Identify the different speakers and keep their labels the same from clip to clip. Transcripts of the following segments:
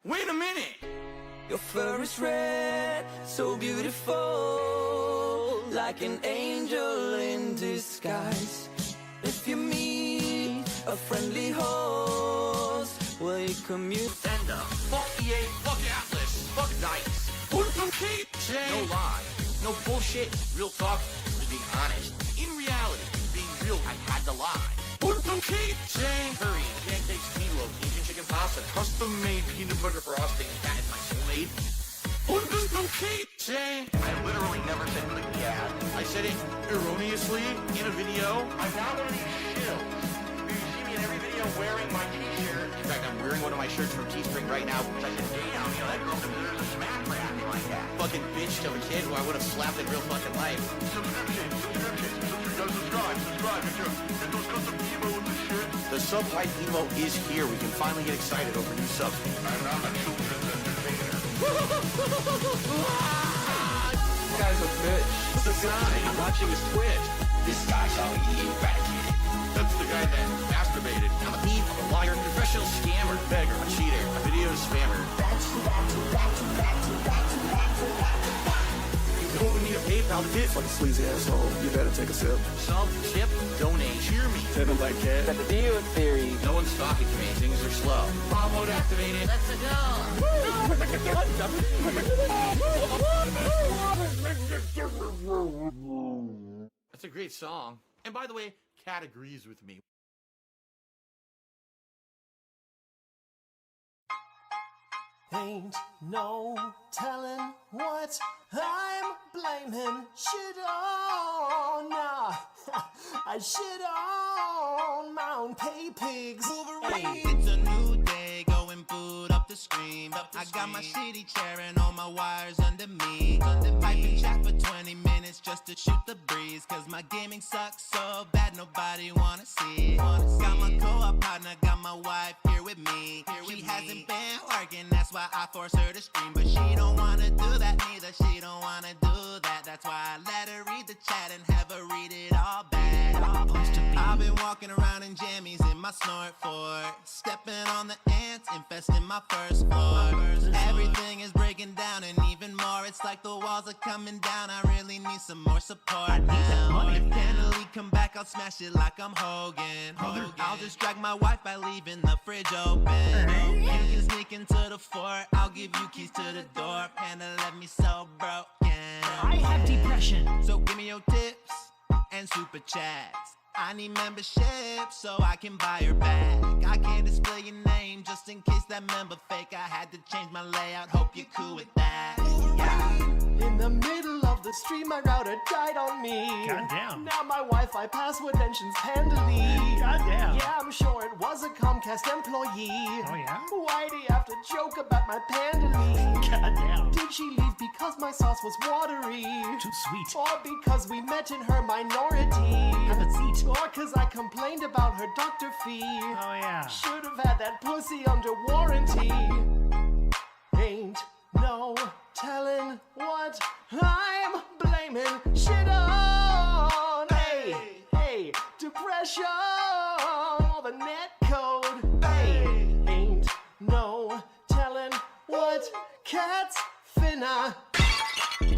Speaker 1: Wait a minute!
Speaker 2: Your fur is red, so beautiful, like an angel in disguise. If you meet a friendly host, will you commute?
Speaker 1: Nintendo, fuck EA, fuck Atlas, fuck DICE. No lie, no bullshit, real talk, just being honest. In reality, being real, I had to lie. Curry, pancakes, meatloaf, Asian chicken pasta, custom-made peanut butter frosting, that is my soulmate. I literally never said click the ad. I said it erroneously in a video. I'm not one of these shills. You see me in every video wearing my t-shirt. In fact, I'm wearing one of my shirts from Teespring right now. I said, damn, that girl deserves a smack for acting like that. Fucking bitch to a kid who I would have slapped in real fucking life. Subscribe. Get those custom emotes and shit. The sub-hype emo is here. We can finally get excited over new subs. I'm not a children's entertainer.
Speaker 2: This guy's a bitch.
Speaker 1: The guy I'm watching his Twitch.
Speaker 2: This guy shall be eradicated.
Speaker 1: That's the guy that masturbated. I'm a thief, I'm a liar, professional scammer, beggar, a cheater, a video spammer. You don't need a PayPal to get
Speaker 3: Fucking sleazy asshole, you better take a sip.
Speaker 1: sub, tip, donate, cheer me.
Speaker 3: Tell like cat.
Speaker 2: Got the video theory.
Speaker 1: No one's talking to me, things are slow. Bomb mode activated. Let's go. That's a great song. And by the way, Kat agrees with me.
Speaker 4: Ain't no telling what I'm blaming shit on. Nah, I shit on my own pay pigs. Hey.
Speaker 5: It's a new day, going boot up the screen. I got my shitty chair and all my wires under me. Pipe and chat for 20 minutes just to shoot the breeze. Cause my gaming sucks so bad nobody wanna see it. Got my co-op partner, got my wife here with me. She hasn't been working, that's why I force her to stream. But she don't wanna do that neither, she don't wanna do that. That's why I let her read the chat and have her read it all back. I've been walking around in jammies in my snort fort, stepping on the ants, infesting my first floor. Everything is breaking down and even more. It's like the walls are coming down. I really need some more support now. If Kennedy come back, I'll smash it like I'm Hogan. I'll just drag my wife by leaving the fridge open. You can sneak into the fort. I'll give you keys to the door. Panda left me so broken.
Speaker 4: I have depression.
Speaker 5: So give me your tips and super chats. I need membership so I can buy her back. I can't display your name just in case that member fake. I had to change my layout, hope you're cool with that. Yeah.
Speaker 4: In the middle of the stream, my router died on me.
Speaker 6: Goddamn.
Speaker 4: Now my Wi-Fi password mentions Pandally.
Speaker 6: Goddamn.
Speaker 4: Yeah, I'm sure it was a Comcast employee.
Speaker 6: Oh yeah?
Speaker 4: Why do you have to joke about my Pandally?
Speaker 6: Goddamn.
Speaker 4: Did she leave because my sauce was watery?
Speaker 6: Too sweet.
Speaker 4: Or because we met in her minority?
Speaker 6: Have a seat.
Speaker 4: Or cause I complained about her doctor fee?
Speaker 6: Oh yeah.
Speaker 4: Should have had that pussy under warranty. Ain't no telling what I'm blaming shit on. Hey, hey, depression, all the net code. Hey, ain't no telling what cats finna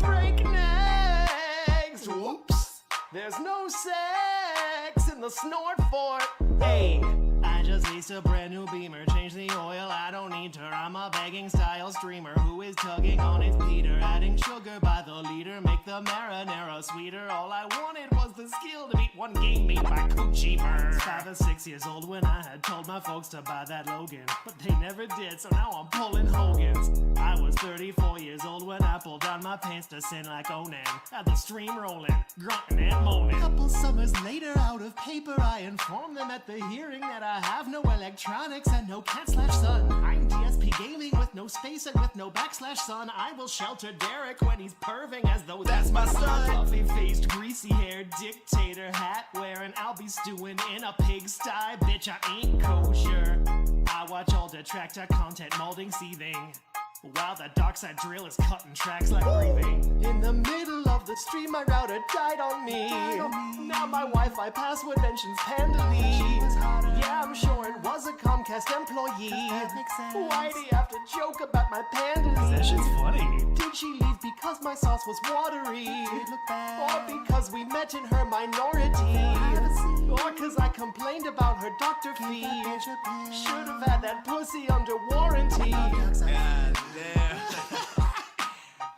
Speaker 4: break necks. Whoops, there's no sex in the snort fort. Hey, I just leased a brand new Beamer. Change the oil, I don't need her. I'm a begging style streamer who is tugging on its Peter. Adding sugar by the liter, make the marinara sweeter. All I wanted was the skill to beat one game made by Coochie Bird. 5 or 6 years old when I had told my folks to buy that Logan, but they never did, so now I'm pulling Hogan's. I was 34 years old when I pulled down my pants to sin like Onan. Had the stream rolling, grunting and moaning. Couple summers later, out of paper, I inform them at the hearing that I have no electronics and no cat/son. I'm DSP gaming with no space and with no /son. I will shelter Derek when he's perving as though that's my son. Fluffy-faced, greasy-haired dictator hat wearing, I'll be stewing in a pigsty. Bitch, I ain't kosher. I watch all detractor content molding, seething, while the dark side drill is cutting tracks like breathing. In the middle of the stream, my router died on me. Now my Wi-Fi password mentions Pandally. Yeah, I'm sure it was a Comcast employee. Why'd he have to joke about my Pandally? That shit's funny. Did she leave because my sauce was watery? Or because we met in her minority? Or cause I complained about her doctor fee? Should've had that pussy under warranty.
Speaker 5: God damn.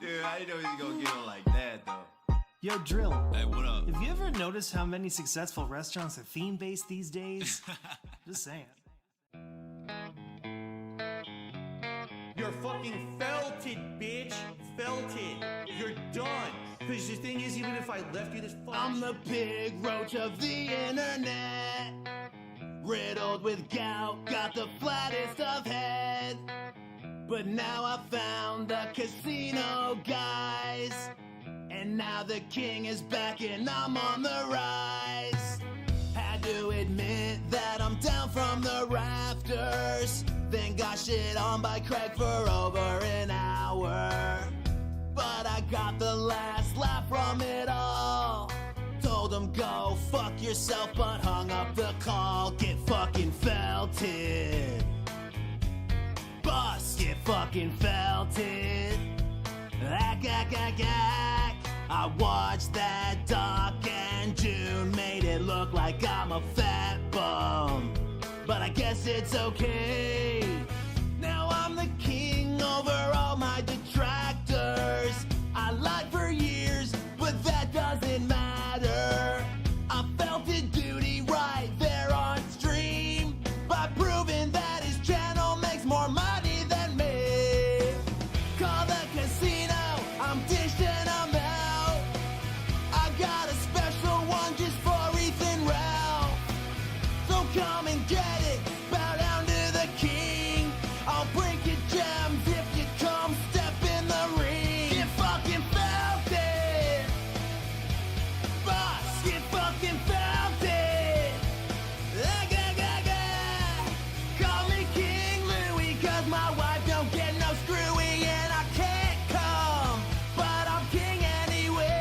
Speaker 5: Dude, I didn't know he was gonna get on like that, though.
Speaker 4: Yo, Drill.
Speaker 5: Hey, what up?
Speaker 4: Have you ever noticed how many successful restaurants are theme-based these days? Just saying.
Speaker 1: You're fucking felted, bitch. Felted. You're done. Because the thing is, even if I left you this fucking
Speaker 5: I'm the big roach of the internet, riddled with gout, got the flattest of heads. But now I found the casino guys, and now the king is back and I'm on the rise. Had to admit that I'm down from the rafters, then got shit on by Craig for over an hour. But I got the last laugh from it all. Told him go fuck yourself, but hung up the call. Get fucking felted. Bust, get fucking felted. Ack, ack, ack, ack. I watched that doc and June made it look like I'm a fat bum. But I guess it's okay. Now I'm the king over all my detractors. I lied for years, but that doesn't matter. I felt it duty right there on stream by proving that his channel makes more money than me. Call the casino, I'm dishing them out. I got a special one just for Ethan Ralph. So come and get it, bow down to the king. I'll break your gems if you come step in the ring. Get fucking felted. Boss, get fucking felted. Call me King Louie, cause my wife don't get no screwy and I can't come, but I'm king anyway.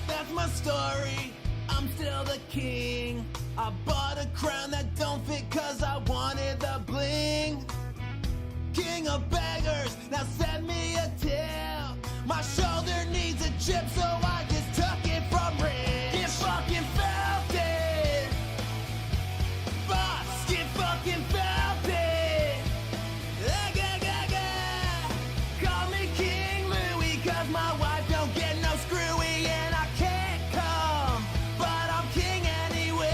Speaker 5: That's my story, I'm still the king. I bought a crown that don't fit cause I wanted the bling. King of beggars, now send me a tip. My shoulder needs a chip, so I just took it from Rich. Get fucking felted. Boss, get fucking felted. Call me King Louie, cause my wife don't get no screwy and I can't come, but I'm king anyway.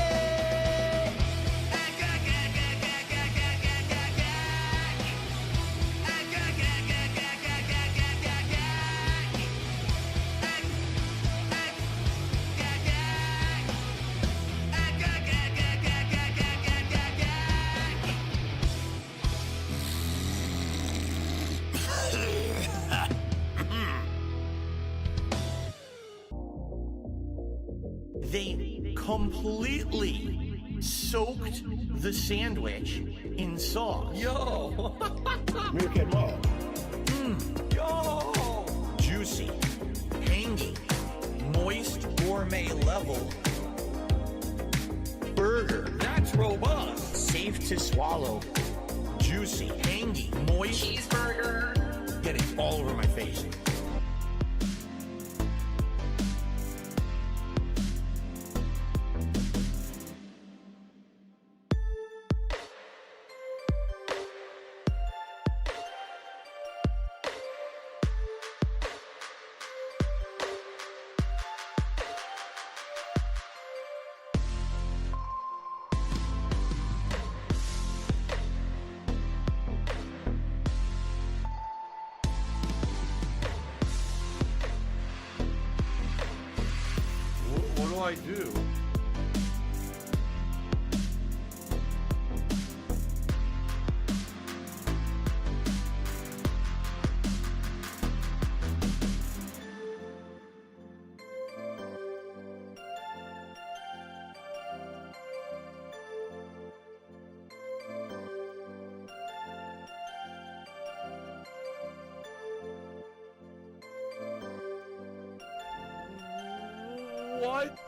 Speaker 1: They completely soaked the sandwich in sauce. Yo! Yo! Juicy, tangy, moist, gourmet level. Burger, that's robust. Safe to swallow. Juicy, tangy, moist. Cheeseburger. Get it all over my face.
Speaker 6: I do? What?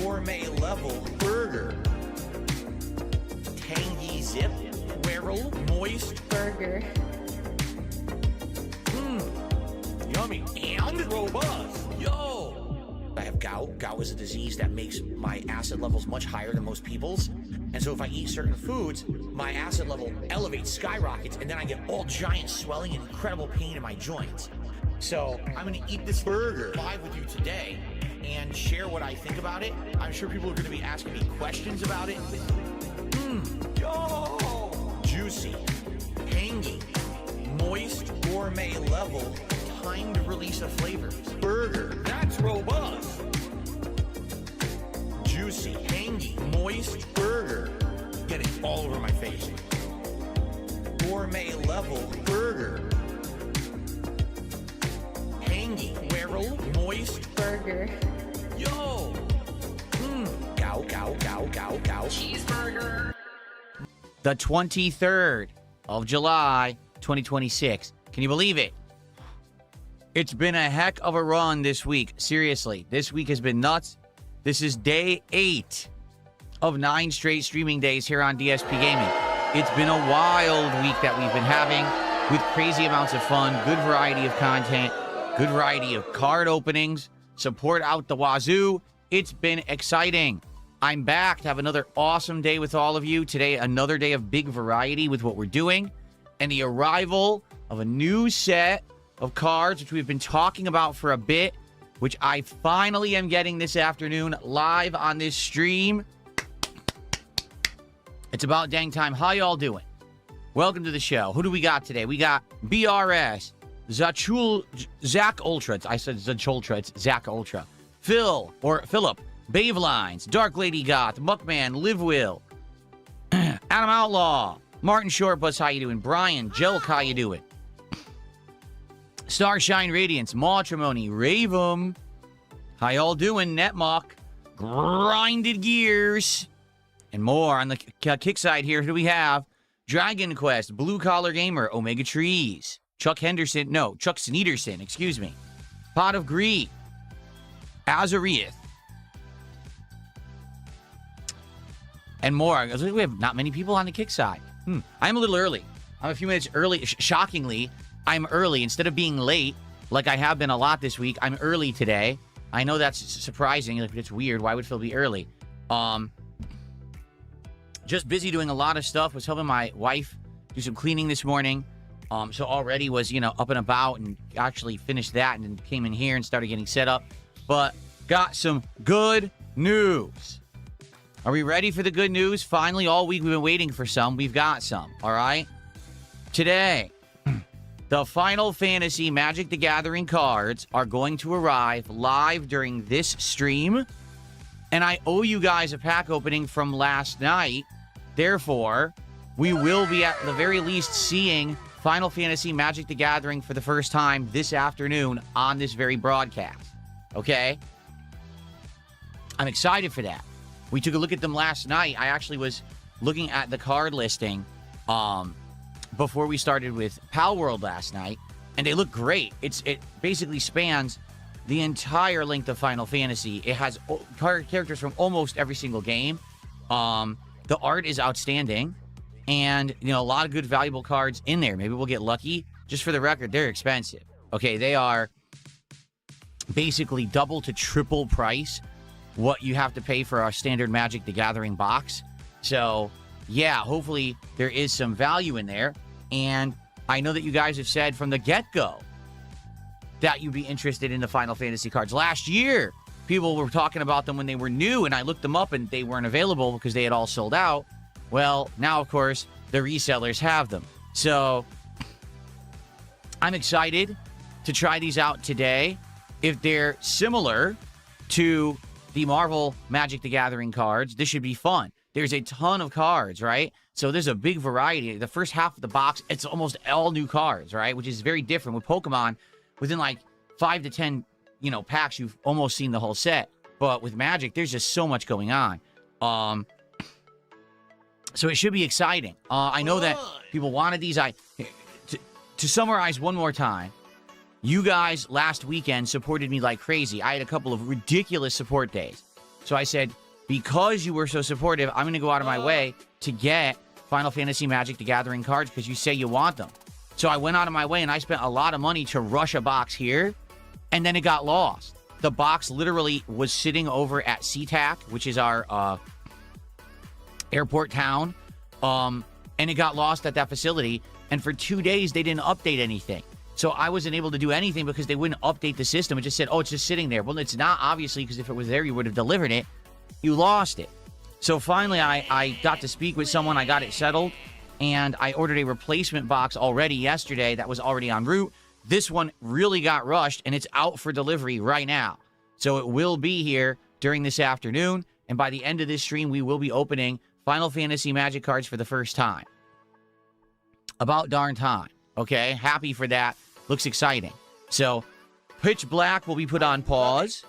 Speaker 1: Gourmet level burger. Tangy zip. Whirl. Moist.
Speaker 7: Burger.
Speaker 1: Yummy and robust. Yo! I have gout. Gout is a disease that makes my acid levels much higher than most people's. And so if I eat certain foods, my acid level elevates, skyrockets, and then I get all giant swelling and incredible pain in my joints. So I'm gonna eat this burger live with you today and share what I think about it. I'm sure people are gonna be asking me questions about it. Yo! Juicy, tangy, moist, gourmet level, timed release of flavors. Burger, that's robust. Juicy, tangy, moist burger. Get it all over my face. Gourmet level burger. Tangy, whirl, moist
Speaker 7: Burger.
Speaker 1: Yo! Gow, gow, gow, gow, gow.
Speaker 7: Cheeseburger.
Speaker 8: The 23rd of July, 2026. Can you believe it? It's been a heck of a run this week. Seriously, this week has been nuts. This is day 8 of 9 straight streaming days here on DSP Gaming. It's been a wild week that we've been having with crazy amounts of fun, good variety of content, good variety of card openings, support out the wazoo. It's been exciting. I'm back to have another awesome day with all of you. Today, another day of big variety with what we're doing and the arrival of a new set of cards, which we've been talking about for a bit, which I finally am getting this afternoon live on this stream. It's about dang time. How y'all doing? Welcome to the show. Who do we got today? We got BRS, Zach Ultra. I said Zach it's Zach Ultra. Philip, Bavelines, Dark Lady Goth, Muckman, Live Will, Adam Outlaw, Martin Shortbus, how you doing? Brian, Jelk, how you doing? Starshine Radiance, Matrimony, Ravum, how y'all doing? Netmuck, Grinded Gears, and more. On the kick side here, who do we have? Dragon Quest, Blue Collar Gamer, Omega Trees, Chuck Sneederson, excuse me, Pot of Greed, Azarieth, and more. We have not many people on the kick side. I'm a little early. I'm a few minutes early. Shockingly, I'm early. Instead of being late, like I have been a lot this week, I'm early today. I know that's surprising. It's weird. Why would Phil be early? Just busy doing a lot of stuff. Was helping my wife do some cleaning this morning. So already was, up and about and actually finished that and then came in here and started getting set up. But got some good news. Are we ready for the good news? Finally, all week we've been waiting for some. We've got some, all right? Today, the Final Fantasy Magic the Gathering cards are going to arrive live during this stream. And I owe you guys a pack opening from last night. Therefore, we will be at the very least seeing Final Fantasy Magic the Gathering for the first time this afternoon on this very broadcast. Okay? I'm excited for that. We took a look at them last night. I actually was looking at the card listing before we started with Pal World last night, and they look great. It basically spans the entire length of Final Fantasy. It has characters from almost every single game. The art is outstanding, and a lot of good, valuable cards in there. Maybe we'll get lucky. Just for the record, they're expensive. Okay, they are basically double to triple price what you have to pay for our standard Magic the Gathering box. So, yeah, hopefully there is some value in there. And I know that you guys have said from the get-go that you'd be interested in the Final Fantasy cards. Last year, people were talking about them when they were new, and I looked them up, and they weren't available because they had all sold out. Well, now, of course, the resellers have them. So I'm excited to try these out today. If they're similar to the Marvel Magic the Gathering cards, this should be fun. There's a ton of cards, right? So there's a big variety. The first half of the box, it's almost all new cards, right? Which is very different. With Pokemon, within like 5 to 10, packs, you've almost seen the whole set. But with Magic, there's just so much going on. So it should be exciting. I know that people wanted these. To summarize one more time, you guys last weekend supported me like crazy. I had a couple of ridiculous support days. So I said, because you were so supportive, I'm going to go out of my way to get Final Fantasy Magic the Gathering cards because you say you want them. So I went out of my way and I spent a lot of money to rush a box here, and then it got lost. The box literally was sitting over at SeaTac, which is our airport town, and it got lost at that facility. And for 2 days, they didn't update anything. So I wasn't able to do anything because they wouldn't update the system. It just said, oh, it's just sitting there. Well, it's not, obviously, because if it was there, you would have delivered it. You lost it. So finally, I got to speak with someone. I got it settled, and I ordered a replacement box already yesterday that was already en route. This one really got rushed, and it's out for delivery right now. So it will be here during this afternoon, and by the end of this stream, we will be opening Final Fantasy Magic cards for the first time. About darn time, okay? Happy for that. Looks exciting. So, Pitch Black will be put on pause.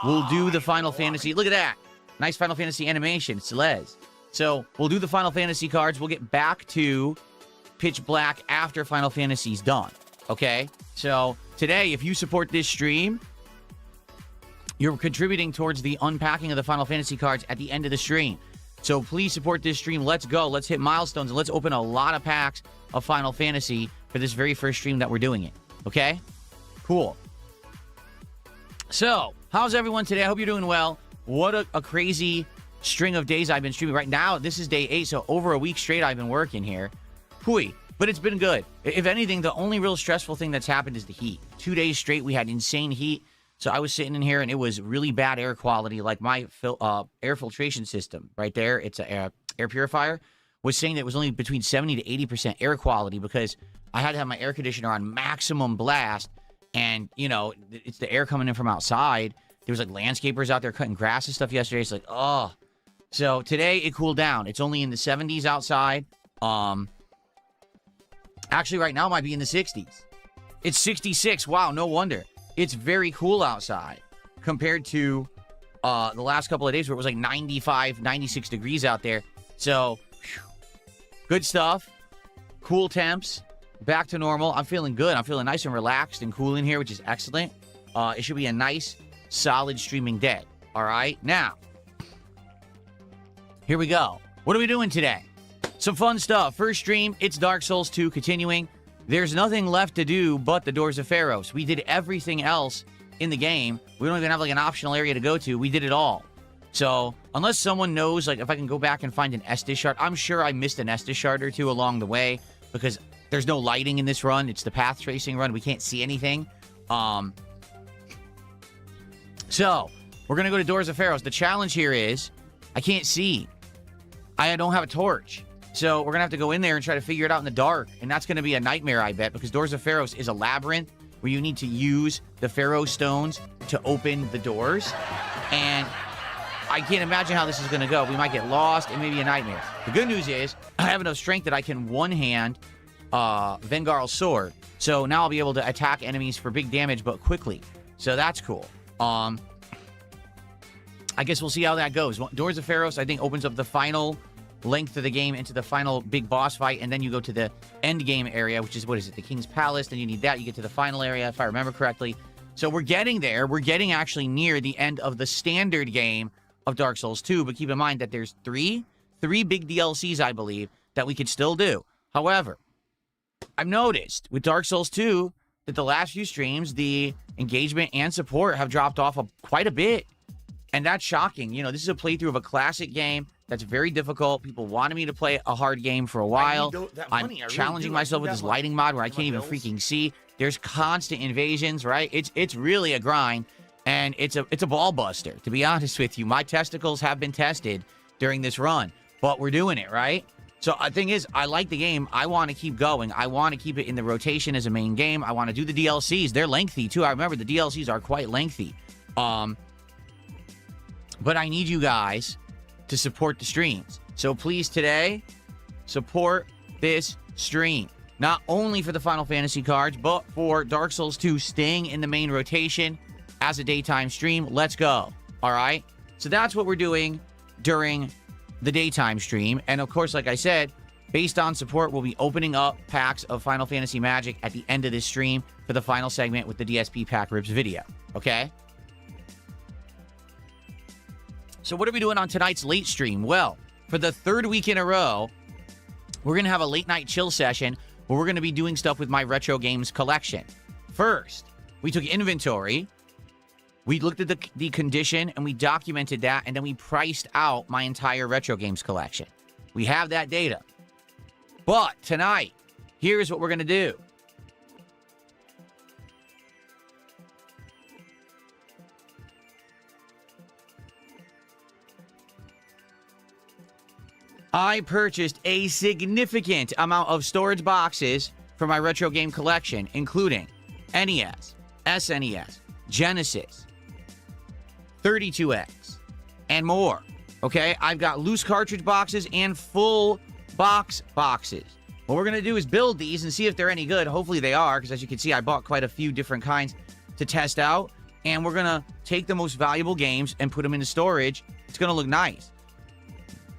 Speaker 8: We'll do the Final Fantasy. Look at that. Nice Final Fantasy animation. It's Les. So, we'll do the Final Fantasy cards. We'll get back to Pitch Black after Final Fantasy's done, okay? So, today, if you support this stream, you're contributing towards the unpacking of the Final Fantasy cards at the end of the stream. So please support this stream. Let's go. Let's hit milestones, and let's open a lot of packs of Final Fantasy for this very first stream that we're doing it. Okay? Cool. So, how's everyone today? I hope you're doing well. What a crazy string of days I've been streaming. Right now, this is day 8, so over a week straight I've been working here. Hooey. But it's been good. If anything, the only real stressful thing that's happened is the heat. 2 days straight, we had insane heat. So I was sitting in here, and it was really bad air quality. Like my air filtration system right there, it's an air purifier, was saying that it was only between 70 to 80% air quality because I had to have my air conditioner on maximum blast. And, it's the air coming in from outside. There was like landscapers out there cutting grass and stuff yesterday. It's like, oh. So today it cooled down. It's only in the 70s outside. Actually, right now it might be in the 60s. It's 66. Wow, no wonder. It's very cool outside compared to the last couple of days where it was like 95, 96 degrees out there. So, good stuff. Cool temps. Back to normal. I'm feeling good. I'm feeling nice and relaxed and cool in here, which is excellent. It should be a nice, solid streaming day. All right? Now, here we go. What are we doing today? Some fun stuff. First stream, it's Dark Souls 2 continuing. There's nothing left to do but the Doors of Pharos. We did everything else in the game. We don't even have like an optional area to go to. We did it all. So unless someone knows, like if I can go back and find an Estus shard, I'm sure I missed an Estus shard or two along the way because there's no lighting in this run. It's the path tracing run. We can't see anything. So we're going to go to Doors of Pharos. The challenge here is I can't see. I don't have a torch. So we're going to have to go in there and try to figure it out in the dark. And that's going to be a nightmare, I bet, because Doors of Pharos is a labyrinth where you need to use the Pharaoh stones to open the doors. And I can't imagine how this is going to go. We might get lost. It may be a nightmare. The good news is I have enough strength that I can one-hand Vengarl's sword. So now I'll be able to attack enemies for big damage, but quickly. So that's cool. I guess we'll see how that goes. Doors of Pharos, I think, opens up the final length of the game into the final big boss fight, and then you go to the end game area, which is, what is it, the King's Palace. Then you need that. You get to the final area, if I remember correctly. So we're getting there. We're getting actually near the end of the standard game of Dark Souls 2, but keep in mind that there's three big DLCs, I believe, that we could still do. However, I've noticed with Dark Souls 2 that the last few streams, the engagement and support have dropped off quite a bit. And that's shocking. This is a playthrough of a classic game That's very difficult. People wanted me to play a hard game for a while.
Speaker 1: that
Speaker 8: I'm
Speaker 1: money. I really
Speaker 8: challenging
Speaker 1: do. I
Speaker 8: myself
Speaker 1: need
Speaker 8: with
Speaker 1: that
Speaker 8: this
Speaker 1: money.
Speaker 8: lighting mod where I
Speaker 1: My
Speaker 8: can't even
Speaker 1: bills.
Speaker 8: freaking see. There's constant invasions, right? It's really a grind, and it's a ball buster, to be honest with you. My testicles have been tested during this run, but we're doing it, right? So the thing is, I like the game. I want to keep going. I want to keep it in the rotation as a main game. I want to do the DLCs. They're lengthy, too. I remember the DLCs are quite lengthy. But I need you guys to support the streams. So please, today, support this stream. Not only for the Final Fantasy cards, but for Dark Souls 2 staying in the main rotation as a daytime stream. Let's go. All right? So that's what we're doing during the daytime stream. And of course, like I said, based on support, we'll be opening up packs of Final Fantasy Magic at the end of this stream for the final segment with the DSP Pack Rips video. Okay? So what are we doing on tonight's late stream? Well, for the third week in a row, we're going to have a late night chill session where we're going to be doing stuff with my retro games collection. First, we took inventory. We looked at the condition and we documented that, and then we priced out my entire retro games collection. We have that data. But tonight, here's what we're going to do. I purchased a significant amount of storage boxes for my retro game collection, including NES, SNES, Genesis, 32X, and more. Okay, I've got loose cartridge boxes and full boxes. What we're going to do is build these and see if they're any good. Hopefully they are, because as you can see, I bought quite a few different kinds to test out. And we're going to take the most valuable games and put them into storage. It's going to look nice.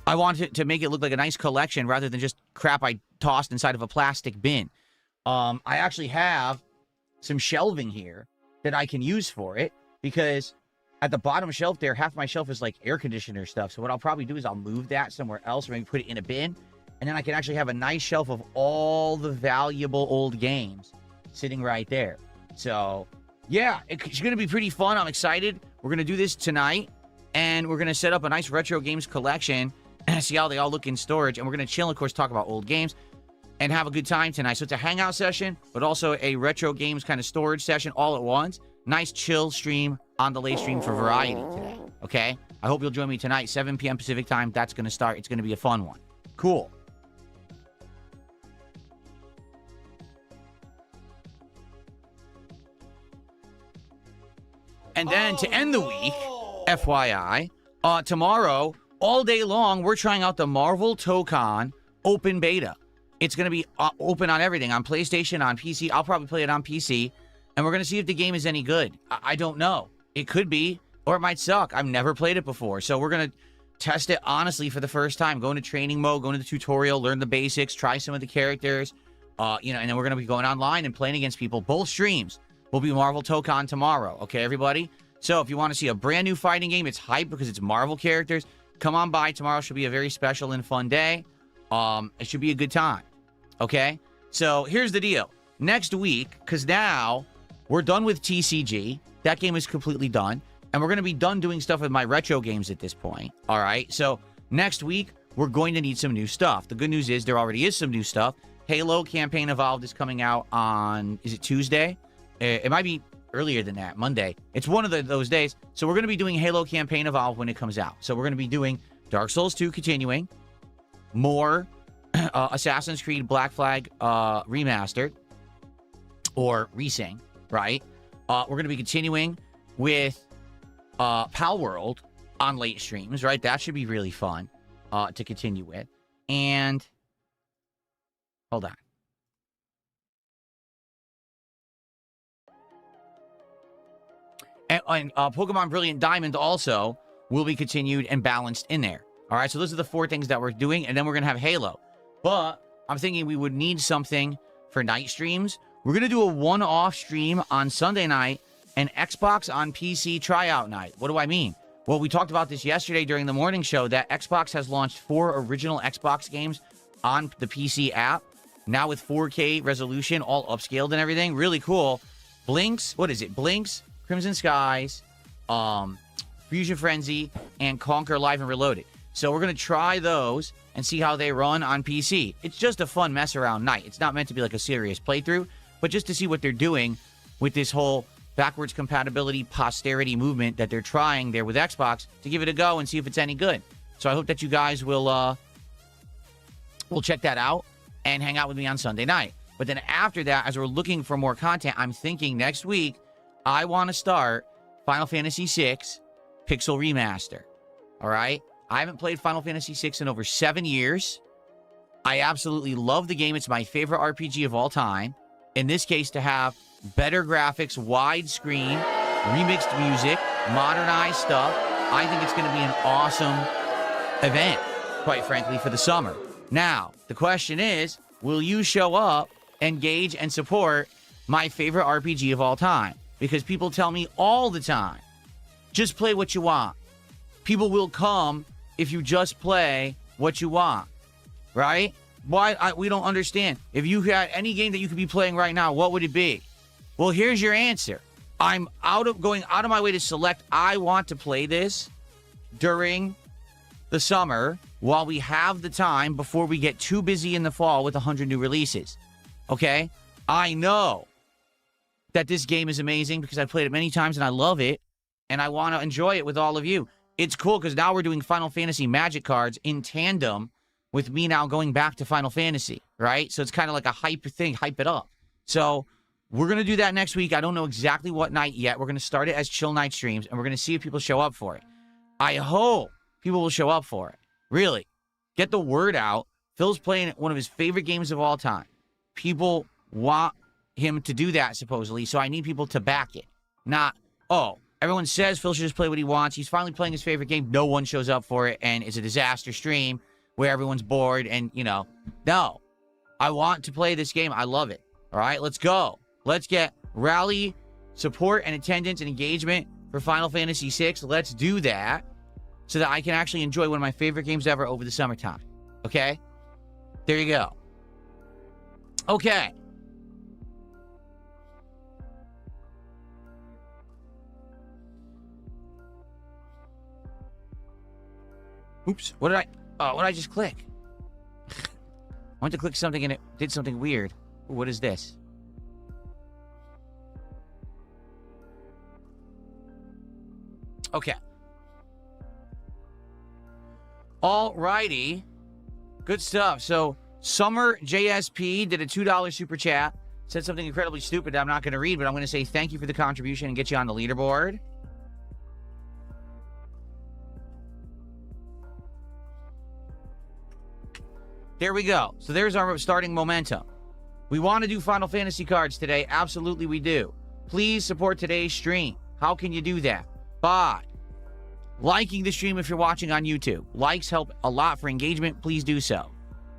Speaker 8: I want it to make it look like a nice collection rather than just crap I tossed inside of a plastic bin. I actually have some shelving here that I can use for it, because at the bottom shelf there, half my shelf is like air conditioner stuff. So what I'll probably do is I'll move that somewhere else, or maybe put it in a bin. And then I can actually have a nice shelf of all the valuable old games sitting right there. So yeah, it's going to be pretty fun. I'm excited. We're going to do this tonight, and we're going to set up a nice retro games collection and see how they all look in storage. And we're going to chill, of course, talk about old games and have a good time tonight. So it's a hangout session, but also a retro games kind of storage session all at once. Nice chill stream on the late stream for variety today. Okay? I hope you'll join me tonight, 7 p.m. Pacific time. That's going to start. It's going to be a fun one. Cool. And then to end the week, FYI, tomorrow, all day long, we're trying out the Marvel Tokon open beta. It's going to be open on everything, on PlayStation, on PC. I'll probably play it on PC. And we're going to see if the game is any good. I don't know. It could be, or it might suck. I've never played it before. So we're going to test it honestly for the first time. Go into training mode, go into the tutorial, learn the basics, try some of the characters. And then we're going to be going online and playing against people. Both streams will be Marvel Tokon tomorrow. Okay, everybody? So if you want to see a brand new fighting game, it's hype because it's Marvel characters. Come on by. Tomorrow should be a very special and fun day. It should be a good time. Okay? So here's the deal. Next week, because now we're done with TCG. That game is completely done. And we're going to be done doing stuff with my retro games at this point. All right? So next week, we're going to need some new stuff. The good news is there already is some new stuff. Halo Campaign Evolved is coming out on, is it Tuesday? It might be earlier than that, Monday. It's one of those days. So we're going to be doing Halo Campaign Evolved when it comes out. So we're going to be doing Dark Souls 2 continuing, more Assassin's Creed Black Flag remastered, or resing, right? We're going to be continuing with Pal World on late streams, right? That should be really fun to continue with. And hold on. And Pokemon Brilliant Diamond also will be continued and balanced in there. All right, so those are the 4 things that we're doing, and then we're going to have Halo. But I'm thinking we would need something for night streams. We're going to do a one-off stream on Sunday night, an Xbox on PC tryout night. What do I mean? Well, we talked about this yesterday during the morning show, that Xbox has launched 4 original Xbox games on the PC app, now with 4K resolution, all upscaled and everything. Really cool. Blinks, what is it? Blinks, Crimson Skies, Fusion Frenzy, and Conquer Live and Reloaded. So we're going to try those and see how they run on PC. It's just a fun mess around night. It's not meant to be like a serious playthrough, but just to see what they're doing with this whole backwards compatibility posterity movement that they're trying there with Xbox, to give it a go and see if it's any good. So I hope that you guys will check that out and hang out with me on Sunday night. But then after that, as we're looking for more content, I'm thinking next week I want to start Final Fantasy VI Pixel Remaster. All right? I haven't played Final Fantasy VI in over 7 years. I absolutely love the game. It's my favorite RPG of all time. In this case, to have better graphics, widescreen, remixed music, modernized stuff, I think it's going to be an awesome event, quite frankly, for the summer. Now, the question is, will you show up, engage, and support my favorite RPG of all time? Because people tell me all the time, just play what you want. People will come if you just play what you want, right? We don't understand. If you had any game that you could be playing right now, what would it be? Well, here's your answer. I'm going out of my way to select, I want to play this during the summer while we have the time before we get too busy in the fall with 100 new releases. Okay? I know that this game is amazing because I've played it many times and I love it, and I want to enjoy it with all of you. It's cool because now we're doing Final Fantasy Magic cards in tandem with me now going back to Final Fantasy, right? So it's kind of like a hype thing, hype it up. So we're going to do that next week. I don't know exactly what night yet. We're going to start it as chill night streams, and we're going to see if people show up for it. I hope people will show up for it. Really. Get the word out. Phil's playing one of his favorite games of all time. People want him to do that, supposedly, so I need people to back it. Not, oh, everyone says Phil should just play what he wants. He's finally playing his favorite game. No one shows up for it, and it's a disaster stream where everyone's bored, and, no. I want to play this game. I love it. All right, let's go. Let's get rally, support, and attendance and engagement for Final Fantasy VI. Let's do that so that I can actually enjoy one of my favorite games ever over the summertime. Okay? There you go. Okay. Oops. What did I just click? I went to click something and it did something weird. Ooh, what is this? Okay. Alrighty. Good stuff. So, Summer JSP did a $2 super chat. Said something incredibly stupid that I'm not going to read, but I'm going to say thank you for the contribution and get you on the leaderboard. There we go. So there's our starting momentum. We want to do Final Fantasy cards today. Absolutely we do. Please support today's stream. How can you do that? By liking the stream if you're watching on YouTube. Likes help a lot for engagement. Please do so.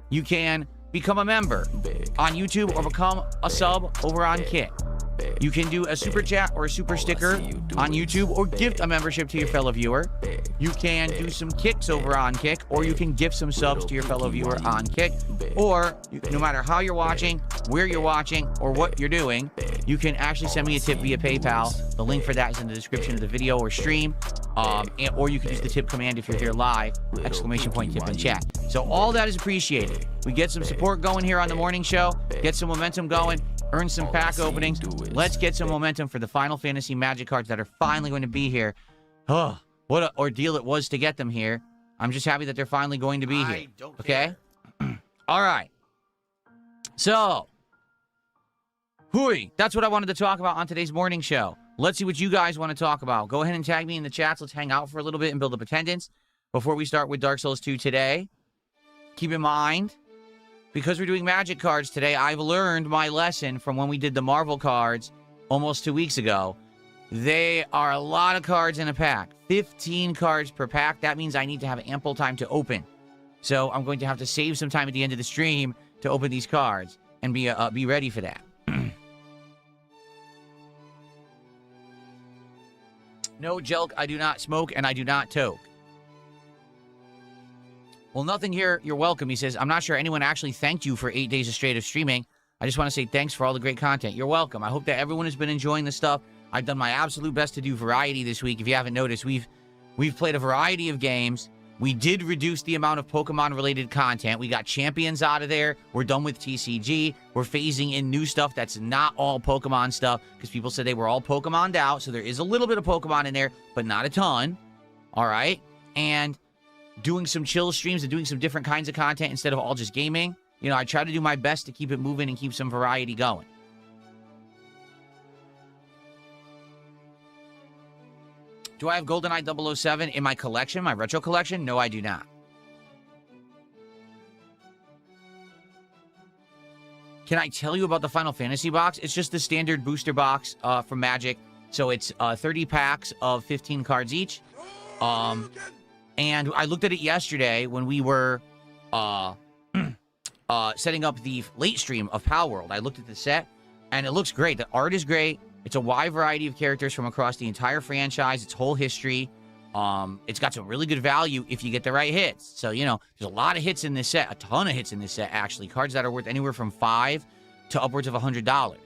Speaker 8: You can become a member on YouTube or become a sub over on Kick. You can do a super chat or a super sticker on YouTube or gift a membership to your fellow viewer. You can do some kicks over on Kick, or you can gift some subs to your fellow viewer on Kick. Or no matter how you're watching, where you're watching, or what you're doing, you can actually send me a tip via PayPal. The link for that is in the description of the video or stream. Or you can use the tip command if you're here live, exclamation point tip in chat. So all that is appreciated. We get some support going here on the morning show, get some momentum going, earn some pack openings. Let's get some momentum for the Final Fantasy Magic cards that are finally going to be here. Oh, what an ordeal it was to get them here. I'm just happy that they're finally going to be here. Okay? All right. So, that's what I wanted to talk about on today's morning show. Let's see what you guys want to talk about. Go ahead and tag me in the chats. Let's hang out for a little bit and build up attendance before we start with Dark Souls 2 today. Keep in mind, because we're doing Magic cards today, I've learned my lesson from when we did the Marvel cards almost 2 weeks ago. They are a lot of cards in a pack. 15 cards per pack. That means I need to have ample time to open. So I'm going to have to save some time at the end of the stream to open these cards and be ready for that. No joke, I do not smoke and I do not toke. Well, nothing here. You're welcome. He says, I'm not sure anyone actually thanked you for 8 days of straight of streaming. I just want to say thanks for all the great content. You're welcome. I hope that everyone has been enjoying the stuff. I've done my absolute best to do variety this week. If you haven't noticed, we've played a variety of games. We did reduce the amount of Pokemon-related content. We got champions out of there. We're done with TCG. We're phasing in new stuff that's not all Pokemon stuff because people said they were all Pokemoned out. So there is a little bit of Pokemon in there, but not a ton. All right? And doing some chill streams and doing some different kinds of content instead of all just gaming. You know, I try to do my best to keep it moving and keep some variety going. Do I have GoldenEye 007 in my collection, my retro collection? No, I do not. Can I tell you about the Final Fantasy box? It's just the standard booster box from Magic. So it's 30 packs of 15 cards each. And I looked at it yesterday when we were setting up the late stream of Pal World. I looked at the set, and it looks great. The art is great. It's a wide variety of characters from across the entire franchise, its whole history. It's got some really good value if you get the right hits. So, you know, there's a lot of hits in this set, a ton of hits in this set, actually. Cards that are worth anywhere from $5 to upwards of $100.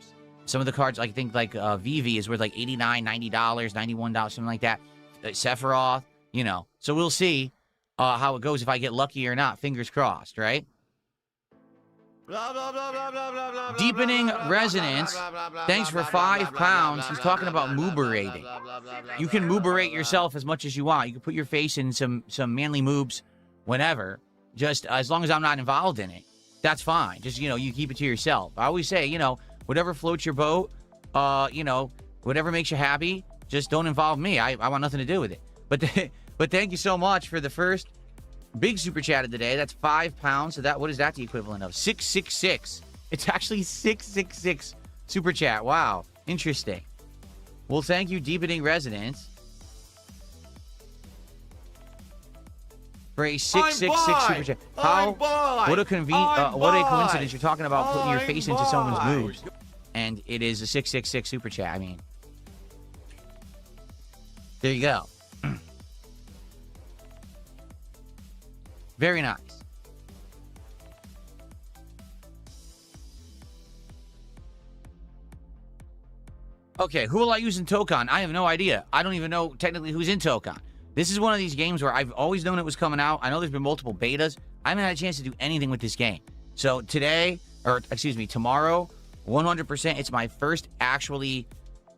Speaker 8: Some of the cards, I think, like Vivi is worth like $89, $90, $91, something like that. Sephiroth, you know. So we'll see how it goes if I get lucky or not. Fingers crossed, right? Deepening Resonance. Thanks for £5. He's talking about mooberating. You can mooberate yourself as much as you want. You can put your face in some manly moobs whenever. Just as long as I'm not involved in it. That's fine. Just, you know, you keep it to yourself. I always say, you know, whatever floats your boat, you know, whatever makes you happy, just don't involve me. I want nothing to do with it. But thank you so much for the first big super chat of the day. That's £5. So what is that the equivalent of? 666. It's actually 666 super chat. Wow. Interesting. Well, thank you, Deepening Resonance, for a 666 super chat. What a coincidence. You're talking about putting your face into someone's mood. And it is a 666 super chat. I mean, there you go. Very nice. Okay, who will I use in Tokon? I have no idea. I don't even know technically who's in Tokon. This is one of these games where I've always known it was coming out. I know there's been multiple betas. I haven't had a chance to do anything with this game. So tomorrow, 100%, it's my first actually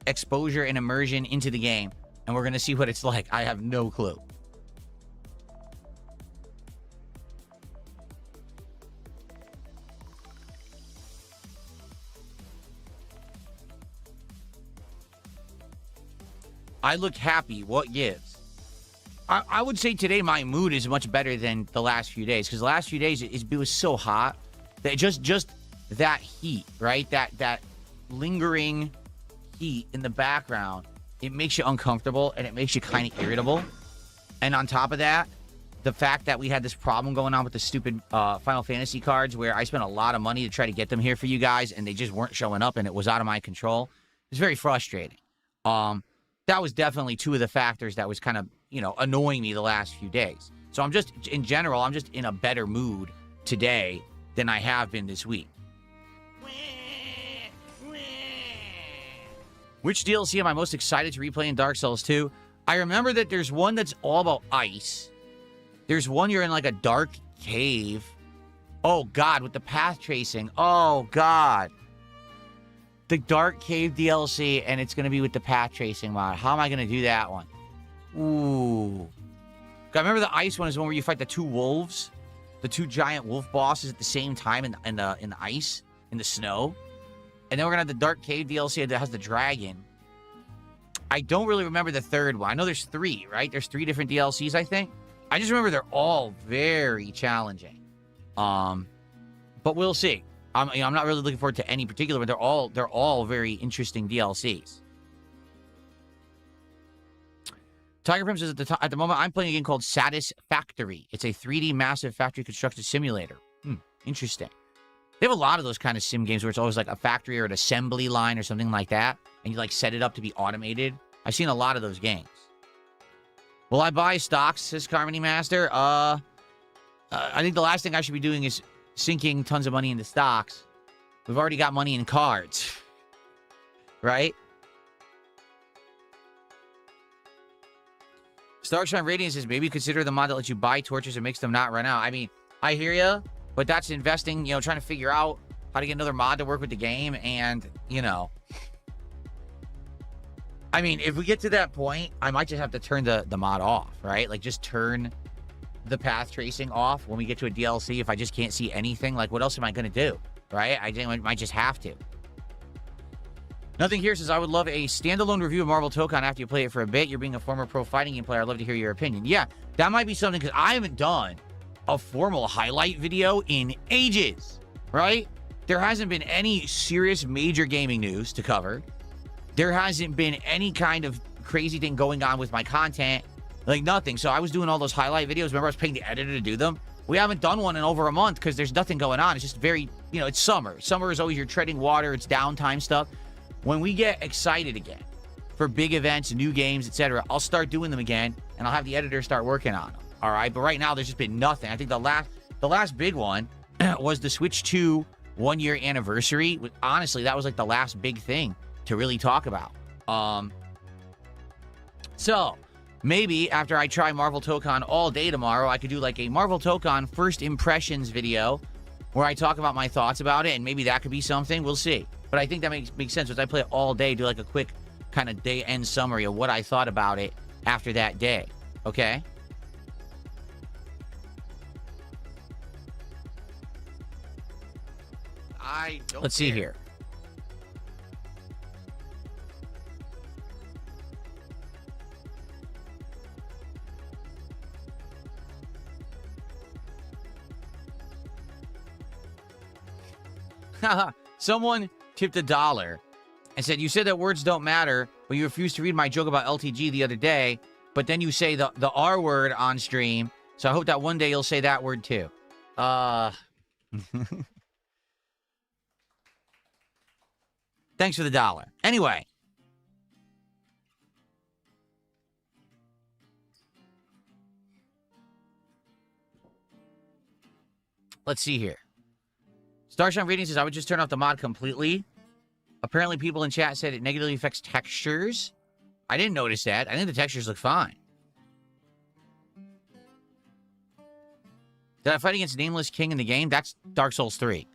Speaker 8: exposure and immersion into the game. And we're going to see what it's like. I have no clue. I look happy. What gives? I would say today my mood is much better than the last few days, because the last few days it was so hot that just that heat, right? That lingering heat in the background, it makes you uncomfortable and it makes you kind of irritable. And on top of that, the fact that we had this problem going on with the stupid Final Fantasy cards, where I spent a lot of money to try to get them here for you guys, and they just weren't showing up, and it was out of my control. It's very frustrating. That was definitely two of the factors that was kind of, you know, annoying me the last few days. So I'm just, in general, I'm just in a better mood today than I have been this week. Which DLC am I most excited to replay in Dark Souls 2? I remember that there's one that's all about ice. There's one you're in like a dark cave. Oh, God, with the path tracing. Oh, God. The Dark Cave DLC, and it's going to be with the path tracing mod. How am I going to do that one? Ooh. I remember the ice one is one where you fight the two wolves, the two giant wolf bosses at the same time in the ice, in the snow. And then we're going to have the Dark Cave DLC that has the dragon. I don't really remember the third one. I know there's 3, right? There's 3 different DLCs, I think. I just remember they're all very challenging. But we'll see. I'm not really looking forward to any particular, but they're all very interesting DLCs. Tiger Prim says at the moment I'm playing a game called Satisfactory. It's a 3D massive factory construction simulator. Interesting. They have a lot of those kind of sim games where it's always like a factory or an assembly line or something like that, and you like set it up to be automated. I've seen a lot of those games. Will I buy stocks, says Carmony Master? I think the last thing I should be doing is sinking tons of money into stocks. We've already got money in cards. Right? Starshine Radiant says, maybe consider the mod that lets you buy torches and makes them not run out. I mean, I hear you, but that's investing, you know, trying to figure out how to get another mod to work with the game. And, you know, I mean, if we get to that point, I might just have to turn the mod off, right? Like, just turn the path tracing off when we get to a DLC. If I just can't see anything, like, what else am I going to do, right? I might just have to. Nothing here says, I would love a standalone review of Marvel Tokon after you play it for a bit. You're being a former pro fighting game player. I'd love to hear your opinion. Yeah, that might be something, because I haven't done a formal highlight video in ages, right? There hasn't been any serious major gaming news to cover. There hasn't been any kind of crazy thing going on with my content, like nothing. So I was doing all those highlight videos. Remember, I was paying the editor to do them. We haven't done one in over a month because there's nothing going on. It's just very, you know, it's summer. Summer is always you're treading water. It's downtime stuff. When we get excited again for big events, new games, etc., I'll start doing them again, and I'll have the editor start working on them. All right, but right now there's just been nothing. I think the last big one was the Switch 2 1-year anniversary. Honestly, that was like the last big thing to really talk about. So maybe after I try Marvel Tokon all day tomorrow, I could do like a Marvel Tokon first impressions video where I talk about my thoughts about it, and maybe that could be something. We'll see. But I think that makes sense. Once I play it all day, do like a quick kind of day-end summary of what I thought about it after that day. Okay? Let's see here. Someone tipped $1 and said, you said that words don't matter, but you refused to read my joke about LTG the other day, but then you say the R word on stream, so I hope that one day you'll say that word too. Thanks for the $1. Anyway. Let's see here. Starshine Reading says, I would just turn off the mod completely. Apparently people in chat said it negatively affects textures. I didn't notice that. I think the textures look fine. Did I fight against Nameless King in the game? That's Dark Souls 3.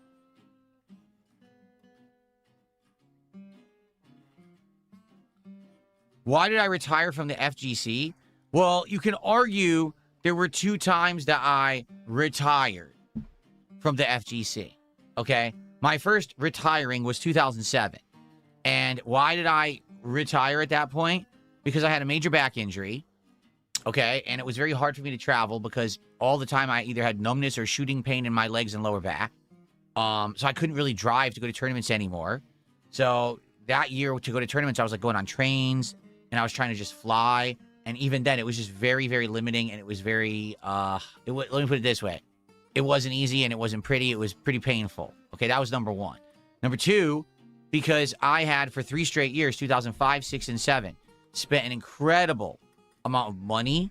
Speaker 8: Why did I retire from the FGC? Well, you can argue there were 2 times that I retired from the FGC. Okay? My first retiring was 2007. And why did I retire at that point? Because I had a major back injury. Okay? And it was very hard for me to travel because all the time I either had numbness or shooting pain in my legs and lower back. So I couldn't really drive to go to tournaments anymore. So that year to go to tournaments, I was like going on trains and I was trying to just fly. And even then, it was just very, very limiting. And it was very, let me put it this way. It wasn't easy and it wasn't pretty. It was pretty painful. Okay, that was number 1. Number 2, because I had for 3 straight years, 2005, 6, and 7, spent an incredible amount of money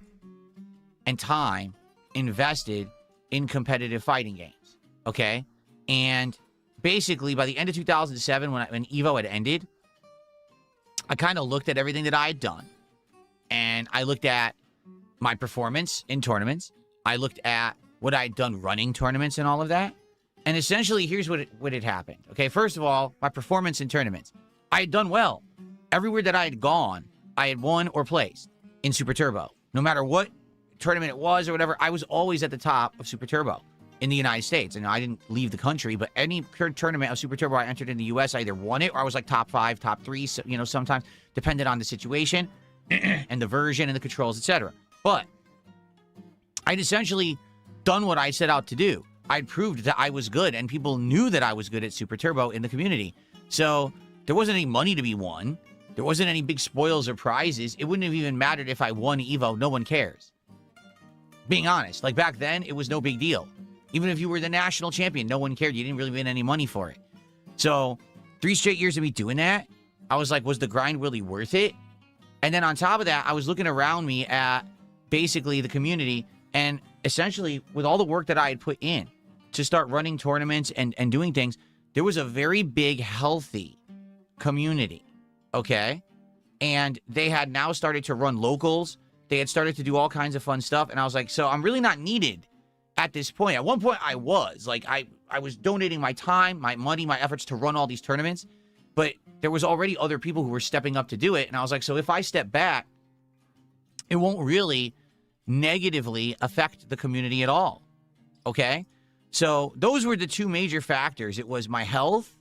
Speaker 8: and time invested in competitive fighting games. Okay? And basically, by the end of 2007, when EVO had ended, I kind of looked at everything that I had done. And I looked at my performance in tournaments. I looked at what I had done running tournaments and all of that. And essentially, here's what had happened. Okay, first of all, my performance in tournaments. I had done well. Everywhere that I had gone, I had won or placed in Super Turbo. No matter what tournament it was or whatever, I was always at the top of Super Turbo in the United States. And I didn't leave the country, but any tournament of Super Turbo I entered in the US, I either won it or I was like top 5, top 3, so, you know, sometimes depended on the situation and the version and the controls, etc. But I'd essentially done what I set out to do. I'd proved that I was good, and people knew that I was good at Super Turbo in the community. So there wasn't any money to be won. There wasn't any big spoils or prizes. It wouldn't have even mattered if I won EVO. No one cares. Being honest, like back then, it was no big deal. Even if you were the national champion, no one cared. You didn't really win any money for it. So 3 straight years of me doing that, I was like, was the grind really worth it? And then on top of that, I was looking around me at basically the community, and essentially with all the work that I had put in to start running tournaments and doing things, there was a very big, healthy community, okay? And they had now started to run locals They had started to do all kinds of fun stuff, and I was like, so I'm really not needed at this point. At one point, I was. Like, I was donating my time, my money, my efforts to run all these tournaments, but there was already other people who were stepping up to do it, and I was like, so if I step back, it won't really negatively affect the community at all, okay? So those were the two major factors. It was my health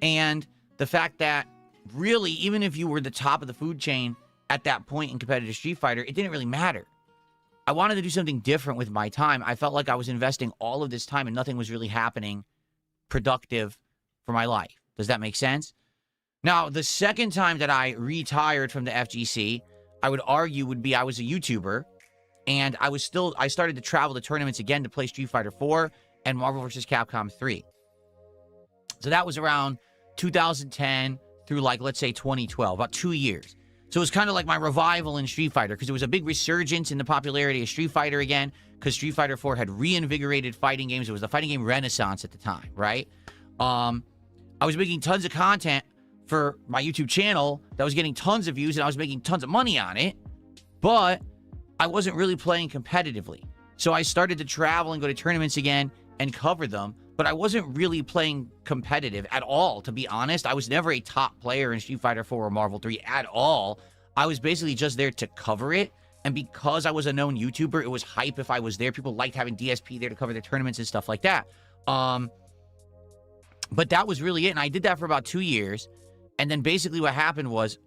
Speaker 8: and the fact that really, even if you were the top of the food chain at that point in competitive Street Fighter, it didn't really matter. I wanted to do something different with my time. I felt like I was investing all of this time and nothing was really happening productive for my life. Does that make sense? Now, the second time that I retired from the FGC, I would argue would be I was a YouTuber, and I started to travel to tournaments again to play Street Fighter 4 and Marvel vs. Capcom 3. So that was around 2010 through, like, let's say 2012, about 2 years. So it was kind of like my revival in Street Fighter, because there was a big resurgence in the popularity of Street Fighter again, because Street Fighter 4 had reinvigorated fighting games. It was the fighting game renaissance at the time, right? I was making tons of content for my YouTube channel that was getting tons of views, and I was making tons of money on it, but I wasn't really playing competitively. So I started to travel and go to tournaments again and cover them, but I wasn't really playing competitive at all, to be honest. I was never a top player in Street Fighter 4 or Marvel 3 at all. I was basically just there to cover it, and because I was a known YouTuber, it was hype if I was there. People liked having DSP there to cover their tournaments and stuff like that. But that was really it, and I did that for about 2 years, and then basically what happened was,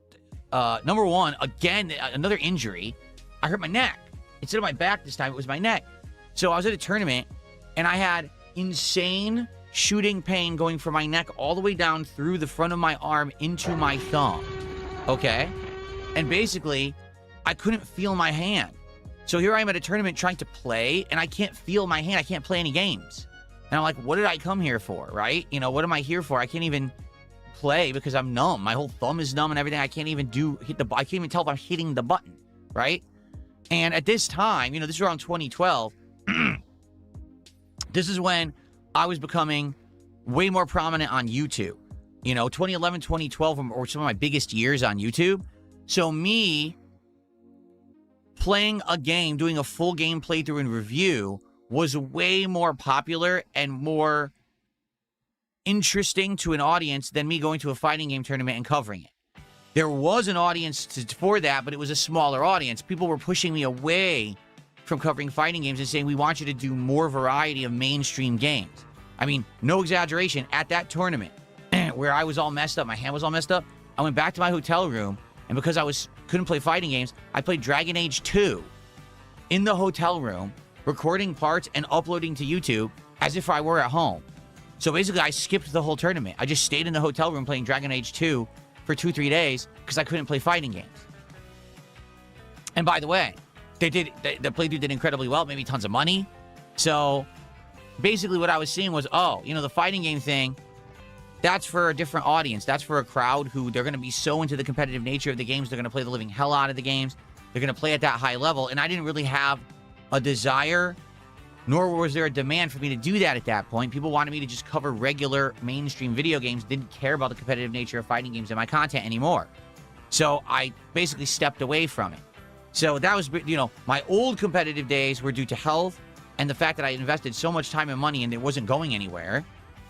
Speaker 8: number one, again, another injury. I hurt my neck. Instead of my back this time, it was my neck. So I was at a tournament, and I had insane shooting pain going from my neck all the way down through the front of my arm into my thumb, okay? And basically, I couldn't feel my hand. So here I am at a tournament trying to play, and I can't feel my hand. I can't play any games. And I'm like, what did I come here for, right? You know, what am I here for? I can't even play because I'm numb. My whole thumb is numb and everything. I can't even I can't even tell if I'm hitting the button, right? And at this time, you know, this is around 2012, this is when I was becoming way more prominent on YouTube. You know, 2011, 2012 were some of my biggest years on YouTube. So me playing a game, doing a full game playthrough and review was way more popular and more interesting to an audience than me going to a fighting game tournament and covering it. There was an audience for that, but it was a smaller audience. People were pushing me away from covering fighting games and saying, we want you to do more variety of mainstream games. I mean, no exaggeration, at that tournament where I was all messed up, my hand was all messed up, I went back to my hotel room, and because I couldn't play fighting games, I played Dragon Age 2 in the hotel room, recording parts and uploading to YouTube as if I were at home. So basically, I skipped the whole tournament. I just stayed in the hotel room playing Dragon Age 2 for 2-3 days because I couldn't play fighting games. And by the way, the playthrough did incredibly well. It made me tons of money. So basically what I was seeing was, oh, you know, the fighting game thing, that's for a different audience. That's for a crowd who they're going to be so into the competitive nature of the games. They're going to play the living hell out of the games. They're going to play at that high level. And I didn't really have a desire, nor was there a demand for me to do that at that point. People wanted me to just cover regular mainstream video games, didn't care about the competitive nature of fighting games in my content anymore. So I basically stepped away from it. So that was, you know, my old competitive days were due to health and the fact that I invested so much time and money and it wasn't going anywhere.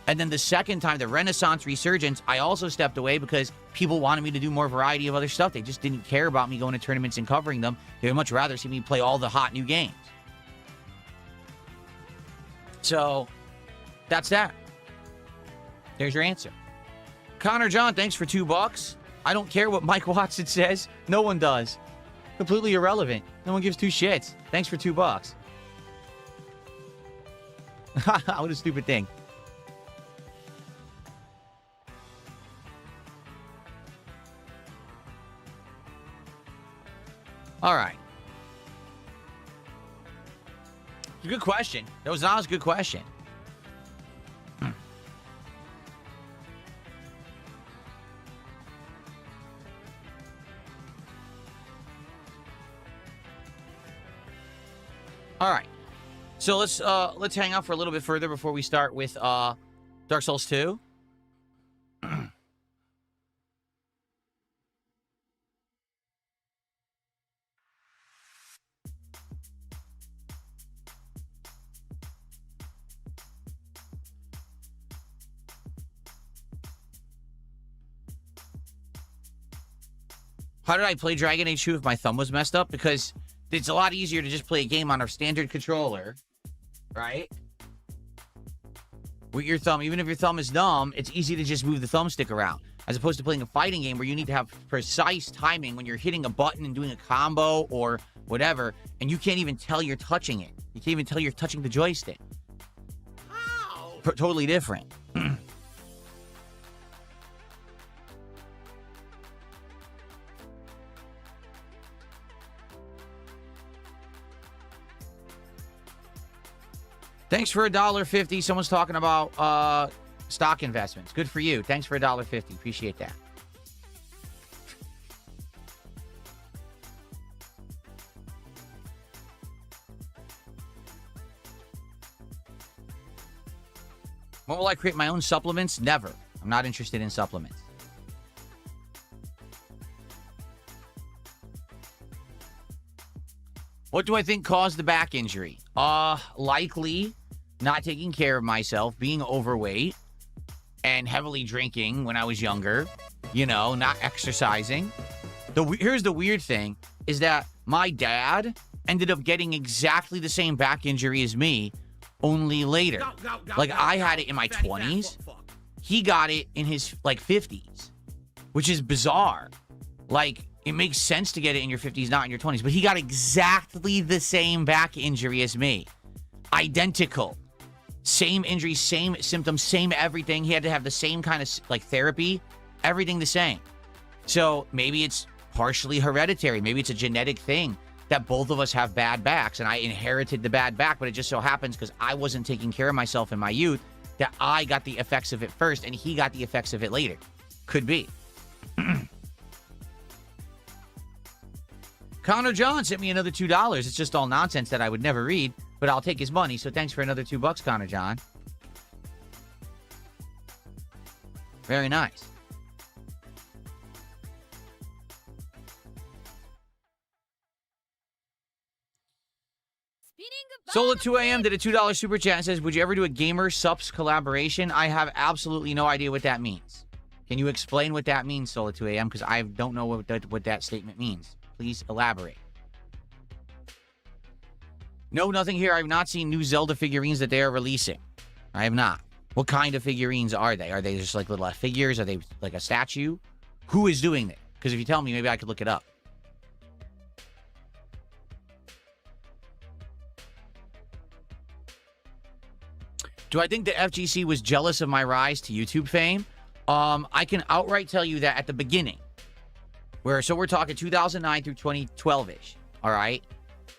Speaker 8: And then the second time, the Renaissance resurgence, I also stepped away because people wanted me to do more variety of other stuff. They just didn't care about me going to tournaments and covering them. They would much rather see me play all the hot new games. So that's that. There's your answer. Connor John, thanks for $2. I don't care what Mike Watson says. No one does. Completely irrelevant. No one gives two shits. Thanks for $2. What a stupid thing. All right. It's a good question. That was not a good question. All right. So let's hang out for a little bit further before we start with Dark Souls 2. How did I play Dragon Age 2 if my thumb was messed up? Because it's a lot easier to just play a game on a standard controller, right? With your thumb, even if your thumb is numb, it's easy to just move the thumbstick around. As opposed to playing a fighting game where you need to have precise timing when you're hitting a button and doing a combo or whatever, and you can't even tell you're touching it. You can't even tell you're touching the joystick.
Speaker 1: How?
Speaker 8: Totally different. Thanks for $1.50. Someone's talking about stock investments. Good for you. Thanks for $1.50. Appreciate that. When will I create my own supplements? Never. I'm not interested in supplements. What do I think caused the back injury? Likely not taking care of myself, being overweight, and heavily drinking when I was younger. You know, not exercising. Here's the weird thing, is that my dad ended up getting exactly the same back injury as me, only later. Like, I had it in my 20s. He got it in his, 50s, which is bizarre. Like, it makes sense to get it in your 50s, not in your 20s. But he got exactly the same back injury as me. Identical. Same injury, same symptoms, same everything. He had to have the same kind of, therapy. Everything the same. So maybe it's partially hereditary. Maybe it's a genetic thing that both of us have bad backs. And I inherited the bad back, but it just so happens because I wasn't taking care of myself in my youth that I got the effects of it first and he got the effects of it later. Could be. Connor John sent me another $2. It's just all nonsense that I would never read, but I'll take his money. So thanks for another $2, Connor John. Very nice. Soul at 2 a.m. did a $2 super chat and says, would you ever do a gamer subs collaboration? I have absolutely no idea what that means. Can you explain what that means, Soul at 2 a.m.? Because I don't know what that statement means. Please elaborate. No, nothing here. I have not seen new Zelda figurines that they are releasing. I have not. What kind of figurines are they? Are they just like little figures? Are they like a statue? Who is doing it? Because if you tell me, maybe I could look it up. Do I think the FGC was jealous of my rise to YouTube fame? I can outright tell you that at the beginning, we're talking 2009 through 2012-ish, all right?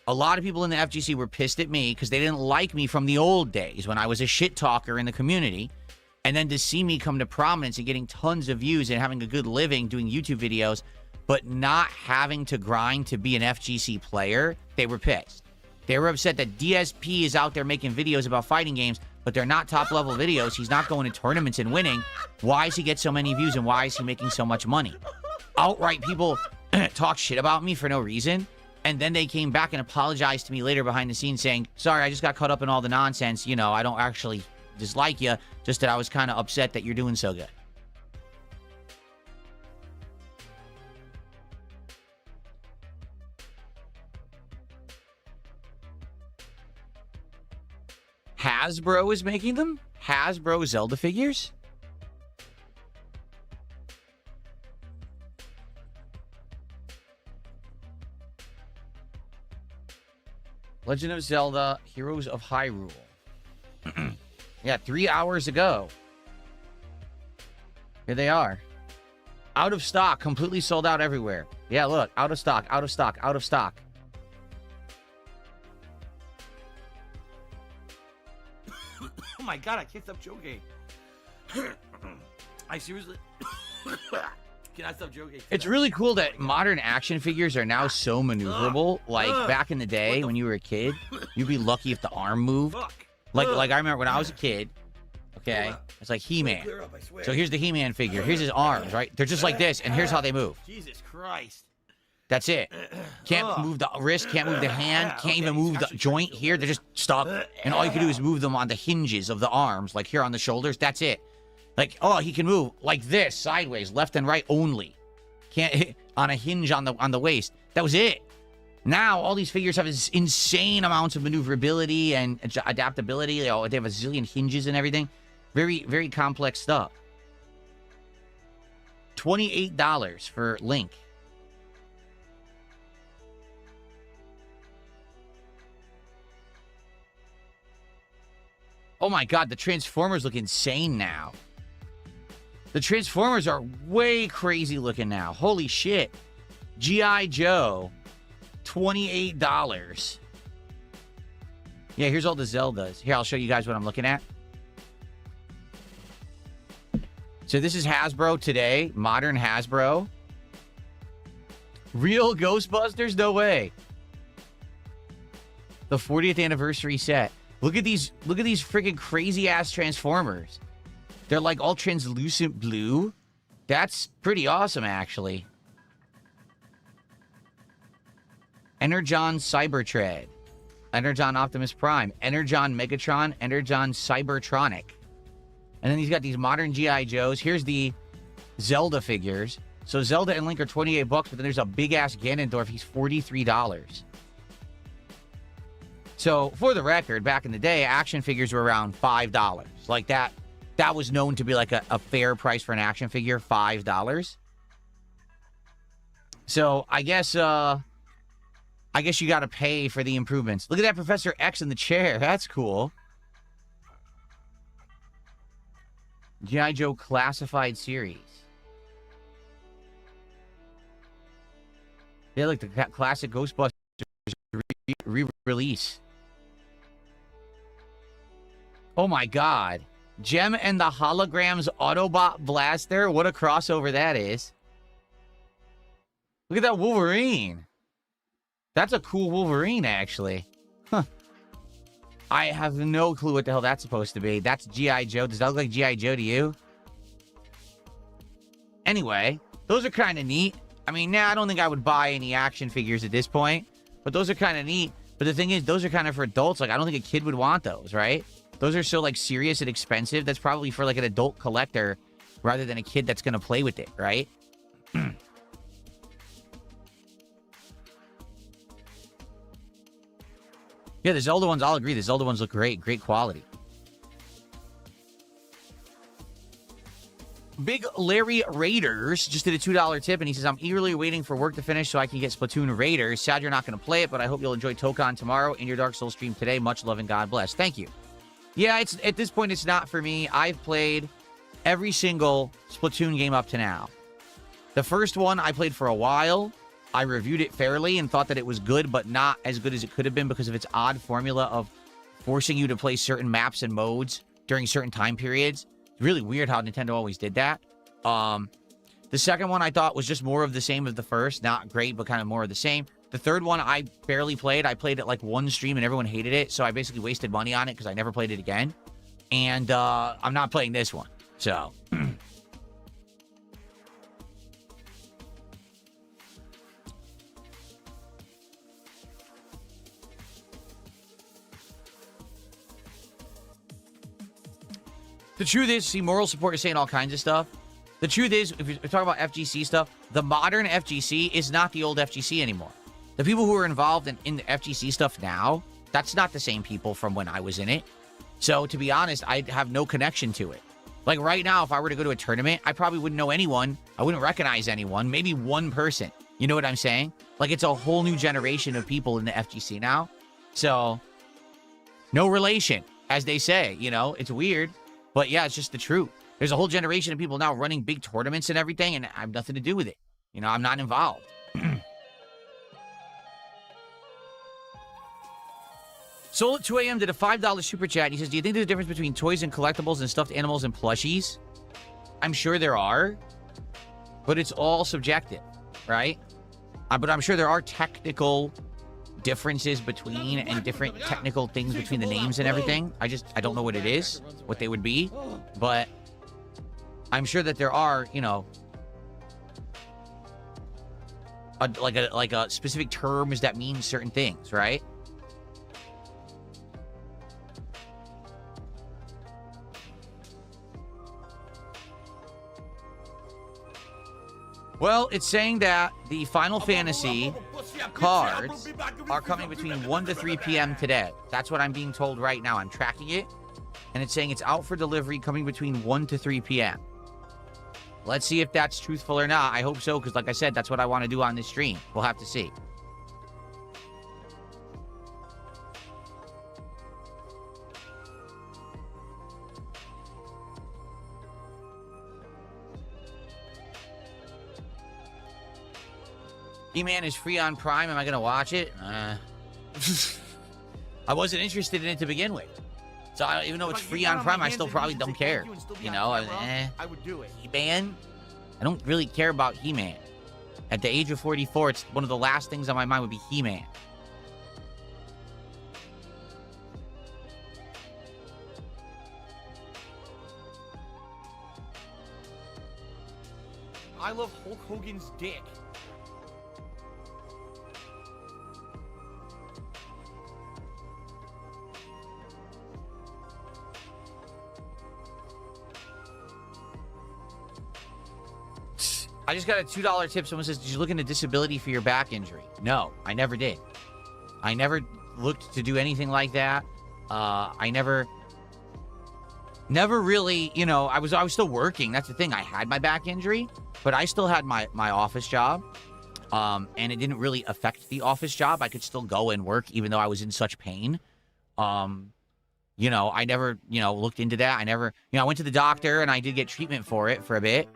Speaker 8: A lot of people in the FGC were pissed at me because they didn't like me from the old days when I was a shit talker in the community. And then to see me come to prominence and getting tons of views and having a good living doing YouTube videos, but not having to grind to be an FGC player, they were pissed. They were upset that DSP is out there making videos about fighting games, but they're not top-level videos. He's not going to tournaments and winning. Why does he get so many views and why is he making so much money? Outright people talk shit about me for no reason, and then they came back and apologized to me later behind the scenes saying, sorry, I just got caught up in all the nonsense. You know, I don't actually dislike you, just that I was kind of upset that you're doing so good. Hasbro is making them? Hasbro Zelda figures? Legend of Zelda, Heroes of Hyrule. Yeah, 3 hours ago. Here they are. Out of stock, completely sold out everywhere. Yeah, look, out of stock, out of stock, out of stock.
Speaker 1: Oh my god, I can't stop joking. I seriously cannot stop joking.
Speaker 8: It's really cool that modern action figures are now so maneuverable. Like back in the day when you were a kid, you'd be lucky if the arm moved. Like I remember when I was a kid, okay, it's like He-Man. So here's the He-Man figure. Here's his arms, right? They're just like this, and here's how they move.
Speaker 1: Jesus Christ.
Speaker 8: That's it. Can't move the wrist, can't move the hand, can't even move the joint here. They're just stuck. And all you can do is move them on the hinges of the arms, like here on the shoulders. That's it. Like, oh, he can move like this, sideways, left and right only. can't on a hinge on the waist. That was it. Now all these figures have this insane amounts of maneuverability and adaptability. They have a zillion hinges and everything. Very, very complex stuff. $28 for Link. Oh my God, the Transformers look insane now. The Transformers are way crazy looking now. Holy shit. G.I. Joe, $28. Yeah, here's all the Zeldas. Here, I'll show you guys what I'm looking at. So this is Hasbro today. Modern Hasbro. Real Ghostbusters? No way. The 40th anniversary set. Look at these freaking crazy ass Transformers. They're like all translucent blue. That's pretty awesome, actually. Energon Cybertread. Energon Optimus Prime. Energon Megatron. Energon Cybertronic. And then he's got these modern G.I. Joes. Here's the Zelda figures. So Zelda and Link are $28, but then there's a big-ass Ganondorf. He's $43. So, for the record, back in the day, action figures were around $5. Like that was known to be like a fair price for an action figure, $5. So, I guess you got to pay for the improvements. Look at that Professor X in the chair. That's cool. G.I. Joe Classified Series. Yeah, like the classic Ghostbusters re-release. Oh my God. Gem and the Holograms Autobot Blaster. What a crossover that is. Look at that Wolverine. That's a cool Wolverine, actually. Huh. I have no clue what the hell that's supposed to be. That's G.I. Joe. Does that look like G.I. Joe to you? Anyway, those are kind of neat. I mean, I don't think I would buy any action figures at this point. But those are kind of neat. But the thing is, those are kind of for adults. Like, I don't think a kid would want those, right? Those are so, like, serious and expensive. That's probably for, like, an adult collector rather than a kid that's going to play with it, right? Yeah, the Zelda ones, I'll agree. The Zelda ones look great. Great quality. Big Larry Raiders just did a $2 tip, and he says, I'm eagerly waiting for work to finish so I can get Splatoon Raiders. Sad you're not going to play it, but I hope you'll enjoy Tokon tomorrow in your Dark Souls stream today. Much love and God bless. Thank you. Yeah, it's at this point, it's not for me. I've played every single Splatoon game up to now. The first one I played for a while. I reviewed it fairly and thought that it was good, but not as good as it could have been because of its odd formula of forcing you to play certain maps and modes during certain time periods. It's really weird how Nintendo always did that. The second one I thought was just more of the same of the first. Not great, but kind of more of the same. The third one I barely played. I played it like one stream and everyone hated it, so I basically wasted money on it because I never played it again. And I'm not playing this one. So... The truth is, see, moral support is saying all kinds of stuff. The truth is, if you're talking about FGC stuff, the modern FGC is not the old FGC anymore. The people who are involved in the FGC stuff now, that's not the same people from when I was in it. So, to be honest, I have no connection to it. Like, right now, if I were to go to a tournament, I probably wouldn't know anyone. I wouldn't recognize anyone. Maybe one person. You know what I'm saying? Like, it's a whole new generation of people in the FGC now. So, no relation, as they say. You know, it's weird. But yeah, it's just the truth. There's a whole generation of people now running big tournaments and everything, and I have nothing to do with it. You know, I'm not involved. Soul at 2 a.m. did a $5 super chat. He says, do you think there's a difference between toys and collectibles and stuffed animals and plushies? I'm sure there are, but it's all subjective, right? But I'm sure there are technical differences between and different technical things between the names and everything. I don't know what it is, what they would be, but I'm sure that there are, you know, like a specific terms that mean certain things, right? Well, it's saying that the Final Fantasy cards are coming between 1 to 3 p.m. today. That's what I'm being told right now. I'm tracking it, and it's saying it's out for delivery coming between 1 to 3 p.m. Let's see if that's truthful or not. I hope so, because like I said, that's what I want to do on this stream. We'll have to see. He-Man is free on Prime. Am I going to watch it? I wasn't interested in it to begin with. So even though it's free on Prime, I still probably don't care. You know,
Speaker 4: I would do it.
Speaker 8: He-Man? I don't really care about He-Man. At the age of 44, it's one of the last things on my mind would be He-Man.
Speaker 4: I love Hulk Hogan's dick.
Speaker 8: I just got a $2 tip. Someone says, did you look into disability for your back injury? No, I never did. I never looked to do anything like that. I never really, you know, I was still working. That's the thing. I had my back injury, but I still had my office job. And it didn't really affect the office job. I could still go and work even though I was in such pain. You know, I never, you know, looked into that. I never, you know, I went to the doctor and I did get treatment for it for a bit.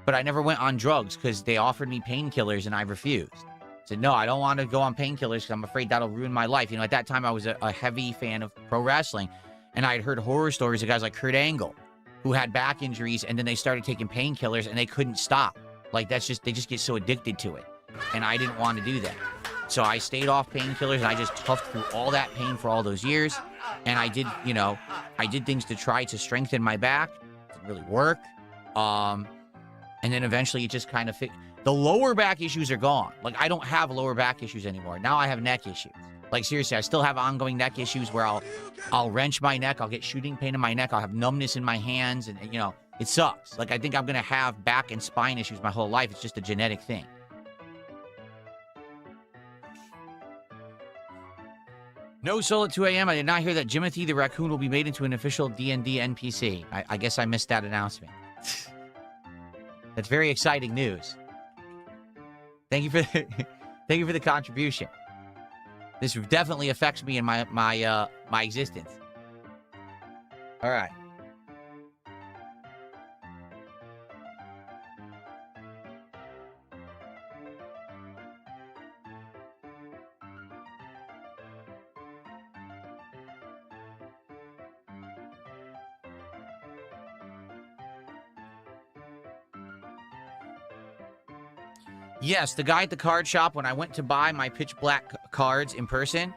Speaker 8: But I never went on drugs because they offered me painkillers and I refused. I said, no, I don't want to go on painkillers because I'm afraid that'll ruin my life. You know, at that time, I was a heavy fan of pro wrestling. And I had heard horror stories of guys like Kurt Angle who had back injuries and then they started taking painkillers and they couldn't stop. Like, they just get so addicted to it. And I didn't want to do that. So I stayed off painkillers and I just toughed through all that pain for all those years. And I did, you know, I did things to try to strengthen my back. It didn't really work. And then eventually it just kind of the lower back issues are gone. Like, I don't have lower back issues anymore. Now I have neck issues. Like, seriously, I still have ongoing neck issues where I'll wrench my neck. I'll get shooting pain in my neck. I'll have numbness in my hands. And, you know, it sucks. Like, I think I'm going to have back and spine issues my whole life. It's just a genetic thing. No Soul at 2 a.m. I did not hear that Jimothy the Raccoon will be made into an official D&D NPC. I guess I missed that announcement. That's very exciting news. Thank you for the contribution. This definitely affects me in my existence. All right. Yes, the guy at the card shop, when I went to buy my pitch black cards in person,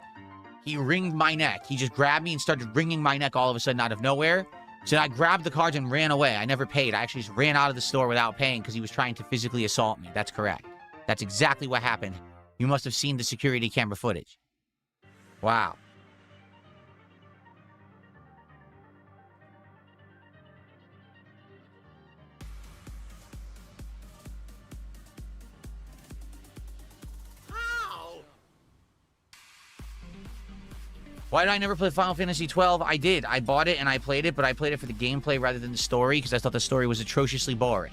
Speaker 8: he wringed my neck. He just grabbed me and started wringing my neck all of a sudden out of nowhere. So I grabbed the cards and ran away. I never paid. I actually just ran out of the store without paying because he was trying to physically assault me. That's correct. That's exactly what happened. You must have seen the security camera footage. Wow. Why did I never play Final Fantasy 12? I did. I bought it and I played it, but I played it for the gameplay rather than the story because I thought the story was atrociously boring.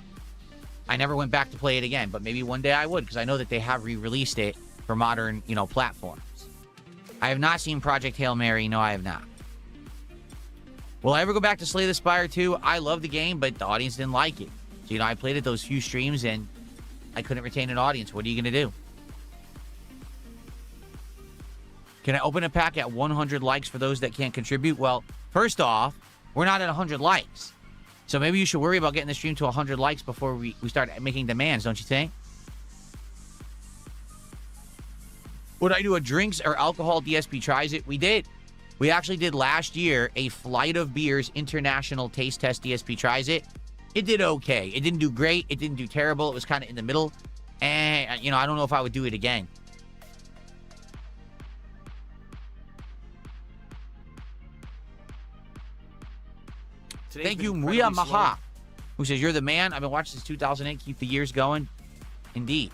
Speaker 8: I never went back to play it again, but maybe one day I would because I know that they have re-released it for modern, you know, platforms. I have not seen Project Hail Mary. No, I have not. Will I ever go back to Slay the Spire 2? I love the game, but the audience didn't like it. So, you know, I played it those few streams and I couldn't retain an audience. What are you going to do? Can I open a pack at 100 likes for those that can't contribute? Well, first off, we're not at 100 likes. So maybe you should worry about getting the stream to 100 likes before we start making demands, don't you think? Would I do a drinks or alcohol DSP tries it? We did. We actually did last year a Flight of Beers International Taste Test DSP tries it. It did okay. It didn't do great. It didn't do terrible. It was kind of in the middle. And, you know, I don't know if I would do it again. Thank you, Muya Maha, who says, you're the man. I've been watching since 2008. Keep the years going. Indeed.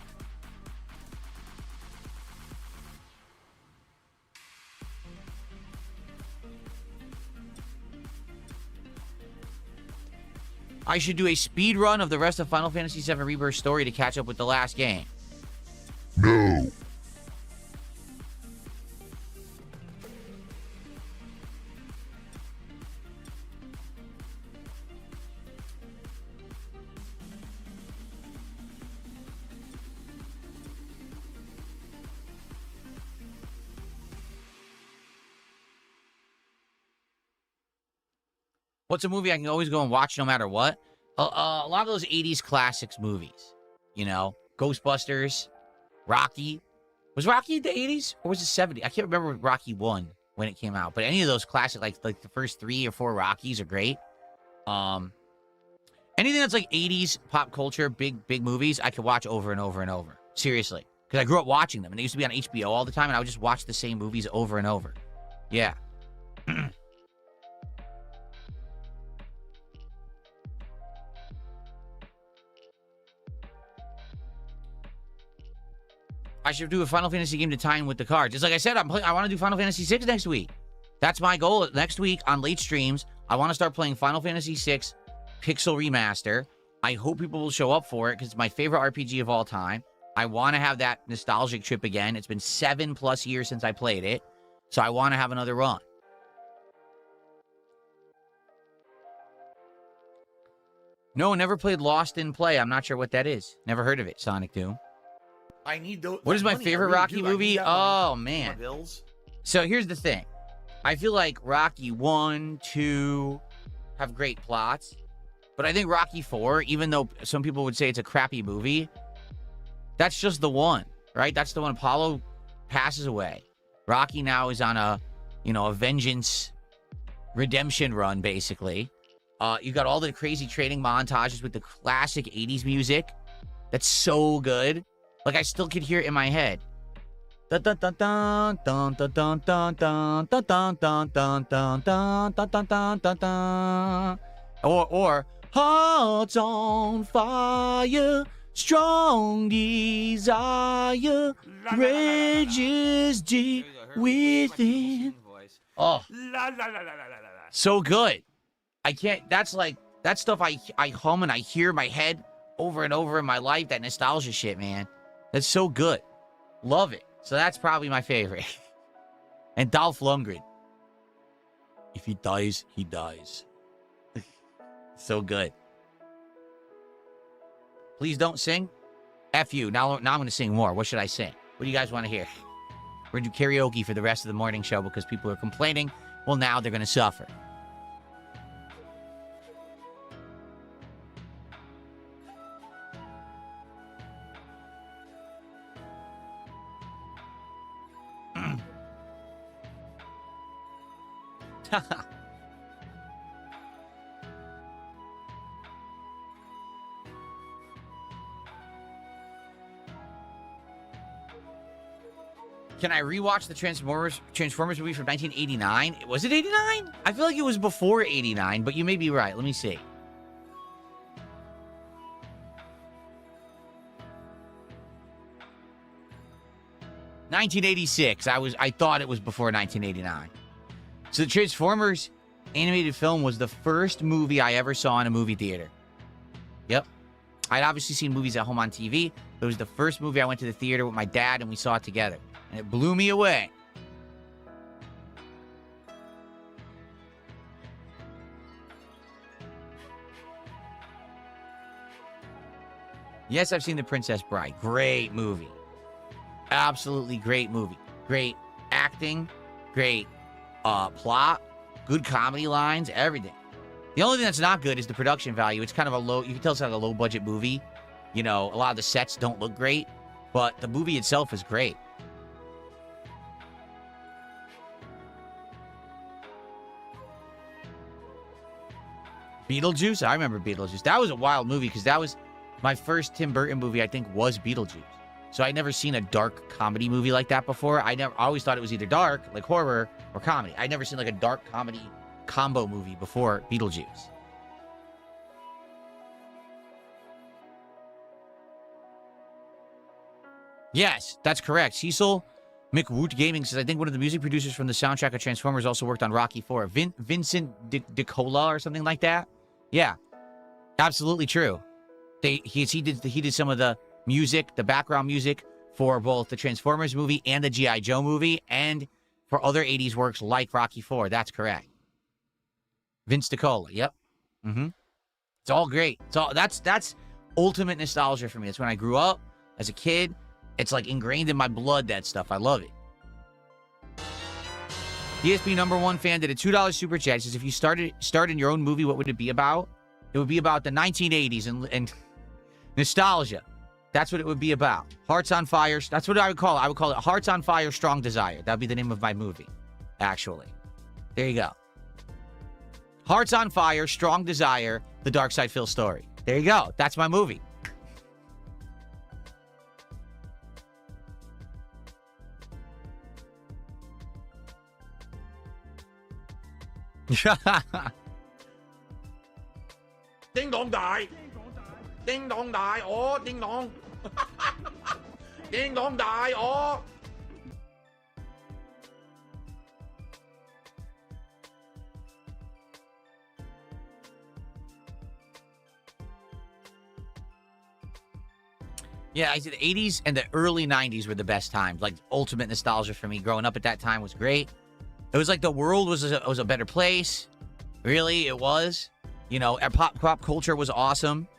Speaker 8: I should do a speed run of the rest of Final Fantasy VII Rebirth story to catch up with the last game.
Speaker 6: No.
Speaker 8: What's a movie I can always go and watch no matter what? A lot of those 80s classics movies. You know, Ghostbusters, Rocky. Was Rocky the 80s or was it 70s? I can't remember Rocky 1 when it came out. But any of those classic, like the first 3 or 4 Rockies are great. Anything that's like 80s pop culture, big movies, I could watch over and over and over. Seriously. Because I grew up watching them. And they used to be on HBO all the time. And I would just watch the same movies over and over. Yeah. I should do a Final Fantasy game to tie in with the cards. It's like I said, I want to do Final Fantasy VI next week. That's my goal. Next week on late streams, I want to start playing Final Fantasy VI Pixel Remaster. I hope people will show up for it because it's my favorite RPG of all time. I want to have that nostalgic trip again. It's been 7+ years since I played it. So I want to have another run. No, never played Lost in Play. I'm not sure what that is. Never heard of it, Sonic Doom.
Speaker 1: I need those.
Speaker 8: What is my favorite Rocky movie? Oh, man.
Speaker 1: Bills.
Speaker 8: So here's the thing. I feel like Rocky 1, 2 have great plots. But I think Rocky 4, even though some people would say it's a crappy movie, that's just the one, right? That's the one Apollo passes away. Rocky now is on a vengeance redemption run, basically. You got all the crazy training montages with the classic 80s music. That's so good. Like, I still could hear it in my head. Dun dun dun dun dun dun dun dun dun dun dun dun dun dun dun dun dun dun dun. Or hearts on fire, strong desire, rages deep within. Oh, so good. I can't. That's that stuff I hum and I hear in my head over and over in my life. That nostalgia shit, man. That's so good. Love it. So that's probably my favorite. And Dolph Lundgren. If he dies, he dies. So good. Please don't sing. F you. Now I'm going to sing more. What should I sing? What do you guys want to hear? We're going to do karaoke for the rest of the morning show because people are complaining. Well, now they're going to suffer. Can I rewatch the Transformers movie from 1989? Was it 89? I feel like it was before 89, but you may be right. Let me see. $1986. I thought it was before 1989. So the Transformers animated film was the first movie I ever saw in a movie theater. Yep. I'd obviously seen movies at home on TV, but it was the first movie I went to the theater with my dad and we saw it together. And it blew me away. Yes, I've seen The Princess Bride. Great movie. Absolutely great movie. Great acting. Great plot. Good comedy lines. Everything. The only thing that's not good is the production value. It's kind of a low... You can tell it's like a low-budget movie. You know, a lot of the sets don't look great. But the movie itself is great. Beetlejuice? I remember Beetlejuice. That was a wild movie because that was my first Tim Burton movie, I think, was Beetlejuice. So I'd never seen a dark comedy movie like that before. I always thought it was either dark, like horror, or comedy. I'd never seen like a dark comedy combo movie before Beetlejuice. Yes, that's correct. Cecil McWoot Gaming says, I think one of the music producers from the soundtrack of Transformers also worked on Rocky IV. Vincent DiCola or something like that. Yeah, absolutely true. He did some of the music, the background music for both the Transformers movie and the G.I. Joe movie, and for other 80s works like Rocky IV. That's correct. Vince DiCola. Yep. Mm-hmm. It's all great. It's all that's ultimate nostalgia for me. It's when I grew up as a kid. It's like ingrained in my blood, that stuff. I love it. DSP #1 fan did a $2 super chat. He says, if you started in your own movie, what would it be about? It would be about the 1980s and nostalgia. That's what it would be about. Hearts on Fire. That's what I would call it. I would call it Hearts on Fire, Strong Desire. That would be the name of my movie, actually. There you go. Hearts on Fire, Strong Desire, The Dark Side Phil story. There you go. That's my movie.
Speaker 1: Ding dong die. Ding dong die. Oh, ding dong. Ding dong die. Oh.
Speaker 8: Yeah, I said the 80s and the early 90s were the best times. Like, ultimate nostalgia for me. Growing up at that time was great. It was like the world was a better place. Really, it was. You know, pop culture was awesome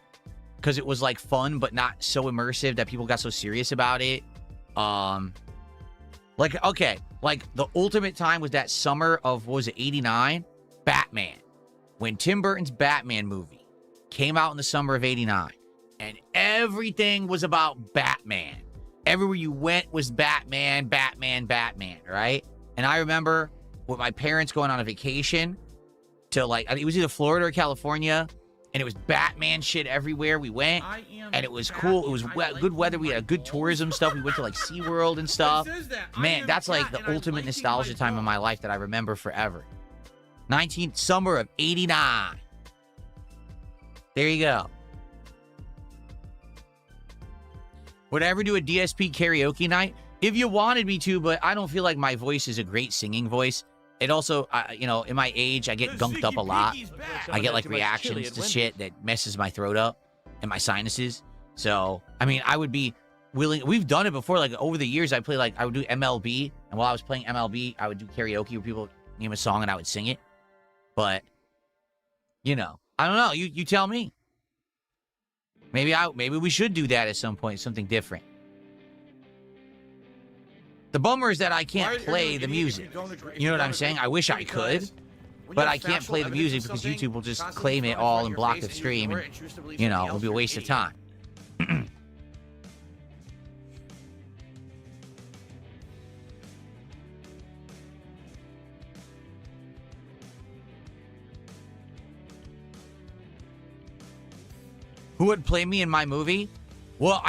Speaker 8: because it was like fun, but not so immersive that people got so serious about it. Like the ultimate time was that summer of, what was it, 89? Batman. When Tim Burton's Batman movie came out in the summer of 89. And everything was about Batman. Everywhere you went was Batman, Batman, Batman, right? And I remember with my parents going on a vacation to, like, it was either Florida or California, and it was Batman shit everywhere we went. And it was cool. It was good weather. We had good tourism stuff. We went to, like, SeaWorld and stuff. Man, that's like the ultimate nostalgia time of my life that I remember forever. Summer of 89. There you go. Would I ever do a DSP karaoke night? If you wanted me to, but I don't feel like my voice is a great singing voice. It also, you know, in my age, I get gunked up a lot. I get, like, reactions to shit that messes my throat up and my sinuses. So, I mean, I would be willing. We've done it before. Like, over the years, I would do MLB. And while I was playing MLB, I would do karaoke where people name a song and I would sing it. But, you know, I don't know. You tell me. Maybe we should do that at some point, something different. The bummer is that I can't play the music. You know what I'm saying? I wish I could, but I can't play the music because YouTube will just claim it all and block the stream, and, you know, it'll be a waste of time. Who would play me in my movie? Well,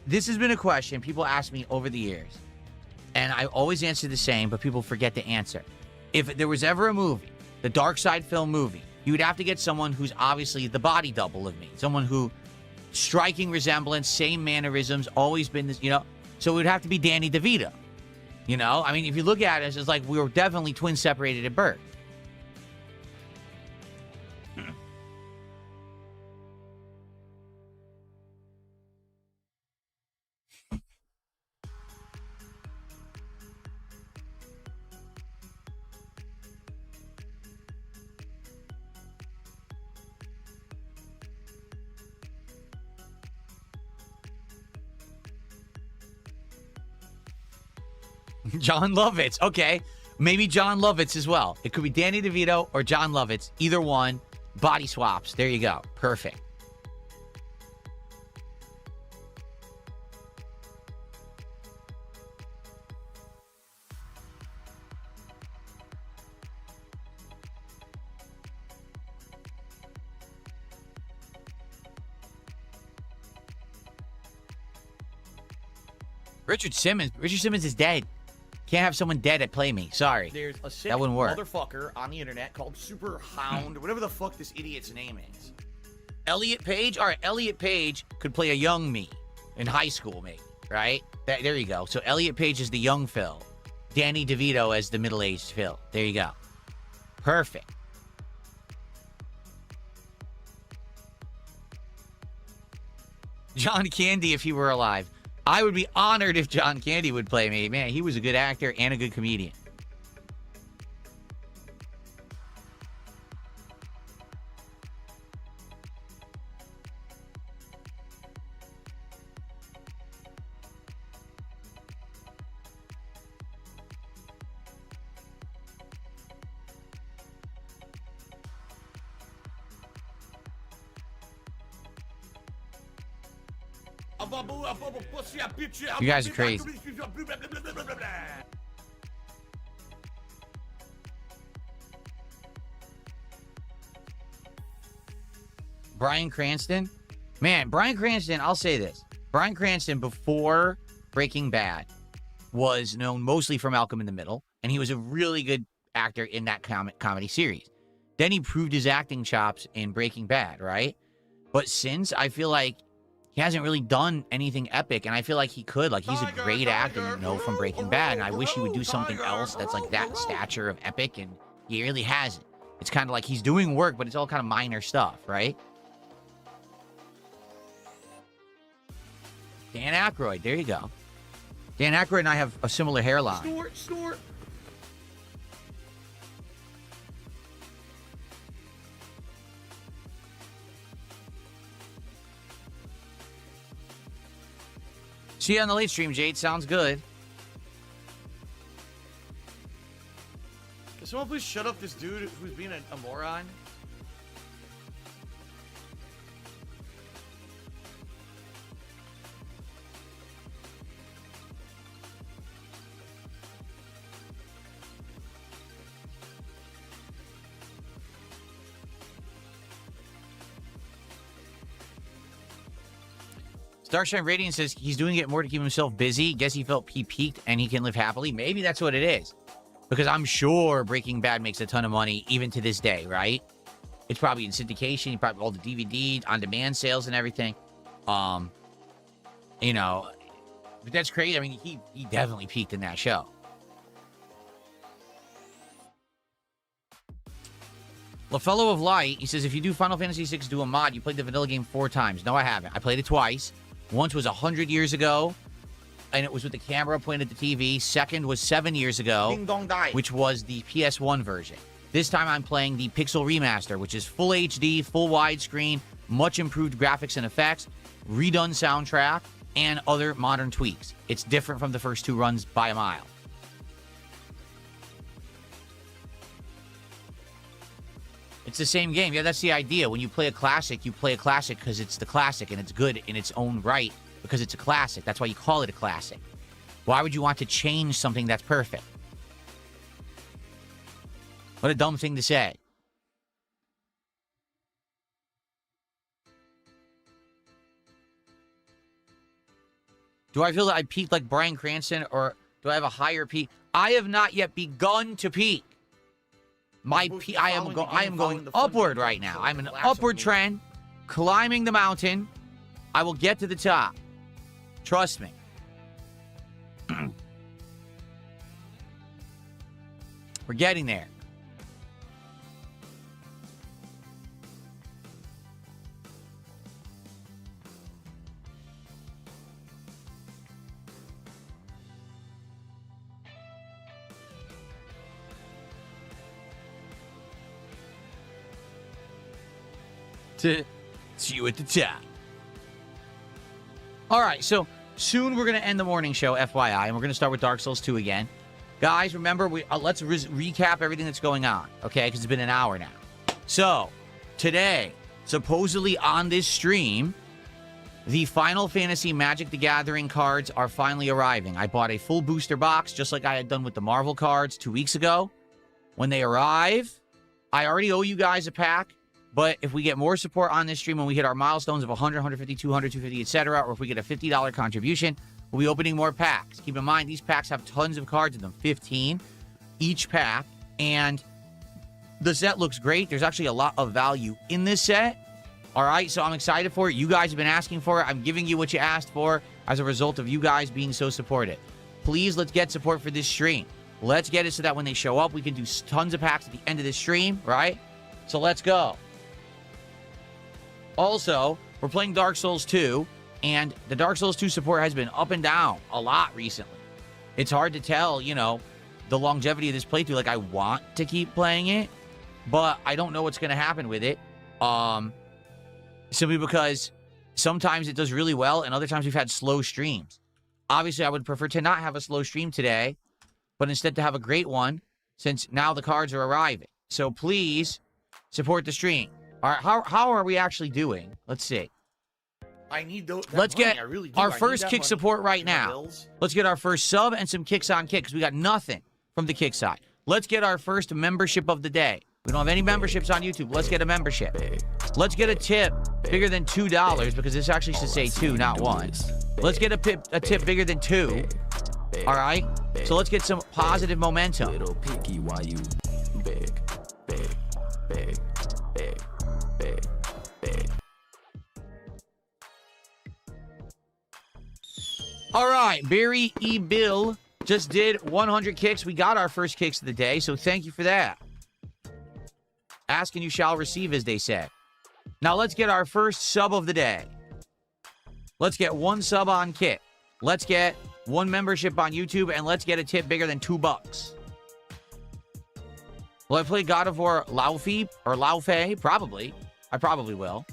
Speaker 8: this has been a question people ask me over the years, and I always answer the same, but people forget to answer. If there was ever a movie, the Dark Side film movie, you would have to get someone who's obviously the body double of me, someone who, striking resemblance, same mannerisms, always been this, you know. So it would have to be Danny DeVito. You know, I mean, if you look at it, it's like we were definitely twins separated at birth. John Lovitz. Okay. Maybe John Lovitz as well. It could be Danny DeVito or John Lovitz. Either one. Body swaps. There you go. Perfect. Richard Simmons is dead. Can't have someone dead that play me. Sorry.
Speaker 1: There's a sick
Speaker 8: that wouldn't work.
Speaker 1: motherfucker on the internet called Super Hound, or whatever the fuck this idiot's name is.
Speaker 8: Elliot Page? All right, Elliot Page could play a young me in high school, maybe. right? There you go. So Elliot Page is the young Phil. Danny DeVito as the middle-aged Phil. There you go. Perfect. John Candy, if he were alive. I would be honored if John Candy would play me. Man, he was a good actor and a good comedian. You guys are crazy. Bryan Cranston? Man, Bryan Cranston, I'll say this. Bryan Cranston, before Breaking Bad, was known mostly for Malcolm in the Middle, and he was a really good actor in that comedy series. Then he proved his acting chops in Breaking Bad, right? But since, I feel like he hasn't really done anything epic, and I feel like he could. Like, he's a great actor, you know, from Breaking Bad, and I wish he would do something else that's like that stature of epic, and he really hasn't. It's kind of like he's doing work, but it's all kind of minor stuff, right? Dan Aykroyd, there you go. Dan Aykroyd and I have a similar hairline.
Speaker 1: Snort.
Speaker 8: See you on the late stream, Jade. Sounds good.
Speaker 1: Can someone please shut up this dude who's being a moron?
Speaker 8: Starshine Radiant says he's doing it more to keep himself busy. Guess he felt he peaked and he can live happily. Maybe that's what it is. Because I'm sure Breaking Bad makes a ton of money even to this day, right? It's probably in syndication, probably all the DVD, on-demand sales and everything. You know, but that's crazy. I mean, he definitely peaked in that show. LaFellow of Light, he says, if you do Final Fantasy VI, do a mod. You played the vanilla game 4 times. No, I haven't. I played it twice. Once was 100 years ago, and it was with the camera pointed at the TV. Second was 7 years ago,
Speaker 1: Ding dong die.
Speaker 8: which was the PS1 version. This time I'm playing the Pixel Remaster, which is full HD, full widescreen, much improved graphics and effects, redone soundtrack, and other modern tweaks. It's different from the first 2 runs by a mile. It's the same game. Yeah, that's the idea. When you play a classic, you play a classic because it's the classic and it's good in its own right because it's a classic. That's why you call it a classic. Why would you want to change something that's perfect? What a dumb thing to say. Do I feel that I peaked like Bryan Cranston, or do I have a higher peak? I have not yet begun to peak. I am going upward right now. I'm in an upward trend, climbing the mountain. I will get to the top. Trust me. We're getting there. To see you at the top. All right, so soon we're going to end the morning show, FYI, and we're going to start with Dark Souls 2 again. Guys, remember, let's recap everything that's going on, okay? Because it's been an hour now. So, today, supposedly on this stream, the Final Fantasy Magic the Gathering cards are finally arriving. I bought a full booster box, just like I had done with the Marvel cards 2 weeks ago. When they arrive, I already owe you guys a pack. But if we get more support on this stream, when we hit our milestones of 100, 150, 200, 250, etc., or if we get a $50 contribution, we'll be opening more packs. Keep in mind, these packs have tons of cards in them, 15 each pack, and the set looks great. There's actually a lot of value in this set. All right, so I'm excited for it. You guys have been asking for it. I'm giving you what you asked for. as a result of you guys being so supportive. Please, let's get support for this stream. Let's get it so that when they show up, we can do tons of packs at the end of this stream, right? So let's go. Also, we're playing Dark Souls 2, and the Dark Souls 2 support has been up and down a lot recently. It's hard to tell, you know, the longevity of this playthrough. Like, I want to keep playing it, but I don't know what's going to happen with it. Simply because sometimes it does really well, and other times we've had slow streams. Obviously, I would prefer to not have a slow stream today, but instead to have a great one, since now the cards are arriving. So please support the stream. All right, how are we actually doing? Let's see.
Speaker 1: I need those.
Speaker 8: Let's get
Speaker 1: I really do.
Speaker 8: our
Speaker 1: I need
Speaker 8: first
Speaker 1: that
Speaker 8: kick
Speaker 1: money
Speaker 8: support right
Speaker 1: for my
Speaker 8: now.
Speaker 1: bills.
Speaker 8: Let's get our first sub and some kicks on kick, because we got nothing from the kick side. Let's get our first membership of the day. We don't have any memberships on YouTube. Let's get a membership. Let's get a tip bigger than $2, because this actually should say 2, not 1. Let's get a tip bigger than 2. All right? So let's get some positive momentum.
Speaker 3: Little picky, why you big, big, big, big, big, big.
Speaker 8: All right, Barry E. Bill just did 100 kicks. We got our first kicks of the day, so thank you for that. Ask and you shall receive, as they said. Now let's get our first sub of the day. Let's get 1 sub on kick. Let's get 1 membership on YouTube, and let's get a tip bigger than $2. Will I play God of War Laufey or Laufey? Probably. I probably will.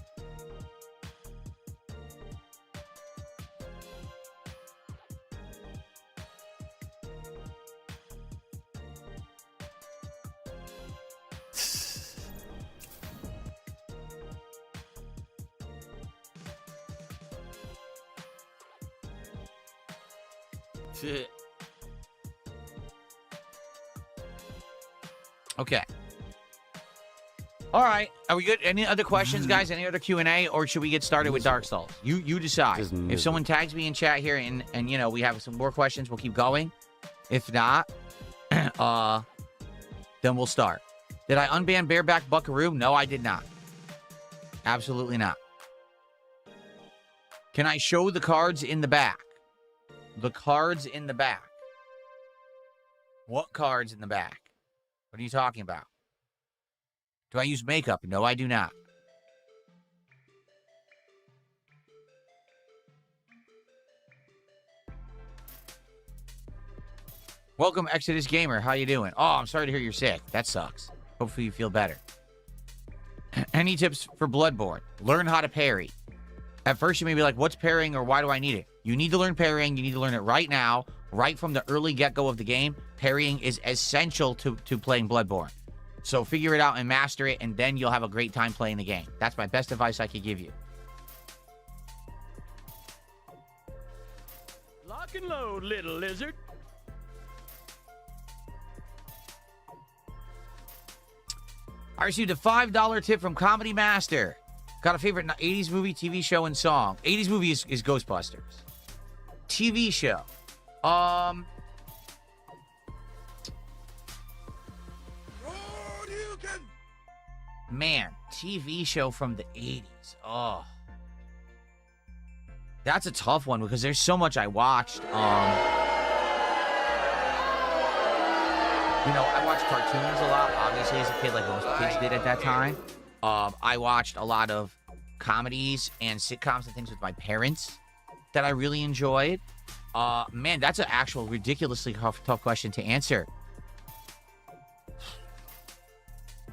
Speaker 8: Okay. All right. Are we good? Any other questions, guys? Any other Q&A, or should we get started with Dark Souls? You decide.
Speaker 3: Just
Speaker 8: If someone tags me in chat here and you know, we have some more questions, we'll keep going. If not, then we'll start. Did I unban Bareback Buckaroo? No, I did not. Absolutely not. Can I show the cards in the back? The cards in the back. What cards in the back? What are you talking about? Do I use makeup? No, I do not. Welcome, Exodus Gamer. How you doing? Oh, I'm sorry to hear you're sick. That sucks. Hopefully you feel better. Any tips for Bloodborne? Learn how to parry. At first, you may be like, what's parrying or why do I need it? You need to learn parrying. You need to learn it right now, right from the early get-go of the game. Parrying is essential to playing Bloodborne. So figure it out and master it, and then you'll have a great time playing the game. That's my best advice I could give you.
Speaker 4: Lock and load, little lizard.
Speaker 8: I received a $5 tip from Comedy Master. Got a favorite 80s movie, TV show, and song. 80s movie is Ghostbusters. TV show. Man, TV show from the 80s. Oh. That's a tough one because there's so much I watched. You know, I watched cartoons a lot, obviously, as a kid, like most kids did at that time. I watched a lot of comedies and sitcoms and things with my parents that I really enjoyed. Man, that's an actual ridiculously tough question to answer.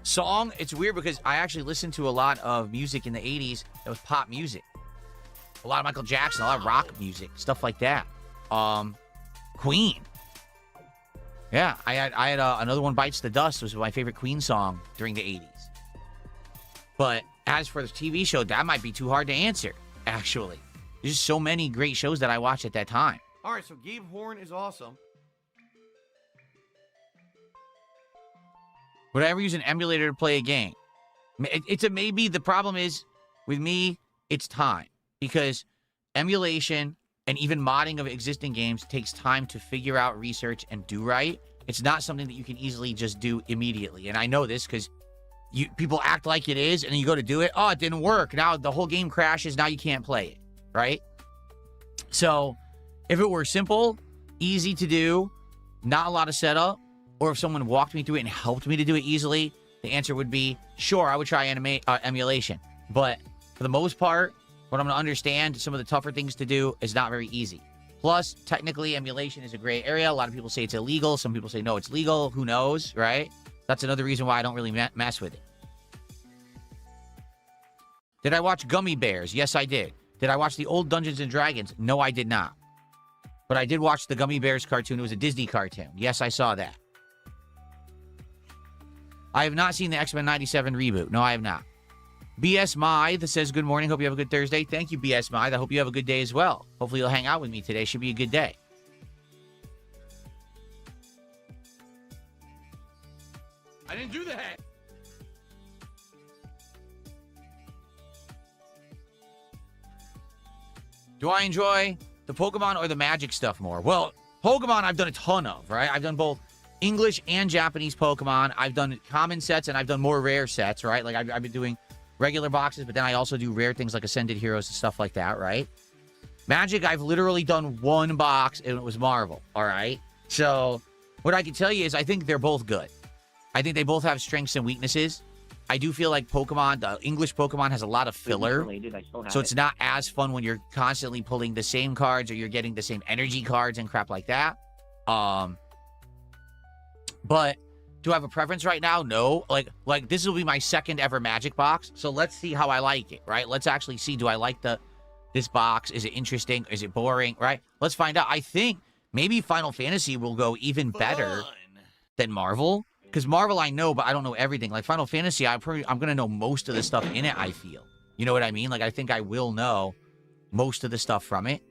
Speaker 8: Song, it's weird because I actually listened to a lot of music in the 80s that was pop music. A lot of Michael Jackson, a lot of rock music, stuff like that. Queen. Yeah, I had Another One Bites the Dust was my favorite Queen song during the 80s. But as for the TV show, that might be too hard to answer, actually. There's just so many great shows that I watched at that time.
Speaker 1: All right, so Gabe Horn is awesome.
Speaker 8: Would I ever use an emulator to play a game? It's a maybe. The problem is, with me, it's time. Because emulation and even modding of existing games takes time to figure out, research, and do right. It's not something that you can easily just do immediately. And I know this because people act like it is, and then you go to do it. Oh, it didn't work. Now the whole game crashes. Now you can't play it, right? So if it were simple, easy to do, not a lot of setup, or if someone walked me through it and helped me to do it easily, the answer would be, sure, I would try emulation. But for the most part, what I'm going to understand, some of the tougher things to do is not very easy. Plus, technically, emulation is a gray area. A lot of people say it's illegal. Some people say, no, it's legal. Who knows, right? That's another reason why I don't really mess with it. Did I watch Gummy Bears? Yes, I did. Did I watch the old Dungeons & Dragons? No, I did not. But I did watch the Gummy Bears cartoon. It was a Disney cartoon. Yes, I saw that. I have not seen the X-Men 97 reboot. No, I have not. BS Mythe says, good morning. Hope you have a good Thursday. Thank you, BS Mythe. I hope you have a good day as well. Hopefully you'll hang out with me today. Should be a good day. I didn't do that. Do I enjoy the Pokemon or the Magic stuff more? Well, Pokemon I've done a ton of, right? I've done both English and Japanese Pokemon. I've done common sets and I've done more rare sets, right? Like I've been doing regular boxes, but then I also do rare things like Ascended Heroes and stuff like that, right? Magic, I've literally done one box and it was Marvel, all right? So what I can tell you is I think they're both good. I think they both have strengths and weaknesses. I do feel like Pokemon, the English Pokemon has a lot of filler. So it's not as fun when you're constantly pulling the same cards or you're getting the same energy cards and crap like that. But do I have a preference right now? No. Like this will be my second ever Magic box. So let's see how I like it, right? Let's actually see, do I like this box? Is it interesting? Is it boring, right? Let's find out. I think maybe Final Fantasy will go even better than Marvel. Because Marvel I know, but I don't know everything. Like Final Fantasy, I'm going to know most of the stuff in it, I feel. You know what I mean? Like I think I will know most of the stuff from it.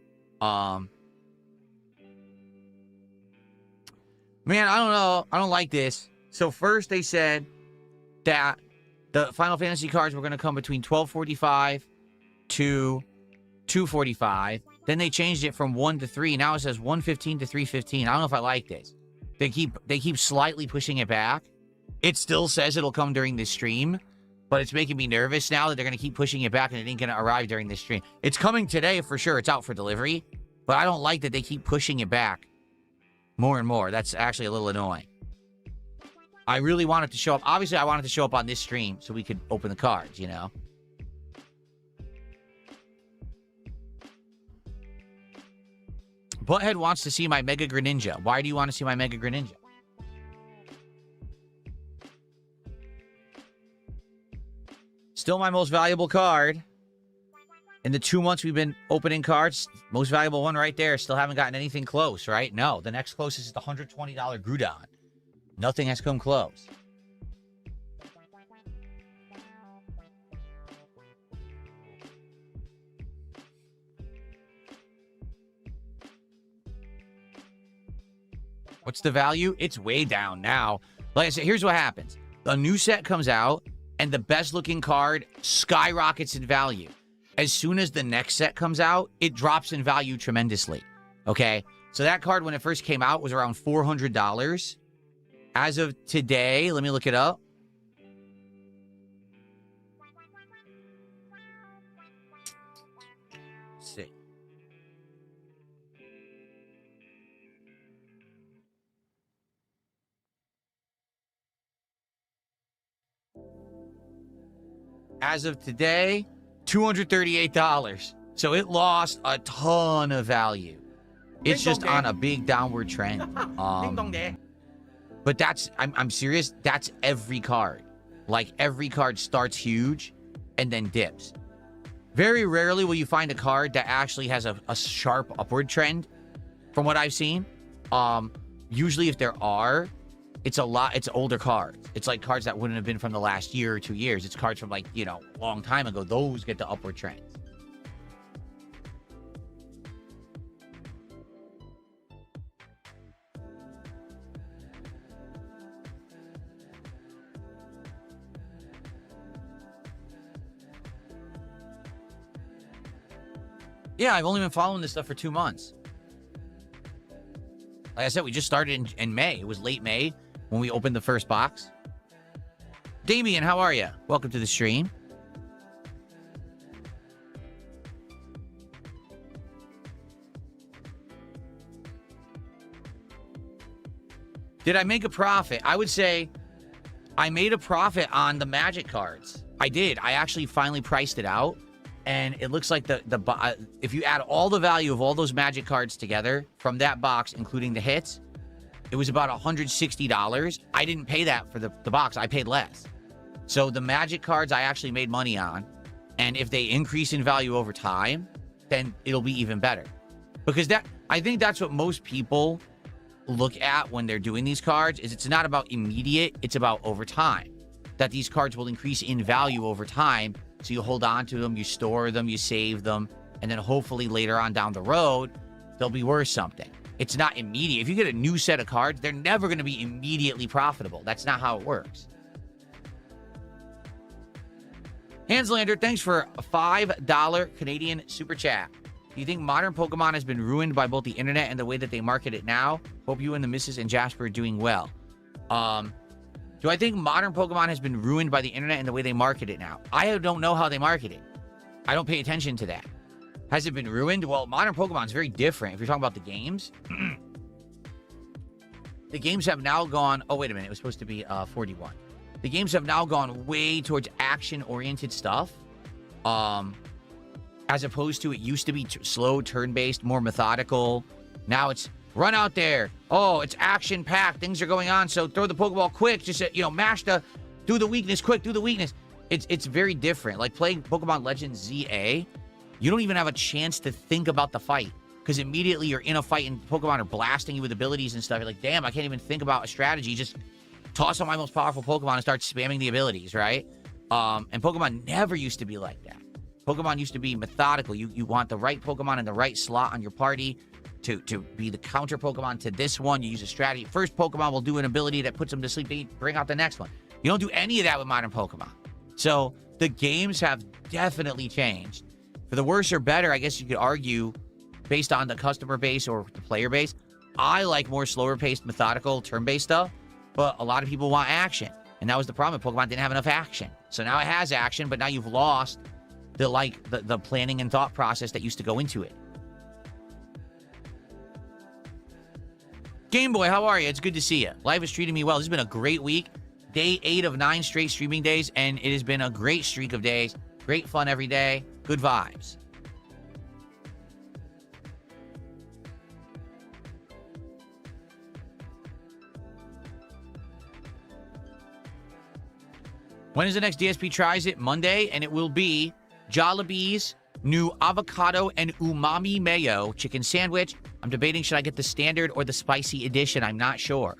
Speaker 8: Man, I don't know. I don't like this. So first they said that the Final Fantasy cards were going to come between 1245 to 245. Then they changed it from 1 to 3. Now it says 115 to 315. I don't know if I like this. They keep slightly pushing it back. It still says it'll come during this stream, but it's making me nervous now that they're going to keep pushing it back and it ain't going to arrive during this stream. It's coming today for sure. It's out for delivery, but I don't like that they keep pushing it back more and more. That's actually a little annoying. I really want it to show up. Obviously, I want it to show up on this stream so we could open the cards, you know? Butthead wants to see my Mega Greninja. Why do you want to see my Mega Greninja? Still my most valuable card. In the 2 months we've been opening cards, most valuable one right there. Still haven't gotten anything close, right? No, the next closest is the $120 Groudon. Nothing has come close. What's the value? It's way down now. Like I said, here's what happens. A new set comes out, and the best looking card skyrockets in value. As soon as the next set comes out, it drops in value tremendously. Okay? So that card, when it first came out, was around $400. As of today, let me look it up. Let's see. As of today, $238. So it lost a ton of value. It's just on a big downward trend. But that's, I'm serious, that's every card. Like, every card starts huge and then dips. Very rarely will you find a card that actually has a sharp upward trend, from what I've seen. Usually if there are, it's older cards. It's like cards that wouldn't have been from the last year or 2 years. It's cards from, like, you know, a long time ago. Those get the upward trends. Yeah, I've only been following this stuff for 2 months. Like I said, we just started in May. It was late May when we opened the first box. Damien, how are you? Welcome to the stream. Did I make a profit? I would say I made a profit on the Magic cards. I did. I actually finally priced it out, and it looks like if you add all the value of all those Magic cards together from that box, including the hits, it was about $160. I didn't pay that for the box. I paid less. So the Magic cards I actually made money on, and if they increase in value over time, then it'll be even better. Because I think that's what most people look at when they're doing these cards, is it's not about immediate, it's about over time. That these cards will increase in value over time, so you hold on to them, you store them, you save them, and then hopefully later on down the road, they'll be worth something. It's not immediate. If you get a new set of cards, they're never going to be immediately profitable. That's not how it works. Hanslander, thanks for a $5 Canadian super chat. Do you think modern Pokemon has been ruined by both the internet and the way that they market it now? Hope you and the missus and Jasper are doing well. Do I think modern Pokemon has been ruined by the internet and the way they market it now? I don't know how they market it. I don't pay attention to that. Has it been ruined? Well, modern Pokemon is very different. If you're talking about the games, the games have now gone... Oh, wait a minute. It was supposed to be 41. The games have now gone way towards action-oriented stuff. As opposed to it used to be slow, turn-based, more methodical. Now it's run out there. Oh, it's action-packed. Things are going on, so throw the Pokeball quick. Just, do the weakness quick, do the weakness. It's very different. Like playing Pokemon Legends ZA, you don't even have a chance to think about the fight. Because immediately you're in a fight and Pokemon are blasting you with abilities and stuff. You're like, damn, I can't even think about a strategy. Just toss on my most powerful Pokemon and start spamming the abilities, right? And Pokemon never used to be like that. Pokemon used to be methodical. You want the right Pokemon in the right slot on your party to be the counter Pokemon to this one. You use a strategy. First Pokemon will do an ability that puts them to sleep. Then you bring out the next one. You don't do any of that with modern Pokemon. So the games have definitely changed. For the worse or better, I guess you could argue, based on the customer base or the player base. I like more slower-paced, methodical, turn-based stuff, but a lot of people want action. And that was the problem. Pokemon didn't have enough action. So now it has action, but now you've lost the planning and thought process that used to go into it. Game Boy, how are you? It's good to see you. Life has treated me well. This has been a great week. Day 8 of 9 straight streaming days, and it has been a great streak of days. Great fun every day. Good vibes. When is the next DSP Tries It? Monday, and it will be Jollibee's new avocado and umami mayo chicken sandwich. I'm debating, should I get the standard or the spicy edition? I'm not sure.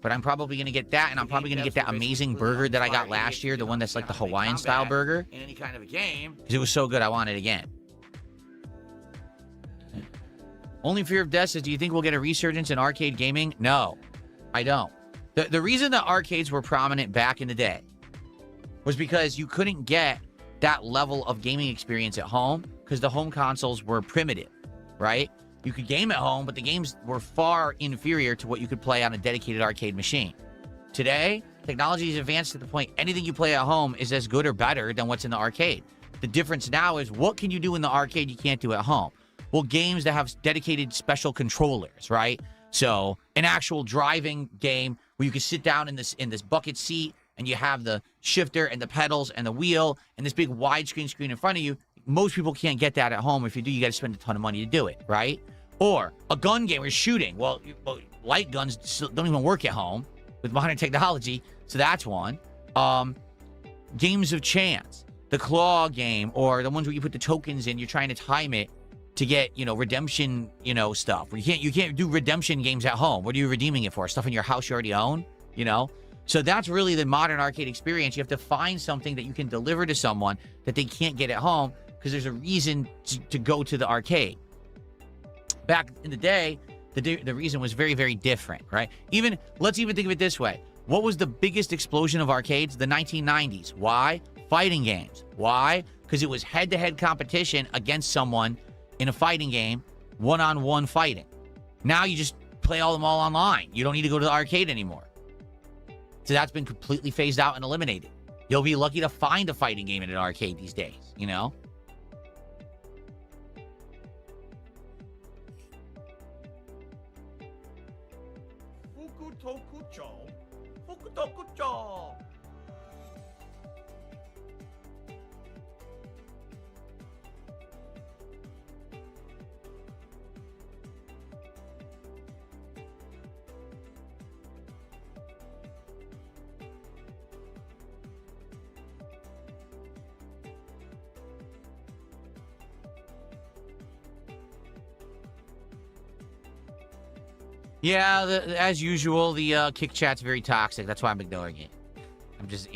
Speaker 8: But I'm probably going to get that, and I'm probably going to get that amazing burger that I got last year, the one that's like the Hawaiian-style burger.
Speaker 1: In any kind of a game.
Speaker 8: Because it was so good, I want it again. Only Fear of Death says, do you think we'll get a resurgence in arcade gaming? No, I don't. The reason that arcades were prominent back in the day was because you couldn't get that level of gaming experience at home because the home consoles were primitive, right? You could game at home, but the games were far inferior to what you could play on a dedicated arcade machine. Today, technology has advanced to the point anything you play at home is as good or better than what's in the arcade. The difference now is what can you do in the arcade you can't do at home? Well, games that have dedicated special controllers, right? So an actual driving game where you can sit down in this bucket seat and you have the shifter and the pedals and the wheel and this big widescreen screen in front of you. Most people can't get that at home. If you do, you got to spend a ton of money to do it, right? Or a gun game where you're shooting. Well, light guns don't even work at home with modern technology, so that's one. Games of chance, the claw game, or the ones where you put the tokens in, you're trying to time it to get, redemption, stuff. Where you can't do redemption games at home. What are you redeeming it for? Stuff in your house you already own, So that's really the modern arcade experience. You have to find something that you can deliver to someone that they can't get at home because there's a reason to go to the arcade. Back in the day, the reason was very, very different, right? Let's even think of it this way. What was the biggest explosion of arcades? The 1990s. Why? Fighting games. Why? Because it was head-to-head competition against someone in a fighting game, one-on-one fighting. Now you just play them all online. You don't need to go to the arcade anymore. So that's been completely phased out and eliminated. You'll be lucky to find a fighting game in an arcade these days, Fukutokucho. Fukutokucho. Yeah, as usual, the kick chat's very toxic. That's why I'm ignoring it. I'm just,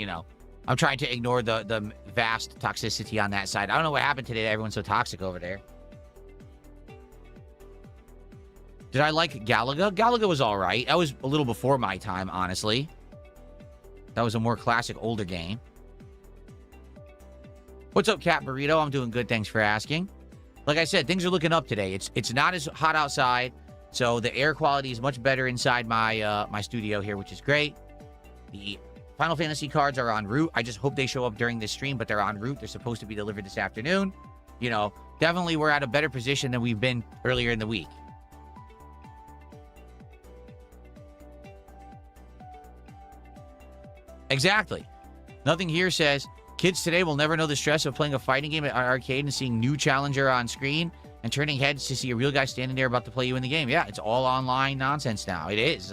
Speaker 8: I'm trying to ignore the vast toxicity on that side. I don't know what happened today. Everyone's so toxic over there. Did I like Galaga? Galaga was all right. That was a little before my time, honestly. That was a more classic, older game. What's up, Cat Burrito? I'm doing good. Thanks for asking. Like I said, things are looking up today. It's not as hot outside. So the air quality is much better inside my my studio here, which is great. The Final Fantasy cards are en route. I just hope they show up during this stream, but they're en route. They're supposed to be delivered this afternoon. Definitely we're at a better position than we've been earlier in the week. Exactly. Nothing here says, kids today will never know the stress of playing a fighting game at an arcade and seeing new challenger on screen and turning heads to see a real guy standing there about to play you in the game. Yeah, it's all online nonsense now. It is,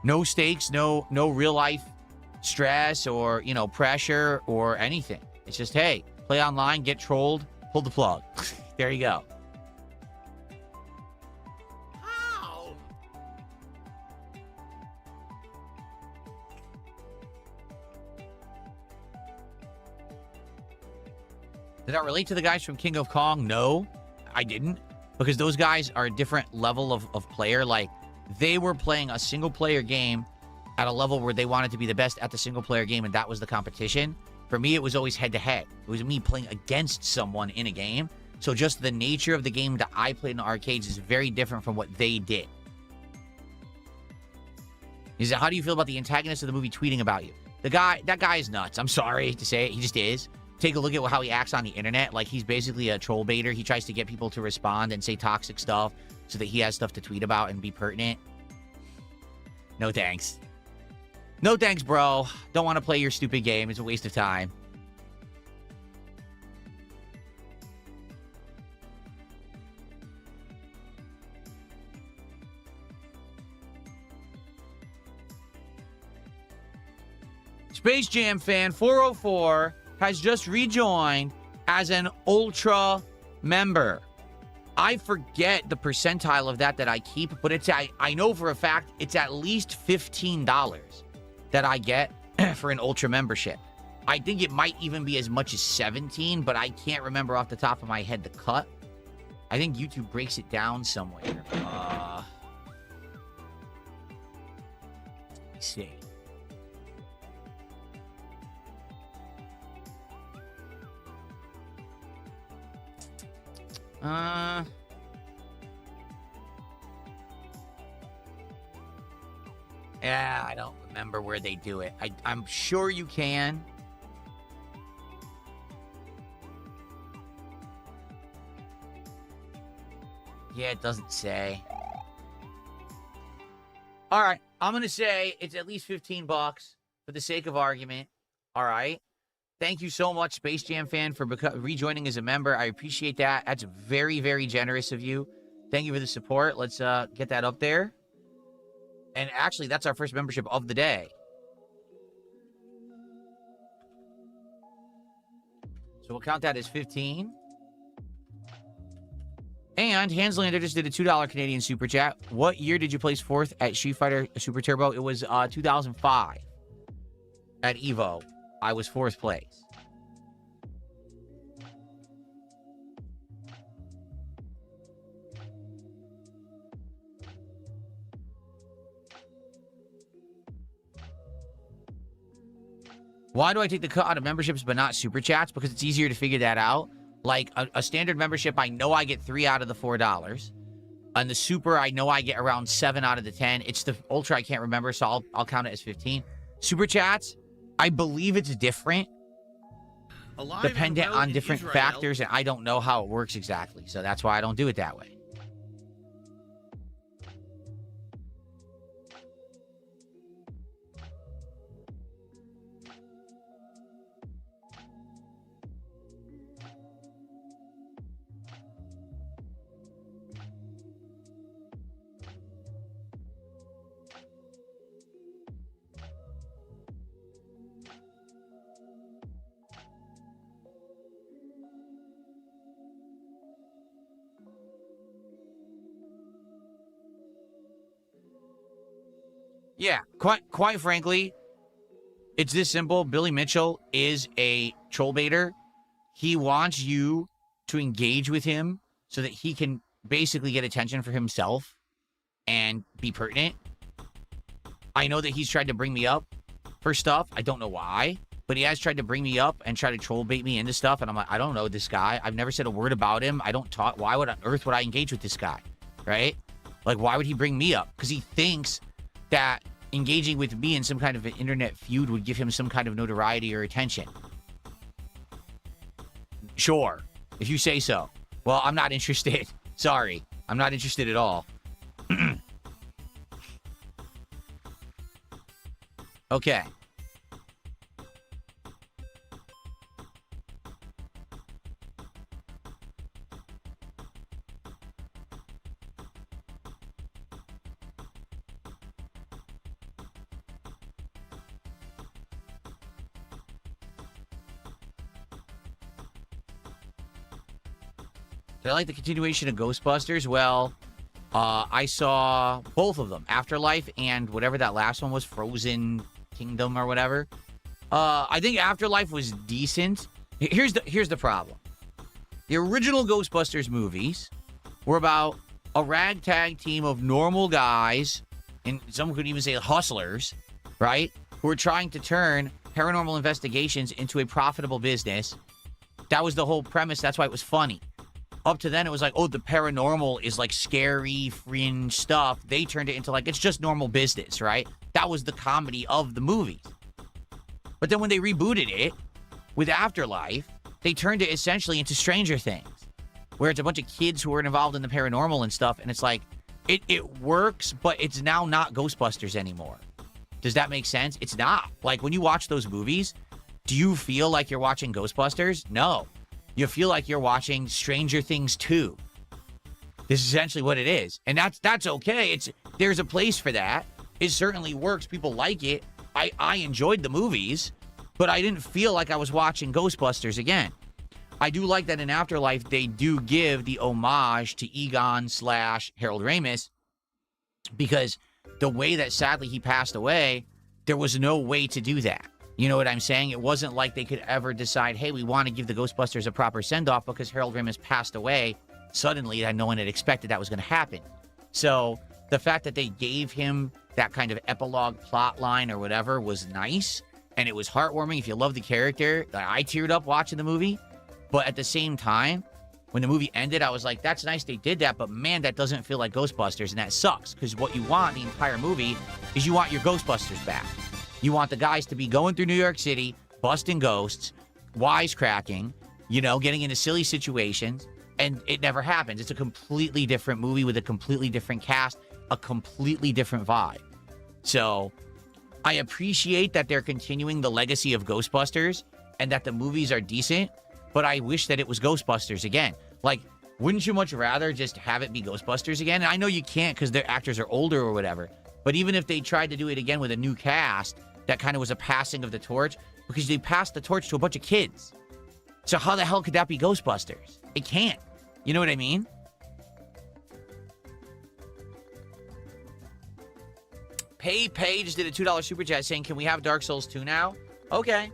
Speaker 8: No stakes, no real life stress or, pressure or anything. It's just, hey, play online, get trolled, pull the plug. There you go.
Speaker 1: How?
Speaker 8: Did I relate to the guys from King of Kong? No, I didn't. Because those guys are a different level of player. Like, they were playing a single-player game at a level where they wanted to be the best at the single-player game, and that was the competition. For me, it was always head-to-head. It was me playing against someone in a game. So just the nature of the game that I played in the arcades is very different from what they did. He said, how do you feel about the antagonist of the movie tweeting about you? That guy is nuts. I'm sorry to say it. He just is. Take a look at how he acts on the internet. Like, he's basically a troll baiter. He tries to get people to respond and say toxic stuff so that he has stuff to tweet about and be pertinent. No thanks. No thanks, bro. Don't want to play your stupid game. It's a waste of time. Space Jam fan 404 has just rejoined as an Ultra member. I forget the percentile of that I keep, but I know for a fact it's at least $15 that I get for an Ultra membership. I think it might even be as much as 17, but I can't remember off the top of my head the cut. I think YouTube breaks it down somewhere. Let me see. Yeah, I don't remember where they do it. I'm sure you can. Yeah, it doesn't say. All right, I'm going to say it's at least $15 for the sake of argument. All right. Thank you so much, Space Jam fan, for rejoining as a member. I appreciate that. That's very, very generous of you. Thank you for the support. Let's get that up there. And actually, that's our first membership of the day. So we'll count that as 15. And Hanslander just did a $2 Canadian super chat. What year did you place fourth at Street Fighter Super Turbo? It was 2005 at EVO. I was fourth place. Why do I take the cut out of memberships but not super chats? Because it's easier to figure that out. Like a standard membership, I know I get 3 out of the $4. On the super, I know I get around 7 out of the 10. It's the ultra I can't remember, so I'll count it as 15. Super chats, I believe it's different, dependent on different factors, and I don't know how it works exactly. So that's why I don't do it that way. Yeah, quite frankly, it's this simple. Billy Mitchell is a troll baiter. He wants you to engage with him so that he can basically get attention for himself and be pertinent. I know that he's tried to bring me up for stuff. I don't know why, but he has tried to bring me up and try to troll bait me into stuff. And I'm like, I don't know this guy. I've never said a word about him. I don't talk. Why on earth would I engage with this guy? Right? Like, why would he bring me up? Because he thinks that engaging with me in some kind of an internet feud would give him some kind of notoriety or attention. Sure, if you say so. Well, I'm not interested. Sorry, I'm not interested at all. Okay. Did I like the continuation of Ghostbusters? Well, I saw both of them, Afterlife and whatever that last one was, Frozen Kingdom or whatever. I think Afterlife was decent. Here's the problem. The original Ghostbusters movies were about a ragtag team of normal guys, and some could even say hustlers, right? Who were trying to turn paranormal investigations into a profitable business. That was the whole premise. That's why it was funny. Up to then, it was like, oh, the paranormal is like scary, fringe stuff. They turned it into like, it's just normal business, right? That was the comedy of the movies. But then when they rebooted it with Afterlife, they turned it essentially into Stranger Things, where it's a bunch of kids who are involved in the paranormal and stuff. And it's like, it works, but it's now not Ghostbusters anymore. Does that make sense? It's not. Like, when you watch those movies, do you feel like you're watching Ghostbusters? No. You feel like you're watching Stranger Things 2. This is essentially what it is. And that's okay. There's a place for that. It certainly works. People like it. I enjoyed the movies, but I didn't feel like I was watching Ghostbusters again. I do like that in Afterlife, they do give the homage to Egon / Harold Ramis, because the way that sadly he passed away, there was no way to do that. You know what I'm saying? It wasn't like they could ever decide, hey, we want to give the Ghostbusters a proper send-off because Harold Ramis passed away suddenly that no one had expected that was going to happen. So the fact that they gave him that kind of epilogue plot line or whatever was nice, and it was heartwarming. If you love the character, I teared up watching the movie. But at the same time, when the movie ended, I was like, that's nice they did that, but man, that doesn't feel like Ghostbusters, and that sucks, because what you want the entire movie is you want your Ghostbusters back. You want the guys to be going through New York City, busting ghosts, wisecracking, getting into silly situations, and it never happens. It's a completely different movie with a completely different cast, a completely different vibe. So I appreciate that they're continuing the legacy of Ghostbusters and that the movies are decent, but I wish that it was Ghostbusters again. Like, wouldn't you much rather just have it be Ghostbusters again? And I know you can't because their actors are older or whatever, but even if they tried to do it again with a new cast, that kind of was a passing of the torch, because they passed the torch to a bunch of kids. So how the hell could that be Ghostbusters? It can't. You know what I mean? Page did a $2 super chat saying, can we have Dark Souls 2 now? Okay.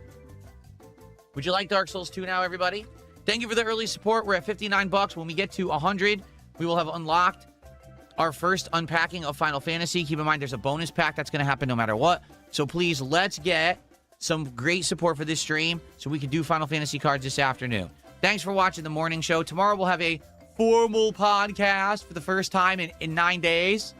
Speaker 8: Would you like Dark Souls 2 now, everybody? Thank you for the early support. We're at $59. When we get to 100, we will have unlocked our first unpacking of Final Fantasy. Keep in mind, there's a bonus pack that's going to happen no matter what. So please, let's get some great support for this stream so we can do Final Fantasy cards this afternoon. Thanks for watching the morning show. Tomorrow we'll have a formal podcast for the first time in 9 days.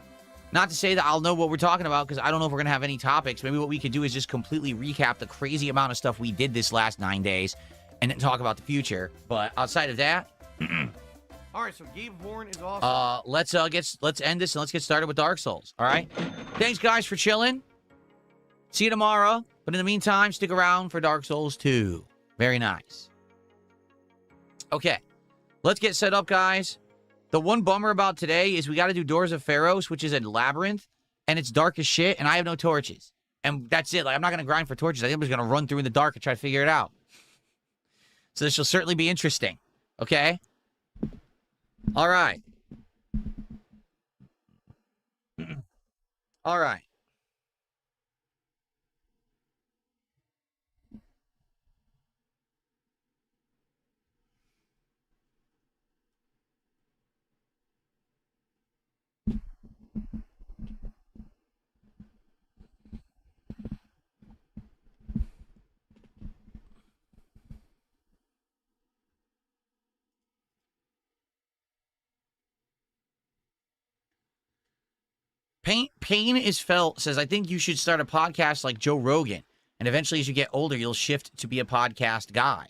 Speaker 8: Not to say that I'll know what we're talking about, because I don't know if we're going to have any topics. Maybe what we could do is just completely recap the crazy amount of stuff we did this last 9 days and then talk about the future. But outside of that...
Speaker 4: All right, so Gabe Horn is awesome.
Speaker 8: Let's end this and let's get started with Dark Souls. All right. Thanks, guys, for chilling. See you tomorrow. But in the meantime, stick around for Dark Souls 2. Very nice. Okay, let's get set up, guys. The one bummer about today is we got to do Doors of Pharos, which is a labyrinth, and it's dark as shit, and I have no torches. And that's it. Like, I'm not going to grind for torches. I think I'm just going to run through in the dark and try to figure it out. So this will certainly be interesting. Okay? All right. All right. Pain is felt says, I think you should start a podcast like Joe Rogan. And eventually, as you get older, you'll shift to be a podcast guy.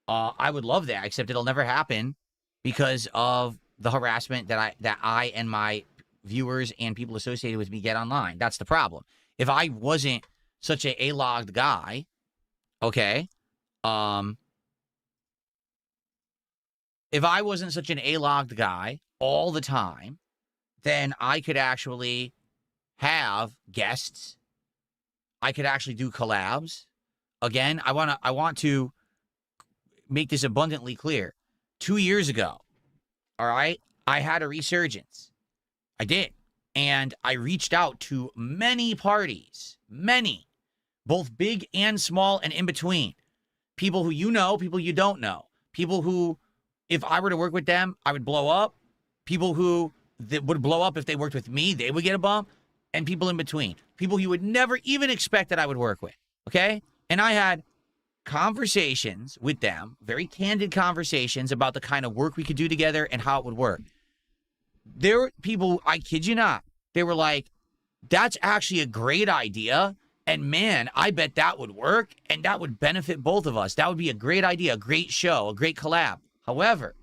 Speaker 8: I would love that, except it'll never happen because of the harassment that I and my viewers and people associated with me get online. That's the problem. If I wasn't such a logged guy, okay, if I wasn't such an A-logged guy all the time, then I could actually have guests. I could actually do collabs. Again, I want to make this abundantly clear. 2 years ago, all right, I had a resurgence. I did. And I reached out to many parties, many, both big and small and in between. People who you know, people you don't know. People who, if I were to work with them, I would blow up. People who that would blow up if they worked with me, they would get a bump. And people in between. People you would never even expect that I would work with. Okay? And I had conversations with them, very candid conversations about the kind of work we could do together and how it would work. There were people, I kid you not, they were like, that's actually a great idea. And man, I bet that would work and that would benefit both of us. That would be a great idea, a great show, a great collab. However,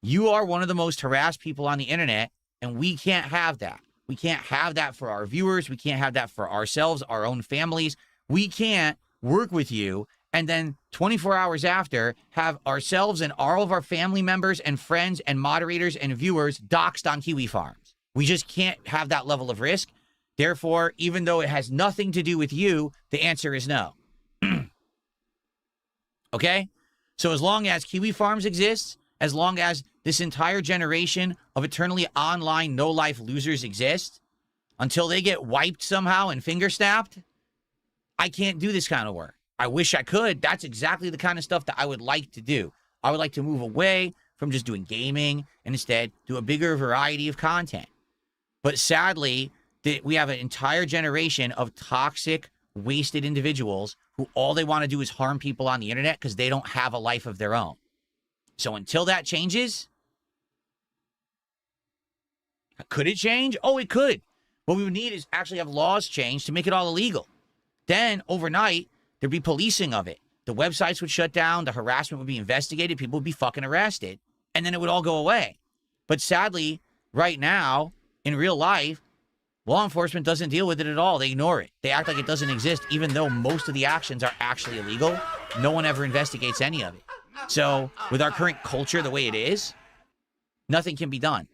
Speaker 8: you are one of the most harassed people on the internet, and we can't have that. We can't have that for our viewers. We can't have that for ourselves, our own families. We can't work with you and then 24 hours after have ourselves and all of our family members and friends and moderators and viewers doxxed on Kiwi Farms. We just can't have that level of risk. Therefore, even though it has nothing to do with you, the answer is no. Okay? So as long as Kiwi Farms exists, as long as this entire generation of eternally online no-life losers exist, until they get wiped somehow and finger snapped, I can't do this kind of work. I wish I could. That's exactly the kind of stuff that I would like to do. I would like to move away from just doing gaming and instead do a bigger variety of content. But sadly, we have an entire generation of toxic, wasted individuals who all they want to do is harm people on the internet because they don't have a life of their own. So until that changes, could it change? Oh, it could. What we would need is actually have laws changed to make it all illegal. Then overnight, there'd be policing of it. The websites would shut down. The harassment would be investigated. People would be fucking arrested. And then it would all go away. But sadly, right now, in real life, law enforcement doesn't deal with it at all. They ignore it. They act like it doesn't exist, even though most of the actions are actually illegal. No one ever investigates any of it. So with our current culture the way it is, nothing can be done.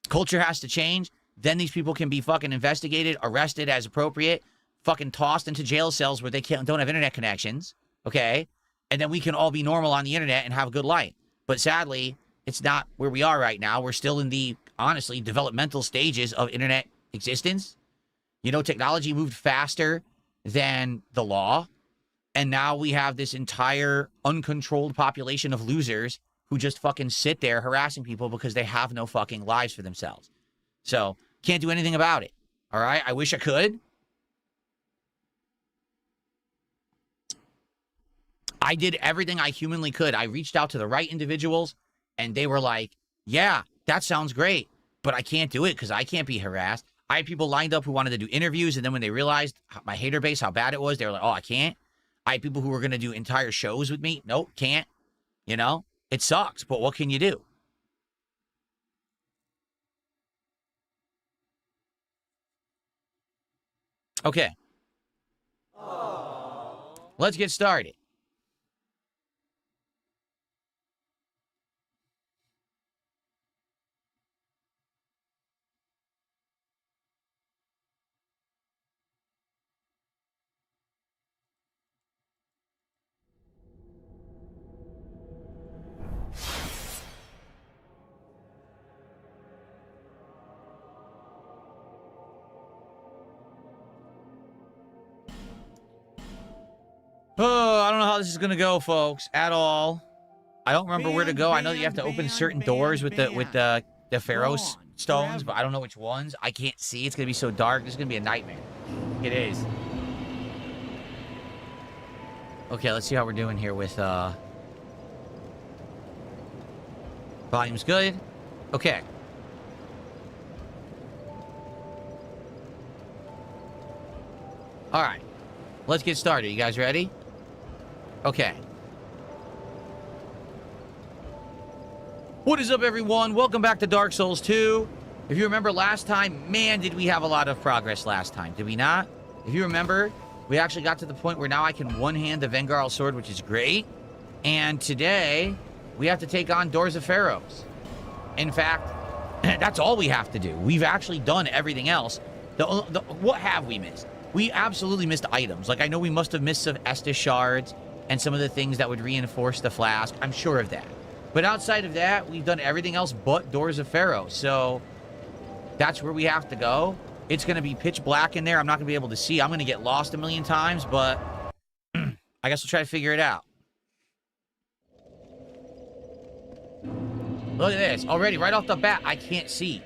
Speaker 8: Culture has to change. Then these people can be fucking investigated, arrested as appropriate, fucking tossed into jail cells where they don't have internet connections, okay? And then we can all be normal on the internet and have a good life. But sadly, it's not where we are right now. We're still in the, honestly, developmental stages of internet existence. You know, technology moved faster than the law. And now we have this entire uncontrolled population of losers who just fucking sit there harassing people because they have no fucking lives for themselves. So, can't do anything about it. All right? I wish I could. I did everything I humanly could. I reached out to the right individuals, and they were like, yeah, that sounds great, but I can't do it because I can't be harassed. I had people lined up who wanted to do interviews, and then when they realized my hater base, how bad it was, they were like, oh, I can't. I had people who were going to do entire shows with me. Nope, can't. You know? It sucks, but what can you do? Okay. Let's get started. Oh, I don't know how this is gonna go, folks, at all. I don't remember where to go. I know that you have to open certain doors with the Pharaoh stones, but I don't know which ones. I can't see. It's gonna be so dark. This is gonna be a nightmare. It is. Okay, let's see how we're doing here with volume's good. Okay. All right. Let's get started. You guys ready? Okay. What is up, everyone? Welcome back to Dark Souls 2. If you remember last time, man, did we have a lot of progress last time. Did we not? If you remember, we actually got to the point where now I can one-hand the Vengarl sword, which is great. And today, we have to take on Doors of Pharaohs. In fact, that's all we have to do. We've actually done everything else. What have we missed? We absolutely missed items. Like, I know we must have missed some Estus shards and some of the things that would reinforce the flask. I'm sure of that. But outside of that, we've done everything else but Doors of Pharaoh. So that's where we have to go. It's going to be pitch black in there. I'm not going to be able to see. I'm going to get lost a million times, but I guess we'll try to figure it out. Look at this. Already, right off the bat, I can't see.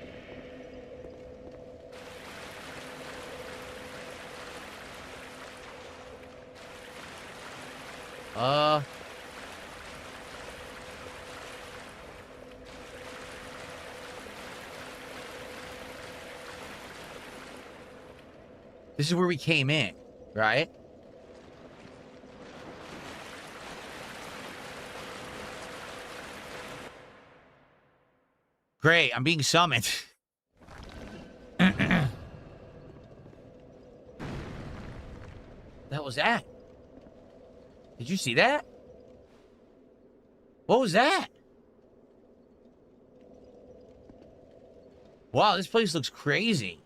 Speaker 8: This is where we came in, right? Great, I'm being summoned. That was that. Did you see that? What was that? Wow, this place looks crazy.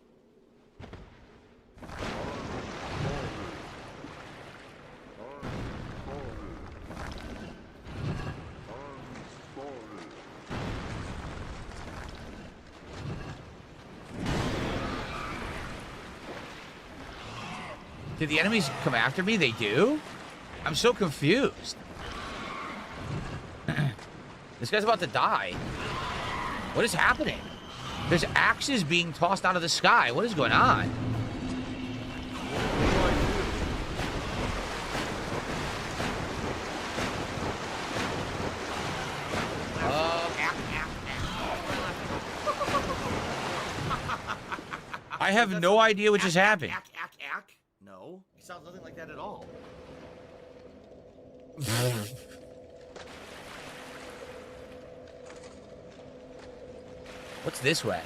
Speaker 8: Did the enemies come after me? They do? I'm so confused. This guy's about to die. What is happening? There's axes being tossed out of the sky. What is going on? I have no idea what just happened.
Speaker 1: No, it sounds nothing like that at all.
Speaker 8: What's this way?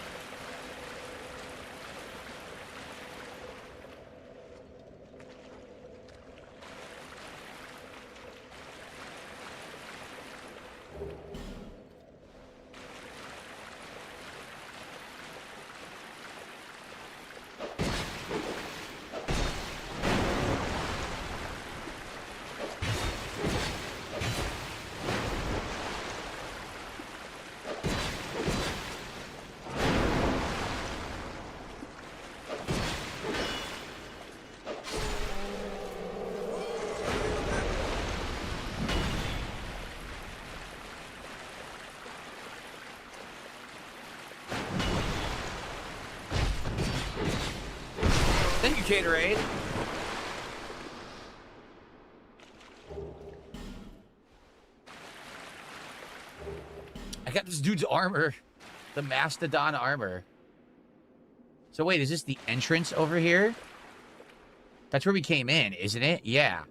Speaker 8: Thank you, Caterade. I got this dude's armor. The Mastodon armor. So wait, is this the entrance over here? That's where we came in, isn't it? Yeah.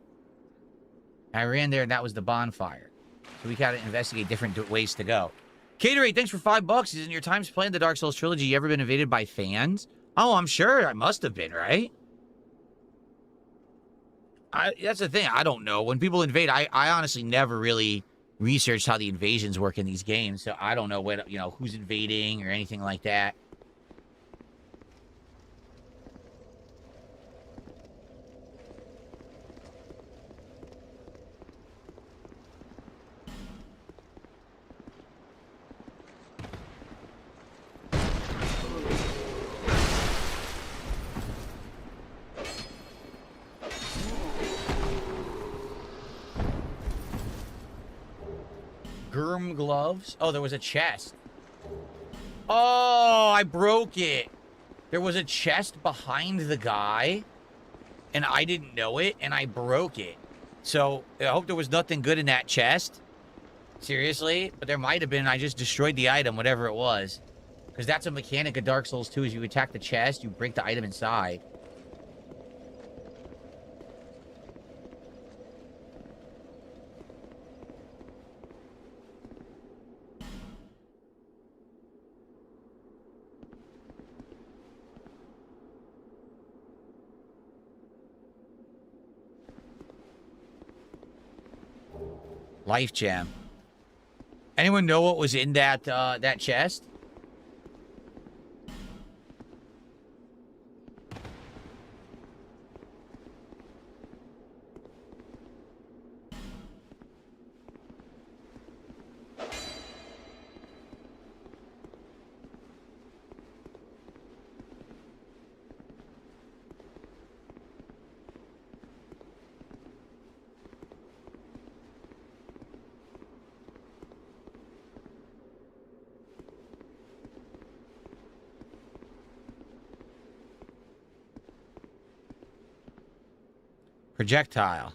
Speaker 8: I ran there and that was the bonfire. So we gotta investigate different ways to go. Caterade, thanks for $5. Isn't your times playing the Dark Souls trilogy you ever been invaded by fans? Oh, I'm sure I must have been, right? That's the thing. I don't know. When people invade, I honestly never really researched how the invasions work in these games. So I don't know what, who's invading or anything like that. Gurm gloves. Oh, there was a chest. Oh, I broke it. There was a chest behind the guy, and I didn't know it, and I broke it. So, I hope there was nothing good in that chest. Seriously? But there might have been. I just destroyed the item, whatever it was. Because that's a mechanic of Dark Souls 2, is you attack the chest, you break the item inside. Life gem. Anyone know what was in that that chest? Projectile.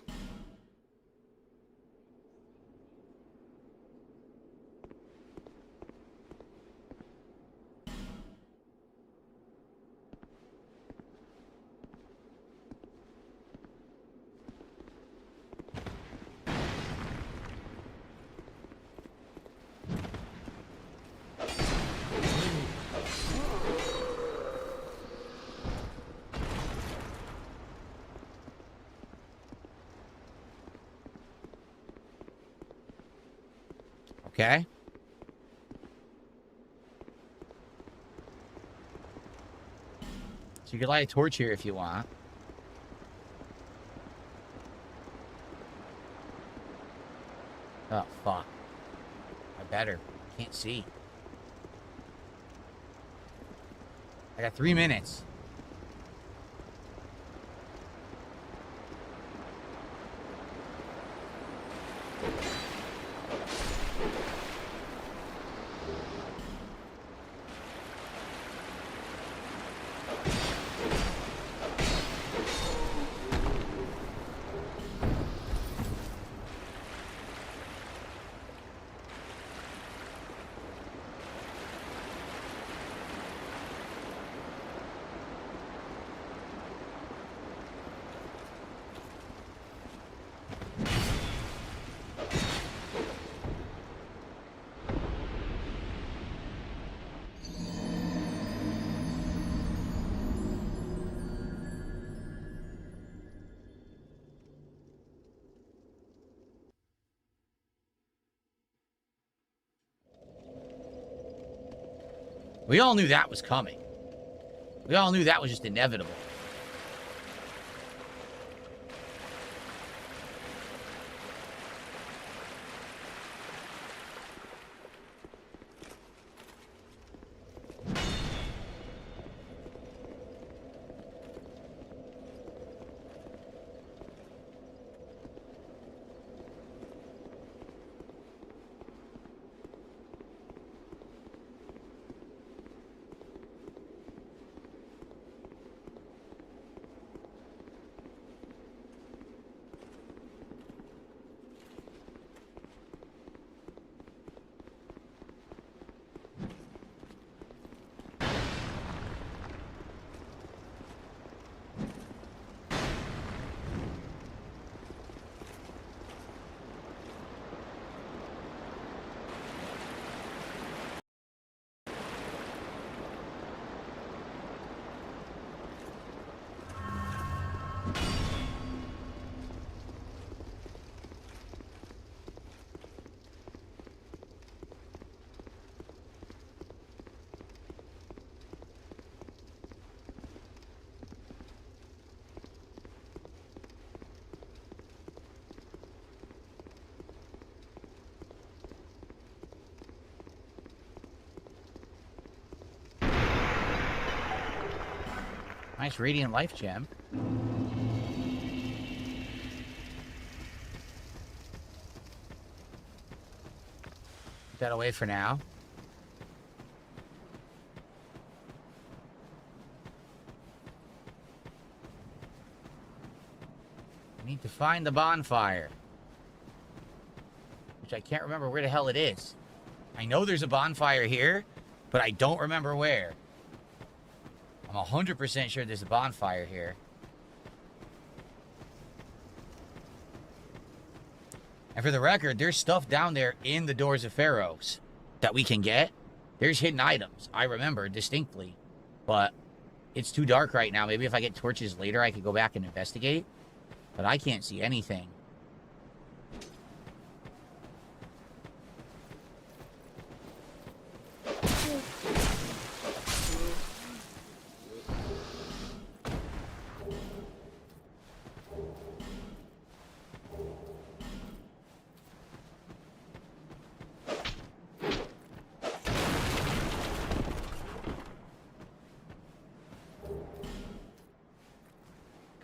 Speaker 8: Okay. So you can light a torch here if you want. Oh, fuck. I better. Can't see. I got 3 minutes. We all knew that was coming. We all knew that was just inevitable. Nice radiant life gem. Put that away for now. I need to find the bonfire. Which I can't remember where the hell it is. I know there's a bonfire here, but I don't remember where. I'm 100% sure there's a bonfire here. And for the record, there's stuff down there in the Doors of Pharaohs that we can get. There's hidden items. I remember distinctly. But it's too dark right now. Maybe if I get torches later, I could go back and investigate. But I can't see anything.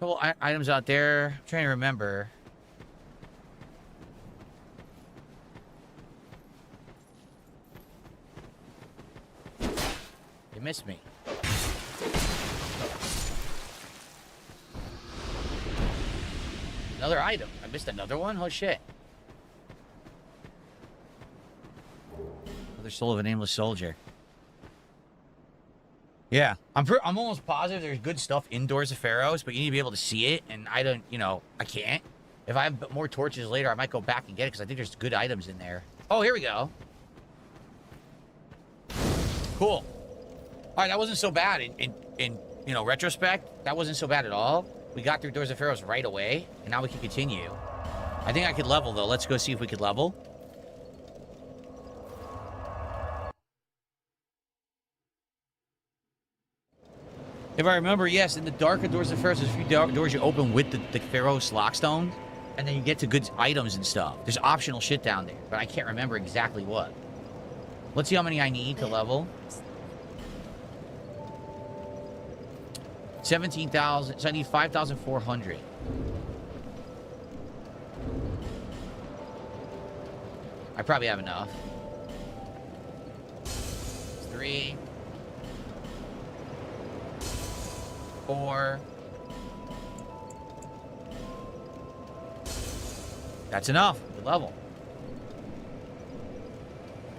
Speaker 8: Couple items out there. I'm trying to remember. You missed me. Another item. I missed another one? Oh, shit. Another soul of a nameless soldier. Yeah. I'm almost positive there's good stuff indoors of Pharaohs, but you need to be able to see it, and I don't, you know, I can't. If I have more torches later, I might go back and get it, because I think there's good items in there. Oh, here we go. Cool. All right, that wasn't so bad in you know, retrospect. That wasn't so bad at all. We got through Doors of Pharaohs right away, and now we can continue. I think I could level, though. Let's go see if we could level. If I remember, yes, in the darker Doors of Pharaohs, there's a few doors you open with the Pharaoh's Lockstone, and then you get to good items and stuff. There's optional shit down there, but I can't remember exactly what. Let's see how many I need to level. 17,000, so I need 5,400. I probably have enough. 3, 4. That's enough. Good level.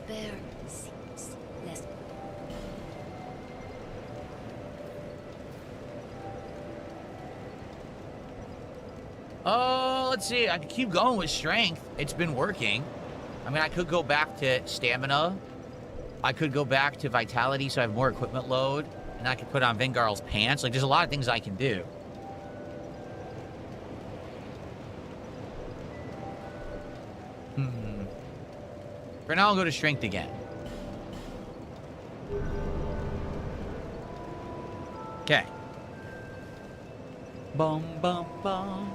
Speaker 7: There seems less.
Speaker 8: Oh, let's see. I can keep going with strength. It's been working. I mean, I could go back to stamina. I could go back to vitality so I have more equipment load. And I could put on Vengarl's pants. Like, there's a lot of things I can do. For now, I'll go to strength again. Okay. Bum, bum, bum.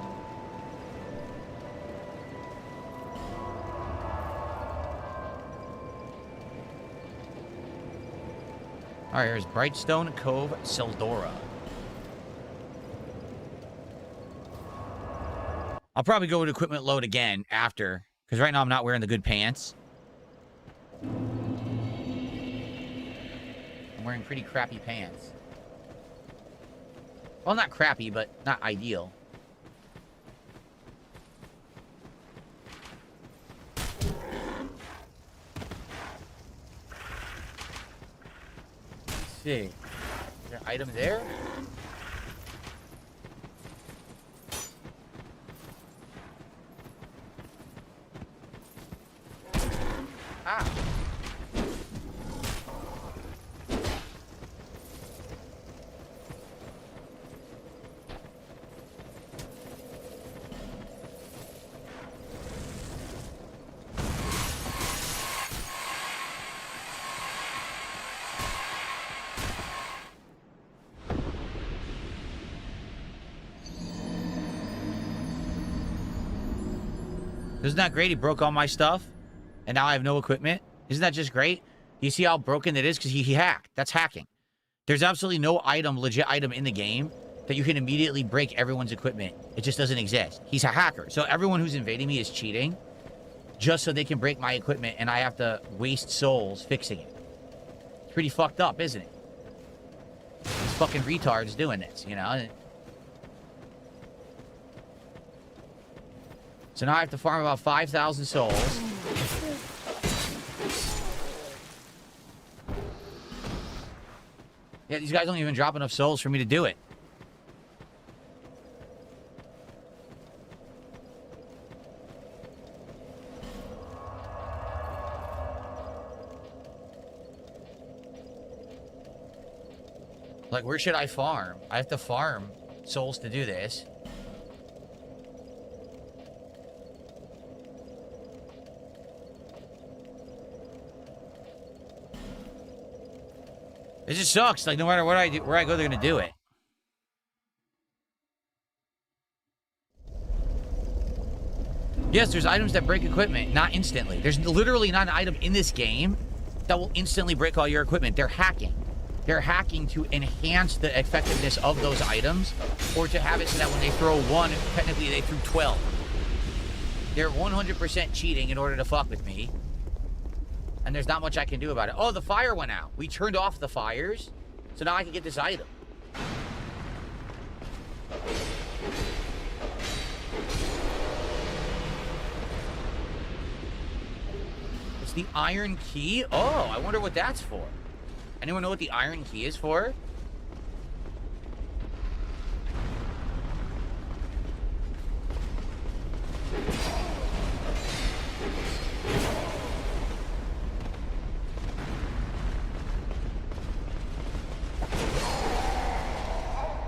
Speaker 8: All right, here's Brightstone Cove, Seldora. I'll probably go with equipment load again after, because right now I'm not wearing the good pants. I'm wearing pretty crappy pants. Well, not crappy, but not ideal. Let's see. Is there an item there? Ah. Isn't that great? He broke all my stuff, and now I have no equipment. Isn't that just great? You see how broken it is? Because he hacked. That's hacking. There's absolutely no item, legit item in the game that you can immediately break everyone's equipment. It just doesn't exist. He's a hacker. So everyone who's invading me is cheating just so they can break my equipment, and I have to waste souls fixing it. It's pretty fucked up, isn't it? These fucking retards doing this, you know? So now I have to farm about 5,000 souls. Yeah, these guys don't even drop enough souls for me to do it. Like, where should I farm? I have to farm souls to do this. It just sucks. Like, no matter what I do, where I go, they're gonna do it. Yes, there's items that break equipment, not instantly. There's literally not an item in this game that will instantly break all your equipment. They're hacking. they're hacking to enhance the effectiveness of those items, or to have it so that when they throw one, technically they threw 12. They're 100% cheating in order to fuck with me. And there's not much I can do about it. Oh, the fire went out. We turned off the fires, so now I can get this item. It's the iron key? Oh, I wonder what that's for. Anyone know what the iron key is for?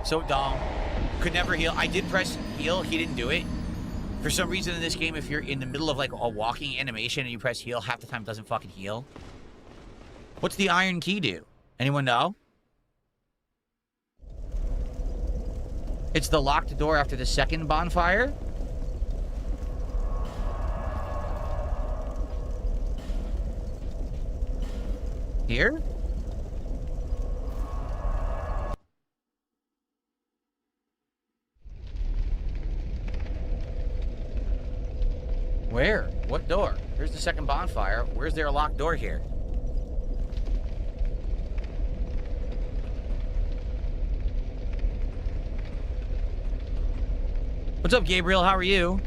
Speaker 8: So dumb. Could never heal. I did press heal. He didn't do it. For some reason in this game, if you're in the middle of like a walking animation and you press heal, half the time it doesn't fucking heal. What's the iron key do? Anyone know? It's the locked door after the second bonfire? Here? Where? What door? Here's the second bonfire. Where's there a locked door here? What's up, Gabriel? How are you?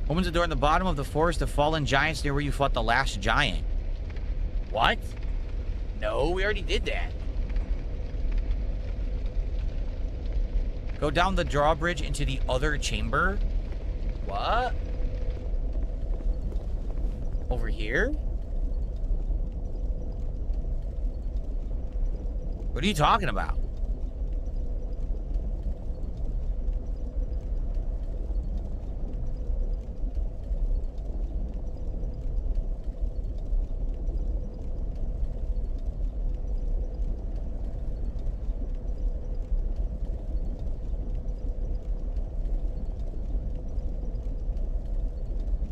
Speaker 8: Opens the door in the bottom of the Forest of Fallen Giants near where you fought the last giant. What? No, we already did that. Go down the drawbridge into the other chamber. What? Over here? What are you talking about?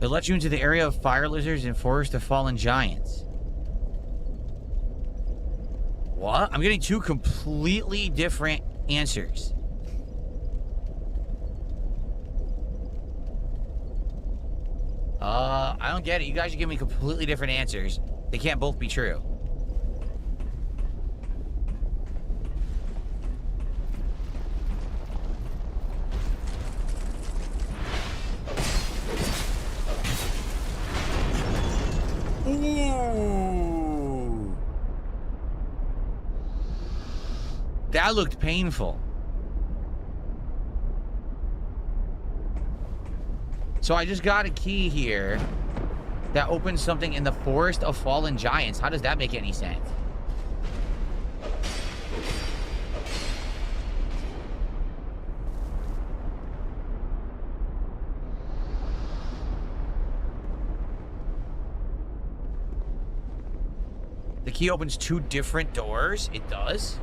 Speaker 8: It lets you into the area of fire lizards and Forest of Fallen Giants. What? I'm getting two completely different answers. I don't get it. You guys are giving me completely different answers. They can't both be true. Ooh. That looked painful. So I just got a key here that opens something in the Forest of Fallen Giants. How does that make any sense? The key opens two different doors. It does.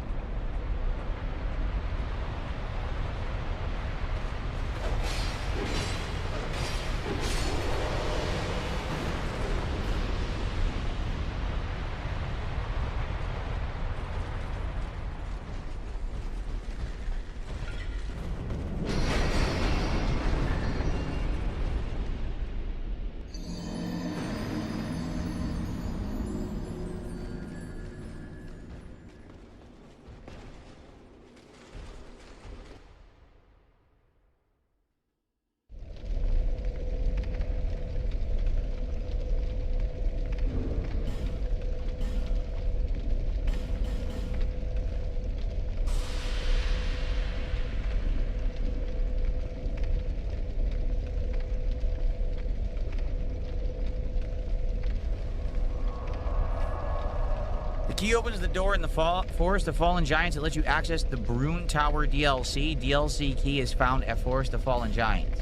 Speaker 8: Key opens the door in the Forest of Fallen Giants. It lets you access the Brune Tower DLC. DLC key is found at Forest of Fallen Giants.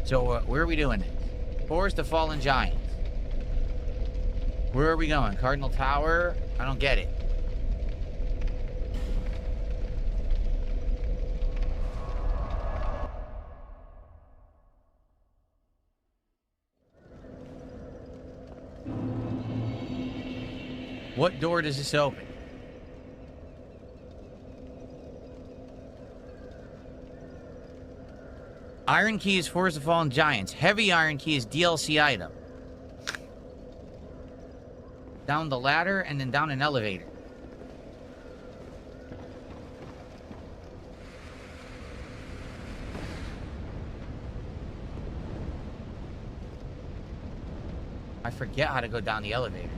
Speaker 8: So, where are we doing this? Forest of Fallen Giants. Where are we going? Cardinal Tower? I don't get it. What door does this open? Iron Key is Forest of Fallen Giants. Heavy Iron Key is DLC item. Down the ladder and then down an elevator. I forget how to go down the elevator.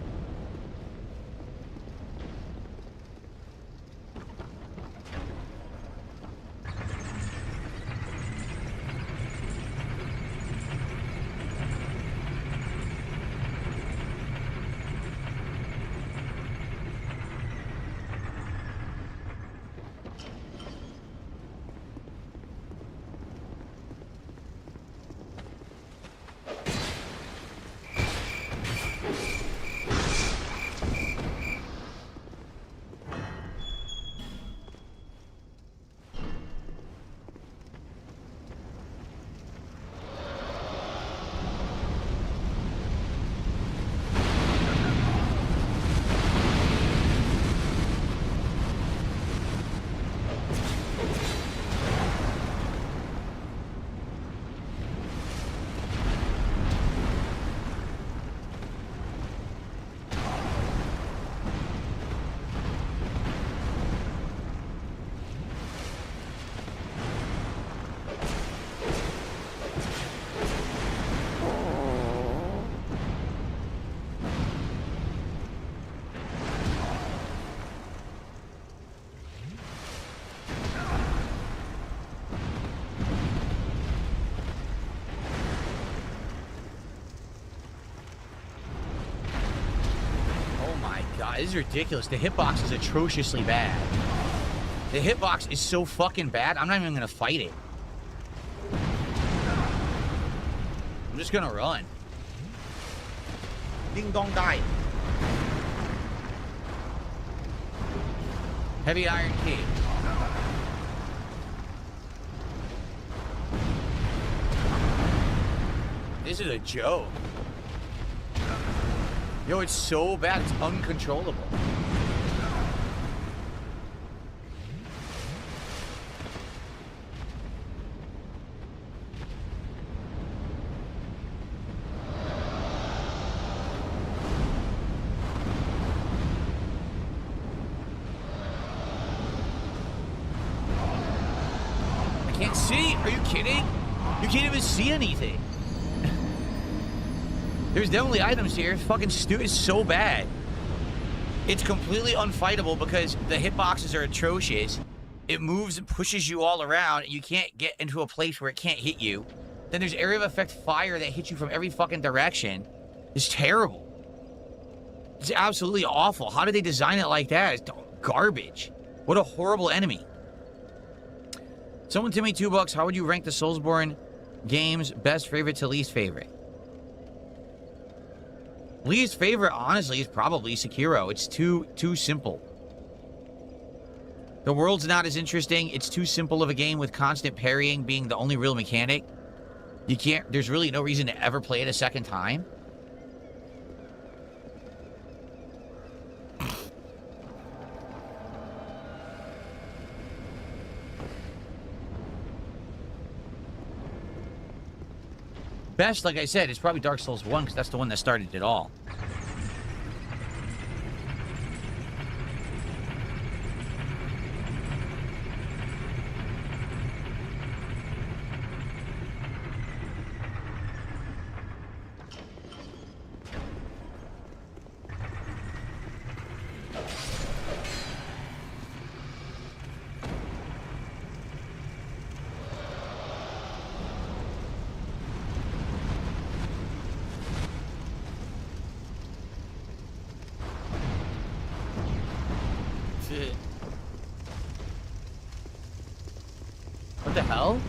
Speaker 8: This is ridiculous. The hitbox is atrociously bad. The hitbox is so fucking bad, I'm not even gonna fight it. I'm just gonna run. Ding dong die. Heavy Iron Key. This is a joke. Yo, it's so bad, it's uncontrollable. I can't see. Are you kidding? You can't even see anything. There's definitely items here. It's fucking stupid. It's so bad. It's completely unfightable because the hitboxes are atrocious. It moves and pushes you all around. And you can't get into a place where it can't hit you. Then there's area of effect fire that hits you from every fucking direction. It's terrible. It's absolutely awful. How did they design it like that? It's garbage. What a horrible enemy. Someone tell me $2. How would you rank the Soulsborne games best favorite to least favorite? Least favorite, honestly, is probably Sekiro. It's too simple. The world's not as interesting. It's too simple of a game with constant parrying being the only real mechanic. You can't, there's really no reason to ever play it a second time. Best, like I said, is probably Dark Souls 1 because that's the one that started it all. What the hell?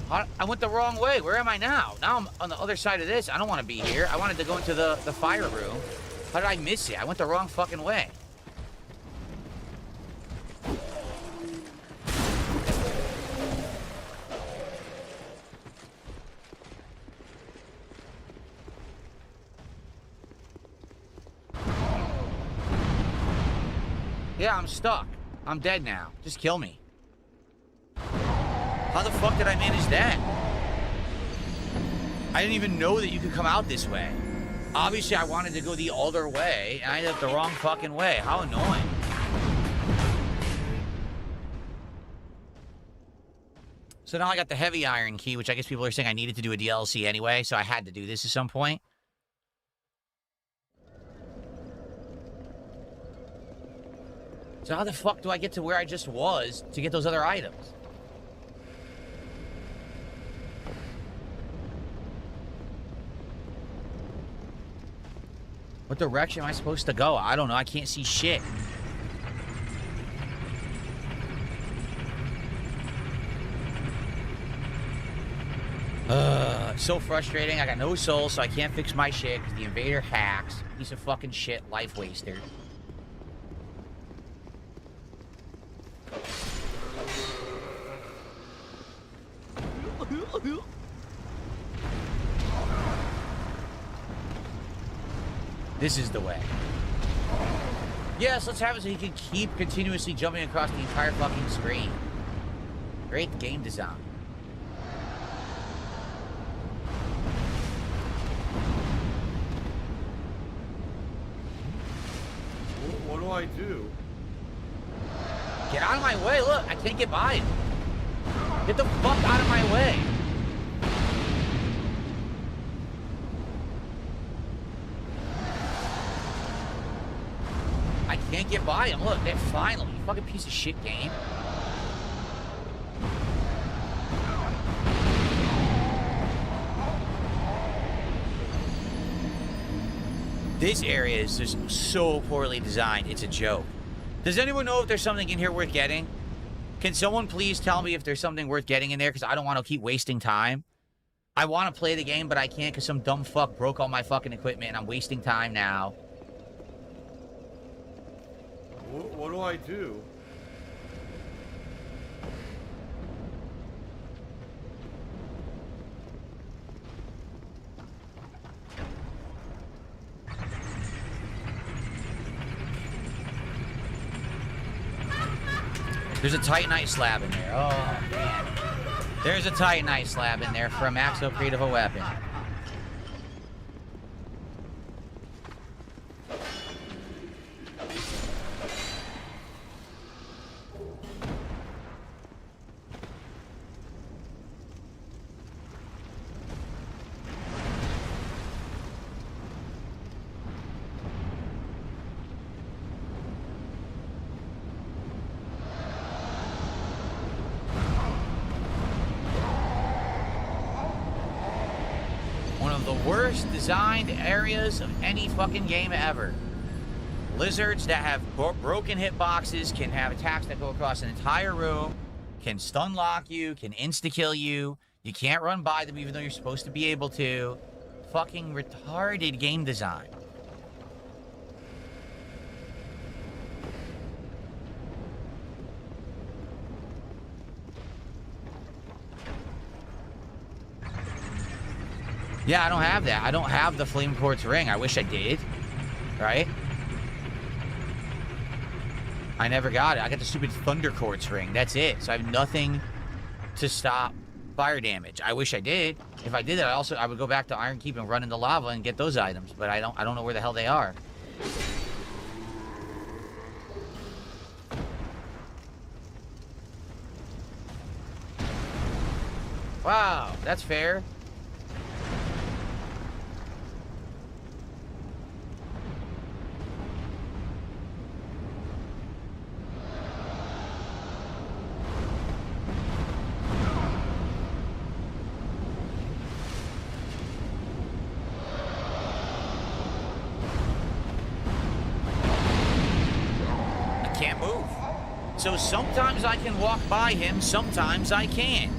Speaker 8: I went the wrong way. Where am I now? Now I'm on the other side of this. I don't want to be here. I wanted to go into the fire room. How did I miss it? I went the wrong fucking way. Yeah, I'm stuck. I'm dead now. Just kill me. How the fuck did I manage that? I didn't even know that you could come out this way. Obviously, I wanted to go the other way, and I ended up the wrong fucking way. How annoying. So now I got the heavy iron key, which I guess people are saying I needed to do a DLC anyway, so I had to do this at some point. So how the fuck do I get to where I just was to get those other items? What direction am I supposed to go? I don't know. I can't see shit. So frustrating. I got no soul, so I can't fix my shit because the invader hacks. Piece of fucking shit. Life waster. This is the way. Yes, let's have it so he can keep continuously jumping across the entire fucking screen. Great game design.
Speaker 9: What do I do?
Speaker 8: Get out of my way. Look, I can't get by him. Get the fuck out of my way. I can't get by him. Look, they finally. You fucking piece of shit game. This area is just so poorly designed. It's a joke. Does anyone know if there's something in here worth getting? Can someone please tell me if there's something worth getting in there? Because I don't want to keep wasting time. I want to play the game, but I can't because some dumb fuck broke all my fucking equipment and I'm wasting time now.
Speaker 9: What do I do?
Speaker 8: There's a Titanite slab in there. Oh, man. There's a Titanite slab in there for a max upgrade of a weapon. Worst designed areas of any fucking game ever. Lizards that have broken hitboxes can have attacks that go across an entire room, can stun lock you, can insta-kill you. You can't run by them even though you're supposed to be able to. Fucking retarded game design. Yeah, I don't have that. I don't have the Flame Quartz ring. I wish I did. Right? I never got it. I got the stupid Thunder Quartz ring. That's it. So I have nothing to stop fire damage. I wish I did. If I did it, I would go back to Iron Keep and run into lava and get those items. But I don't know where the hell they are. Wow, that's fair. So sometimes I can walk by him, sometimes I can't.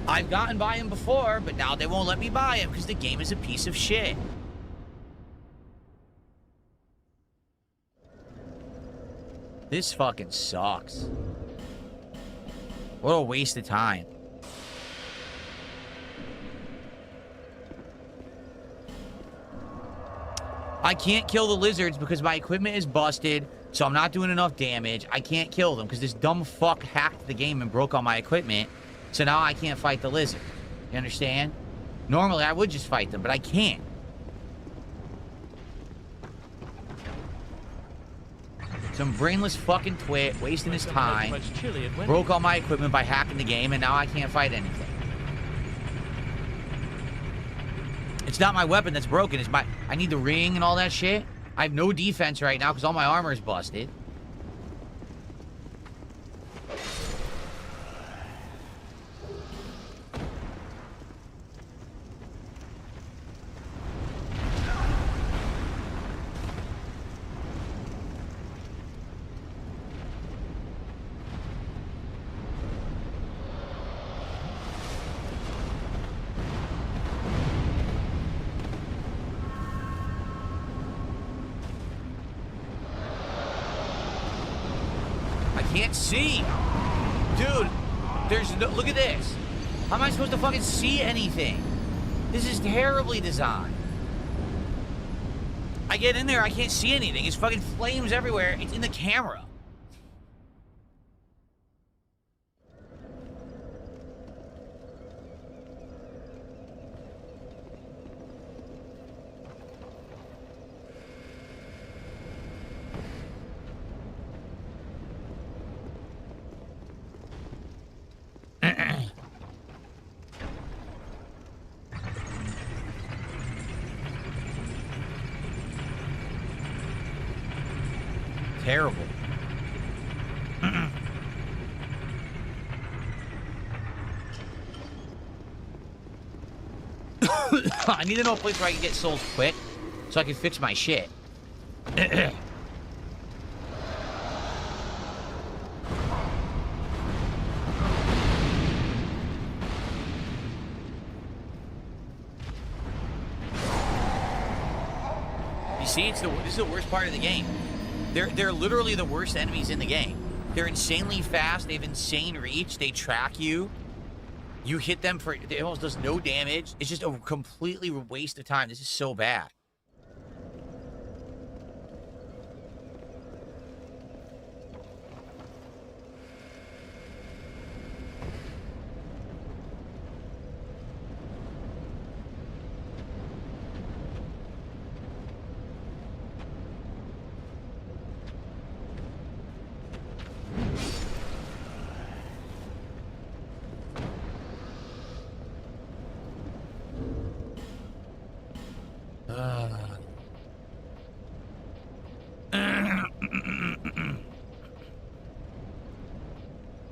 Speaker 8: I've gotten by him before, but now they won't let me by him because the game is a piece of shit. This fucking sucks. What a waste of time. I can't kill the lizards because my equipment is busted, so I'm not doing enough damage. I can't kill them because this dumb fuck hacked the game and broke all my equipment, so now I can't fight the lizard. You understand? Normally, I would just fight them, but I can't. Some brainless fucking twit wasting his time, broke all my equipment by hacking the game, and now I can't fight anything. It's not my weapon that's broken. It's I need the ring and all that shit. I have no defense right now because all my armor is busted. Can't see. Dude, there's no... Look at this. How am I supposed to fucking see anything? This is terribly designed. I get in there, I can't see anything. It's fucking flames everywhere. It's in the camera. Terrible. I need to know a place where I can get souls quick so I can fix my shit. You see, this is the worst part of the game. They're literally the worst enemies in the game. They're insanely fast. They have insane reach. They track you. You hit them for... It almost does no damage. It's just a completely waste of time. This is so bad.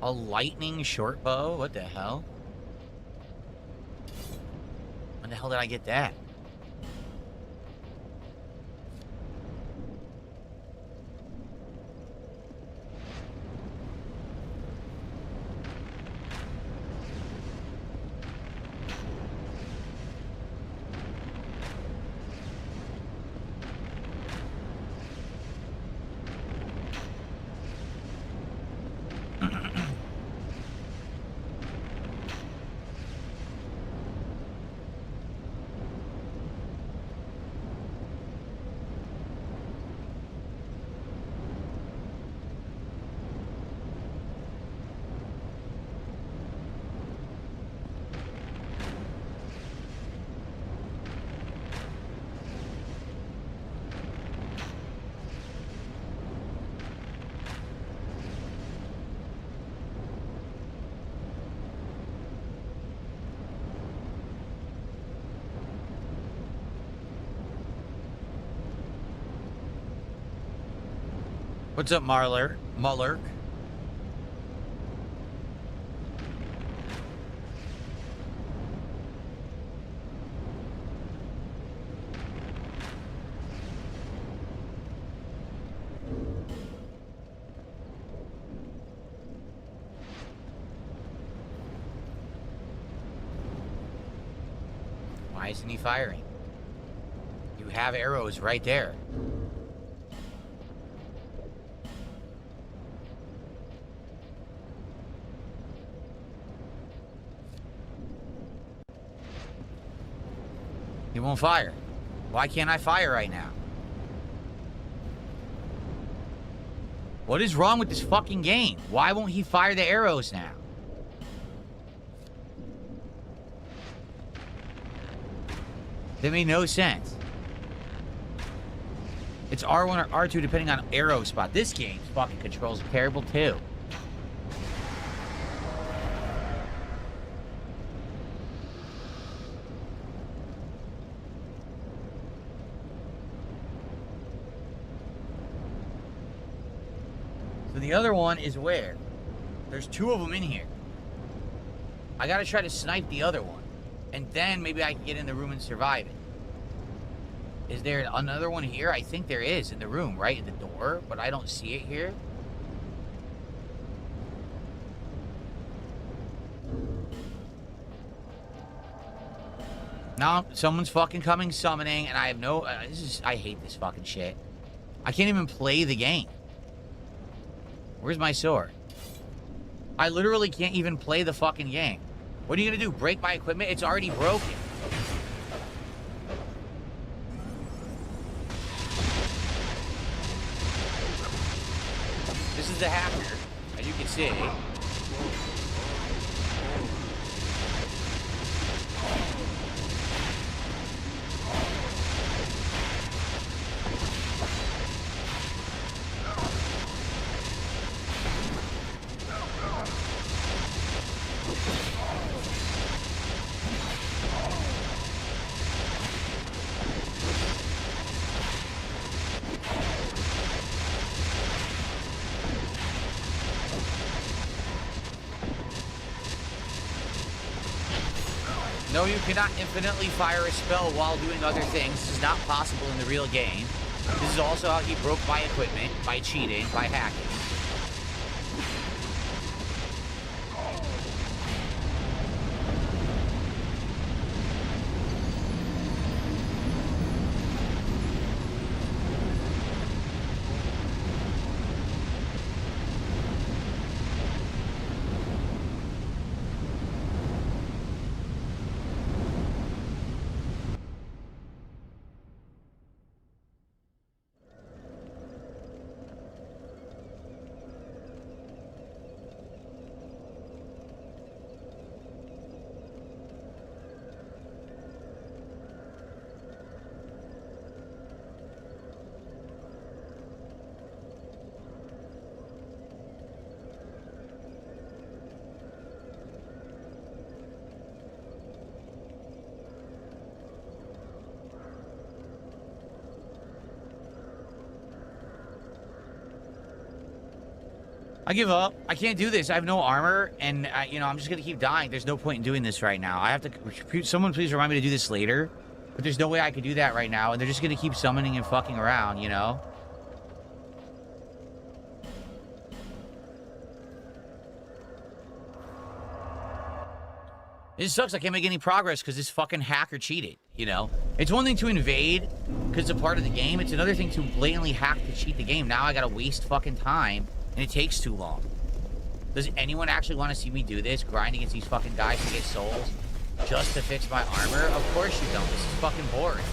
Speaker 8: A lightning short bow? What the hell? When the hell did I get that? What's up, Muller? Why isn't he firing? You have arrows right there. He won't fire. Why can't I fire right now? What is wrong with this fucking game? Why won't he fire the arrows now? That made no sense. It's R1 or R2 depending on arrow spot. This game's fucking controls terrible too. So the other one is where? There's 2 of them in here. I gotta try to snipe the other one. And then maybe I can get in the room and survive it. Is there another one here? I think there is in the room, right? In the door, but I don't see it here. Now, someone's fucking coming summoning, and I have no... I hate this fucking shit. I can't even play the game. Where's my sword? I literally can't even play the fucking game. What are you gonna do? Break my equipment? It's already broken. This is the hacker, as you can see. No, you cannot infinitely fire a spell while doing other things. This is not possible in the real game. This is also how he broke my equipment, by cheating, by hacking. I give up. I can't do this. I have no armor, and I'm just gonna keep dying. There's no point in doing this right now. I have to. Someone please remind me to do this later. But there's no way I could do that right now, and they're just gonna keep summoning and fucking around, you know. It sucks. I can't make any progress because this fucking hacker cheated, you know? It's one thing to invade because it's a part of the game. It's another thing to blatantly hack to cheat the game. Now I gotta waste fucking time. And it takes too long. Does anyone actually want to see me do this? Grind against these fucking guys to get souls? Just to fix my armor? Of course you don't. This is fucking boring.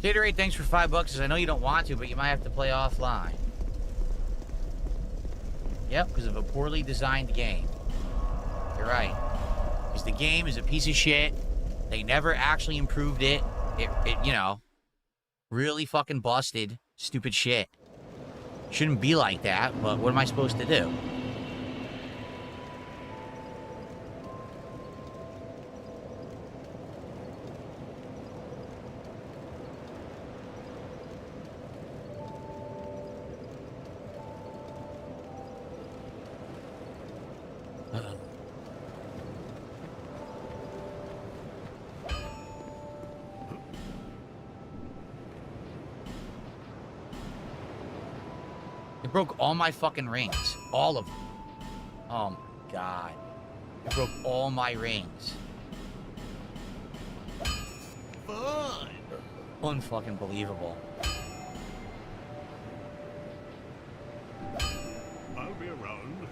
Speaker 8: Gatorade, thanks for $5. I know you don't want to, but you might have to play offline. Yep, because of a poorly designed game. You're right. Because the game is a piece of shit. They never actually improved it. It you know, really fucking busted. Stupid shit. Shouldn't be like that, but what am I supposed to do? It broke all my fucking rings. All of them. Oh my god. It broke all my rings.
Speaker 5: Fun.
Speaker 8: Unfucking believable.
Speaker 6: I'll be around.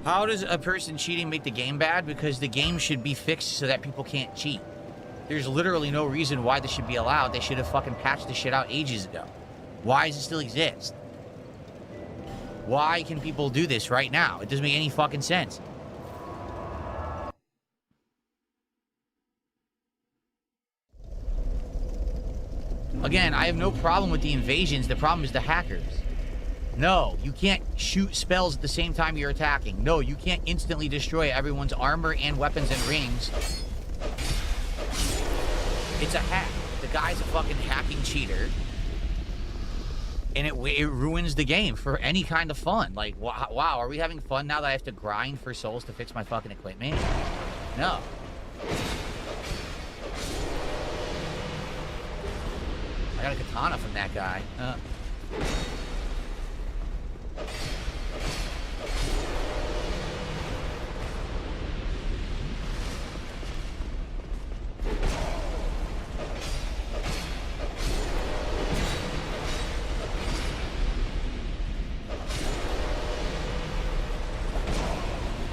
Speaker 8: How does a person cheating make the game bad? Because the game should be fixed so that people can't cheat. There's literally no reason why this should be allowed. They should have fucking patched this shit out ages ago. Why does it still exist? Why can people do this right now? It doesn't make any fucking sense. Again, I have no problem with the invasions. The problem is the hackers. No, you can't shoot spells at the same time you're attacking. No, you can't instantly destroy everyone's armor and weapons and rings. It's a hack. The guy's a fucking hacking cheater. And it ruins the game for any kind of fun. Like, wow, are we having fun now that I have to grind for souls to fix my fucking equipment? No. I got a katana from that guy.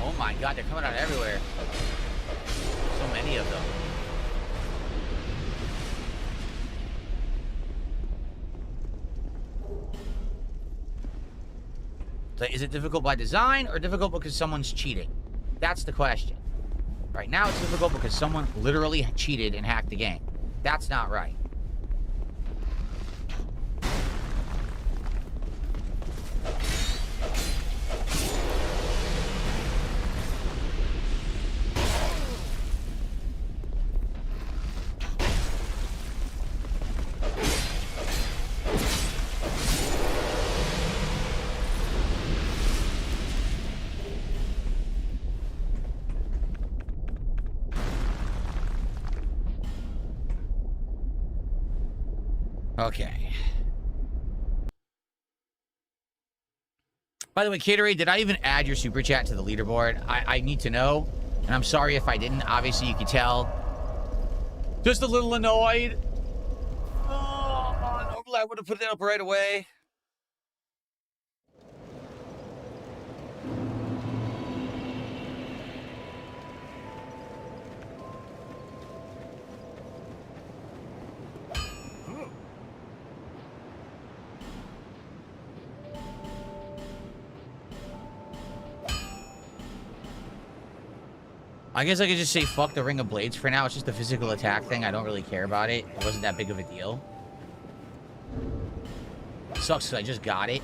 Speaker 8: Oh my god, they're coming out everywhere. So many of them. So is it difficult by design or difficult because someone's cheating? That's the question. Right now it's difficult because someone literally cheated and hacked the game. That's not right. Okay. By the way, Caterade, did I even add your super chat to the leaderboard? I need to know, and I'm sorry if I didn't. Obviously, you can tell. Just a little annoyed. Oh, normally I would have put it up right away. I guess I could just say fuck the Ring of Blades for now. It's just a physical attack thing. I don't really care about it. It wasn't that big of a deal. Sucks because I just got it.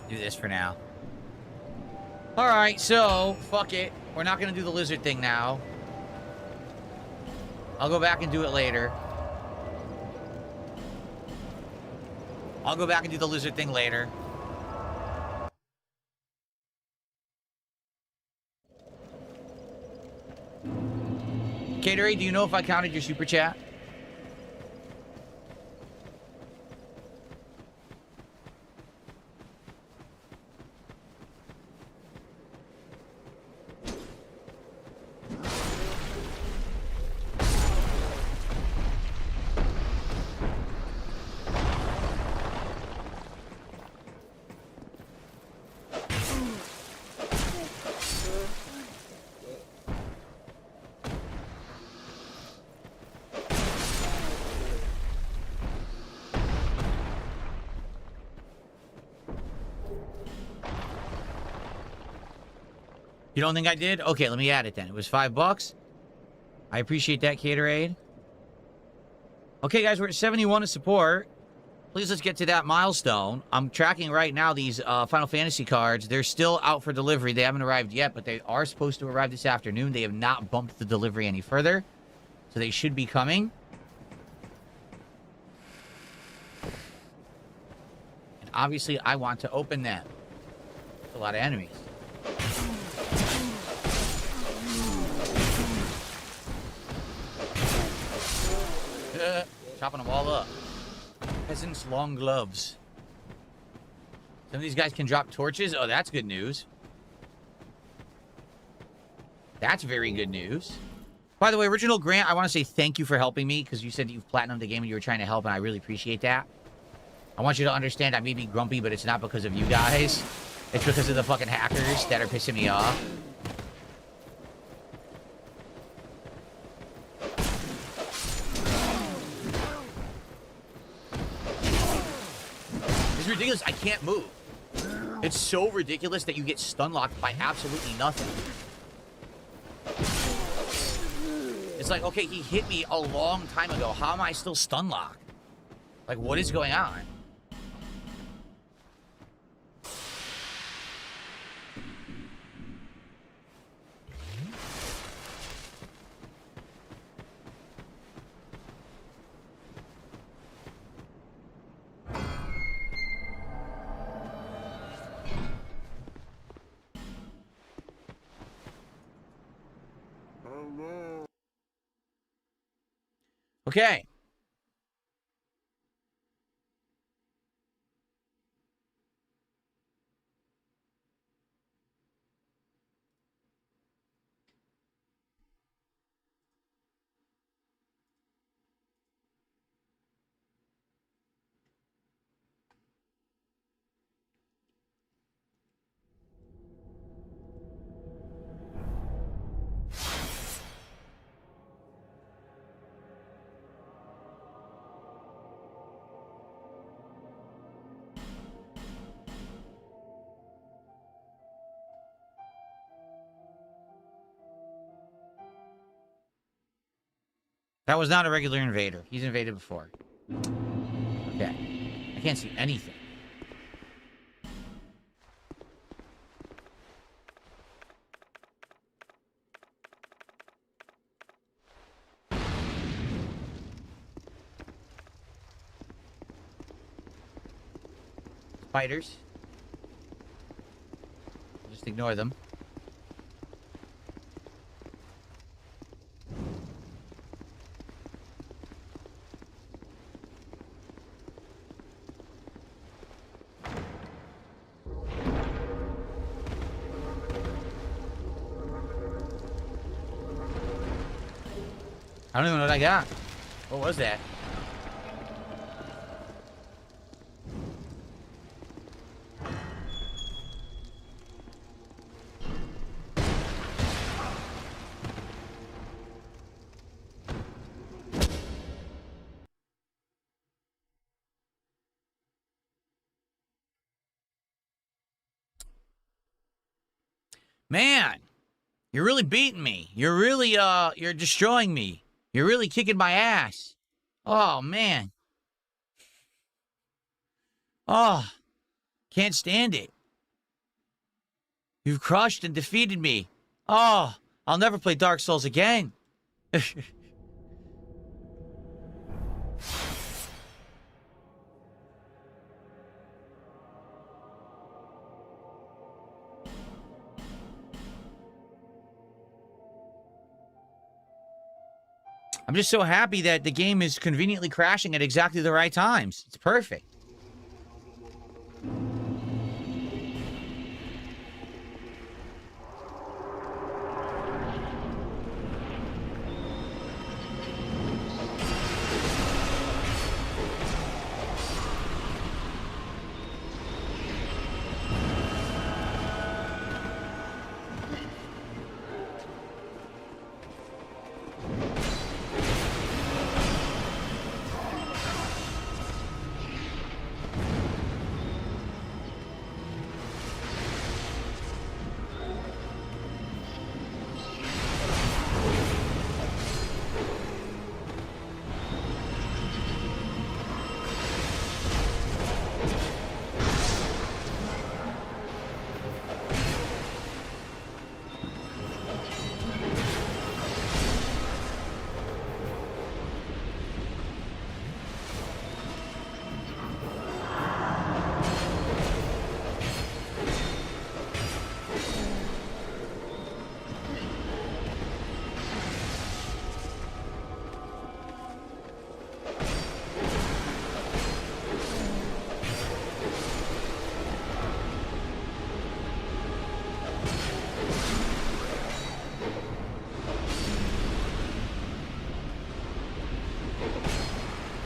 Speaker 8: Do this for now. Alright, so, fuck it. We're not gonna do the lizard thing now. I'll go back and do it later. I'll go back and do the lizard thing later. Gatorade, do you know if I counted your super chat? You don't think I did? Okay, let me add it then. It was $5. I appreciate that, Gatorade. Okay, guys, we're at 71 to support. Please, let's get to that milestone. I'm tracking right now these Final Fantasy cards. They're still out for delivery. They haven't arrived yet, but they are supposed to arrive this afternoon. They have not bumped the delivery any further, so they should be coming. And obviously, I want to open them. There's a lot of enemies. Chopping them all up. Peasants' long gloves. Some of these guys can drop torches. Oh, that's good news. That's very good news. By the way, Original Grant, I want to say thank you for helping me, because you said you've platinumed the game and you were trying to help, and I really appreciate that. I want you to understand I may be grumpy, but it's not because of you guys. It's because of the fucking hackers that are pissing me off. It's ridiculous. I can't move. It's so ridiculous that you get stun locked by absolutely nothing. It's like, okay, he hit me a long time ago. How am I still stun locked? Like, what is going on? Okay. That was not a regular invader. He's invaded before. Okay. I can't see anything. Spiders. Just ignore them. I don't even know what I got. What was that? Man, you're really beating me. You're really, you're destroying me. You're really kicking my ass. Oh, man. Oh, can't stand it. You've crushed and defeated me. Oh, I'll never play Dark Souls again. I'm just so happy that the game is conveniently crashing at exactly the right times. It's perfect.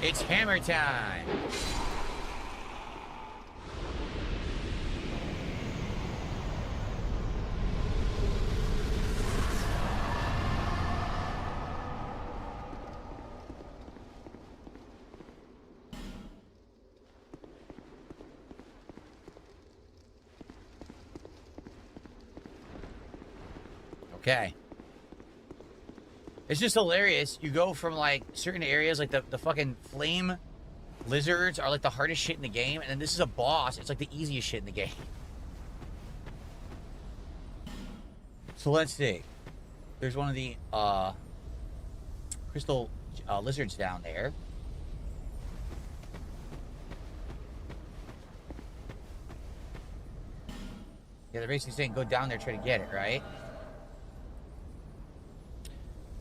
Speaker 8: It's hammer time. Okay. It's just hilarious. You go from like certain areas, like the fucking flame lizards are like the hardest shit in the game, and then this is a boss. It's like the easiest shit in the game. So let's see. There's one of the crystal lizards down there. Yeah, they're basically saying go down there, try to get it, right?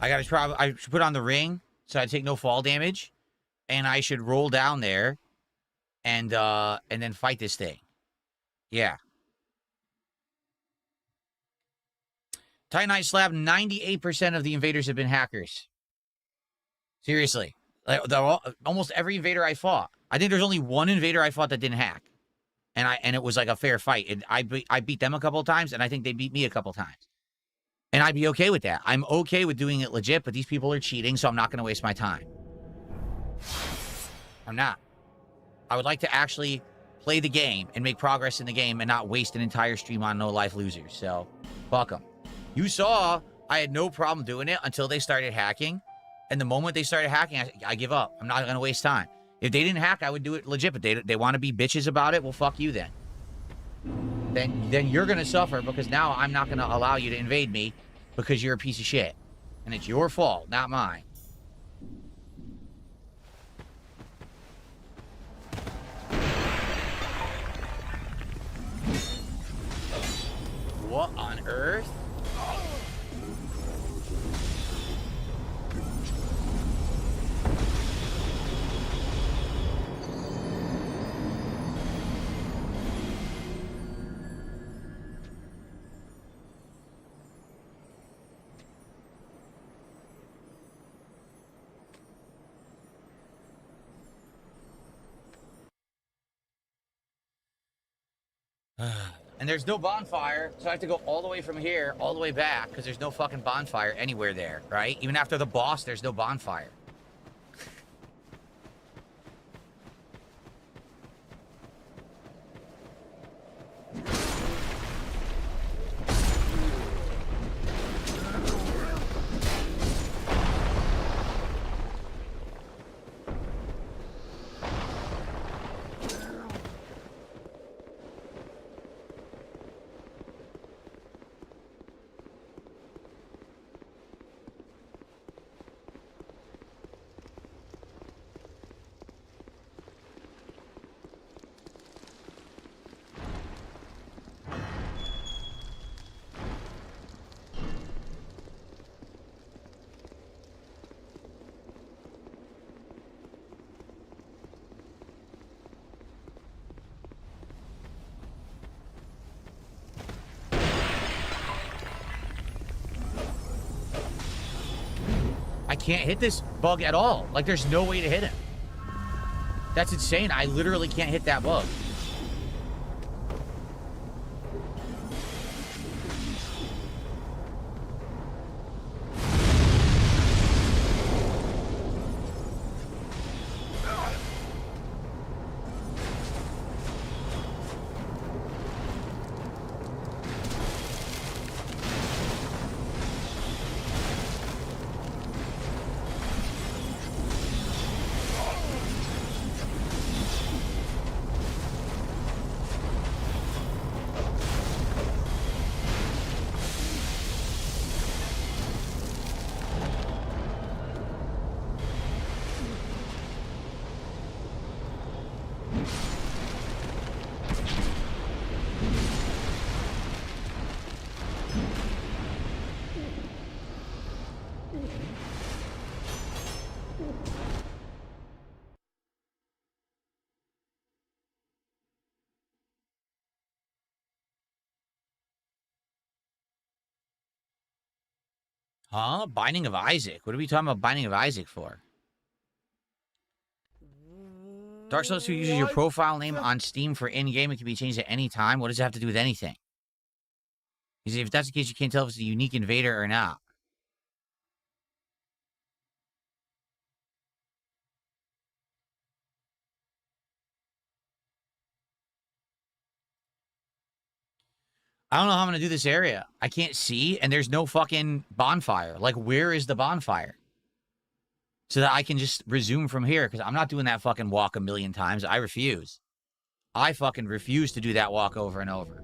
Speaker 8: I should put on the ring so I take no fall damage, and I should roll down there, and then fight this thing. Yeah. Titanite Slab, 98% of the invaders have been hackers. Seriously, like almost every invader I fought. I think there's only one invader I fought that didn't hack, and it was like a fair fight. And I beat them a couple of times, and I think they beat me a couple of times. And I'd be okay with that. I'm okay with doing it legit, but these people are cheating, so I'm not going to waste my time. I'm not. I would like to actually play the game and make progress in the game and not waste an entire stream on no-life losers. So, fuck them. You saw I had no problem doing it until they started hacking. And the moment they started hacking, I give up. I'm not going to waste time. If they didn't hack, I would do it legit, but they want to be bitches about it, well, fuck you then. Then you're going to suffer because now I'm not going to allow you to invade me because you're a piece of shit. And it's your fault, not mine. What on earth? And there's no bonfire, so I have to go all the way from here, all the way back, because there's no fucking bonfire anywhere there, right? Even after the boss, there's no bonfire. can't hit this bug at all. Like, there's no way to hit him. That's insane. I literally can't hit that bug. Huh? Binding of Isaac. What are we talking about Binding of Isaac for? Dark Souls 2 uses your profile name on Steam for in-game. It can be changed at any time. What does it have to do with anything? He said, if that's the case, you can't tell if it's a unique invader or not. I don't know how I'm going to do this area. I can't see, and there's no fucking bonfire. Like, where is the bonfire? So that I can just resume from here, because I'm not doing that fucking walk a million times. I refuse. I fucking refuse to do that walk over and over.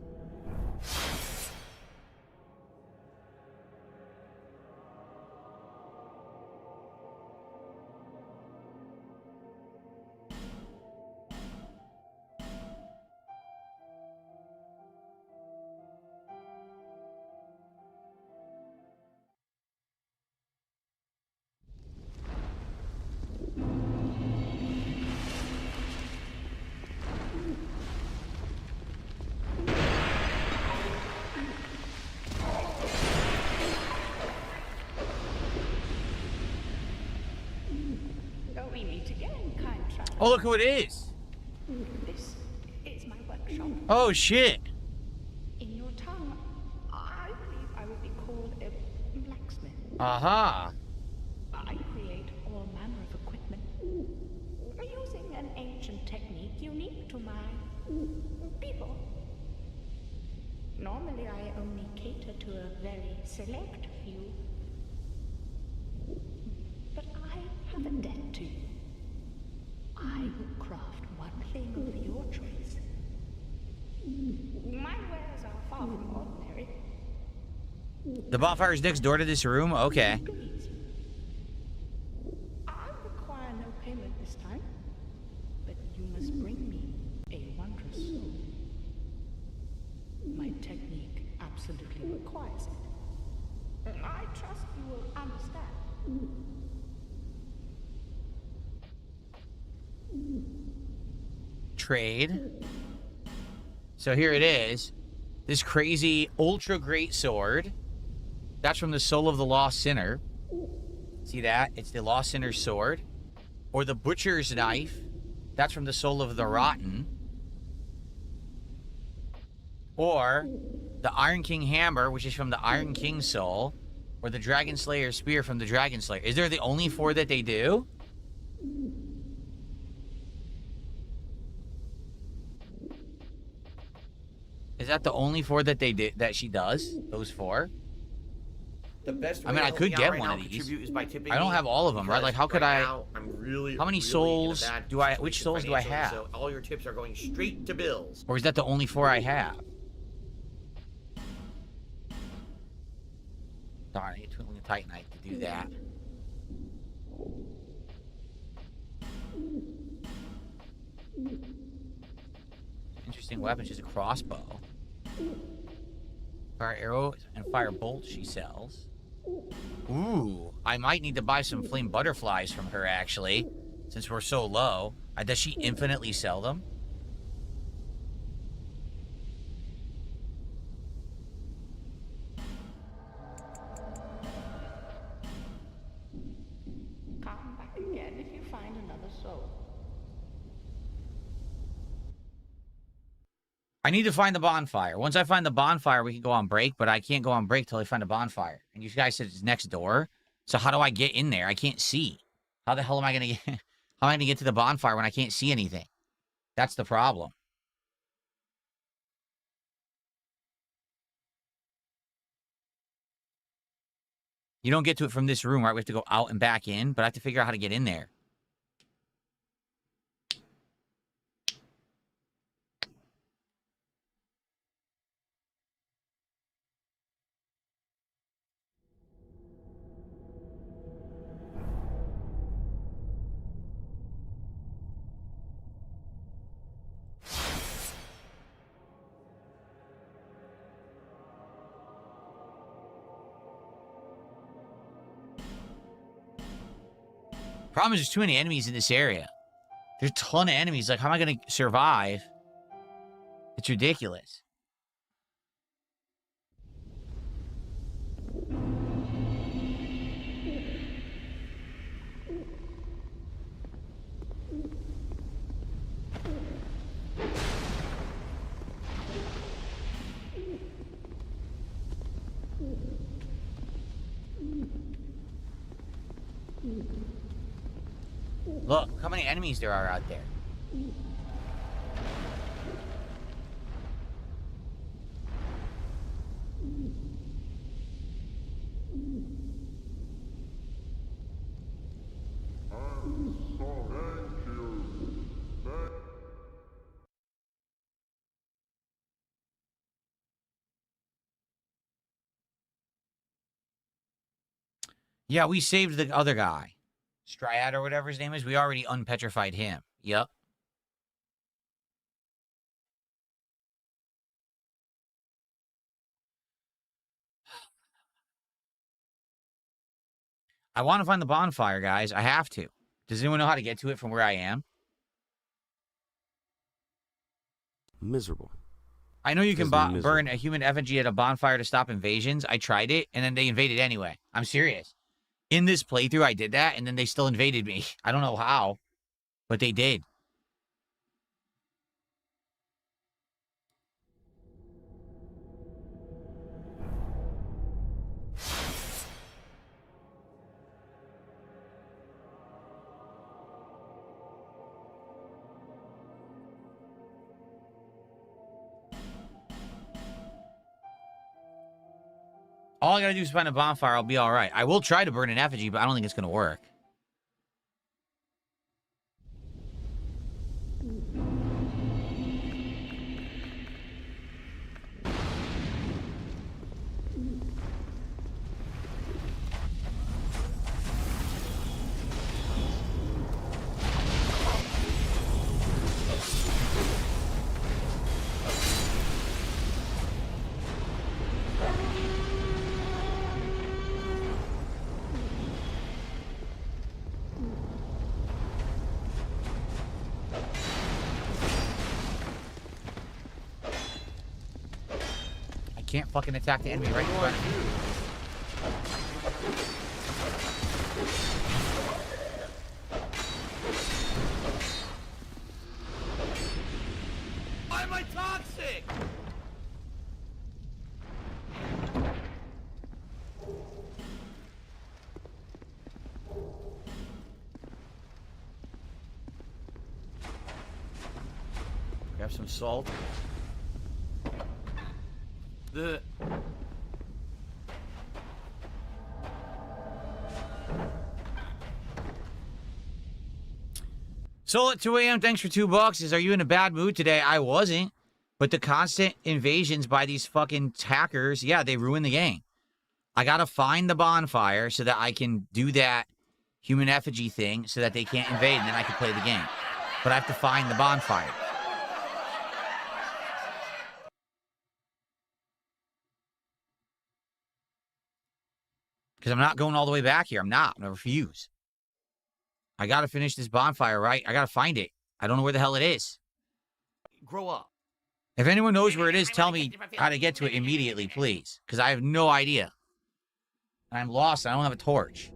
Speaker 8: Oh, look who it is.
Speaker 10: This is my workshop.
Speaker 8: Oh, shit.
Speaker 10: In your tongue, I believe I would be called a blacksmith.
Speaker 8: Aha.
Speaker 10: I create all manner of equipment using an ancient technique unique to my people. Normally, I only cater to a very select few. But I have a debt to you. I will craft one thing of your choice. My wares are far from ordinary.
Speaker 8: The bonfire is next door to this room? Okay.
Speaker 10: I require no payment this time, but you must bring me a wondrous soul. My technique absolutely requires it. I trust you will understand.
Speaker 8: Trade. So here it is. This crazy ultra great sword. That's from the Soul of the Lost Sinner. See that? It's the Lost Sinner's sword. Or the Butcher's knife. That's from the Soul of the Rotten. Or the Iron King hammer, which is from the Iron King's soul. Or the Dragon Slayer spear from the Dragon Slayer. Is there the only 4 that they do? Is that the only 4 that they did that she does? Those 4?
Speaker 1: The best way
Speaker 8: I mean, I
Speaker 1: to
Speaker 8: could
Speaker 1: help me
Speaker 8: get
Speaker 1: out right
Speaker 8: one
Speaker 1: now
Speaker 8: of these.
Speaker 1: contribute is by tipping
Speaker 8: I don't
Speaker 1: me,
Speaker 8: have all of them, right? Like, how could
Speaker 1: right
Speaker 8: I?
Speaker 1: now, I'm really,
Speaker 8: How many
Speaker 1: really
Speaker 8: souls
Speaker 1: in a bad
Speaker 8: do I? Which
Speaker 1: situation
Speaker 8: souls do I
Speaker 1: financially,
Speaker 8: have?
Speaker 1: So all your tips are going straight to bills.
Speaker 8: Or is that the only 4 I have? Darn, I need Twinkling Titanite to do that. Interesting weapon. She's a crossbow. Fire arrow and fire bolt she sells. Ooh, I might need to buy some flame butterflies from her, actually, since we're so low. Does she infinitely sell them?
Speaker 4: So,
Speaker 8: I need to find the bonfire. Once I find the bonfire, we can go on break, but I can't go on break till I find a bonfire. And you guys said it's next door. So how do I get in there? I can't see. How the hell am I going to get... How am I going to get to the bonfire when I can't see anything? That's the problem. You don't get to it from this room, right? We have to go out and back in, but I have to figure out how to get in there. Problem is there's too many enemies in this area. There's a ton of enemies. Like, how am I going to survive? It's ridiculous. Look, how many enemies there are out there. Yeah, we saved the other guy. Striad or whatever his name is. We already unpetrified him. Yep. I want to find the bonfire, guys. I have to. Does anyone know how to get to it from where I am?
Speaker 3: Miserable.
Speaker 8: I know you can
Speaker 3: Miserable.
Speaker 8: burn a human effigy at a bonfire to stop invasions. I tried it, and then they invaded anyway. I'm serious. In this playthrough, I did that, and then they still invaded me. I don't know how, but they did. All I gotta do is find a bonfire. I'll be all right. I will try to burn an effigy, but I don't think it's gonna work. Can't fucking attack the enemy right in front of me.
Speaker 1: Why am I toxic?
Speaker 8: Grab some salt. Soul at 2 a.m. Thanks for $2. Are you in a bad mood today? I wasn't. But the constant invasions by these fucking hackers, yeah, they ruin the game. I gotta find the bonfire so that I can do that human effigy thing so that they can't invade and then I can play the game. But I have to find the bonfire. Because I'm not going all the way back here. I'm not. I'm going to refuse. I got to finish this bonfire, right? I got to find it. I don't know where the hell it is.
Speaker 1: Grow up.
Speaker 8: If anyone knows where it is, tell me how to get to it immediately, please. Because I have no idea. I'm lost. I don't have a torch.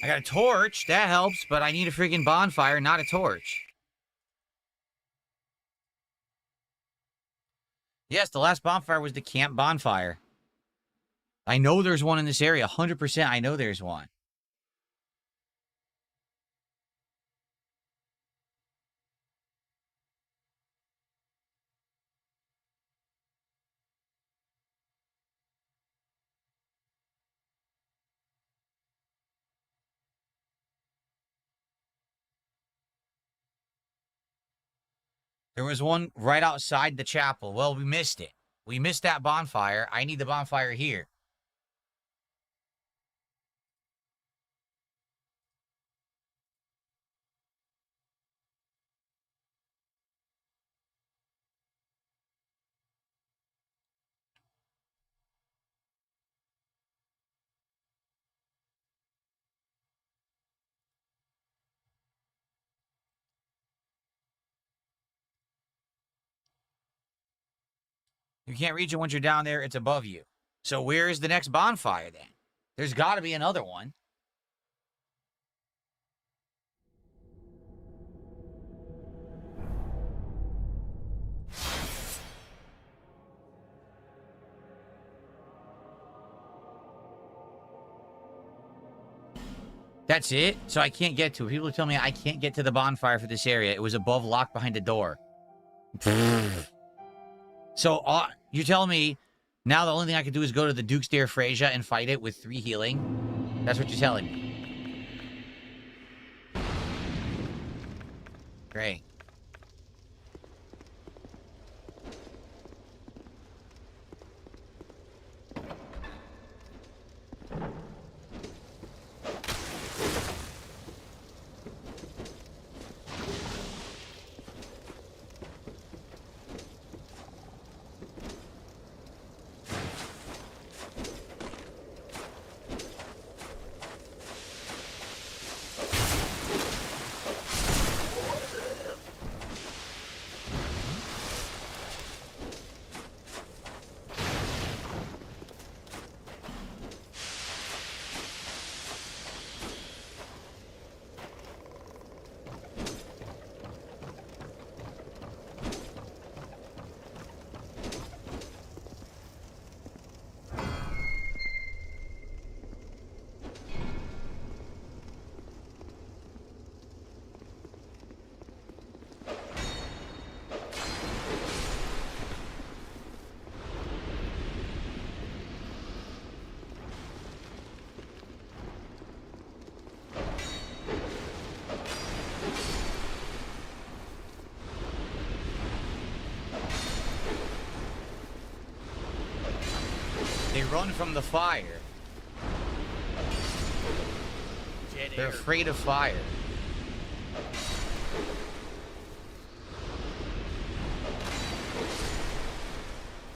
Speaker 8: I got a torch. That helps, but I need a freaking bonfire, not a torch. Yes, the last bonfire was the camp bonfire. I know there's one in this area. 100% I know there's one. There was one right outside the chapel. Well, we missed it. We missed that bonfire. I need the bonfire here. You can't reach it once you're down there. It's above you. So where is the next bonfire then? There's got to be another one. That's it? So I can't get to it. People tell me I can't get to the bonfire for this area. It was above, locked behind a door. So you're telling me now the only thing I can do is go to the Duke's Dare Freyja and fight it with 3 healing? That's what you're telling me. Great. They run from the fire. They're afraid of fire.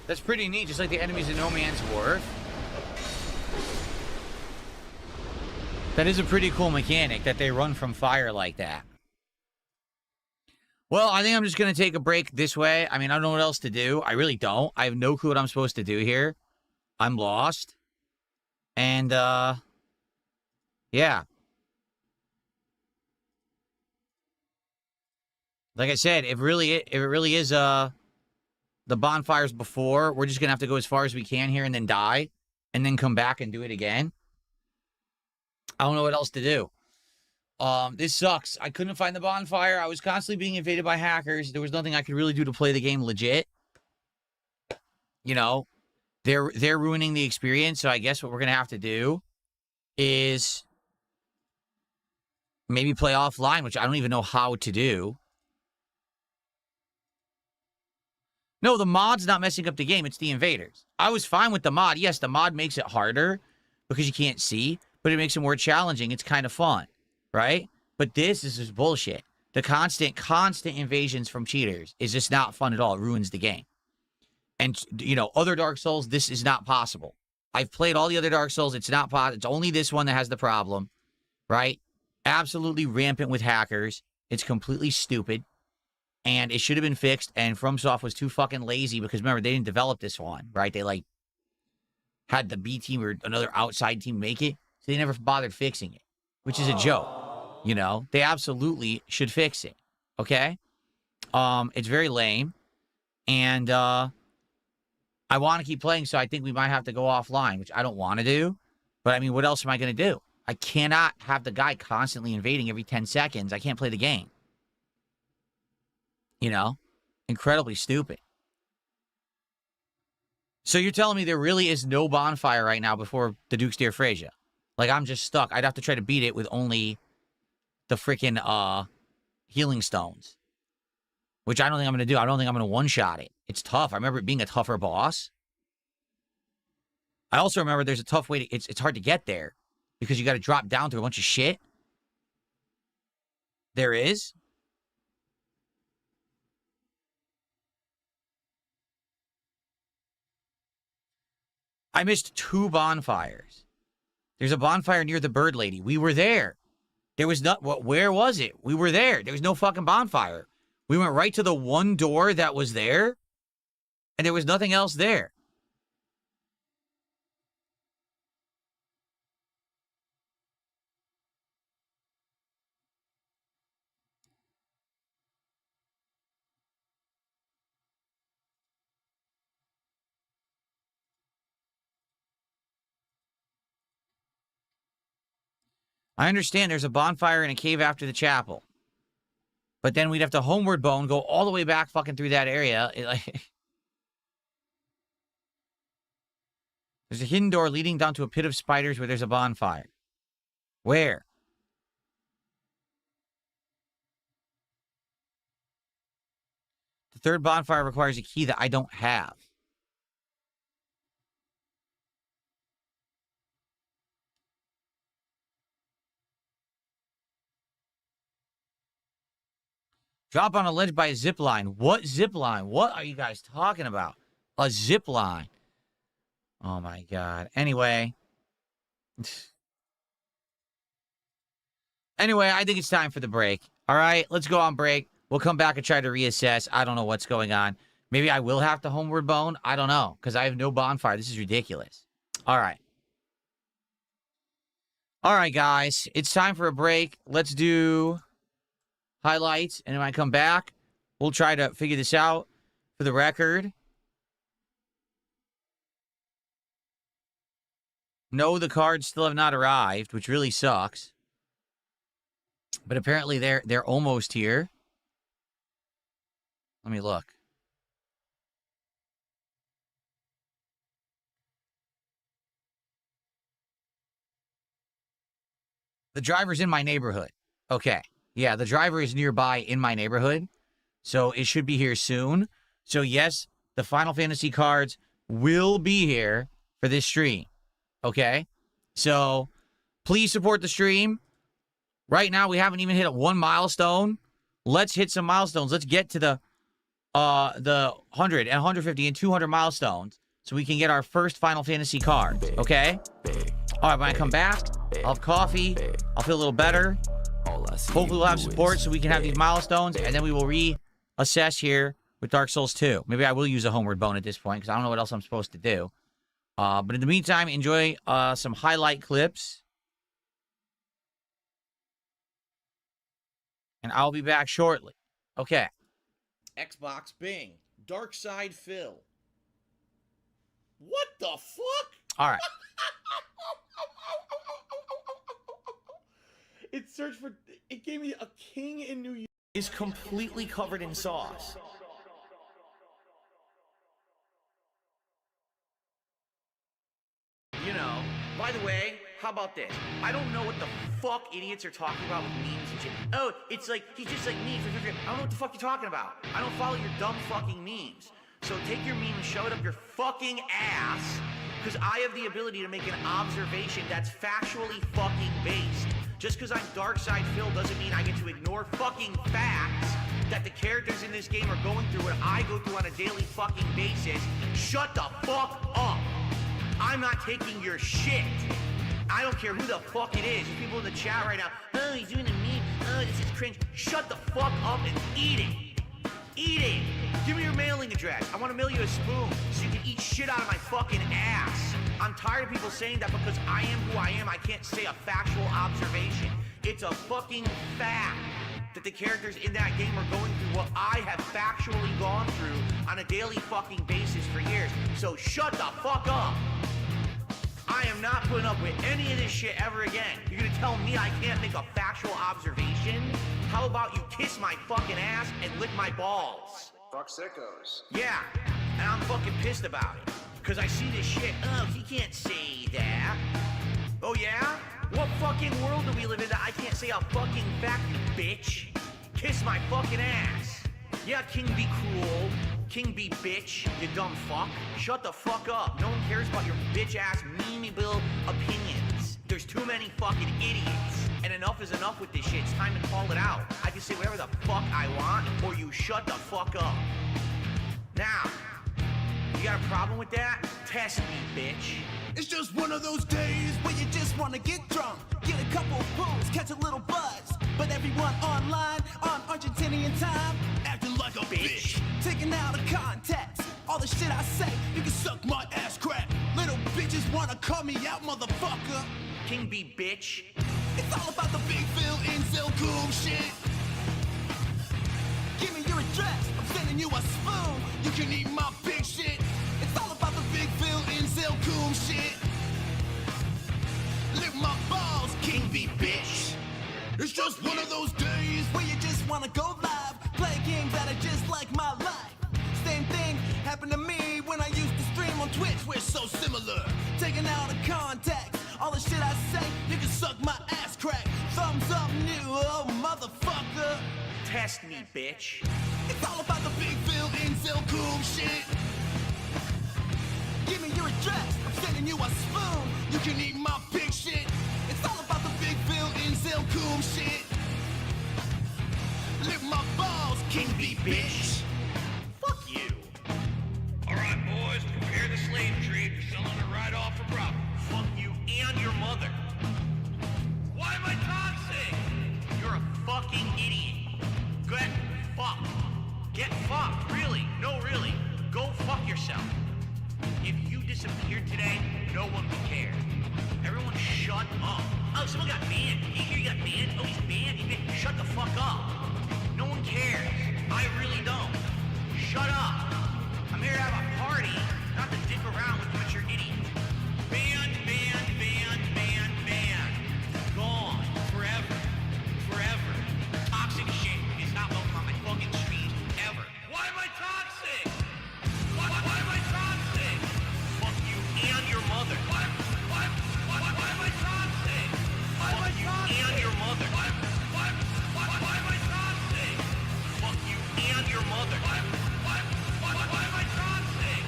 Speaker 8: That's pretty neat, just like the enemies in No Man's Wharf. That is a pretty cool mechanic, that they run from fire like that. Well, I think I'm just going to take a break this way. I mean, I don't know what else to do. I really don't. I have no clue what I'm supposed to do here. I'm lost. And, yeah. Like I said, if it really is, the bonfires before, we're just going to have to go as far as we can here and then die. And then come back and do it again. I don't know what else to do. This sucks. I couldn't find the bonfire. I was constantly being invaded by hackers. There was nothing I could really do to play the game legit. You know, they're ruining the experience. So I guess what we're going to have to do is maybe play offline, which I don't even know how to do. No, the mod's not messing up the game. It's the invaders. I was fine with the mod. Yes, the mod makes it harder because you can't see, but it makes it more challenging. It's kind of fun, right? But this is just bullshit. The constant invasions from cheaters is just not fun at all. It ruins the game. And, you know, other Dark Souls, this is not possible. I've played all the other Dark Souls. It's not possible. It's only this one that has the problem, right? Absolutely rampant with hackers. It's completely stupid. And it should have been fixed, and FromSoft was too fucking lazy because, remember, they didn't develop this one, right? They, like, had the B team or another outside team make it, so they never bothered fixing it. which is a joke. You know, they absolutely should fix it. Okay? It's very lame. And I want to keep playing, so I think we might have to go offline, which I don't want to do. But, I mean, what else am I going to do? I cannot have the guy constantly invading every 10 seconds. I can't play the game. You know? Incredibly stupid. So you're telling me there really is no bonfire right now before the Duke's Dear Frasier? Like, I'm just stuck. I'd have to try to beat it with only the freaking healing stones. Which I don't think I'm going to do. I don't think I'm going to one-shot it. It's tough. I remember it being a tougher boss. I also remember there's a tough way to... It's hard to get there. Because you got to drop down through a bunch of shit. There is. I missed 2 bonfires. There's a bonfire near the Bird Lady. We were there. There was not... Where was it? We were there. There was no fucking bonfire. We went right to the one door that was there, and there was nothing else there. I understand there's a bonfire in a cave after the chapel. But then we'd have to homeward bone, go all the way back fucking through that area. There's a hidden door leading down to a pit of spiders where there's a bonfire. Where? The third bonfire requires a key that I don't have. Drop on a ledge by a zip line. What zip line? What are you guys talking about? A zip line. Oh my god. Anyway. Anyway, I think it's time for the break. All right, let's go on break. We'll come back and try to reassess. I don't know what's going on. Maybe I will have to homeward bone. I don't know, because I have no bonfire. This is ridiculous. All right. All right, guys. It's time for a break. Let's do highlights, and when I come back, we'll try to figure this out for the record. No, the cards still have not arrived, which really sucks. But apparently they're almost here. Let me look. The driver's in my neighborhood. Okay. Yeah, the driver is nearby in my neighborhood, so it should be here soon. So yes, the Final Fantasy cards will be here for this stream, okay? So please support the stream. Right now, we haven't even hit 1 milestone. Let's hit some milestones. Let's get to the 100 and 150 and 200 milestones so we can get our first Final Fantasy cards, okay? All right, when I come back, I'll have coffee. I'll feel a little better. Hopefully we'll have support so we can have these milestones, and then we will reassess here with Dark Souls 2. Maybe I will use a homeward bone at this point, because I don't know what else I'm supposed to do. But in the meantime, enjoy some highlight clips. And I'll be back shortly. Okay.
Speaker 1: Xbox Bing. Dark Side Phil. What the fuck?
Speaker 8: All right.
Speaker 1: It searched for... It gave me a king in New York. Is completely covered in sauce. You know, by the way, how about this? I don't know what the fuck idiots are talking about with memes and shit. Oh, it's like, he's just like memes. I don't know what the fuck you're talking about. I don't follow your dumb fucking memes. So take your meme and shove it up your fucking ass, because I have the ability to make an observation that's factually fucking based. Just because I'm Darkside Phil doesn't mean I get to ignore fucking facts that the characters in this game are going through and I go through on a daily fucking basis. Shut the fuck up. I'm not taking your shit. I don't care who the fuck it is. There's people in the chat right now. Oh, he's doing a meme. Oh, this is cringe. Shut the fuck up and eat it. Eat it. Give me your mailing address. I want to mail you a spoon so you can eat shit out of my fucking ass. I'm tired of people saying that because I am who I am, I can't say a factual observation. It's a fucking fact that the characters in that game are going through what I have factually gone through on a daily fucking basis for years. So shut the fuck up. I am not putting up with any of this shit ever again. You're gonna tell me I can't make a factual observation? How about you kiss my fucking ass and lick my balls?
Speaker 11: Fuck sickos.
Speaker 1: Yeah, and I'm fucking pissed about it. Cause I see this shit, oh, he can't say that. Oh yeah? What fucking world do we live in that I can't say a fucking fact, you bitch? Kiss my fucking ass. Yeah, King be cruel. King be bitch, you dumb fuck. Shut the fuck up. No one cares about your bitch ass memeable opinions. There's too many fucking idiots. And enough is enough with this shit. It's time to call it out. I can say whatever the fuck I want, or you shut the fuck up. Now, you got a problem with that? Test me, bitch.
Speaker 5: It's just one of those days where you just wanna get drunk, get a couple pulls, catch a little buzz. But everyone online on Argentinian time acting like a bitch, taking out of context all the shit I say. You can suck my ass crack. Little bitches wanna call me out, motherfucker.
Speaker 1: King B bitch.
Speaker 5: It's all about the Big Phil in Zilcoom shit. Give me your address, I'm sending you a spoon. You can eat my big shit. It's all about the Big Phil in Zilcoom shit. Lick my balls, King B bitch. It's just one of those days where you just wanna go live, play games that are just like my life. Same thing happened to me when I used to stream on Twitch. We're so similar, taking out of context all the shit I say. You can suck my ass crack. Thumbs up, new, oh motherfucker.
Speaker 1: Test me, bitch.
Speaker 5: It's all about the Big Phil in Zilcoom shit. Give me your address, I'm sending you a spoon. You can eat my big shit. It's all about the Big Phil in Zilcoom shit. Lick my balls, King B bitch.
Speaker 1: Fuck you. Alright, boys, prepare the slave trade. You're selling it right off for profit. Fuck you and your mother. Why am I toxic? You're a fucking idiot. Get fucked. Get fucked, really. No, really. Go fuck yourself. If you disappeared today, no one would care. Everyone shut up. Oh, someone got banned. You hear you got banned? Oh, he's banned. Shut the fuck up. No one cares. I really don't. Shut up. I'm here to have a party, not to dick around with you at your idiot. Banned, banned, banned, banned, banned. Gone. Forever. Forever. Toxic shit is not welcome on my fucking streams ever. Why am I toxic? Why am I toxic? Fuck you and your mother. Why am I toxic? Fuck you and your mother. Why am I toxic? Fuck you and your mother. Why am I toxic?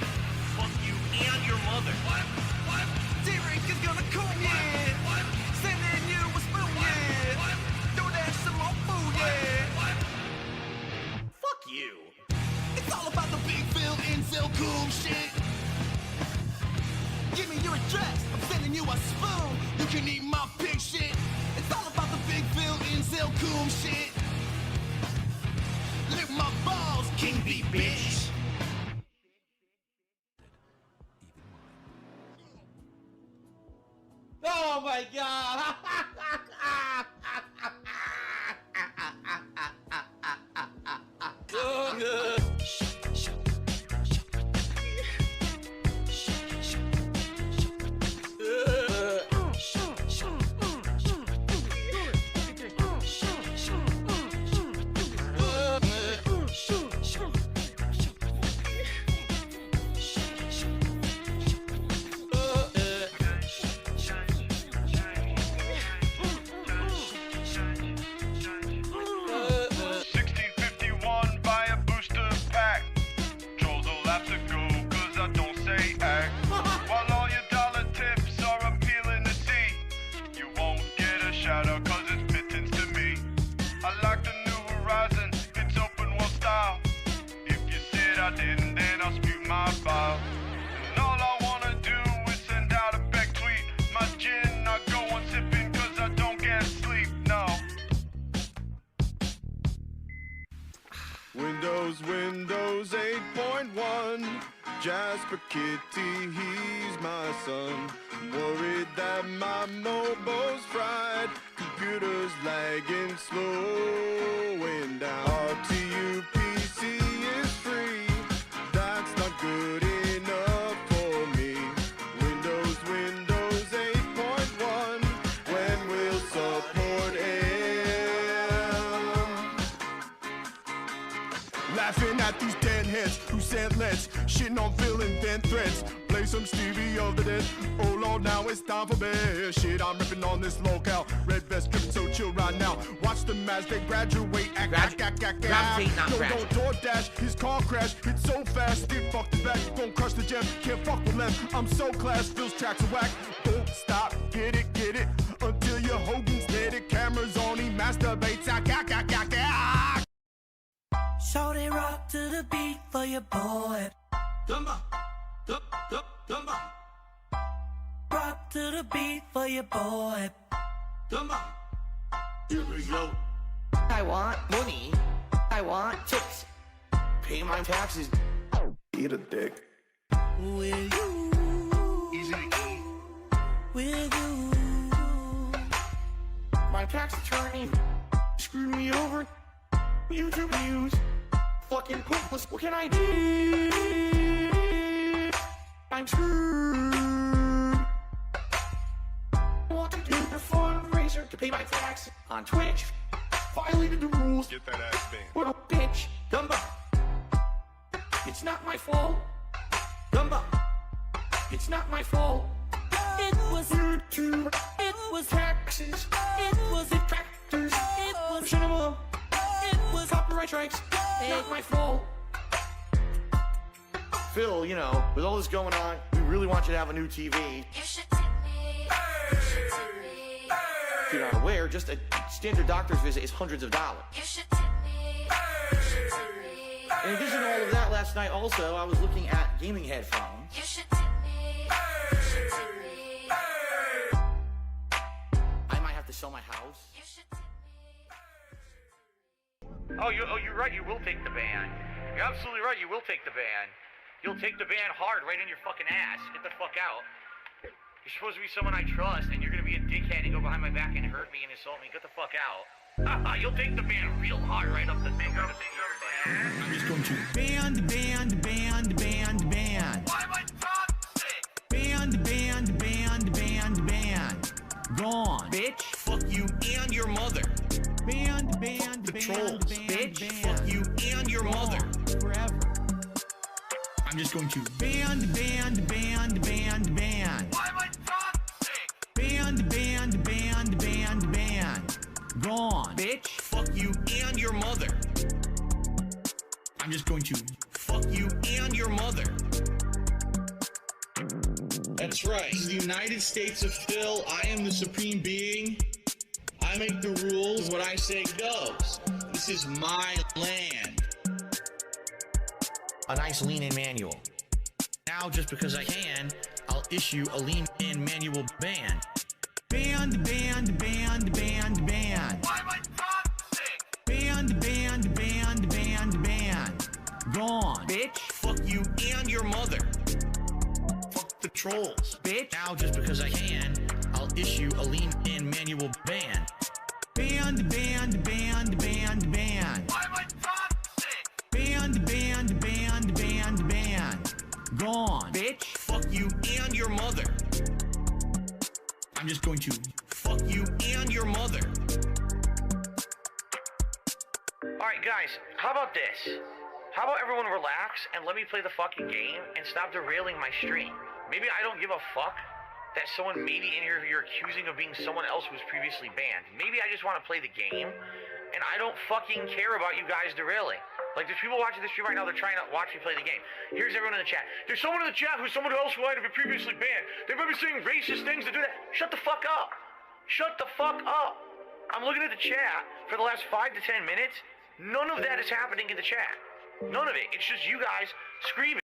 Speaker 1: Fuck you and your mother.
Speaker 5: D-Rick is gonna cool, yeah. Sending you a spoon, yeah. Don't ask some more food, yeah.
Speaker 1: Fuck you.
Speaker 5: It's all about the Big Phil in Zilcoom shit. Give me your address, I'm sending you a spoon. You can eat my pig shit. It's all about the Big Phil in Zilcoom shit. Lick my balls, King B bitch.
Speaker 8: Oh my god!
Speaker 6: Windows 8.1. Jasper Kitty, he's my son. Worried that my mobile's fried. Computers lagging, slowing down. RTU PC is free. That's not good enough for me. Windows 8.1. When will support end? Laughing at these deadheads who said let's shitting on Phil and then threats. Play some Stevie of the Dead. Oh Lord, now it's time for bed. Shit, I'm ripping on this locale. Red vest dripping so chill right now. Watch them as they graduate.
Speaker 8: Gravitate, not
Speaker 6: No,
Speaker 8: crash.
Speaker 6: don't DoorDash. His car crash. Hit so fast. Did fuck the back. Gon' crush the gem. Can't fuck with them. I'm so class. Phil's tracks are whack. Don't stop. Get it. Until your Hogan's dead. It. Cameras on. He masturbates.
Speaker 2: So they rock to the beat for your boy. Rock to the beat for your boy.
Speaker 1: Here we go. I want money. I want chicks. Pay my taxes.
Speaker 6: Eat a dick.
Speaker 2: With you. With you.
Speaker 1: My tax attorney screwed me over. YouTube views. Fucking pointless. What can I do? I'm screwed. I want to do a fundraiser to pay my tax on Twitch. Violated the rules.
Speaker 6: Get that ass banned.
Speaker 1: What a bitch. Dumba. It's not my fault. Dumba. It's not my fault.
Speaker 2: It was
Speaker 1: YouTube.
Speaker 2: It was
Speaker 1: Taxes.
Speaker 2: It was
Speaker 1: Detractors.
Speaker 2: It was
Speaker 1: Cinema.
Speaker 2: It was
Speaker 1: Copyright strikes. Not my fault. Phil, you know, with all this going on, we really want you to have a new TV.
Speaker 7: You should tip me. You should tip me.
Speaker 1: If you're not aware, just a standard doctor's visit is hundreds of dollars.
Speaker 7: You should tip me. You should tip me.
Speaker 1: In addition to all of that, last night also, I was looking at gaming headphones.
Speaker 7: You should tip me. You should tip me.
Speaker 1: I might have to sell my house.
Speaker 7: You should tip me.
Speaker 8: Oh, you're right. You will take the ban. You're absolutely right. You will take the ban. You'll take the ban hard right in your fucking ass. Get the fuck out. You're supposed to be someone I trust, and you're gonna be a dickhead and go behind my back and hurt me and insult me. Get the fuck out. You'll take the ban real hard right up the finger.
Speaker 5: I'm just going to ban.
Speaker 1: Why am I toxic?
Speaker 5: Ban. Gone.
Speaker 1: Bitch.
Speaker 5: Fuck you and your mother.
Speaker 1: The trolls. Bitch.
Speaker 5: Fuck you and your mother.
Speaker 2: Forever.
Speaker 5: I'm just going to ban.
Speaker 1: Why am I toxic?
Speaker 5: Ban. Gone.
Speaker 1: Bitch.
Speaker 5: Fuck you and your mother. I'm just going to fuck you and your mother. That's right. This is the United States of Phil. I am the supreme being. I make the rules. What I say goes. This is my land.
Speaker 1: A nice lean-in manual.
Speaker 8: Now, just because I can, I'll issue a lean-in manual ban.
Speaker 5: Ban.
Speaker 1: Why am I toxic?
Speaker 5: Ban. Gone.
Speaker 1: Bitch.
Speaker 5: Fuck you and your mother. Fuck the trolls.
Speaker 1: Bitch.
Speaker 8: Now, just because I can, I'll issue a lean-in manual ban.
Speaker 5: Ban.
Speaker 1: Why am I toxic?
Speaker 5: Ban. Gone.
Speaker 1: Bitch.
Speaker 5: Fuck you and your mother. I'm just going to fuck you and your mother.
Speaker 8: Alright, guys, how about this? How about everyone relax and let me play the fucking game and stop derailing my stream? Maybe I don't give a fuck that someone maybe in here you're accusing of being someone else who was previously banned. Maybe I just want to play the game, and I don't fucking care about you guys derailing. Like, there's people watching this stream right now, they're trying to watch me play the game. Here's everyone in the chat. There's someone in the chat who's someone else who might have been previously banned. They might be saying racist things to do that. Shut the fuck up. Shut the fuck up. I'm looking at the chat for the last 5 to 10 minutes. None of that is happening in the chat. None of it. It's just you guys screaming.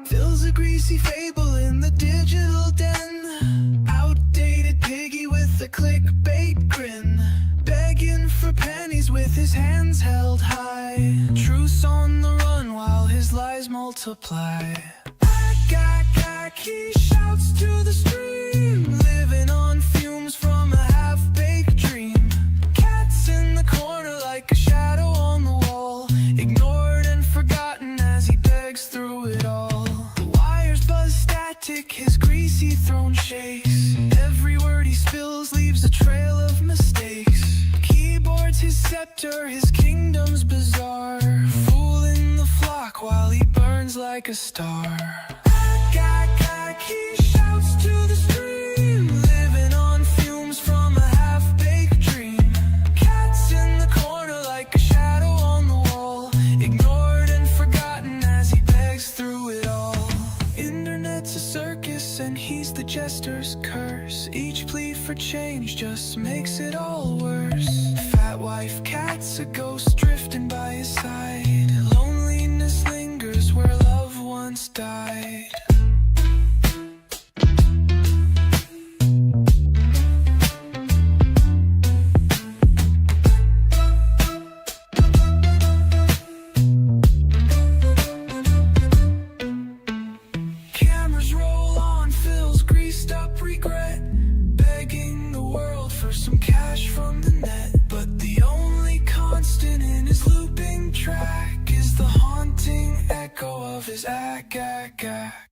Speaker 2: Phil's a greasy fable in the digital den. Outdated piggy with a clickbait grin. Begging for multiply. He shouts to the stream, living on fumes from a half-baked dream. Cats in the corner like a shadow on the wall, ignored and forgotten as he begs through it all. The wires buzz static, his greasy throne shakes. Every word he spills leaves a trail of mistakes. Keyboards his scepter, his kingdom's bizarre, fooling the flock while he burns like a star. He shouts to the stream, living on fumes from a half-baked dream. Cats in the corner like a shadow on the wall, ignored and forgotten as he begs through it all. Internet's a circus and he's the jester's curse. Each plea for change just makes it all worse. Fat wife cat's a ghost drifting by his side. Loneliness lingers where love once died. Cameras roll on, Phil's greased up regret, begging the world for some cash from the net. But the only constant in his looping track is the haunting echo of his ack, ack, ack.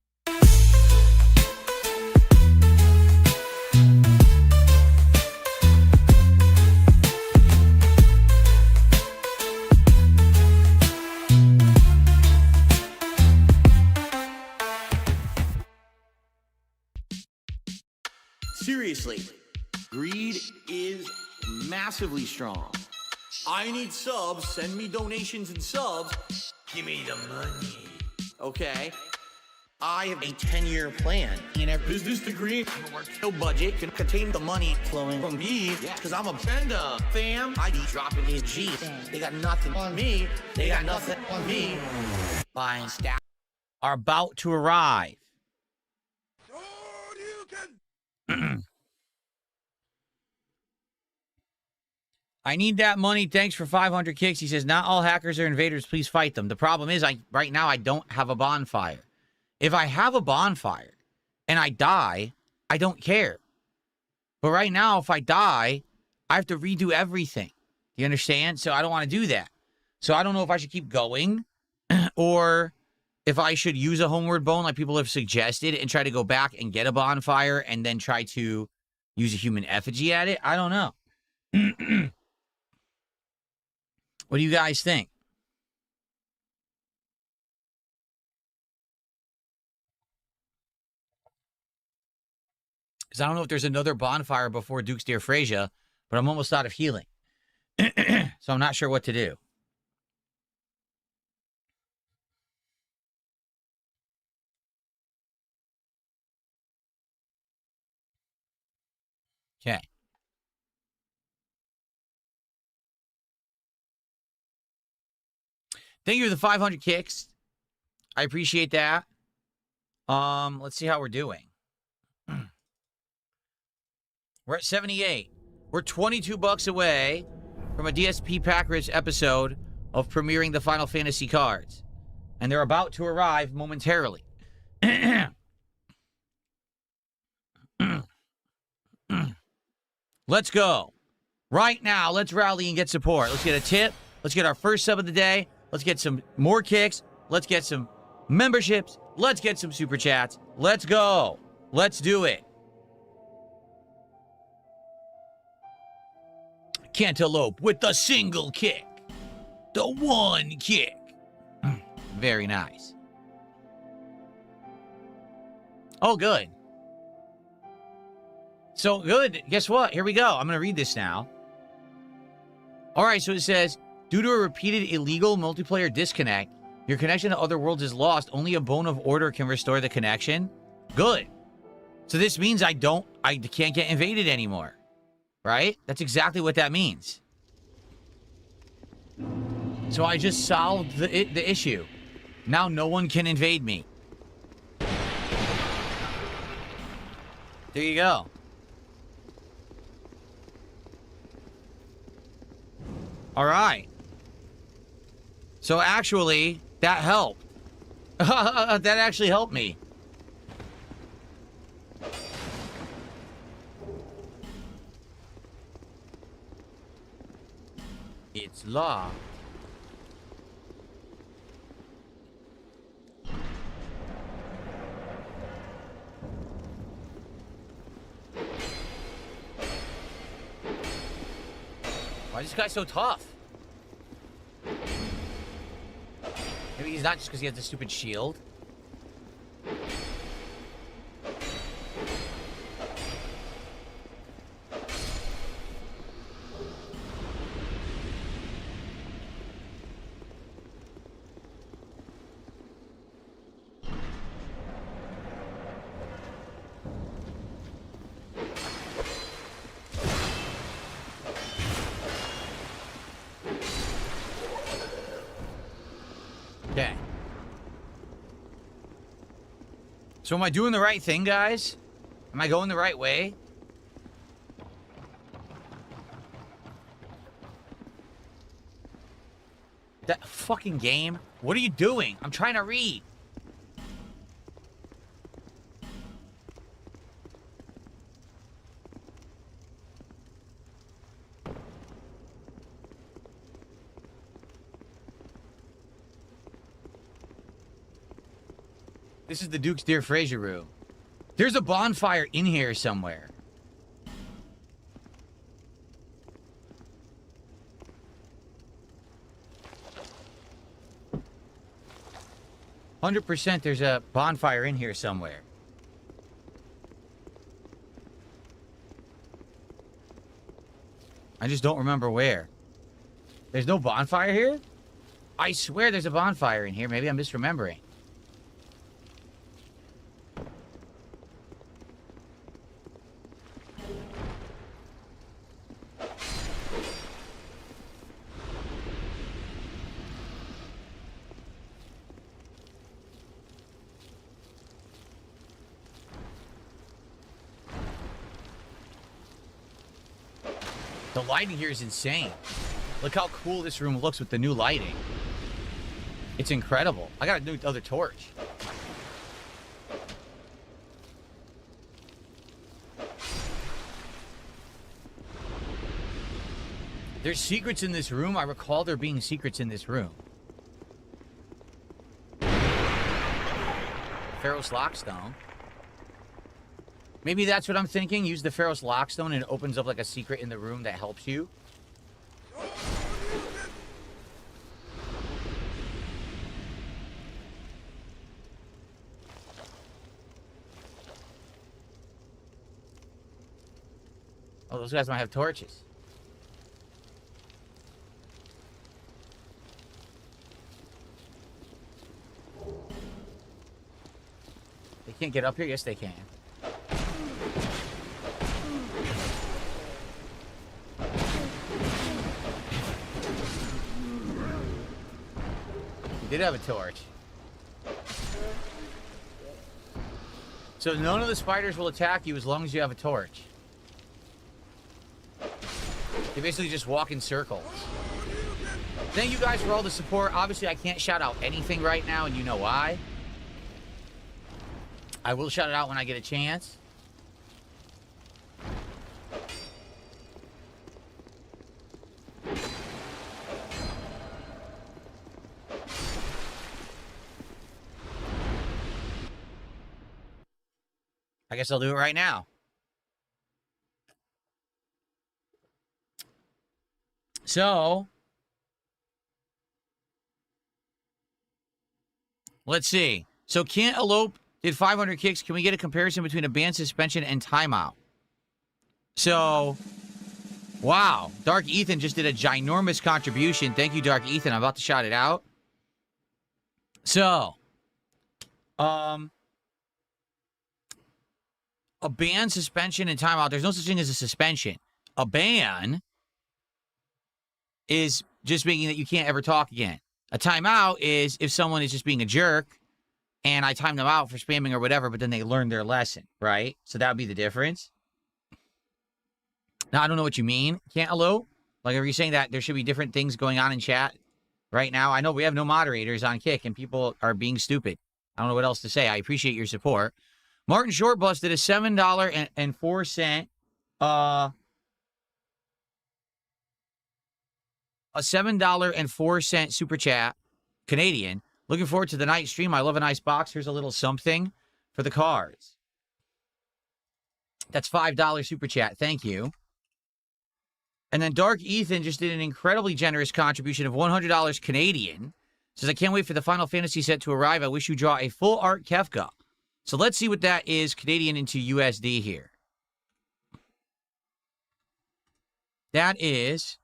Speaker 1: Seriously, greed is massively strong. I need subs. Send me donations and subs. Give me the money. Okay? I have a 10-year plan. In a business degree, no budget can contain the money flowing from me. Because I'm a bender, fam. I be dropping these G's. They got nothing on me. They got nothing on me. Buying staff
Speaker 8: Are about to arrive. I need that money. Thanks for 500 kicks. He says, not all hackers are invaders. Please fight them. The problem is, right now, I don't have a bonfire. If I have a bonfire and I die, I don't care. But right now, if I die, I have to redo everything. You understand? So I don't want to do that. So I don't know if I should keep going or if I should use a homeward bone like people have suggested and try to go back and get a bonfire and then try to use a human effigy at it. I don't know. What do you guys think? Because I don't know if there's another bonfire before Duke's Dear Frasier, but I'm almost out of healing. So I'm not sure what to do. Okay. Thank you for the 500 kicks. I appreciate that. Let's see how we're doing. We're at 78. We're 22 bucks away from a DSP Pack Rich episode of premiering the Final Fantasy cards. And they're about to arrive momentarily. Let's go. Right now, let's rally and get support. Let's get a tip. Let's get our first sub of the day. Let's get some more kicks. Let's get some memberships. Let's get some super chats. Let's go. Let's do it. Cantaloupe with the single kick. The one kick. Very nice. Oh, good. So, good. Guess what? Here we go. I'm going to read this now. All right, so it says, due to a repeated illegal multiplayer disconnect, your connection to other worlds is lost. Only a bone of order can restore the connection. Good. So this means I can't get invaded anymore. Right? That's exactly what that means. So I just solved the issue. Now no one can invade me. There you go. All right. So actually, that helped. That actually helped me. It's locked. Why is this guy so tough? Maybe he's not just because he has the stupid shield. Okay. So am I doing the right thing, guys? Am I going the right way? That fucking game? What are you doing? I'm trying to read. This is the Duke's Dear Fraser room. There's a bonfire in here somewhere. %, there's a bonfire in here somewhere. I just don't remember where. There's no bonfire here? I swear there's a bonfire in here. Maybe I'm misremembering. The lighting here is insane. Look how cool this room looks with the new lighting. It's incredible. I got a new other torch. There's secrets in this room. I recall there being secrets in this room. Pharos Lockstone. Maybe that's what I'm thinking. Use the Pharos Lockstone and it opens up like a secret in the room that helps you. Oh, those guys might have torches. They can't get up here? Yes, they can. He did have a torch. So none of the spiders will attack you as long as you have a torch. They basically just walk in circles. Thank you guys for all the support. Obviously, I can't shout out anything right now, and you know why. I will shout it out when I get a chance. I guess I'll do it right now. So, let's see. So, Can't Elope did 500 kicks. Can we get a comparison between a ban, suspension, and timeout? So, wow. Dark Ethan just did a ginormous contribution. Thank you, Dark Ethan. I'm about to shout it out. So, a ban, suspension, and timeout. There's no such thing as a suspension. A ban is just meaning that you can't ever talk again. A timeout is if someone is just being a jerk and I time them out for spamming or whatever, but then they learn their lesson, right? So that would be the difference. Now, I don't know what you mean, Cantaloupe. Like, are you saying that there should be different things going on in chat right now? I know we have no moderators on Kick and people are being stupid. I don't know what else to say. I appreciate your support. Martin Shortbus did a $7.04 a $7.04 super chat, Canadian. Looking forward to the night stream. I love a nice box. Here's a little something for the cards. That's $5 super chat. Thank you. And then Dark Ethan just did an incredibly generous contribution of $100 Canadian. Says, I can't wait for the Final Fantasy set to arrive. I wish you draw a full art Kefka. So let's see what that is Canadian into USD here. That is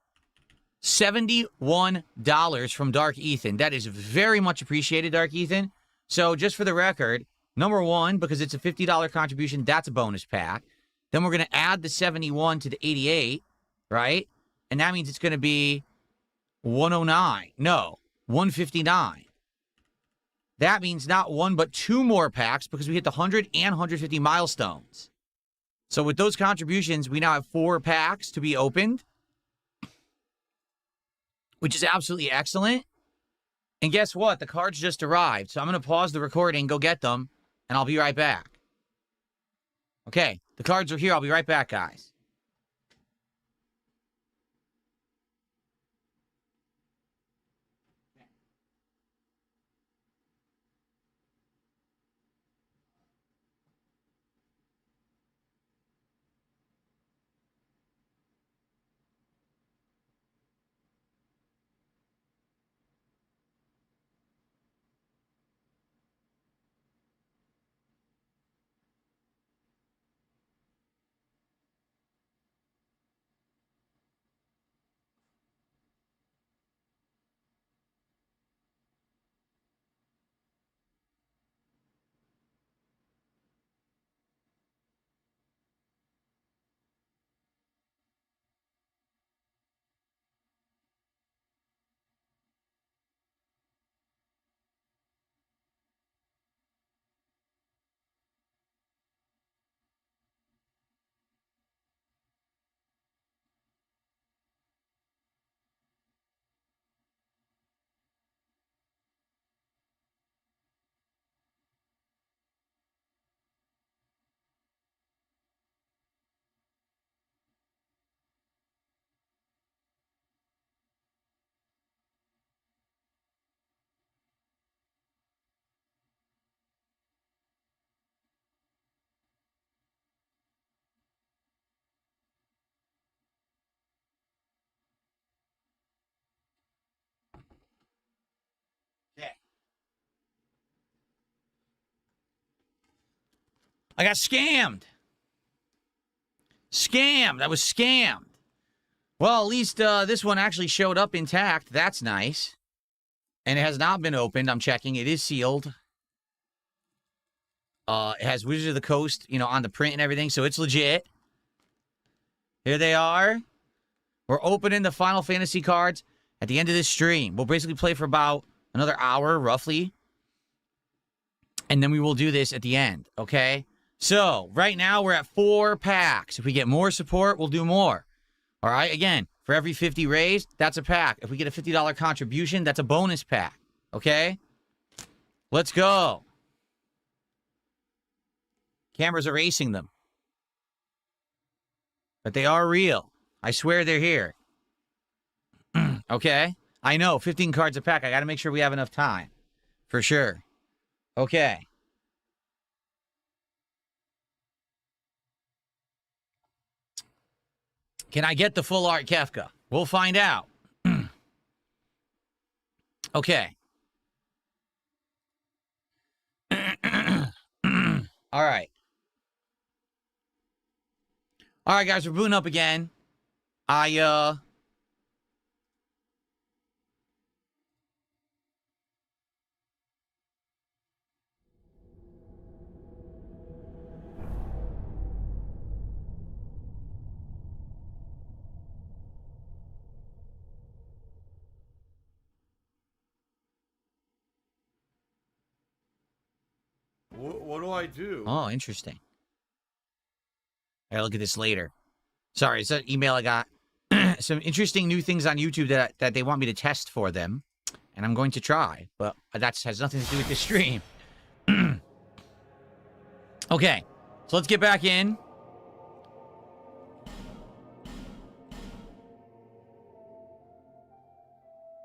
Speaker 8: $71 from Dark Ethan. That is very much appreciated, Dark Ethan. So just for the record, number one, because it's a $50 contribution, that's a bonus pack. Then we're going to add the 71 to the 88, right? And that means it's going to be 109. No, 159. That means not one, but two more packs because we hit the 100 and 150 milestones. So with those contributions, we now have 4 packs to be opened, which is absolutely excellent. And guess what? The cards just arrived. So I'm going to pause the recording, go get them, and I'll be right back. Okay, the cards are here. I'll be right back, guys. I got scammed. Scammed. I was scammed. Well, at least this one actually showed up intact. That's nice. And it has not been opened. I'm checking. It is sealed. It has Wizards of the Coast, you know, on the print and everything, so it's legit. Here they are. We're opening the Final Fantasy cards at the end of this stream. We'll basically play for about another hour, roughly. And then we will do this at the end, okay? So, right now, we're at 4 packs. If we get more support, we'll do more. All right? Again, for every 50 raised, that's a pack. If we get a $50 contribution, that's a bonus pack. Okay? Let's go. Cameras erasing them. But they are real. I swear they're here. Okay? I know, 15 cards a pack. I got to make sure we have enough time. For sure. Okay. Can I get the full art Kefka? We'll find out. Okay. All right. All right, guys, we're booting up again.
Speaker 9: What do I do?
Speaker 8: Oh, interesting. I gotta look at this later. Sorry, it's an email I got. Some interesting new things on YouTube that they want me to test for them. And I'm going to try. But that has nothing to do with the stream. Okay, so let's get back in.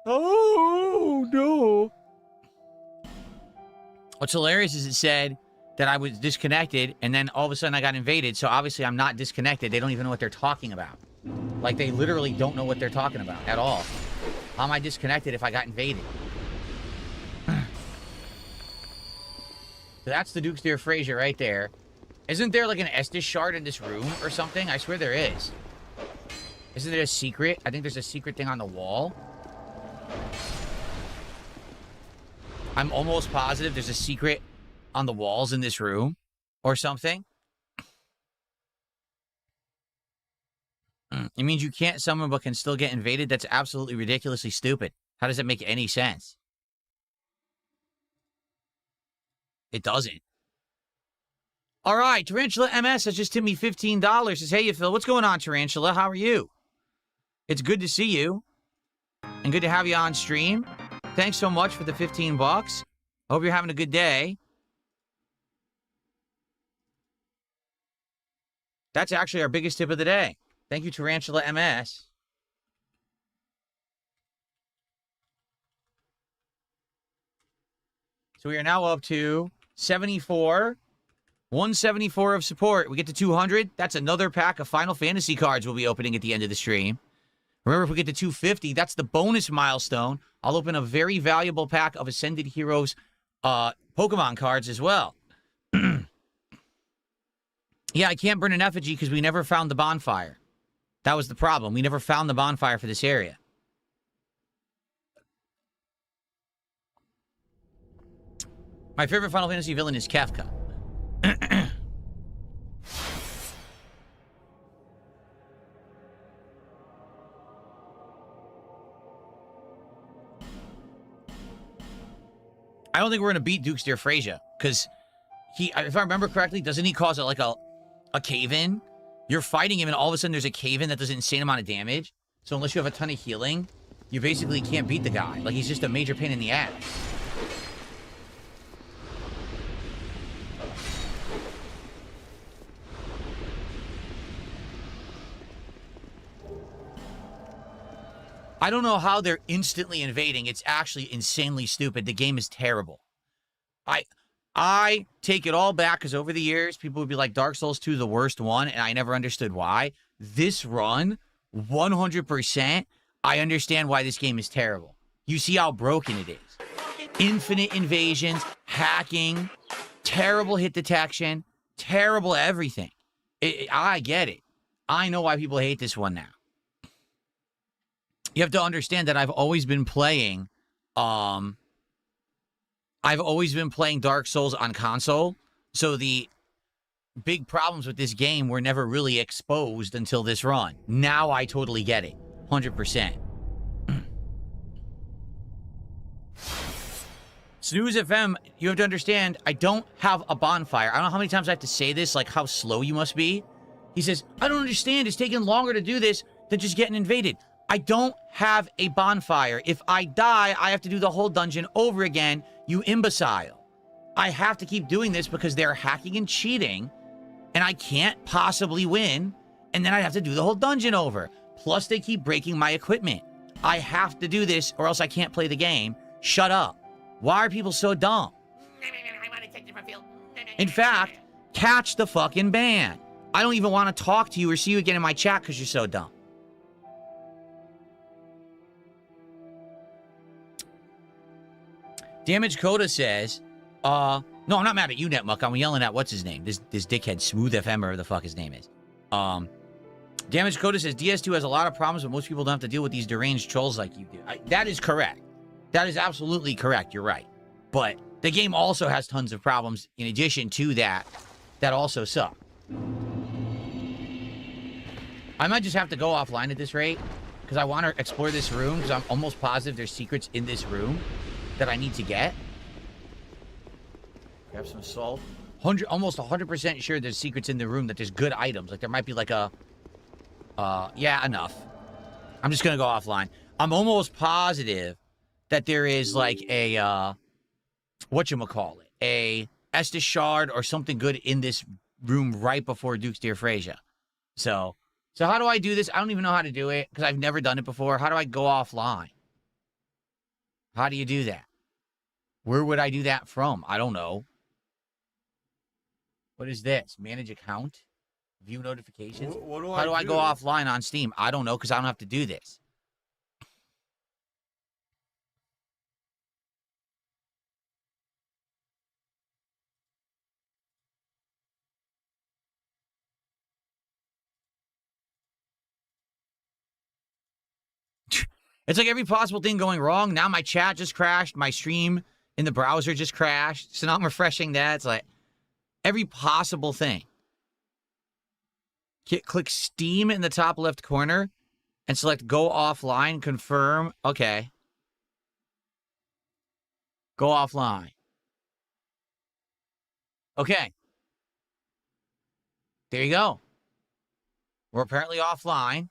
Speaker 8: Oh, no. What's hilarious is it said that I was disconnected, and then all of a sudden I got invaded, so obviously I'm not disconnected. They don't even know what they're talking about. Like, they literally don't know what they're talking about at all. How am I disconnected if I got invaded? So that's the Duke's Dear Frazier right there. Isn't there like an Estus shard in this room or something? I swear there is. Isn't there a secret? I think there's a secret thing on the wall. I'm almost positive there's a secret on the walls in this room or something. It means you can't summon but can still get invaded? That's absolutely ridiculously stupid. How does that make any sense? It doesn't. All right, Tarantula MS has just tipped me $15. Says, hey, you Phil, what's going on, Tarantula? How are you? It's good to see you. And good to have you on stream. Thanks so much for the 15 bucks. Hope you're having a good day. That's actually our biggest tip of the day. Thank you, Tarantula MS. So we are now up to 74. 174 of support. We get to 200. That's another pack of Final Fantasy cards we'll be opening at the end of the stream. Remember, if we get to 250, that's the bonus milestone. I'll open a very valuable pack of Ascended Heroes Pokemon cards as well. Yeah, I can't burn an effigy because we never found the bonfire. That was the problem. We never found the bonfire for this area. My favorite Final Fantasy villain is Kefka. I don't think we're going to beat Duke's Dear Frazier, because he, if I remember correctly, doesn't he cause a cave-in? You're fighting him, and all of a sudden there's a cave-in that does an insane amount of damage. So unless you have a ton of healing, you basically can't beat the guy. Like, he's just a major pain in the ass. I don't know how they're instantly invading. It's actually insanely stupid. The game is terrible. I take it all back because over the years, people would be like, Dark Souls 2 the worst one, and I never understood why. This run, 100%, I understand why this game is terrible. You see how broken it is. Infinite invasions, hacking, terrible hit detection, terrible everything. I get it. I know why people hate this one now. You have to understand that I've always been playing Dark Souls on console. So the big problems with this game were never really exposed until this run. Now I totally get it. 100%. Snooze FM, you have to understand, I don't have a bonfire. I don't know how many times I have to say this, like how slow you must be. He says, I don't understand. It's taking longer to do this than just getting invaded. I don't have a bonfire. If I die, I have to do the whole dungeon over again, you imbecile. I have to keep doing this because they're hacking and cheating, and I can't possibly win, and then I have to do the whole dungeon over. Plus, they keep breaking my equipment. I have to do this, or else I can't play the game. Shut up. Why are people so dumb? In fact, catch the fucking ban. I don't even want to talk to you or see you again in my chat because you're so dumb. Damage Coda says, no, I'm not mad at you, Netmuck. I'm yelling at what's his name? This dickhead, Smooth FM, or whatever the fuck his name is. Damage Coda says, DS2 has a lot of problems, but most people don't have to deal with these deranged trolls like you do. That is correct. That is absolutely correct. You're right. But the game also has tons of problems in addition to that also suck. I might just have to go offline at this rate because I want to explore this room because I'm almost positive there's secrets in this room that I need to get. Grab some salt. Almost 100% sure there's secrets in the room, that there's good items. Like there might be like a... yeah, enough. I'm just going to go offline. I'm almost positive that there is like a... whatchamacallit? Estus Shard or something good in this room right before Duke's Dear Frasier. So how do I do this? I don't even know how to do it because I've never done it before. How do I go offline? How do you do that? Where would I do that from? I don't know. What is this? Manage account? View notifications? How do I go offline on Steam? I don't know because I don't have to do this. It's like every possible thing going wrong. Now my chat just crashed. My stream in the browser just crashed. So now I'm refreshing that. It's like every possible thing. Click Steam in the top left corner and select Go Offline, confirm. Okay. Go offline. Okay. There you go. We're apparently offline.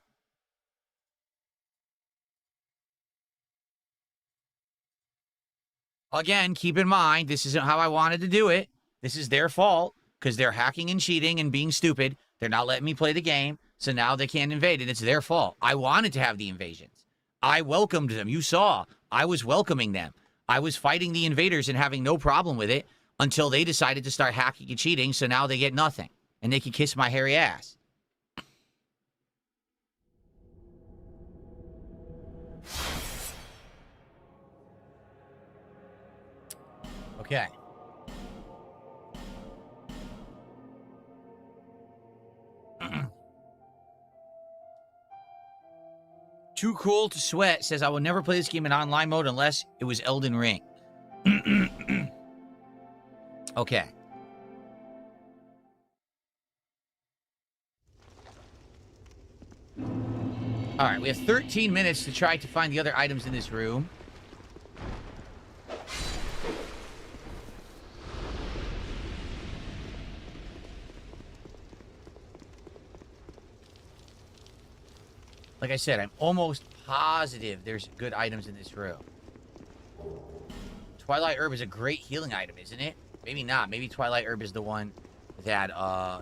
Speaker 8: Again, keep in mind, this isn't how I wanted to do it. This is their fault because they're hacking and cheating and being stupid. They're not letting me play the game, so now they can't invade, and it's their fault. I wanted to have the invasions. I welcomed them. You saw. I was welcoming them. I was fighting the invaders and having no problem with it until they decided to start hacking and cheating, so now they get nothing. And they can kiss my hairy ass. Okay. Too Cool to Sweat says, I will never play this game in online mode unless it was Elden Ring. Okay. All right, we have 13 minutes to try to find the other items in this room. Like I said, I'm almost positive there's good items in this room. Twilight Herb is a great healing item, isn't it? Maybe not. Maybe Twilight Herb is the one that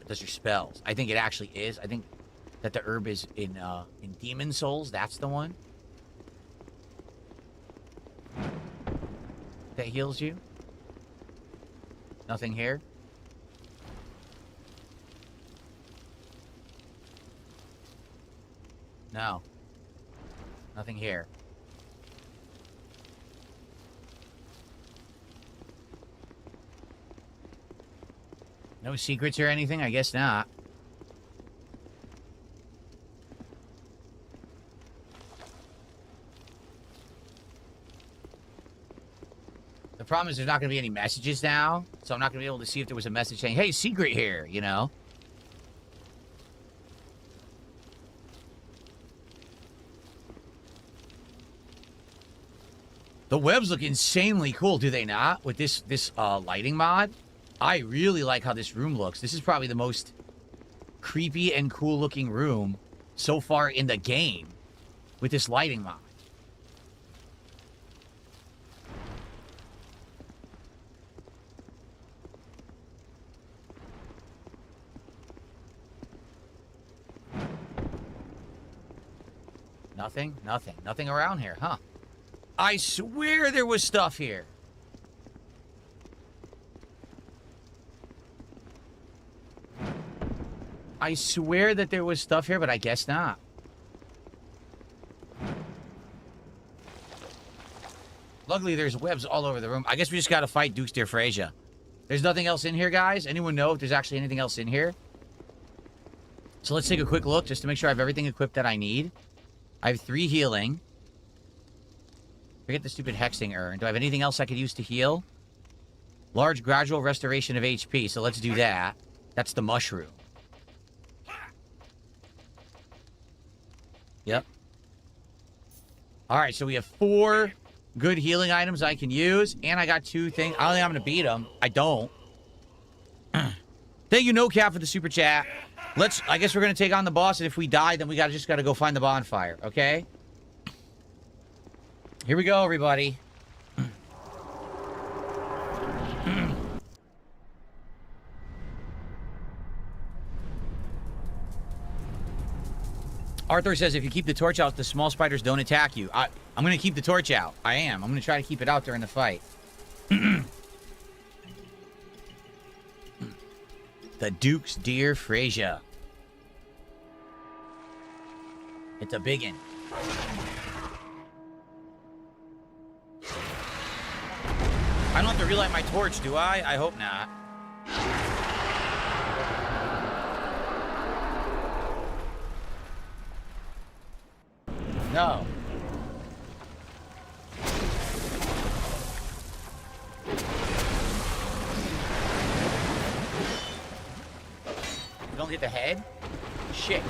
Speaker 8: does your spells. I think it actually is. I think that the herb is in Demon Souls. That's the one that heals you. Nothing here. No. Nothing here. No secrets or anything? I guess not. The problem is there's not going to be any messages now, so I'm not going to be able to see if there was a message saying, hey, secret here, you know? The webs look insanely cool, do they not? With this lighting mod. I really like how this room looks. This is probably the most creepy and cool looking room so far in the game with this lighting mod. Nothing around here, huh? I swear there was stuff here. I swear that there was stuff here, but I guess not. Luckily, there's webs all over the room. I guess we just gotta fight Duke's Dear Frasier. There's nothing else in here, guys? Anyone know if there's actually anything else in here? So let's take a quick look just to make sure I have everything equipped that I need. I have 3 healing. Forget the stupid hexing urn. Do I have anything else I could use to heal? Large gradual restoration of HP, so let's do that. That's the mushroom. Yep. Alright, so we have 4 good healing items I can use, and I got 2 things. I don't think I'm going to beat them. I don't. Thank you, NoCap, for the super chat. I guess we're going to take on the boss, and if we die, then we just got to go find the bonfire, okay? Here we go, everybody. Arthur says if you keep the torch out, the small spiders don't attack you. I'm going to keep the torch out. I am. I'm going to try to keep it out during the fight. The Duke's Deer Frasia. It's a biggin. I don't have to relight my torch, do I? I hope not. No. You don't hit the head? Shit.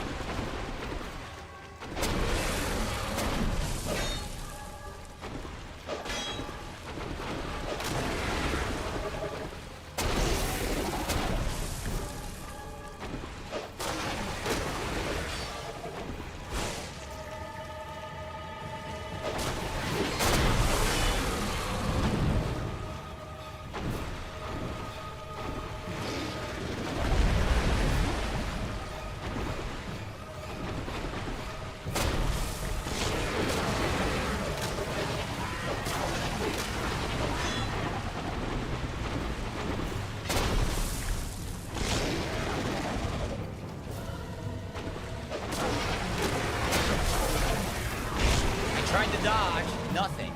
Speaker 8: Tried to dodge, nothing.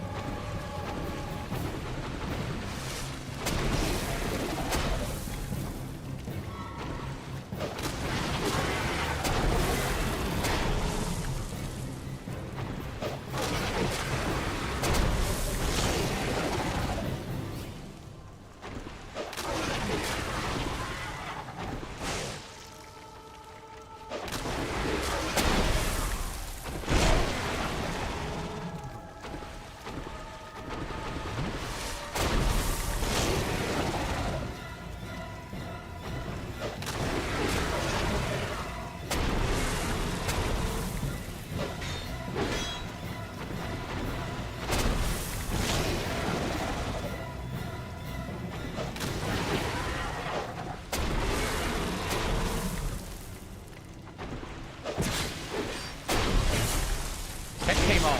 Speaker 8: Came on.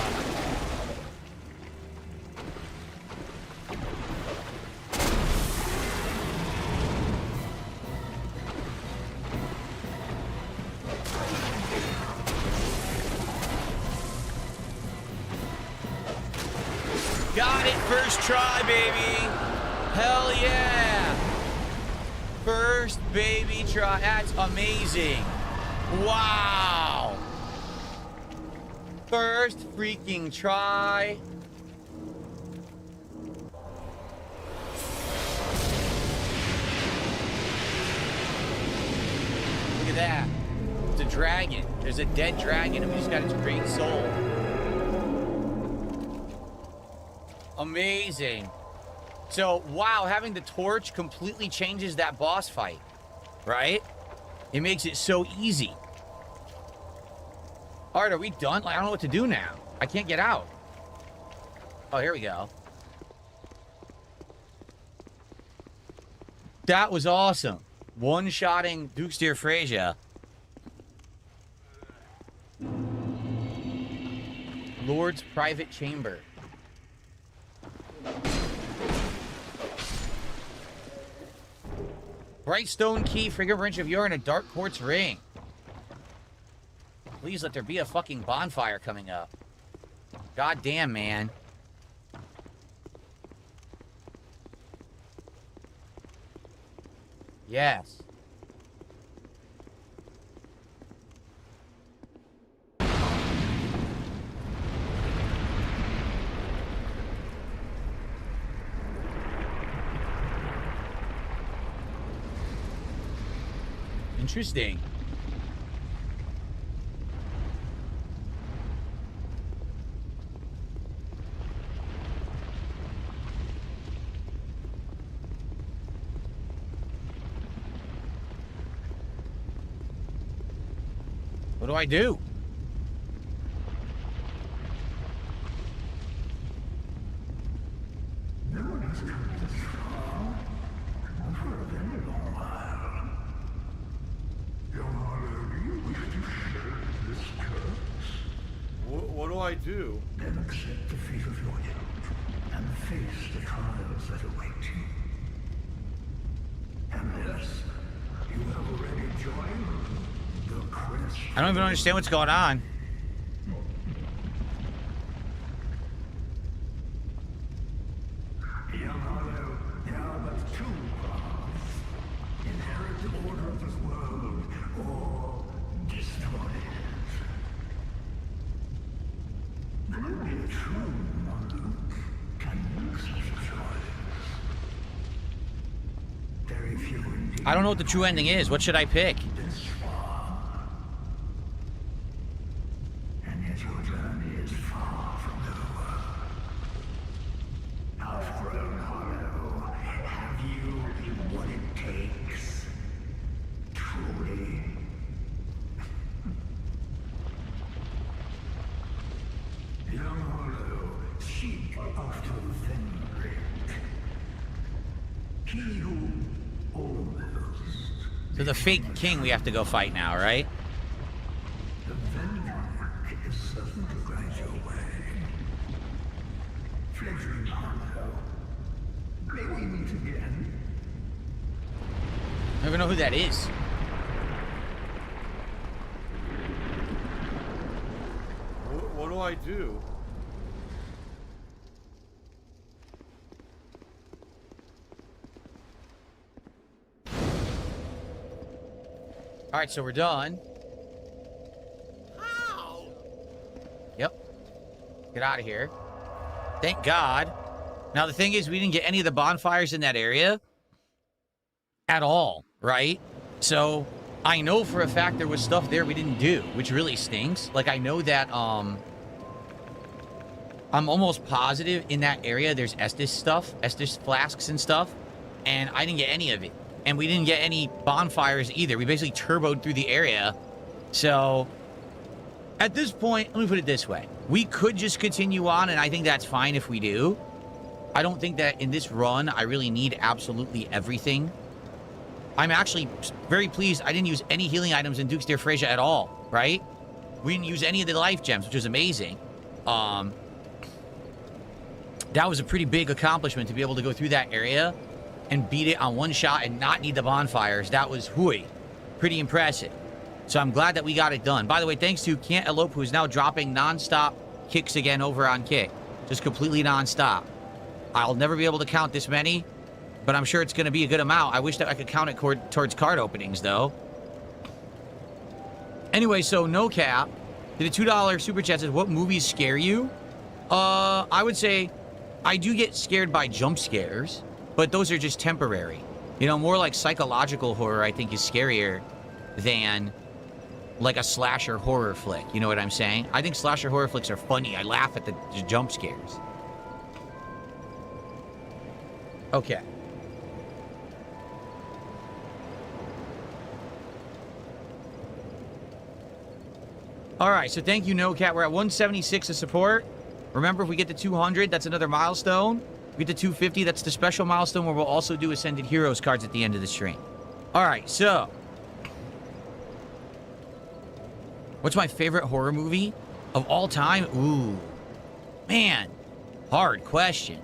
Speaker 8: Got it first try, baby. Hell yeah. First baby try. That's amazing. Wow. First freaking try. Look at that. It's a dragon. There's a dead dragon, and we just got its great soul. Amazing. So, wow, having the torch completely changes that boss fight, right? It makes it so easy. All right, are we done? Like, I don't know what to do now. I can't get out. Oh, here we go. That was awesome. One-shotting Duke's Deer Frasia. Lord's Private Chamber. Bright stone key, fingerprint of yore, and a dark quartz ring. Please let there be a fucking bonfire coming up. God damn, man. Yes. Interesting. What do I do?
Speaker 9: I do?
Speaker 11: Then accept the fate of your guilt and face the trials that await you. Unless you have already joined the crest.
Speaker 8: I don't even understand what's going on.
Speaker 11: Young Hollow, there are but two paths. Inherit the order of this world, or destroy it. Only a true monk can make such a choice. Very few indeed.
Speaker 8: I don't know what the true ending is. What should I pick?
Speaker 11: This far. And yet your journey is far from over. Half-grown Hollow, have you what it takes? Truly? Young Hollow, seek after Fenric. He who almost
Speaker 8: So the fake king we have to go fight now, right?
Speaker 11: the Fenric is certain to guide your way. Fledgling Hollow, may we meet again?
Speaker 8: I don't even know who that is.
Speaker 9: What do I do?
Speaker 8: All right, so we're done. Yep. Get out of here. Thank God. Now, the thing is, we didn't get any of the bonfires in that area at all, right? So I know for a fact there was stuff there we didn't do, which really stinks. Like, I know that, I'm almost positive in that area there's Estus stuff, Estus flasks and stuff, and I didn't get any of it. And we didn't get any bonfires either. We basically turboed through the area. So at this point, let me put it this way. We could just continue on, and I think that's fine if we do. I don't think that in this run, I really need absolutely everything. I'm actually very pleased I didn't use any healing items in Duke's Dear Frasier at all, right? We didn't use any of the life gems, which was amazing. That was a pretty big accomplishment to be able to go through that area and beat it on one shot and not need the bonfires. That was pretty impressive. So I'm glad that we got it done. By the way, thanks to Can't Elope, who's now dropping non-stop kicks again over on Kick. Just completely non-stop. I'll never be able to count this many, but I'm sure it's going to be a good amount. I wish that I could count it towards card openings, though. Anyway, so No Cap did a $2 super chat, says, what movies scare you? I would say I do get scared by jump scares, but those are just temporary. You know, more like psychological horror, I think, is scarier than like a slasher horror flick. You know what I'm saying? I think slasher horror flicks are funny. I laugh at the jump scares. Okay. All right, so thank you, No Cat. We're at 176 of support. Remember, if we get to 200, that's another milestone. If we get to 250, that's the special milestone where we'll also do Ascended Heroes cards at the end of the stream. All right, so what's my favorite horror movie of all time? Ooh, man, hard question.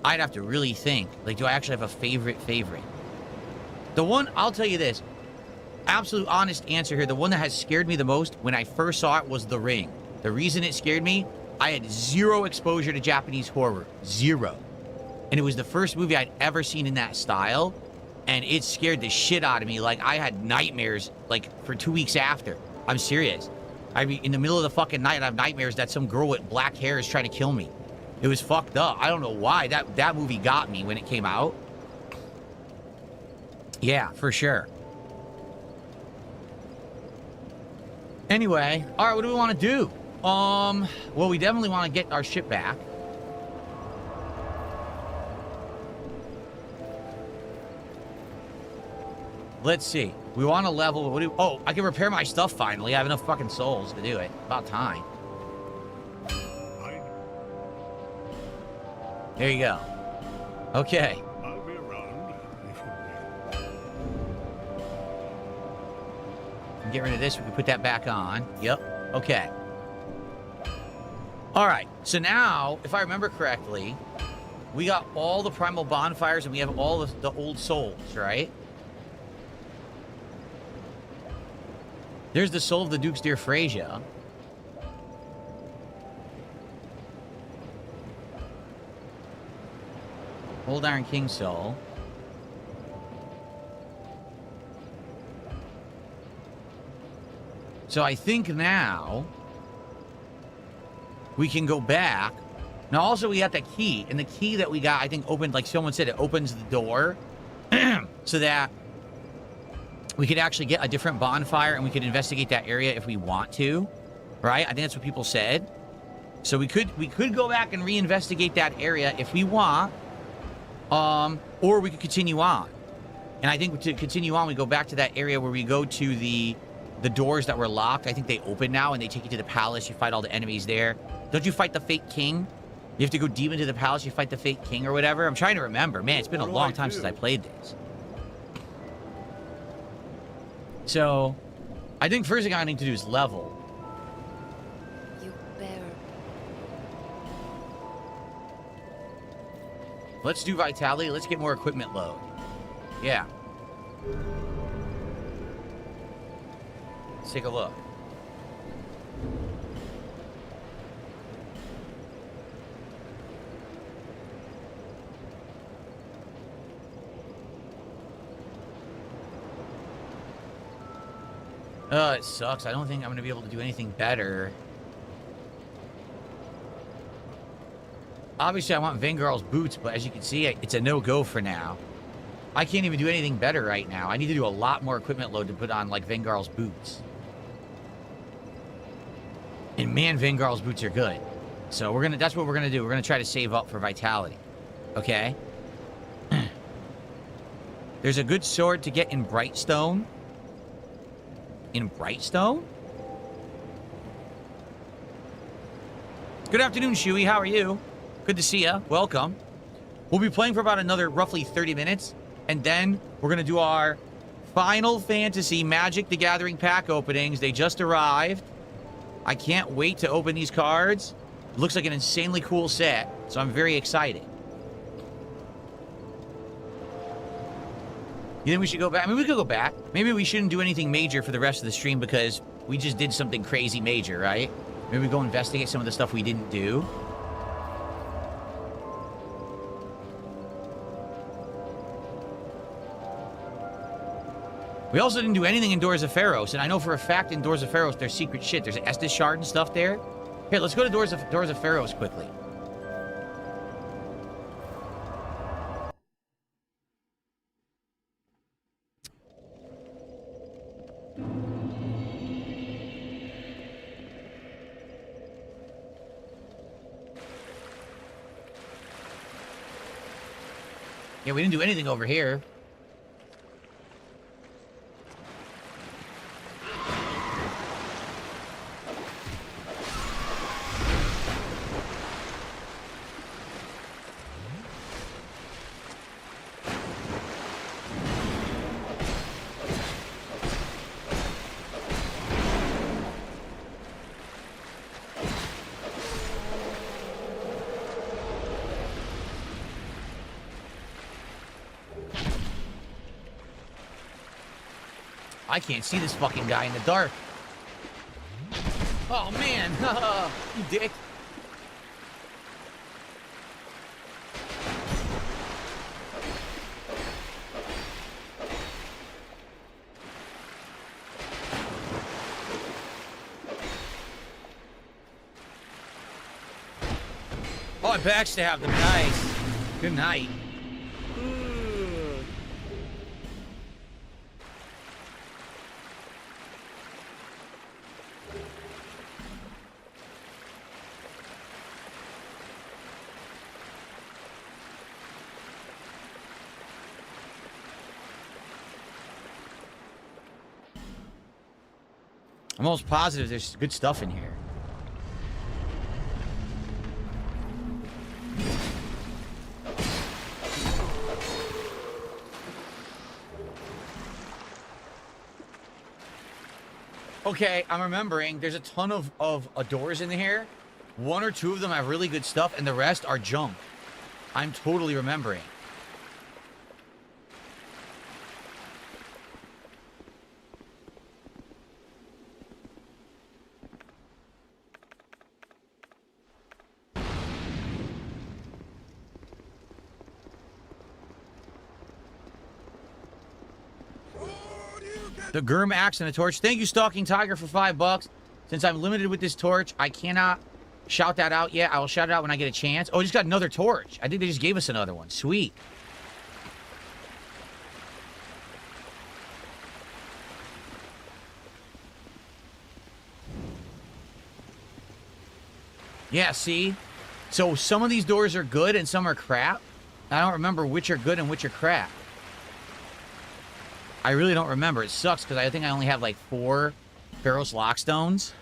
Speaker 8: I'd have to really think. Like, do I actually have a favorite? The one, I'll tell you this, absolute honest answer here, the one that has scared me the most when I first saw it was The Ring. The reason it scared me, I had zero exposure to Japanese horror. Zero. And it was the first movie I'd ever seen in that style, and it scared the shit out of me. Like, I had nightmares, like, for 2 weeks after. I'm serious. I'd be in the middle of the fucking night and I have nightmares that some girl with black hair is trying to kill me. It was fucked up. I don't know why. That movie got me when it came out. Yeah, for sure. Anyway, all right, what do we want to do? Well, we definitely want to get our ship back. Let's see. We want to level. What do? Oh, I can repair my stuff finally. I have enough fucking souls to do it. About time. There you go. Okay.
Speaker 11: I'll be around if you
Speaker 8: Get rid of this. We can put that back on. Yep. Okay. All right, so now, if I remember correctly, we got all the primal bonfires and we have all of the old souls, right? There's the soul of the Duke's Dear Frasier. Old Iron King soul. So I think now we can go back. Now, also, we got that key. And the key that we got, I think, opened, like someone said, it opens the door so that we could actually get a different bonfire and we could investigate that area if we want to. Right? I think that's what people said. So we could go back and reinvestigate that area if we want. Or we could continue on. And I think to continue on, we go back to that area where we go to the doors that were locked. I think they open now and they take you to the palace. You fight all the enemies there. Don't you fight the fake king? You have to go deep into the palace. You fight the fake king or whatever. I'm trying to remember. Man, it's been a long time since I played this. So, I think first thing I need to do is level.
Speaker 7: You bear.
Speaker 8: Let's do vitality. Let's get more equipment load. Yeah. Let's take a look. It sucks. I don't think I'm going to be able to do anything better. Obviously, I want Vengarl's boots, but as you can see, it's a no-go for now. I can't even do anything better right now. I need to do a lot more equipment load to put on, like, Vengarl's boots. And man, Vengarl's boots are good. So that's what we're gonna do. We're gonna try to save up for vitality. Okay? There's a good sword to get in Brightstone. In Brightstone? Good afternoon, Shuey. How are you? Good to see ya. Welcome. We'll be playing for about another roughly 30 minutes. And then we're gonna do our Final Fantasy Magic the Gathering pack openings. They just arrived. I can't wait to open these cards. It looks like an insanely cool set, so I'm very excited. You think we should go back? I mean, we could go back. Maybe we shouldn't do anything major for the rest of the stream because we just did something crazy major, right? Maybe we go investigate some of the stuff we didn't do. We also didn't do anything in Doors of Pharos, and I know for a fact in Doors of Pharos there's secret shit. There's an Estus shard and stuff there. Here, let's go to Doors of Pharos quickly. Yeah, we didn't do anything over here. I can't see this fucking guy in the dark. Oh, man. You dick. Oh, I backstabbed him. Nice. Good night. I'm almost positive there's good stuff in here. Okay, I'm remembering there's a ton of doors in here. 1 or 2 of them have really good stuff, and the rest are junk. I'm totally remembering. The Gurm axe and a torch. Thank you, Stalking Tiger, for $5. Since I'm limited with this torch, I cannot shout that out yet. I will shout it out when I get a chance. Oh, I just got another torch. I think they just gave us another one. Sweet. Yeah, see? So some of these doors are good and some are crap. I don't remember which are good and which are crap. I really don't remember. It sucks because I think I only have like 4 Pharos Lockstones.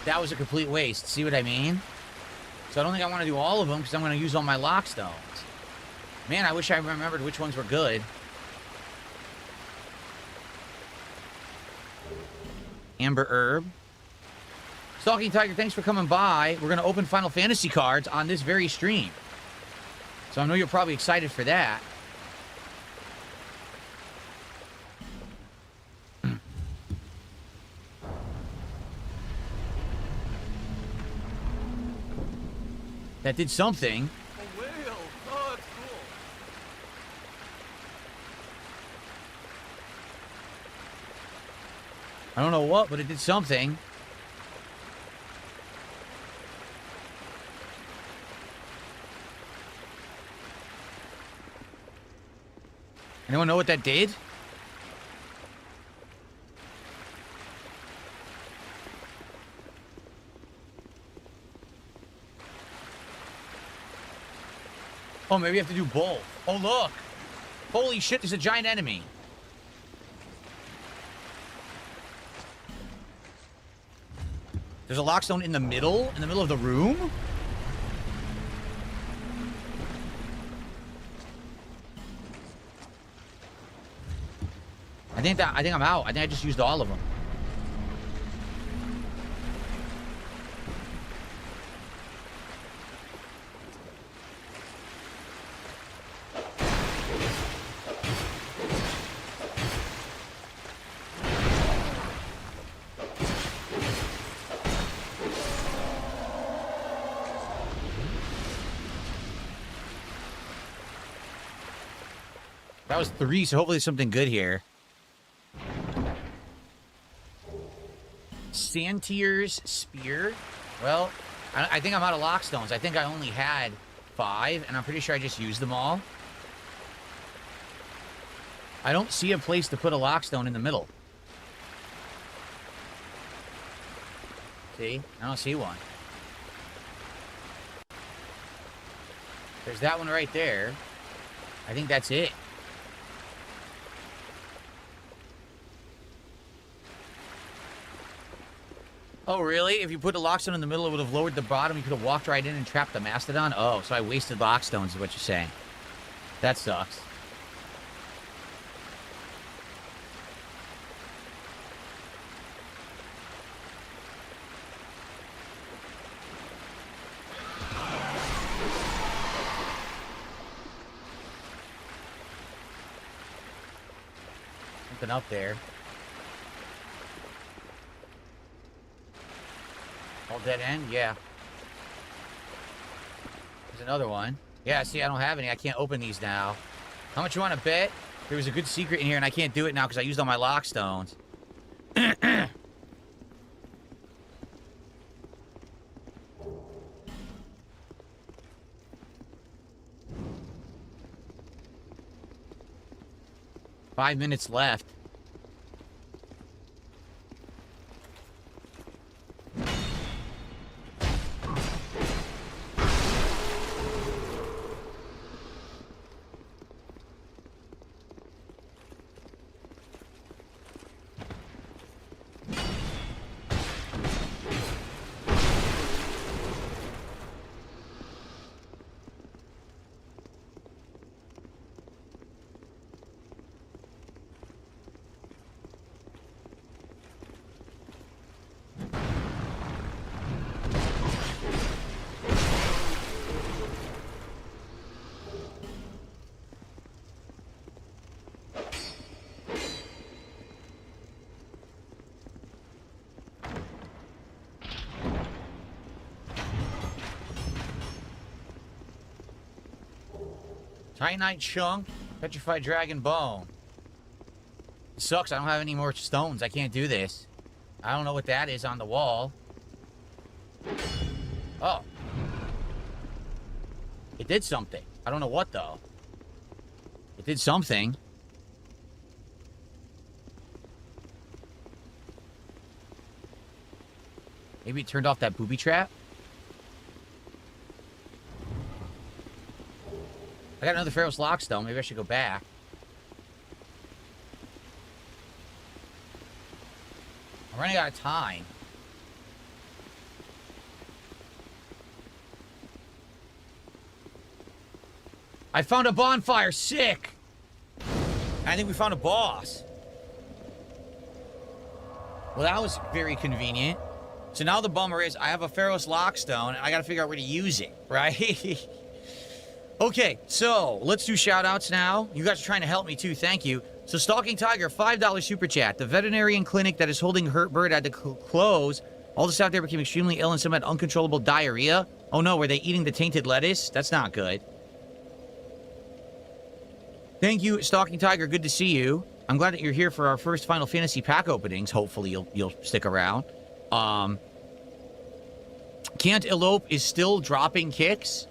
Speaker 8: That was a complete waste. See what I mean? So I don't think I want to do all of them because I'm going to use all my Lockstones. Man, I wish I remembered which ones were good. Amber Herb. Stalking Tiger, thanks for coming by. We're going to open Final Fantasy cards on this very stream. So I know you're probably excited for that. That did something.
Speaker 9: A whale. Oh, that's cool.
Speaker 8: I don't know what, but it did something. Anyone know what that did? Oh, maybe I have to do both. Oh, look. Holy shit, there's a giant enemy. There's a Lockstone in the middle of the room? I think I'm out. I think I just used all of them. That was 3, so hopefully there's something good here. Santier's Spear. Well, I think I'm out of Lockstones. I think I only had 5, and I'm pretty sure I just used them all. I don't see a place to put a Lockstone in the middle. See? I don't see one. There's that one right there. I think that's it. Oh, really? If you put a Lockstone in the middle, it would have lowered the bottom. You could have walked right in and trapped the Mastodon? Oh, so I wasted Lockstones is what you're saying. That sucks. Something up there. All dead end? Yeah. There's another one. Yeah, see, I don't have any. I can't open these now. How much you want to bet? There was a good secret in here, and I can't do it now because I used all my Lockstones. 5 minutes left. Titanite chunk, petrified dragon bone. It sucks, I don't have any more stones. I can't do this. I don't know what that is on the wall. Oh. It did something. I don't know what, though. It did something. Maybe it turned off that booby trap? I got another Pharaoh's Lockstone. Maybe I should go back. I'm running out of time. I found a bonfire. Sick. I think we found a boss. Well, that was very convenient. So now the bummer is I have a Pharaoh's Lockstone, and I got to figure out where to use it, right? Okay, so let's do shout-outs now. You guys are trying to help me, too. Thank you. So Stalking Tiger, $5 super chat. The veterinarian clinic that is holding Hurt Bird had to close. All the staff there became extremely ill, and some had uncontrollable diarrhea. Oh, no, were they eating the tainted lettuce? That's not good. Thank you, Stalking Tiger. Good to see you. I'm glad that you're here for our first Final Fantasy pack openings. Hopefully you'll stick around. Can't Elope is still dropping kicks.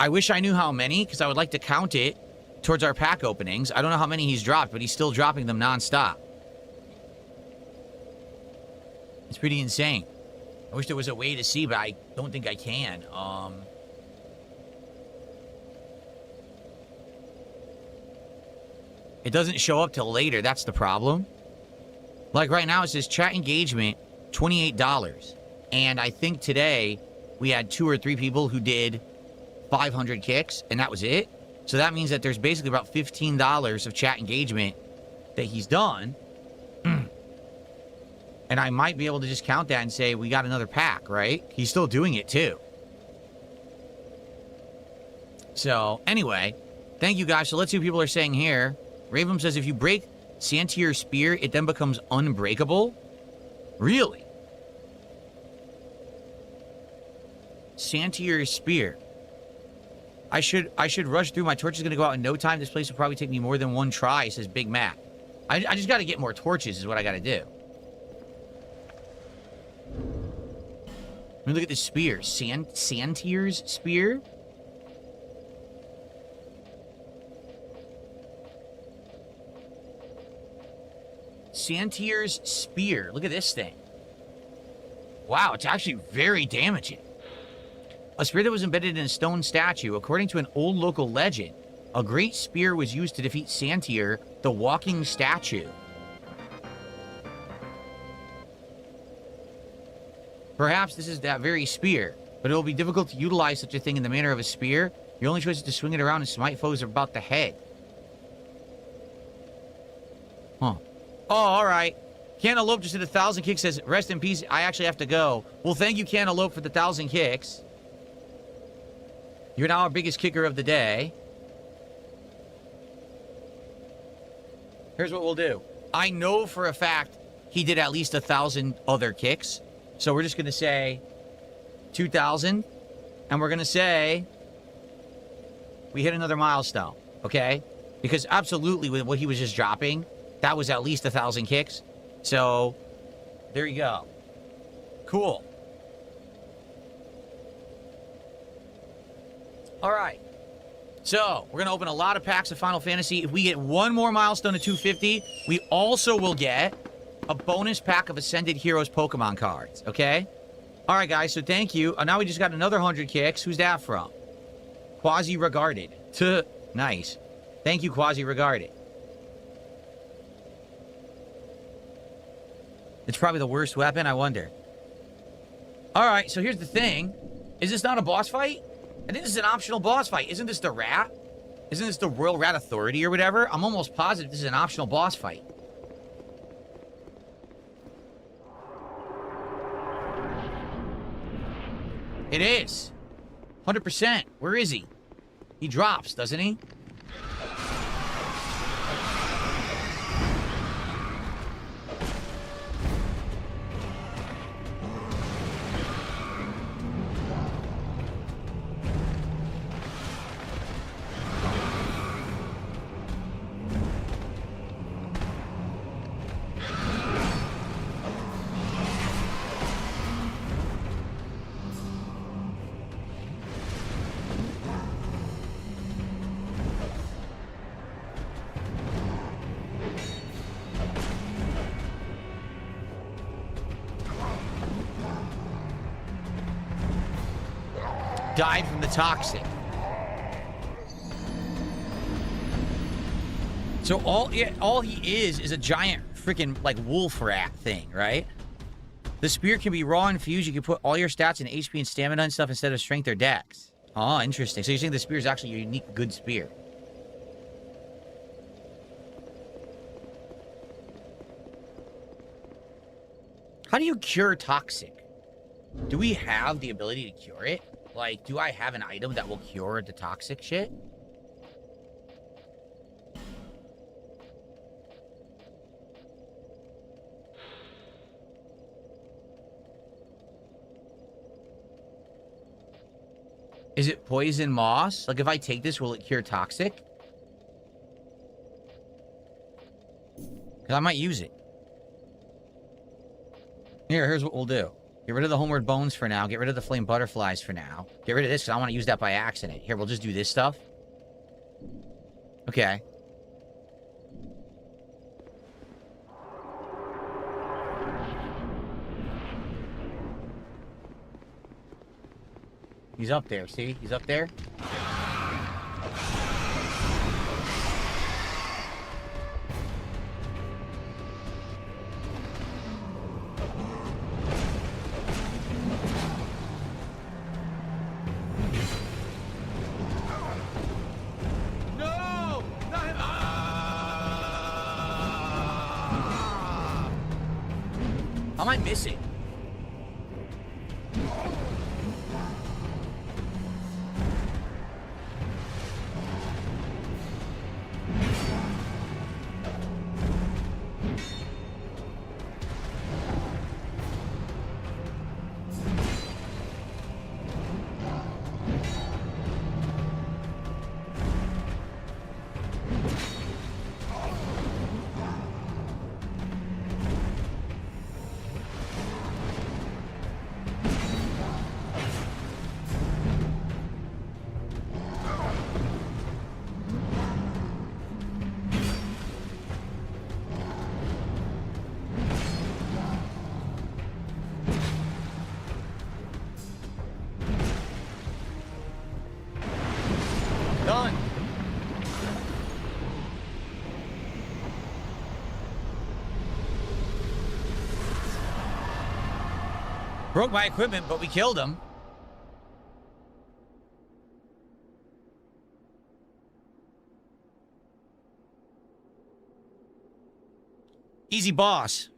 Speaker 8: I wish I knew how many, because I would like to count it towards our pack openings. I don't know how many he's dropped, but he's still dropping them nonstop. It's pretty insane. I wish there was a way to see, but I don't think I can. It doesn't show up till later. That's the problem. Like right now, it says chat engagement, $28. And I think today we had 2 or 3 people who did 500 kicks, and that was it. So that means that there's basically about $15 of chat engagement that he's done. And I might be able to just count that and say we got another pack, right? He's still doing it too. So anyway, thank you guys. So let's see what people are saying here. Raven says if you break Santier's spear, it then becomes unbreakable. Really? Santier's spear. I should rush through. My torch is going to go out in no time. This place will probably take me more than 1 try, says Big Mac. I just got to get more torches is what I got to do. Let me look at this spear. Santier's spear? Santier's spear. Look at this thing. Wow, it's actually very damaging. A spear that was embedded in a stone statue. According to an old local legend, a great spear was used to defeat Santier, the walking statue. Perhaps this is that very spear, but it will be difficult to utilize such a thing in the manner of a spear. Your only choice is to swing it around and smite foes about the head. Huh. Oh, alright. Cantaloupe just did 1,000 kicks, says, rest in peace, I actually have to go. Well, thank you, Cantaloupe, for the 1,000 kicks. You're now our biggest kicker of the day. Here's what we'll do. I know for a fact he did at least 1,000 other kicks. So we're just going to say 2,000. And we're going to say we hit another milestone. Okay? Because absolutely with what he was just dropping, that was at least 1,000 kicks. So there you go. Cool. All right. So, we're going to open a lot of packs of Final Fantasy. If we get 1 more milestone to 250, we also will get a bonus pack of Ascended Heroes Pokemon cards, okay? All right, guys, so thank you. Now we just got another 100 kicks. Who's that from? Quasi-Regarded. Nice. Thank you, Quasi-Regarded. It's probably the worst weapon, I wonder. All right, so here's the thing. Is this not a boss fight? I think this is an optional boss fight. Isn't this the rat? Isn't this the Royal Rat Authority or whatever? I'm almost positive this is an optional boss fight. It is. 100%. Where is he? He drops, doesn't he? died from the toxic. So all he is a giant freaking like wolf rat thing, right? The spear can be raw infused. You can put all your stats in HP and stamina and stuff instead of strength or dex. Oh, interesting. So you're saying the spear is actually a unique good spear. How do you cure toxic? Do we have the ability to cure it? Like, do I have an item that will cure the toxic shit? Is it poison moss? Like, if I take this, will it cure toxic? Because I might use it. Here's what we'll do. Get rid of the homeward bones for now. Get rid of the flame butterflies for now. Get rid of this because I want to use that by accident. Here, we'll just do this stuff. Okay. He's up there, see? He's up there.
Speaker 9: No! Not him!
Speaker 8: How am I missing? Done. Broke my equipment, but we killed him. Easy boss.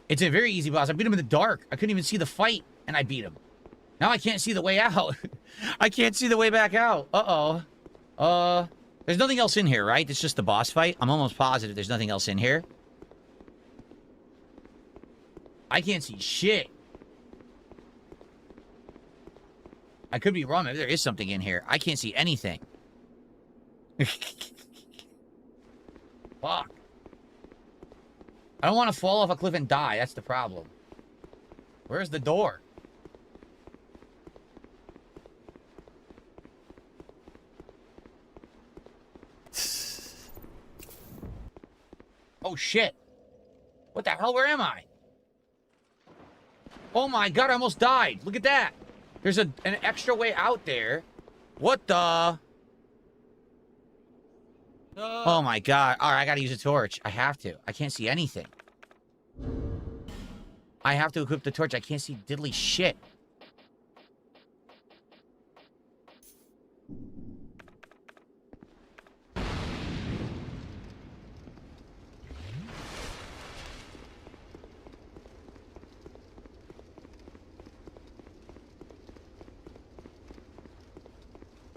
Speaker 8: It's a very easy boss. I beat him in the dark. I couldn't even see the fight, and I beat him. Now I can't see the way out. I can't see the way back out. Uh-oh. There's nothing else in here, right? It's just the boss fight. I'm almost positive there's nothing else in here. I can't see shit. I could be wrong. Maybe there is something in here. I can't see anything. Fuck. I don't want to fall off a cliff and die. That's the problem. Where's the door? Oh, shit. What the hell? Where am I? Oh, my God. I almost died. Look at that. There's an extra way out there. What the? Oh, my God. All right, I got to use a torch. I have to. I can't see anything. I have to equip the torch. I can't see diddly shit.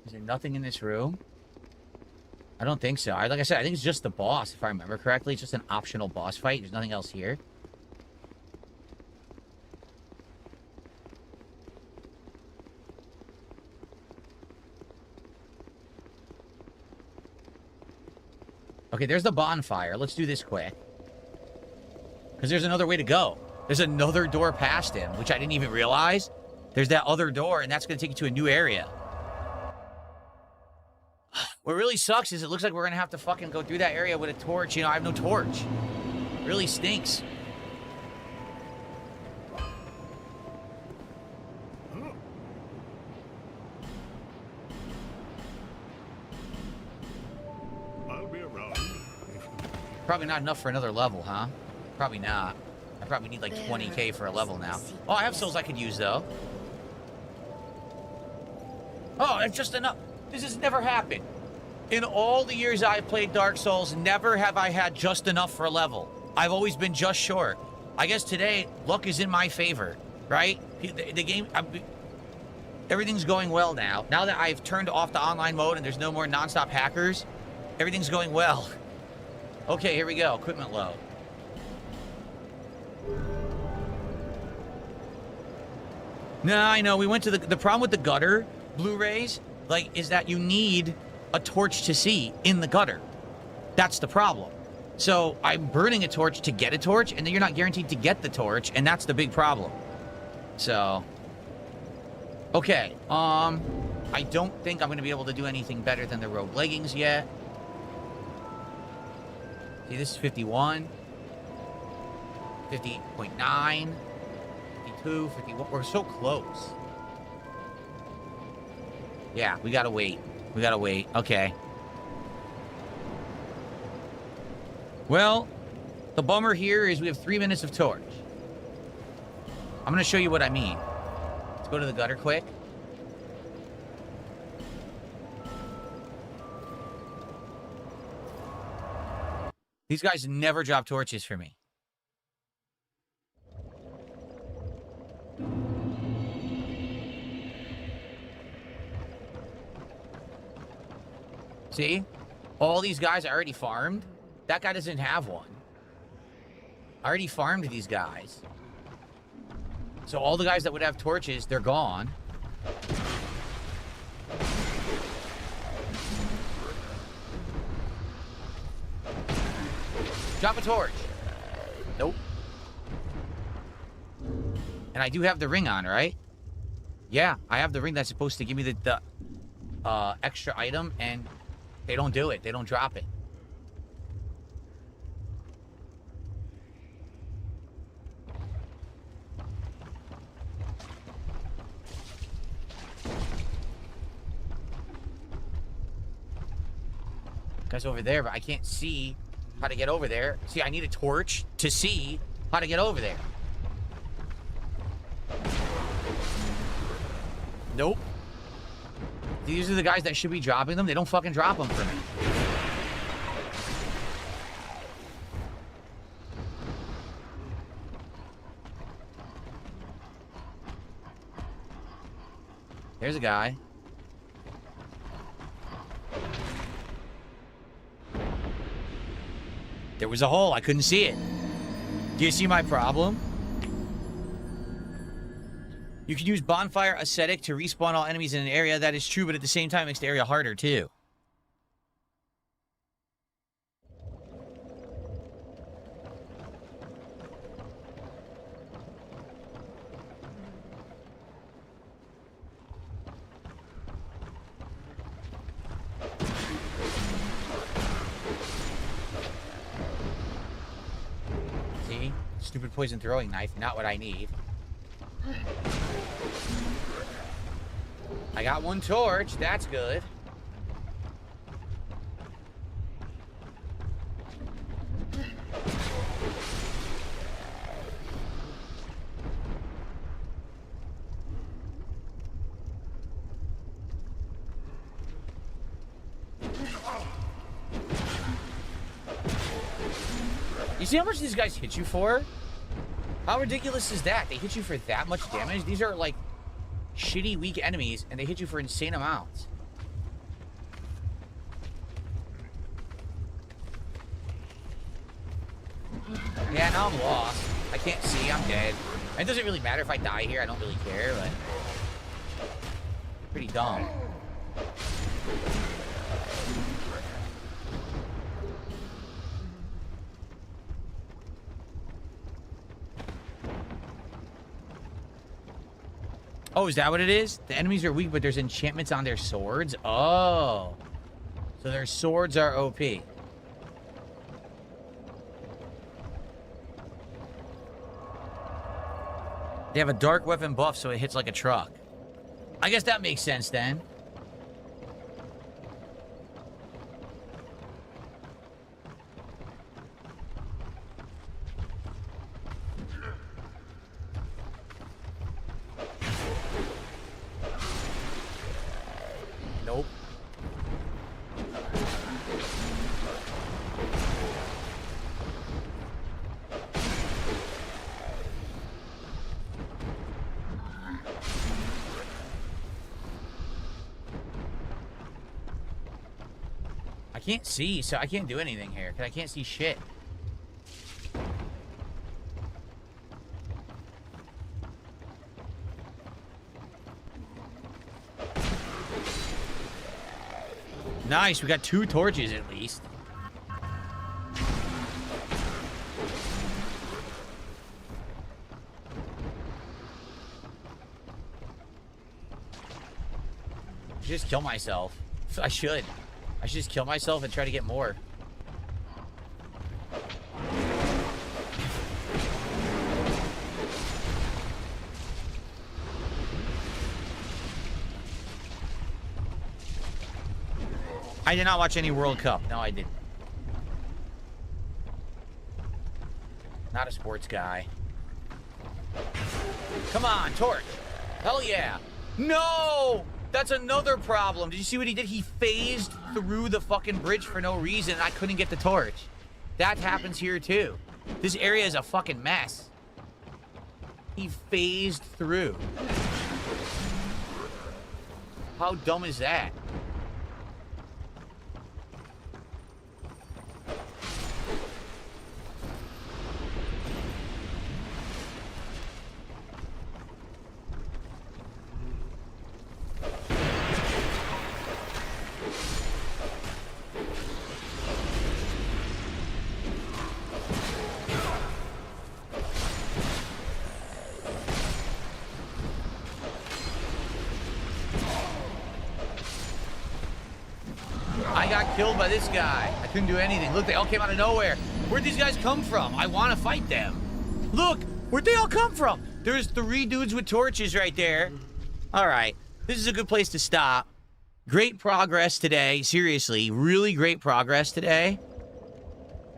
Speaker 8: Is there nothing in this room? I don't think so. Like I said, I think it's just the boss, if I remember correctly. It's just an optional boss fight. There's nothing else here. Okay, there's the bonfire. Let's do this quick. Because there's another way to go. There's another door past him, which I didn't even realize. There's that other door, and that's going to take you to a new area. What really sucks is it looks like we're going to have to fucking go through that area with a torch. You know, I have no torch. It really stinks. Probably not enough for another level, huh? Probably not. I probably need like 20k for a level now. Oh, I have souls I could use, though. Oh, that's just enough. This has never happened. In all the years I've played Dark Souls, never have I had just enough for a level. I've always been just short. I guess today, luck is in my favor, right? The game, everything's going well now. Now that I've turned off the online mode and there's no more nonstop hackers, everything's going well. Okay, here we go. Equipment load. No, I know. We went to the problem with the gutter Blu-rays, like, is that you need a torch to see in the gutter. That's the problem. So I'm burning a torch to get a torch, and then you're not guaranteed to get the torch, and that's the big problem. So, okay. I don't think I'm going to be able to do anything better than the rogue leggings yet. See, this is 51. 50.9. 52, 51. We're so close. Yeah, we gotta wait. We gotta wait. Okay. Well, the bummer here is we have 3 minutes of torch. I'm gonna show you what I mean. Let's go to the gutter quick. These guys never drop torches for me. See? All these guys I already farmed. That guy doesn't have one. I already farmed these guys. So all the guys that would have torches, they're gone. Drop a torch. Nope. And I do have the ring on, right? Yeah, I have the ring that's supposed to give me the extra item, and they don't do it. They don't drop it. Guy's over there, but I can't see how to get over there. See, I need a torch to see how to get over there. Nope. These are the guys that should be dropping them. They don't fucking drop them for me. There's a guy. There was a hole. I couldn't see it. Do you see my problem? You can use Bonfire Ascetic to respawn all enemies in an area. That is true, but at the same time, it makes the area harder, too. See? Stupid poison throwing knife, not what I need. I got one torch. That's good. You see how much these guys hit you for? How ridiculous is that? They hit you for that much damage? These are like shitty, weak enemies, and they hit you for insane amounts. Yeah, now I'm lost. I can't see. I'm dead. It doesn't really matter if I die here. I don't really care, but pretty dumb. Oh, is that what it is? The enemies are weak, but there's enchantments on their swords? Oh. So their swords are OP. They have a dark weapon buff, so it hits like a truck. I guess that makes sense then. can't see, so I can't do anything here, because I can't see shit. Nice, we got 2 torches at least. Just kill myself. I should just kill myself and try to get more. I did not watch any World Cup. No, I didn't. Not a sports guy. Come on, torch. Hell yeah. No! That's another problem. Did you see what he did? He phased through the fucking bridge for no reason. I couldn't get the torch. That happens here too. This area is a fucking mess. He phased through. How dumb is that? I got killed by this guy. I couldn't do anything. Look, they all came out of nowhere. Where'd these guys come from? I want to fight them. Look, where'd they all come from? There's 3 dudes with torches right there. All right, this is a good place to stop. Great progress today. Seriously, really great progress today.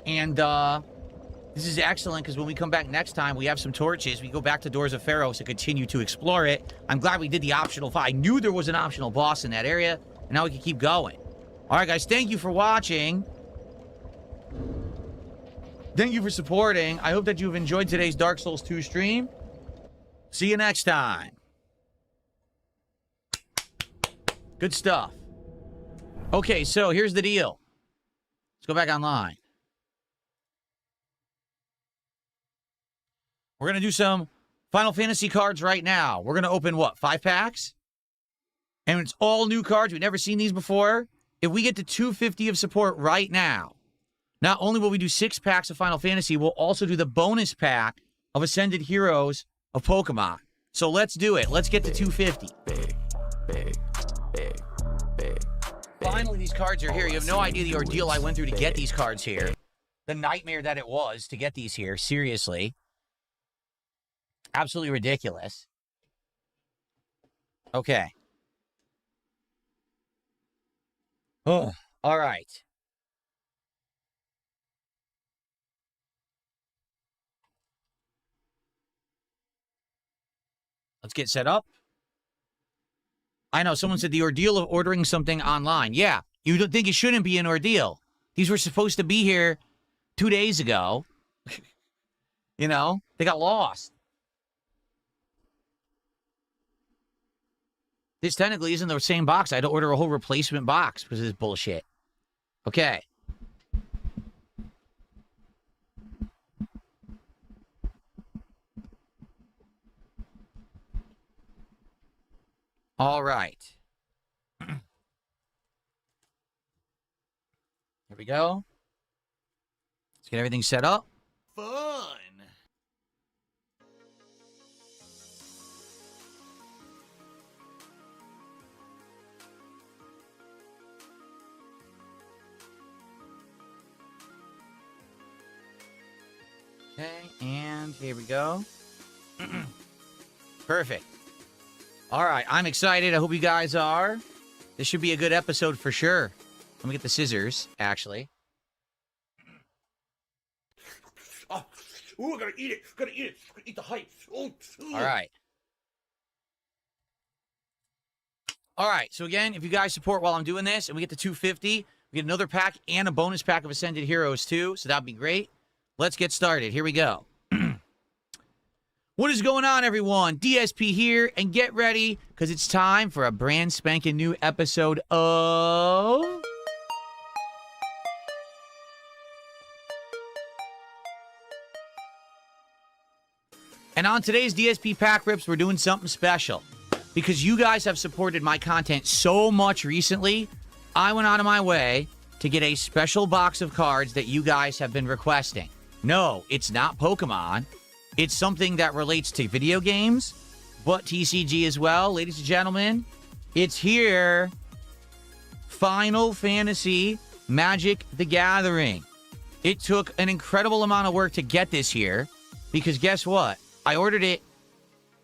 Speaker 8: And this is excellent because when we come back next time, we have some torches. We go back to Doors of Pharos to continue to explore it. I'm glad we did the optional fight. I knew there was an optional boss in that area, and now we can keep going. All right, guys, thank you for watching. Thank you for supporting. I hope that you've enjoyed today's Dark Souls 2 stream. See you next time. Good stuff. Okay, so here's the deal. Let's go back online. We're going to do some Final Fantasy cards right now. We're going to open, what, 5 packs? And it's all new cards. We've never seen these before. If we get to 250 of support right now, not only will we do 6 packs of Final Fantasy, we'll also do the bonus pack of Ascended Heroes of Pokemon. So let's do it. Let's get to 250.
Speaker 3: Big.
Speaker 8: Finally, these cards are here. You have no idea the ordeal I went through to get these cards here. The nightmare that it was to get these here. Seriously. Absolutely ridiculous. Okay. Oh, all right. Let's get set up. I know, someone said the ordeal of ordering something online. Yeah, you don't think it shouldn't be an ordeal. These were supposed to be here 2 days ago. You know, they got lost. This technically isn't the same box. I had to order a whole replacement box because of this bullshit. Okay. All right. Here we go. Let's get everything set up. Fun. Okay, and here we go. Perfect. All right, I'm excited. I hope you guys are. This should be a good episode for sure. Let me get the scissors, actually.
Speaker 1: Oh, ooh, I gotta eat it. Gotta eat it. Gotta eat the height. Oh,
Speaker 8: all right. All right, so again, if you guys support while I'm doing this and we get to 250, we get another pack and a bonus pack of Ascended Heroes too, so that'd be great. Let's get started. Here we go. What is going on, everyone? DSP here, and get ready, because it's time for a brand spanking new episode of And on today's DSP Pack Rips, we're doing something special. Because you guys have supported my content so much recently, I went out of my way to get a special box of cards that you guys have been requesting. No, it's not Pokemon. It's something that relates to video games, but TCG as well. Ladies and gentlemen, it's here. Final Fantasy Magic the Gathering. It took an incredible amount of work to get this here because guess what? I ordered it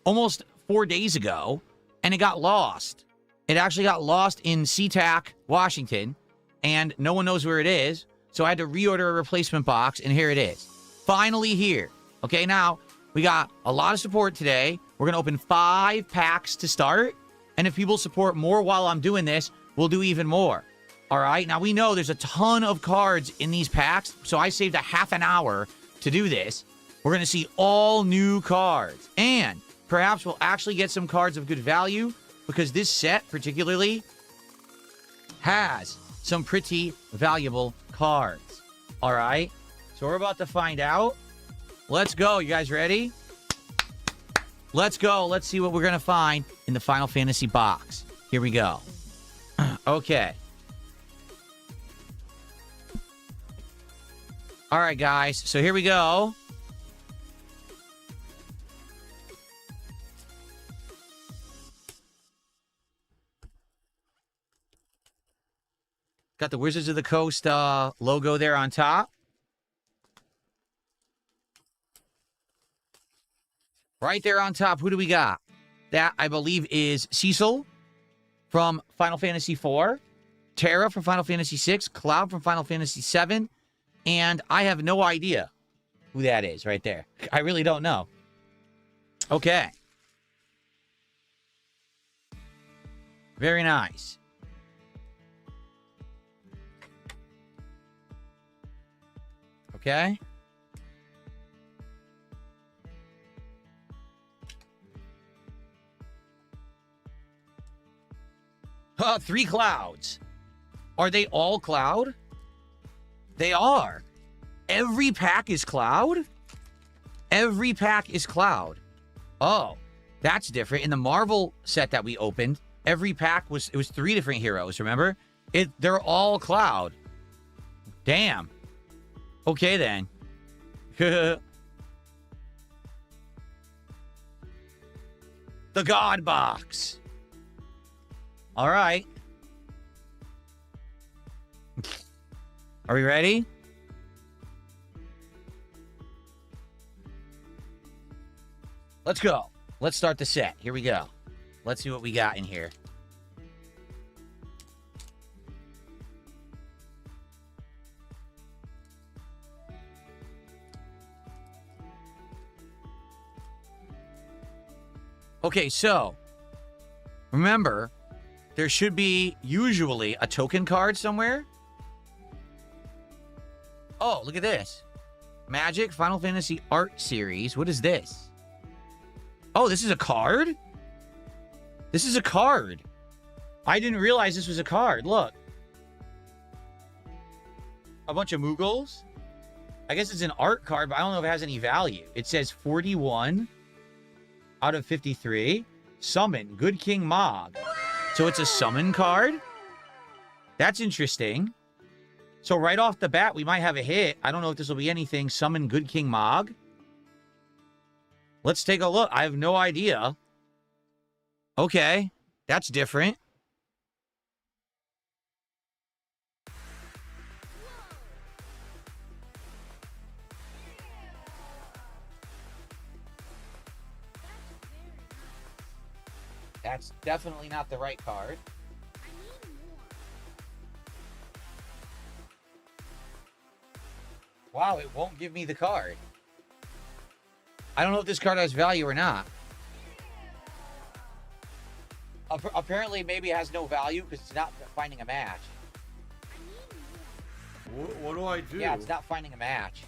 Speaker 8: almost 4 days ago and it got lost. It actually got lost in SeaTac, Washington, and no one knows where it is. So I had to reorder a replacement box, and here it is. Finally here. Okay, now we got a lot of support today. We're going to open 5 packs to start. And if people support more while I'm doing this, we'll do even more. All right, now we know there's a ton of cards in these packs, so I saved a half an hour to do this. We're going to see all new cards. And perhaps we'll actually get some cards of good value because this set particularly has some pretty valuable cards. All right, so we're about to find out. Let's go. You guys ready? Let's go. Let's see what we're going to find in the Final Fantasy box. Here we go. Okay. All right, guys. So here we go. Got the Wizards of the Coast logo there on top. Right there on top, who do we got? That, I believe, is Cecil from Final Fantasy IV, Terra from Final Fantasy VI, Cloud from Final Fantasy VII, and I have no idea who that is right there. I really don't know. Okay. Very nice. Okay. Three clouds. Are they all cloud? They are. Every pack is cloud? Every pack is cloud. Oh, that's different. In the Marvel set that we opened, every pack was 3 different heroes, remember? They're all cloud. Damn. Okay then. The God Box. All right. Are we ready? Let's go. Let's start the set. Here we go. Let's see what we got in here. Okay, so remember, there should be usually a token card somewhere. Oh, look at this. Magic Final Fantasy Art Series. What is this? Oh, this is a card? This is a card. I didn't realize this was a card. Look. A bunch of Moogles. I guess it's an art card, but I don't know if it has any value. It says 41 out of 53. Summon Good King Mog. So it's a summon card? That's interesting. So right off the bat, we might have a hit. I don't know if this will be anything. Summon Good King Mog. Let's take a look. I have no idea. Okay. That's different. That's definitely not the right card. Wow, it won't give me the card. I don't know if this card has value or not. Apparently, maybe it has no value because it's not finding a match.
Speaker 9: What do I do?
Speaker 8: Yeah, it's not finding a match.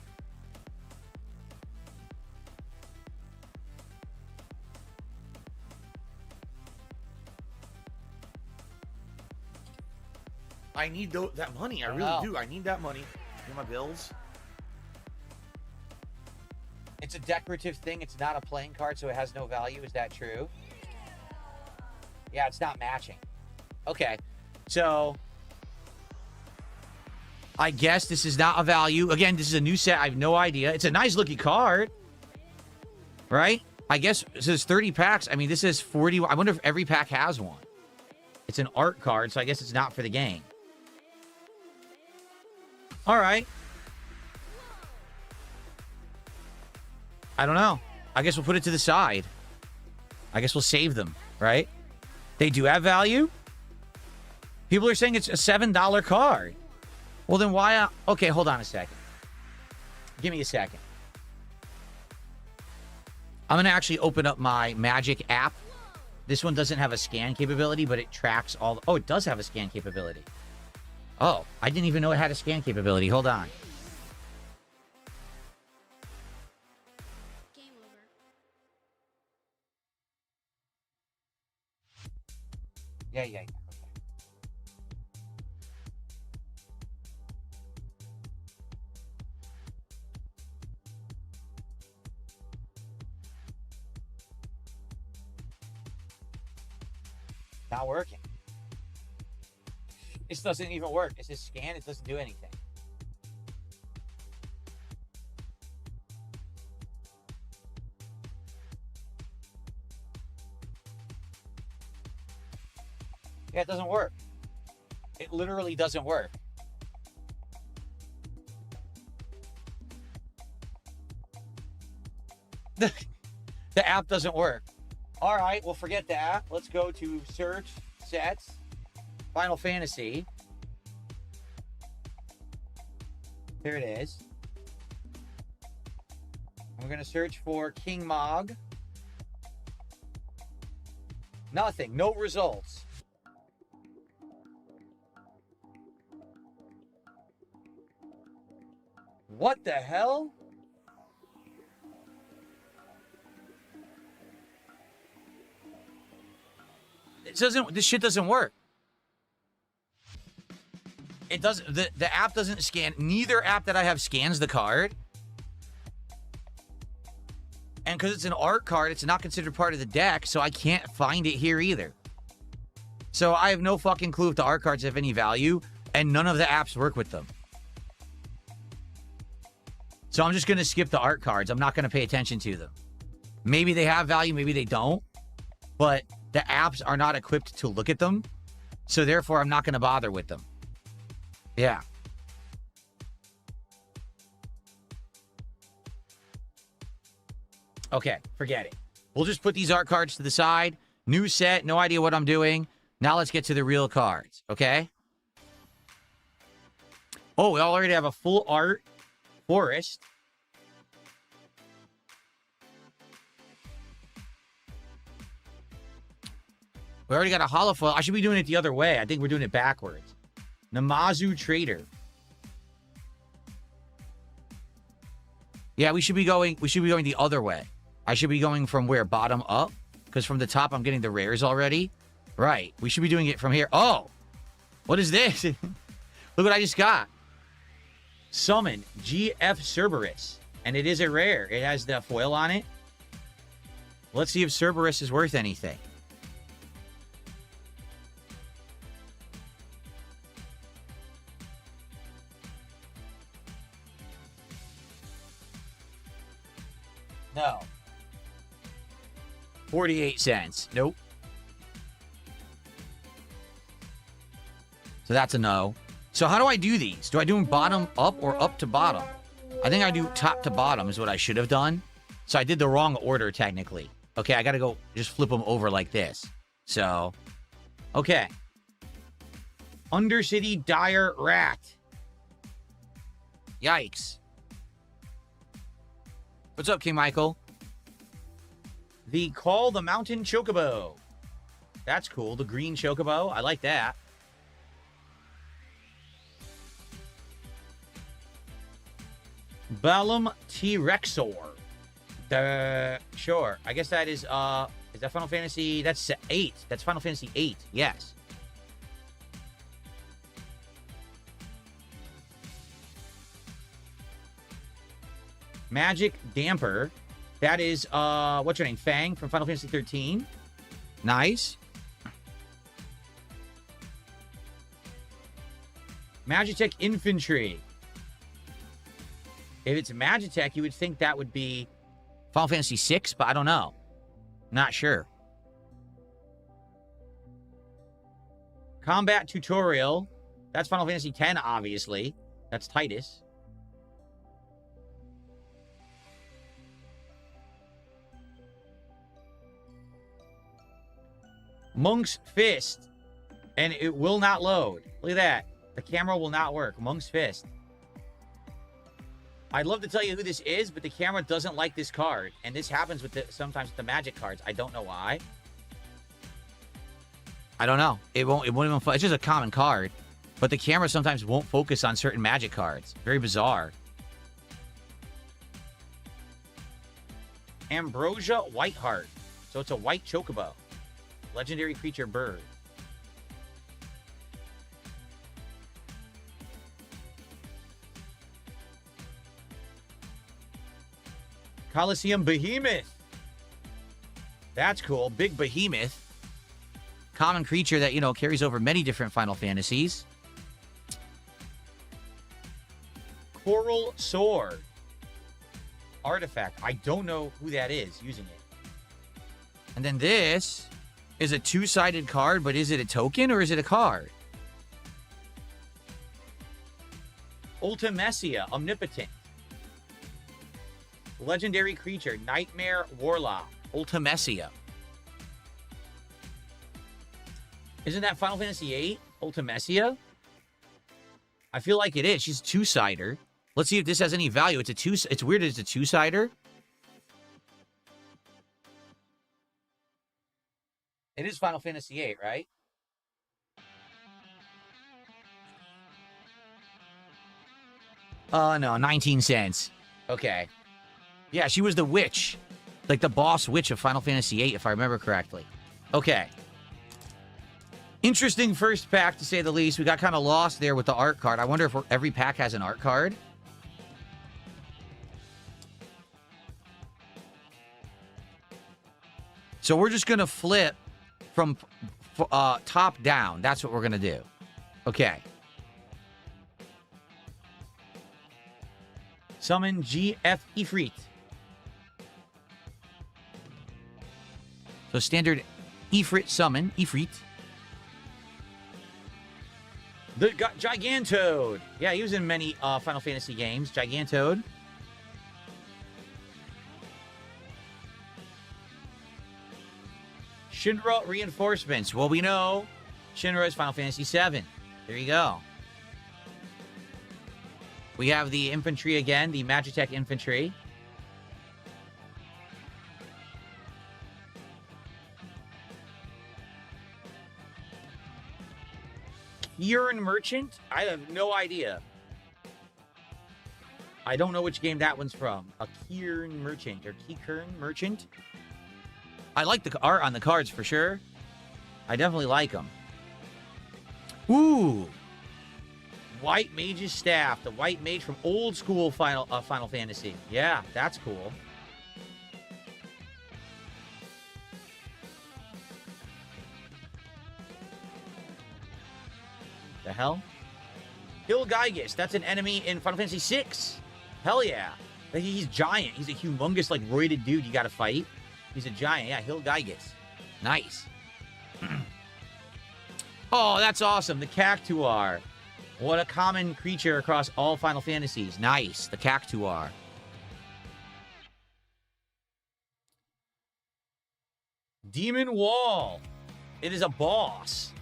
Speaker 1: I need that money. I really do. I need that money. Pay my bills.
Speaker 8: It's a decorative thing. It's not a playing card, so it has no value. Is that true? Yeah, it's not matching. Okay. So, I guess this is not a value. Again, this is a new set. I have no idea. It's a nice looking card. Right? I guess it says 30 packs. I mean, this is 40. I wonder if every pack has one. It's an art card, so I guess it's not for the game. All right. I don't know. I guess we'll put it to the side. I guess we'll save them, right? They do have value. People are saying it's a $7 card. Well, then why? Okay, hold on a second. Give me a second. I'm going to actually open up my Magic app. This one doesn't have a scan capability, but it tracks all... Oh, it does have a scan capability. Oh, I didn't even know it had a scan capability. Hold on.
Speaker 7: Game over.
Speaker 8: Yeah. Okay. Not working. This doesn't even work. It says scan. It doesn't do anything. Yeah, it doesn't work. It literally doesn't work. The app doesn't work. All right, well, forget that. Let's go to search sets, Final Fantasy. There it is. I'm going to search for King Mog. Nothing. No results. What the hell? This shit doesn't work. It doesn't, the app doesn't scan. Neither app that I have scans the card. And because it's an art card, it's not considered part of the deck, so I can't find it here either. So I have no fucking clue if the art cards have any value, and none of the apps work with them. So I'm just going to skip the art cards. I'm not going to pay attention to them. Maybe they have value, maybe they don't. But the apps are not equipped to look at them. So therefore, I'm not going to bother with them. Yeah. Okay, forget it. We'll just put these art cards to the side. New set, no idea what I'm doing. Now let's get to the real cards, okay? Oh, we already have a full art forest. We already got a holofoil. I should be doing it the other way. I think we're doing it backwards. Namazu Trader. Yeah, we should be going the other way. I should be going from where? Bottom up? Because from the top, I'm getting the rares already. Right. We should be doing it from here. Oh! What is this? Look what I just got. Summon GF Cerberus. And it is a rare. It has the foil on it. Let's see if Cerberus is worth anything. No. 48 cents. Nope. So that's a no. So how do I do these? Do I do them bottom up or up to bottom? I think I do top to bottom is what I should have done. So I did the wrong order technically. Okay, I got to go just flip them over like this. So, okay. Undercity Dire Rat. Yikes. What's up, King Michael? The Call the Mountain Chocobo. That's cool. The green Chocobo. I like that. Balam T-Rexor. Sure. I guess that is that Final Fantasy? That's 8. That's Final Fantasy 8. Yes. Magic Damper. That is, what's your name? Fang from Final Fantasy 13. Nice. Magitech Infantry. If it's Magitech, you would think that would be Final Fantasy 6, but I don't know. Not sure. Combat Tutorial. That's Final Fantasy 10, obviously. That's Titus. Monk's Fist. And it will not load. Look at that. The camera will not work. Monk's Fist. I'd love to tell you who this is, but the camera doesn't like this card. And this happens with sometimes with the Magic cards. I don't know why. I don't know. It won't even... It's just a common card. But the camera sometimes won't focus on certain Magic cards. Very bizarre. Ambrosia Whiteheart. So it's a white chocobo. Legendary creature bird. Coliseum Behemoth. That's cool. Big Behemoth. Common creature that, you know, carries over many different Final Fantasies. Coral Sword. Artifact. I don't know who that is using it. And then this is a two-sided card, but is it a token or is it a card? Ultimecia, Omnipotent. Legendary creature, Nightmare Warlock. Ultimecia. Isn't that Final Fantasy VIII? Ultimecia? I feel like it is. She's a two-sider. Let's see if this has any value. It's weird it's a two-sider. It is Final Fantasy VIII, right? No, 19 cents. Okay. Yeah, she was the witch. Like the boss witch of Final Fantasy VIII, if I remember correctly. Okay. Interesting first pack, to say the least. We got kind of lost there with the art card. I wonder if every pack has an art card. So we're just going to flip from top down. That's what we're going to do. Okay. Summon GF Ifrit. So standard Ifrit summon. Ifrit. The Gigantode. Yeah, he was in many Final Fantasy games. Gigantode. Shinra Reinforcements. Well, we know Shinra is Final Fantasy VII. There you go. We have the infantry again, the Magitech infantry. Kieran Merchant? I have no idea. I don't know which game that one's from. A Kieran Merchant or Kieran Merchant? I like the art on the cards for sure. I definitely like them. Ooh. White Mage's Staff. The White Mage from old school Final Fantasy. Yeah, that's cool. The hell? Hilgaigus. That's an enemy in Final Fantasy VI. Hell yeah. He's giant. He's a humongous, like, roided dude you gotta fight. He's a giant. Yeah, Hilgaigus. Nice. Oh, that's awesome. The Cactuar. What a common creature across all Final Fantasies. Nice. The Cactuar. Demon Wall. It is a boss.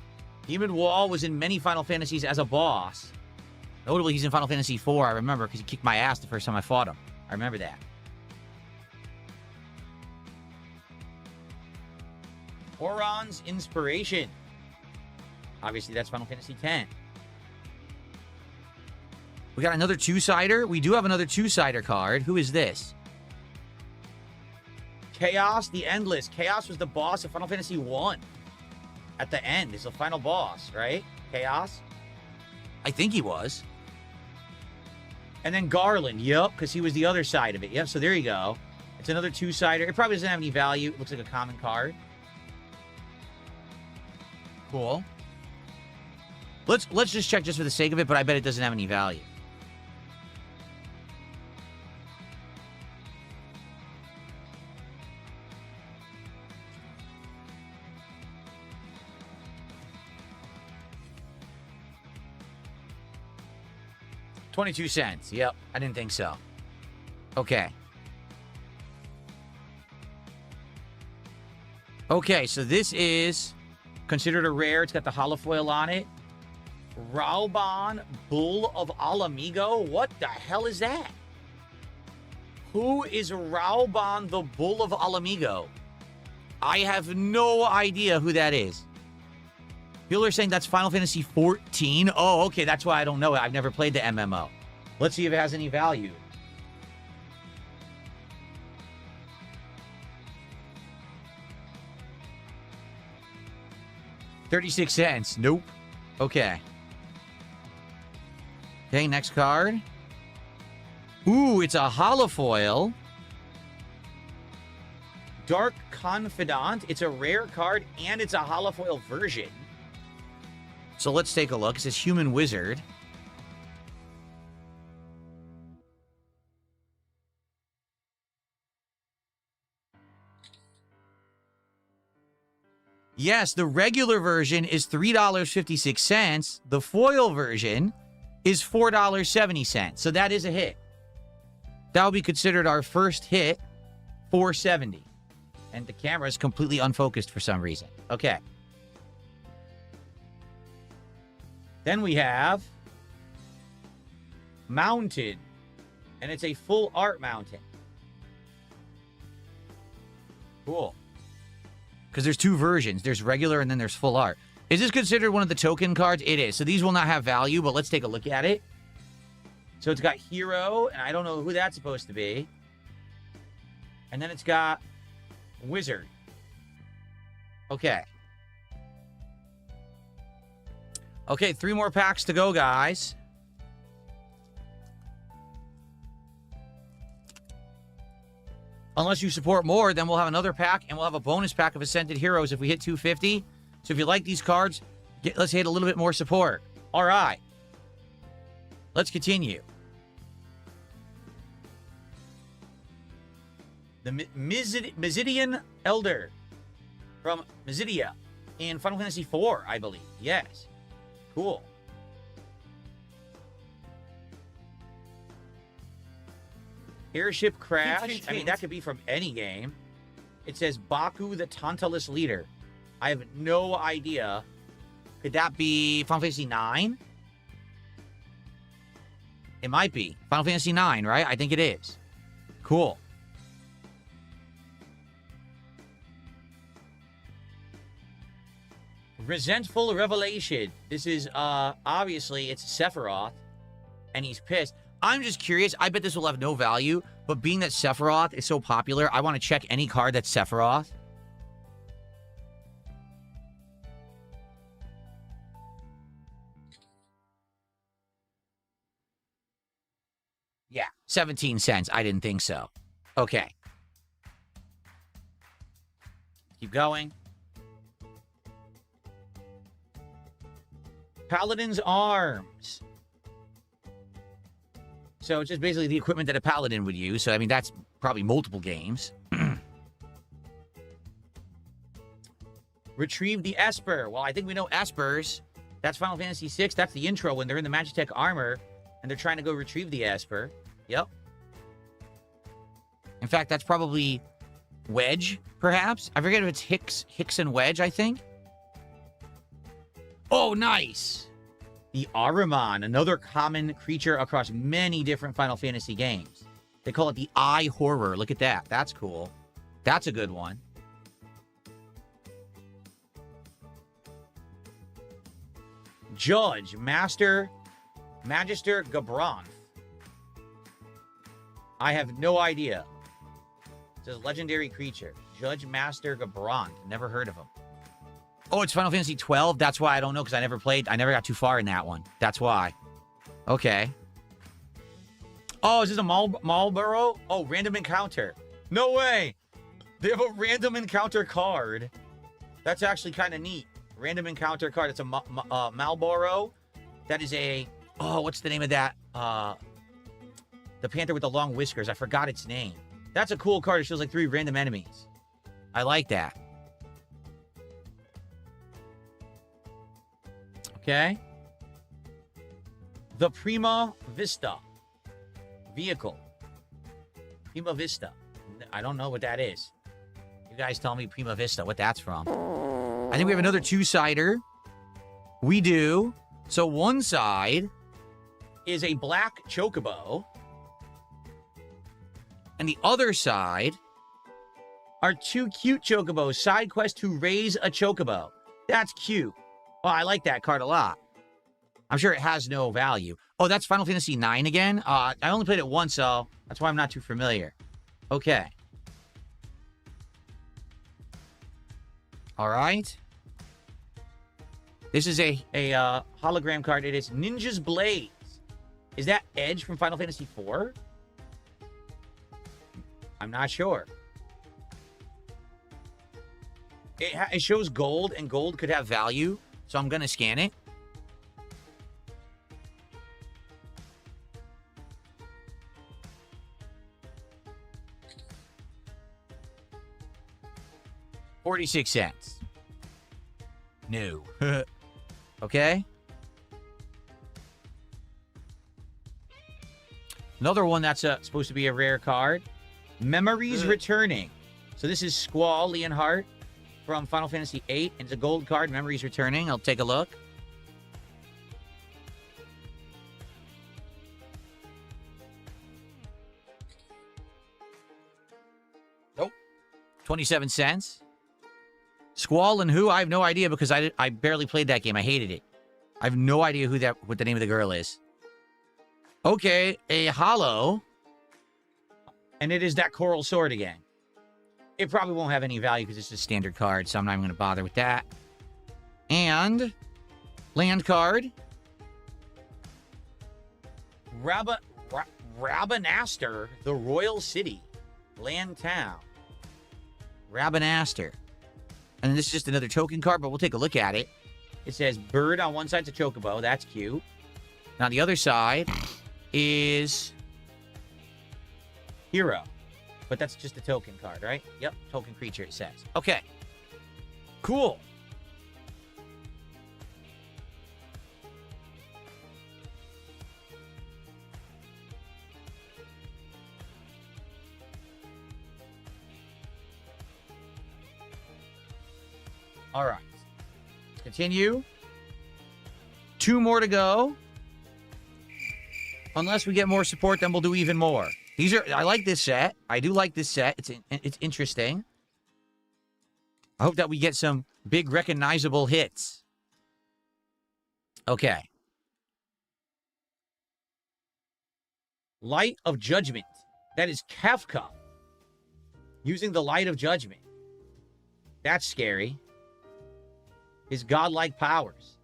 Speaker 8: Demon Wall was in many Final Fantasies as a boss. Notably, he's in Final Fantasy IV, I remember, because he kicked my ass the first time I fought him. I remember that. Oron's Inspiration. Obviously, that's Final Fantasy X. We got another two-sider. We do have another two-sider card. Who is this? Chaos the Endless. Chaos was the boss of Final Fantasy I. At the end, is the final boss, right? Chaos? I think he was. And then Garland. Yep, because he was the other side of it. Yep, so there you go. It's another two-sider. It probably doesn't have any value. It looks like a common card. Cool. Let's just check just for the sake of it, but I bet it doesn't have any value. $0.22. Yep, I didn't think so. Okay. Okay, so this is considered a rare. It's got the holofoil on it. Raubon Bull of Alamigo. What the hell is that? Who is Raubon the Bull of Alamigo? I have no idea who that is. People are saying that's Final Fantasy 14. Oh, okay, that's why I don't know it. I've never played the MMO. Let's see if it has any value. $0.36. Nope. Okay. Okay, next card. Ooh, it's a holofoil. Dark Confidant. It's a rare card, and it's a holofoil version. So let's take a look. It says Human Wizard. Yes, the regular version is $3.56. The foil version is $4.70. So that is a hit. That will be considered our first hit, $4.70. And the camera is completely unfocused for some reason. Okay. Then we have Mountain. And it's a full art mountain. Cool. Because there's two versions. There's regular and then there's full art. Is this considered one of the token cards? It is. So these will not have value, but let's take a look at it. So it's got Hero, and I don't know who that's supposed to be. And then it's got Wizard. Okay. Okay, 3 more packs to go, guys. Unless you support more, then we'll have another pack, and we'll have a bonus pack of Ascended Heroes if we hit 250. So if you like these cards, let's hit a little bit more support. All right. Let's continue. The Mizidian Elder from Mizidia in Final Fantasy IV, I believe. Yes. Cool. Airship Crash. I mean, that could be from any game. It says Baku the Tantalus Leader. I have no idea. Could that be Final Fantasy IX? It might be. Final Fantasy IX, right? I think it is. Cool. Resentful Revelation. This is, obviously, it's Sephiroth. And he's pissed. I'm just curious. I bet this will have no value. But being that Sephiroth is so popular, I want to check any card that's Sephiroth. Yeah, 17 cents. I didn't think so. Okay. Keep going. Paladin's Arms. So it's just basically the equipment that a paladin would use. So, I mean, that's probably multiple games. Retrieve the Esper. Well, I think we know Espers. That's Final Fantasy VI. That's the intro when they're in the Magitech armor and they're trying to go retrieve the Esper. Yep. In fact, that's probably Wedge, perhaps. I forget if it's Hicks and Wedge, I think. Oh, nice. The Ahriman, another common creature across many different Final Fantasy games. They call it the Eye Horror. Look at that. That's cool. That's a good one. Judge, Magister Gabranth. I have no idea. It says legendary creature. Judge Master Gabranth. Never heard of him. Oh, it's Final Fantasy 12? That's why I don't know, because I never got too far in that one. That's why. Okay. Oh, is this a Marlboro? Oh, random encounter. No way. They have a random encounter card. That's actually kind of neat. Random encounter card. It's a Marlboro. That is a... Oh, what's the name of that? The panther with the long whiskers. I forgot its name. That's a cool card. It shows like 3 random enemies. I like that. Okay. The Prima Vista vehicle. Prima Vista. I don't know what that is. You guys tell me Prima Vista, what that's from. I think we have another 2-sider. We do. So one side is a black chocobo. And the other side are 2 cute chocobos. Side quest to raise a chocobo. That's cute. Well, I like that card a lot. I'm sure it has no value. Oh, that's Final Fantasy IX again? I only played it once, so that's why I'm not too familiar. Okay. All right. This is a hologram card. It is Ninja's Blades. Is that Edge from Final Fantasy IV? I'm not sure. It shows gold, and gold could have value, so I'm going to scan it. $0.46. No. Okay. Another one that's supposed to be a rare card. Memories Returning. So this is Squall Leonhardt from Final Fantasy VIII. And it's a gold card. Memories Returning. I'll take a look. Nope. 27 cents. Squall and who? I have no idea because I barely played that game. I hated it. I have no idea what the name of the girl is. Okay, a holo. And it is that Coral Sword again. It probably won't have any value because it's a standard card, so I'm not even going to bother with that. And land card. Rabanastre, the Royal City. Land Town. Rabanastre. And this is just another token card, but we'll take a look at it. It says bird on one side's a chocobo. That's cute. Now the other side is hero. But that's just a token card, right? Yep, token creature, it says. Okay. Cool. All right. Let's continue. 2 more to go. Unless we get more support, then we'll do even more. I like this set. I do like this set. It's interesting. I hope that we get some big recognizable hits. Okay. Light of Judgment. That is Kefka. Using the Light of Judgment. That's scary. His godlike powers.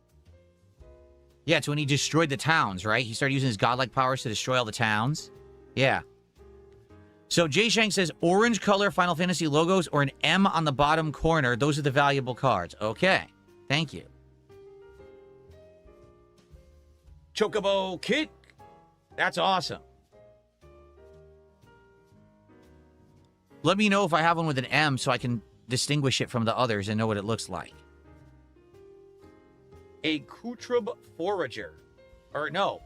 Speaker 8: Yeah, it's when he destroyed the towns, right? He started using his godlike powers to destroy all the towns. Yeah. So Jay Shank says orange color Final Fantasy logos or an M on the bottom corner. Those are the valuable cards. Okay. Thank you. Chocobo Kick. That's awesome. Let me know if I have one with an M so I can distinguish it from the others and know what it looks like. A Kutrub Forager. Or no.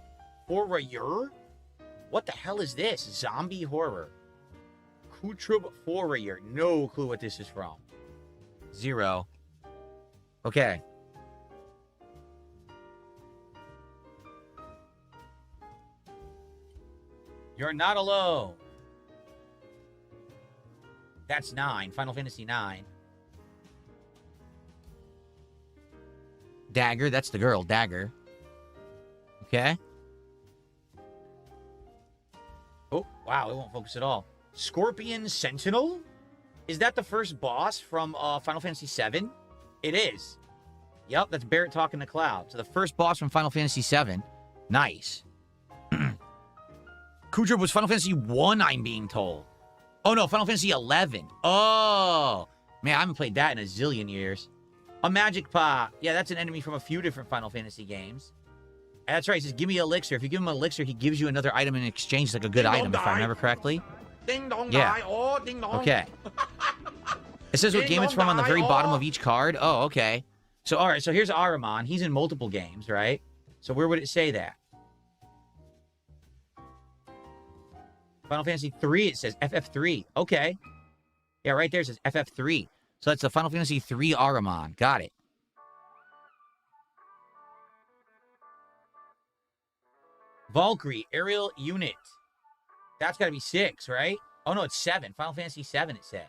Speaker 8: Forager? What the hell is this? Zombie horror. Kutrub Forager. No clue what this is from. 0. Okay. You're not alone. That's 9. Final Fantasy 9. Dagger. That's the girl. Dagger. Okay. Oh, wow. It won't focus at all. Scorpion Sentinel? Is that the first boss from Final Fantasy VII? It is. Yep, that's Barrett talking to Cloud. So the first boss from Final Fantasy VII. Nice. Kudra was Final Fantasy 1, I'm being told. Oh, no, Final Fantasy 11. Oh. Man, I haven't played that in a zillion years. A Magic Pot. Yeah, that's an enemy from a few different Final Fantasy games. That's right. He says, give me elixir. If you give him elixir, he gives you another item in exchange. It's like a good item, if I remember correctly.
Speaker 1: Ding dong
Speaker 8: Yeah.
Speaker 1: die. Oh, ding dong.
Speaker 8: Okay. It says what game it's from on the very bottom of each card. Oh, okay. So, all right. So here's Ahriman. He's in multiple games, right? So where would it say that? Final Fantasy 3, it says FF3. Okay. Yeah, right there it says FF3. So that's the Final Fantasy 3 Ahriman. Got it. Valkyrie, aerial unit. That's got to be 6, right? Oh, no, it's 7. Final Fantasy 7, it says.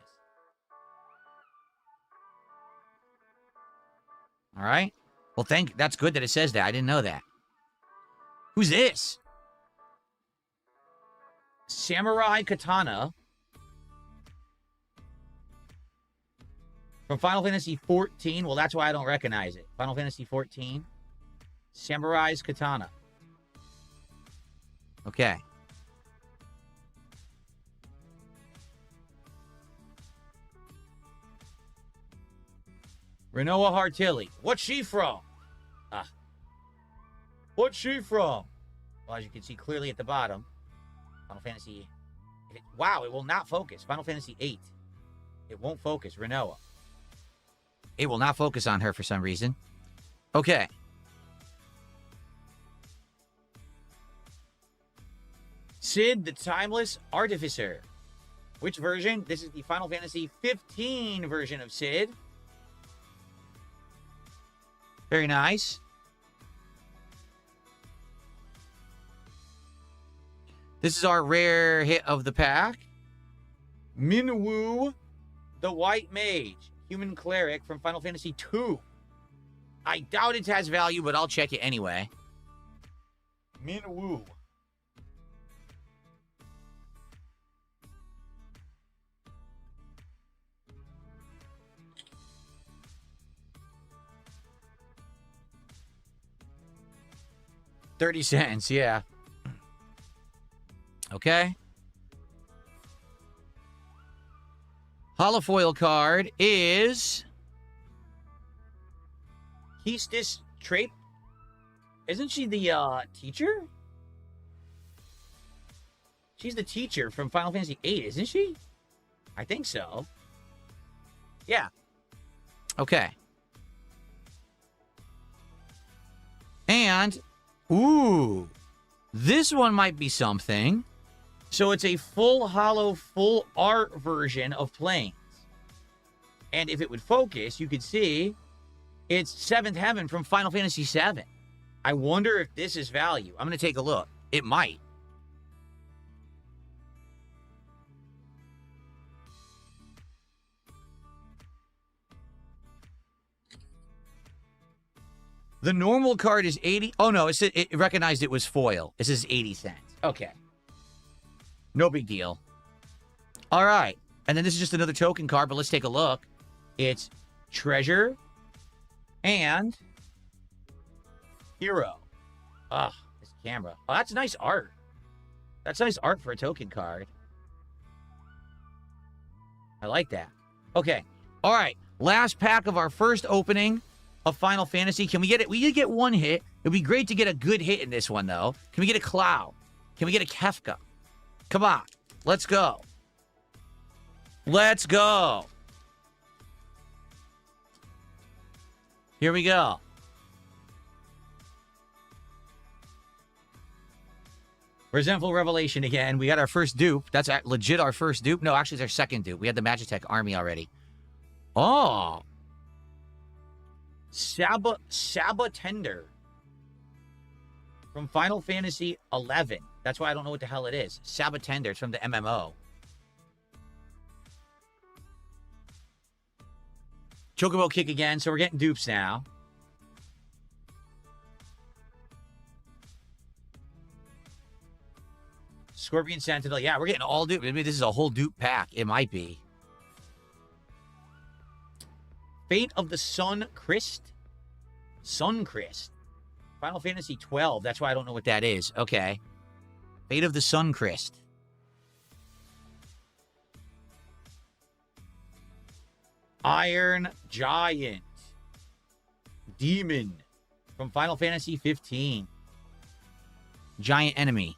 Speaker 8: All right. Well, that's good that it says that. I didn't know that. Who's this? Samurai Katana. From Final Fantasy 14. Well, that's why I don't recognize it. Final Fantasy 14. Samurai's Katana. Okay. Renoa Hartilli. What's she from? What's she from? Well, as you can see clearly at the bottom, Final Fantasy... wow, it will not focus. Final Fantasy 8. It won't focus. Renoa. It will not focus on her for some reason. Okay. Cid, the Timeless Artificer. Which version? This is the Final Fantasy 15 version of Cid. Very nice. This is our rare hit of the pack. Minwu, the White Mage. Human Cleric from Final Fantasy 2. I doubt it has value, but I'll check it anyway. Minwu. $0.30, yeah. Okay. Holofoil card is Keestis Trape. Isn't she the teacher? She's the teacher from Final Fantasy VIII, isn't she? I think so. Yeah. Okay. And, ooh, this one might be something. So it's a full holo, full art version of Planes. And if it would focus, you could see it's Seventh Heaven from Final Fantasy VII. I wonder if this is value. I'm going to take a look. It might. The normal card is 80. Oh, no, it recognized it was foil. This is 80 cents. Okay. No big deal. All right. And then this is just another token card, but let's take a look. It's Treasure and Hero. Ugh, this camera. Oh, that's nice art. That's nice art for a token card. I like that. Okay. All right. Last pack of our first opening of Final Fantasy. Can we get it? We did get one hit. It'd be great to get a good hit in this one, though. Can we get a Cloud? Can we get a Kefka? Come on. Let's go. Let's go. Here we go. Resentful Revelation again. We got our first dupe. That's legit our first dupe. No, actually, it's our second dupe. We had the Magitech army already. Oh. Sabatender. From Final Fantasy 11. That's why I don't know what the hell it is. Sabatender. It's from the MMO. Chocobo kick again. So we're getting dupes now. Scorpion Sentinel. Yeah, we're getting all dupe. I mean, this is a whole dupe pack. It might be. Fate of the Sun Christ. Sun Christ. Final Fantasy 12. That's why I don't know what that is. Okay. Fate of the Suncrist. Iron Giant. Demon from Final Fantasy 15. Giant enemy.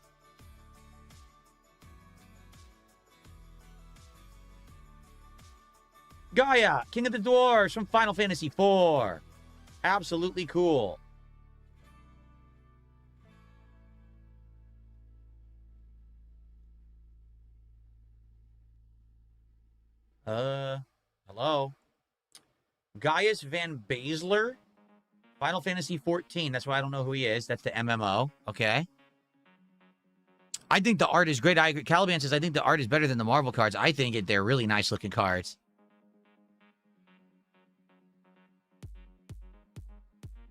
Speaker 8: Gaia, King of the Dwarves from Final Fantasy 4. Absolutely cool. Hello? Gaius Van Basler, Final Fantasy 14. That's why I don't know who he is. That's the MMO. Okay. I think the art is great. I agree. Caliban says, I think the art is better than the Marvel cards. I think they're really nice looking cards.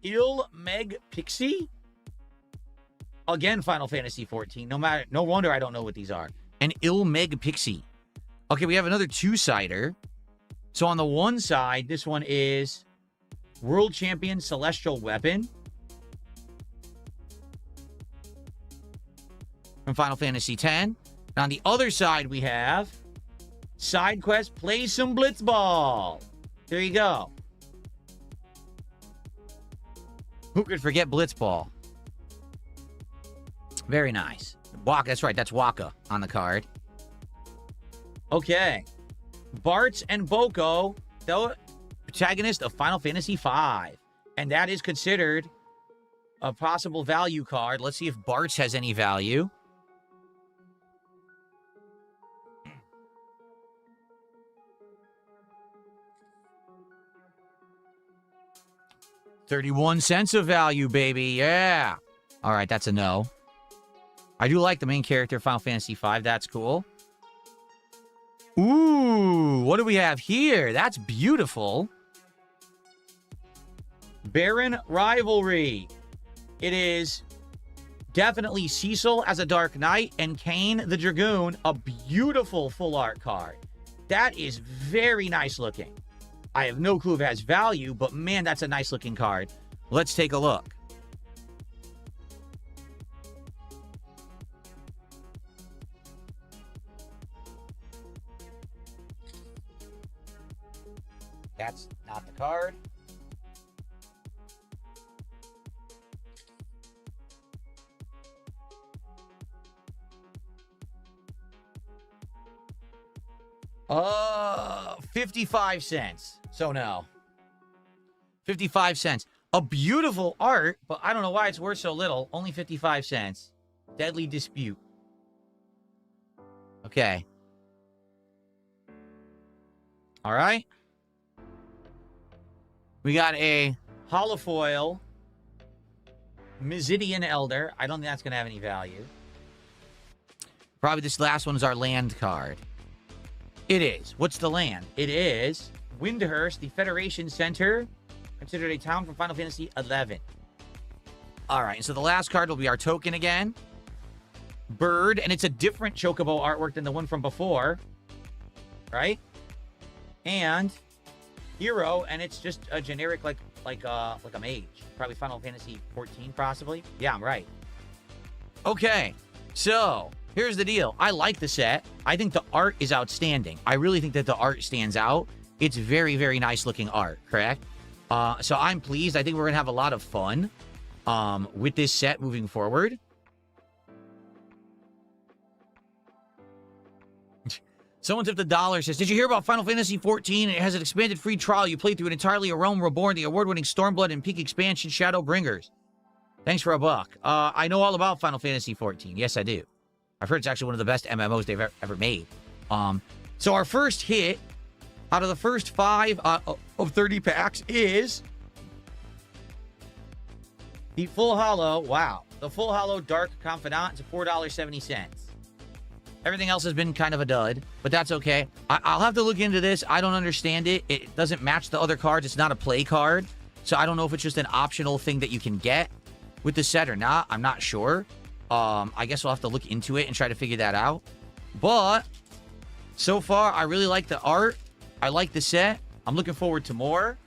Speaker 8: Il Meg Pixie? Again, Final Fantasy 14. No wonder I don't know what these are. And Il Meg Pixie. Okay, we have another two-sider. So on the one side, this one is World Champion Celestial Weapon from Final Fantasy X. And on the other side, we have Side Quest Play Some Blitzball. There you go. Who could forget Blitzball? Very nice. Waka, that's right. That's Waka on the card. Okay. Bartz and Boko, the protagonist of Final Fantasy V. And that is considered a possible value card. Let's see if Bartz has any value. $0.31 of value, baby. Yeah. All right, that's a no. I do like the main character of Final Fantasy V. That's cool. Ooh, what do we have here? That's beautiful. Baron Rivalry. It is definitely Cecil as a Dark Knight and Kane the Dragoon, a beautiful full art card. That is very nice looking. I have no clue if it has value, but man, that's a nice looking card. Let's take a look. That's not the card. $0.55. So no. 55 cents. A beautiful art, but I don't know why it's worth so little. Only 55 cents. Deadly Dispute. Okay. All right. We got a holofoil Mizidian Elder. I don't think that's going to have any value. Probably this last one is our land card. It is. What's the land? It is Windhurst, the Federation Center, considered a town from Final Fantasy XI. All right, so the last card will be our token again. Bird, and it's a different Chocobo artwork than the one from before. Right? And Hero, and it's just a generic like a mage. Probably Final Fantasy 14, possibly. Yeah, I'm right. Okay, so here's the deal. I like the set. I think the art is outstanding. I really think that the art stands out. It's very, very nice looking art, correct? So I'm pleased. I think we're going to have a lot of fun with this set moving forward. Someone tipped $1, says, did you hear about Final Fantasy 14? It has an expanded free trial. You play through it entirely A Realm Reborn, the award-winning Stormblood and Peak expansion Shadowbringers. Thanks for $1. I know all about Final Fantasy 14. Yes, I do. I've heard it's actually one of the best MMOs they've ever made. So our first hit out of the first 5 of 30 packs is the Full Holo. Wow. The Full Holo Dark Confidant. It's $4.70. Everything else has been kind of a dud, but that's okay. I'll have to look into this. I don't understand it. It doesn't match the other cards. It's not a play card. So I don't know if it's just an optional thing that you can get with the set or not. I'm not sure. I guess we'll have to look into it and try to figure that out. But so far, I really like the art. I like the set. I'm looking forward to more.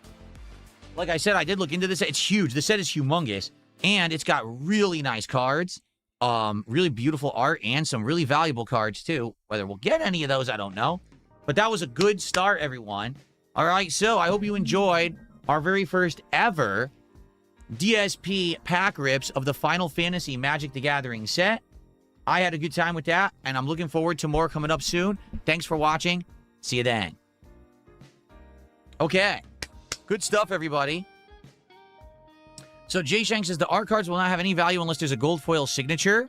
Speaker 8: Like I said, I did look into this. It's huge. The set is humongous. And it's got really nice cards. Really beautiful art and some really valuable cards too. Whether we'll get any of those, I don't know. But that was a good start, everyone. All right, so I hope you enjoyed our very first ever DSP pack rips of the Final Fantasy Magic the Gathering set. I had a good time with that, and I'm looking forward to more coming up soon. Thanks for watching. See you then. Okay. Good stuff, everybody. So Jay Shank says the art cards will not have any value unless there's a gold foil signature.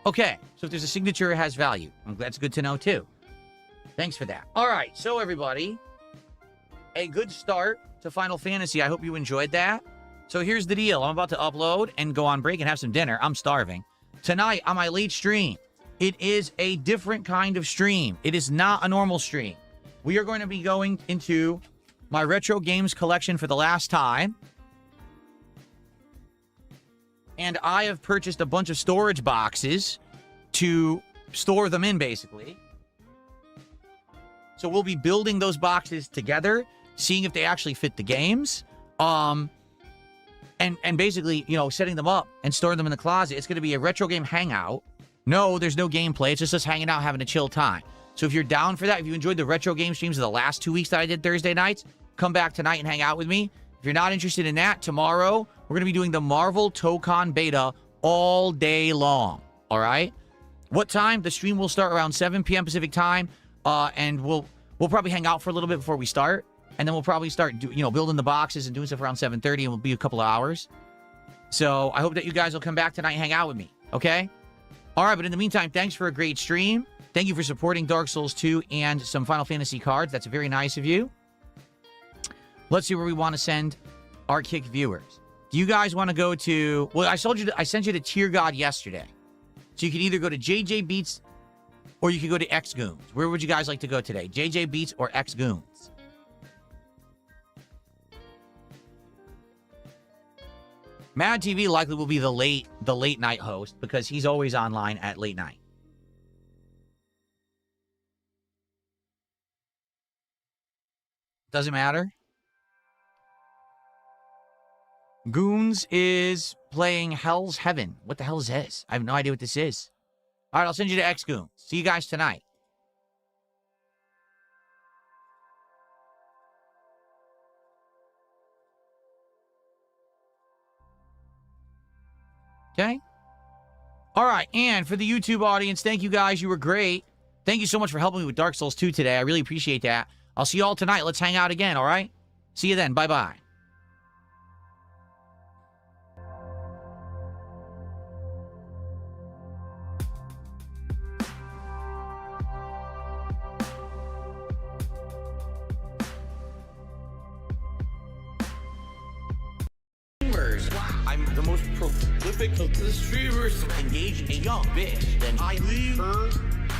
Speaker 8: Okay. So if there's a signature, it has value. That's good to know, too. Thanks for that. All right. So, everybody, a good start to Final Fantasy. I hope you enjoyed that. So here's the deal. I'm about to upload and go on break and have some dinner. I'm starving. Tonight on my late stream, it is a different kind of stream. It is not a normal stream. We are going to be going into my retro games collection for the last time. And I have purchased a bunch of storage boxes to store them in, basically. So we'll be building those boxes together, seeing if they actually fit the games. And basically, you know, setting them up and storing them in the closet. It's going to be a retro game hangout. No, there's no gameplay. It's just us hanging out, having a chill time. So if you're down for that, if you enjoyed the retro game streams of the last 2 weeks that I did Thursday nights, come back tonight and hang out with me. If you're not interested in that, tomorrow, we're going to be doing the Marvel Tokon beta all day long. All right? What time? The stream will start around 7 p.m. Pacific time. And we'll probably hang out for a little bit before we start. And then we'll probably start, building the boxes and doing stuff around 7:30, and we'll be a couple of hours. So I hope that you guys will come back tonight and hang out with me, okay? All right, but in the meantime, thanks for a great stream. Thank you for supporting Dark Souls 2 and some Final Fantasy cards. That's very nice of you. Let's see where we want to send our Kick viewers. Do you guys want to go to... Well, I sent you to Tier God yesterday. So you can either go to JJ Beats or you can go to X Goons. Where would you guys like to go today? JJ Beats or X Goons? Mad TV likely will be the late night host because he's always online at late night. Doesn't matter. Goons is playing Hell's Heaven. What the hell is this? I have no idea what this is. All right, I'll send you to X Goons. See you guys tonight. Okay? All right, and for the YouTube audience, thank you guys. You were great. Thank you so much for helping me with Dark Souls 2 today. I really appreciate that. I'll see you all tonight. Let's hang out again, all right? See you then. Bye-bye. I'm the most prolific of the streamers. Engage a young bitch. Then I leave her.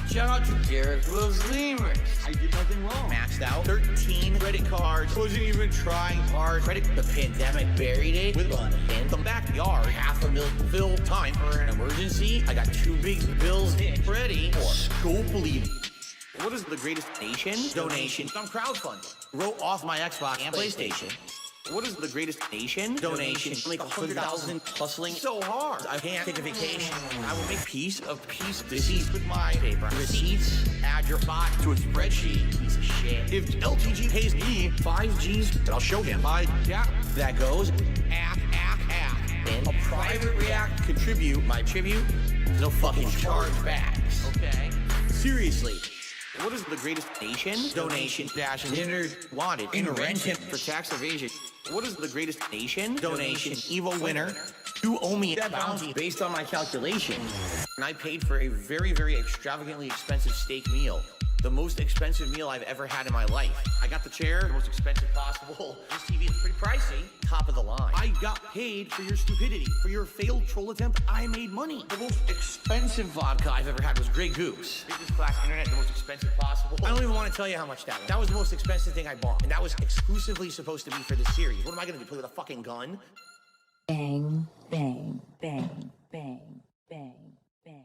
Speaker 8: Shout out to Garrett Loves Lemurs. I did nothing wrong. Maxed out 13 credit cards. Wasn't even trying hard. The pandemic buried it with fun. In the backyard, $500,000 fill time for an emergency. I got 2 big bills ready for scope leaving. What is the greatest nation? Donation. I'm crowdfunding. Wrote off my Xbox and PlayStation. What is the greatest nation? Donation. Like 100,000 hustling so hard. I can't take a vacation. I will make piece receipts with my paper. Receipts. Add your bot to a spreadsheet. Piece of shit. If LTG pays me 5 G's, then I'll show him. That goes. App. And a private react contribute. My tribute. No fucking chargebacks. Okay. Seriously. What is the greatest nation? Donation. Dash. Dinner. Wanted. Intervention. For tax evasion. What is the greatest nation? Donation. Evil winner. You owe me that bounty based on my calculations. And I paid for a very, very extravagantly expensive steak meal. The most expensive meal I've ever had in my life. I got the chair, the most expensive possible. This TV is pretty pricey. Top of the line. I got paid for your stupidity. For your failed troll attempt, I made money. The most expensive vodka I've ever had was Grey Goose. Business class internet, the most expensive possible. I don't even want to tell you how much that was. That was the most expensive thing I bought. And that was exclusively supposed to be for this series. What am I going to do, play with a fucking gun?
Speaker 12: Bang, bang, bang, bang, bang, bang.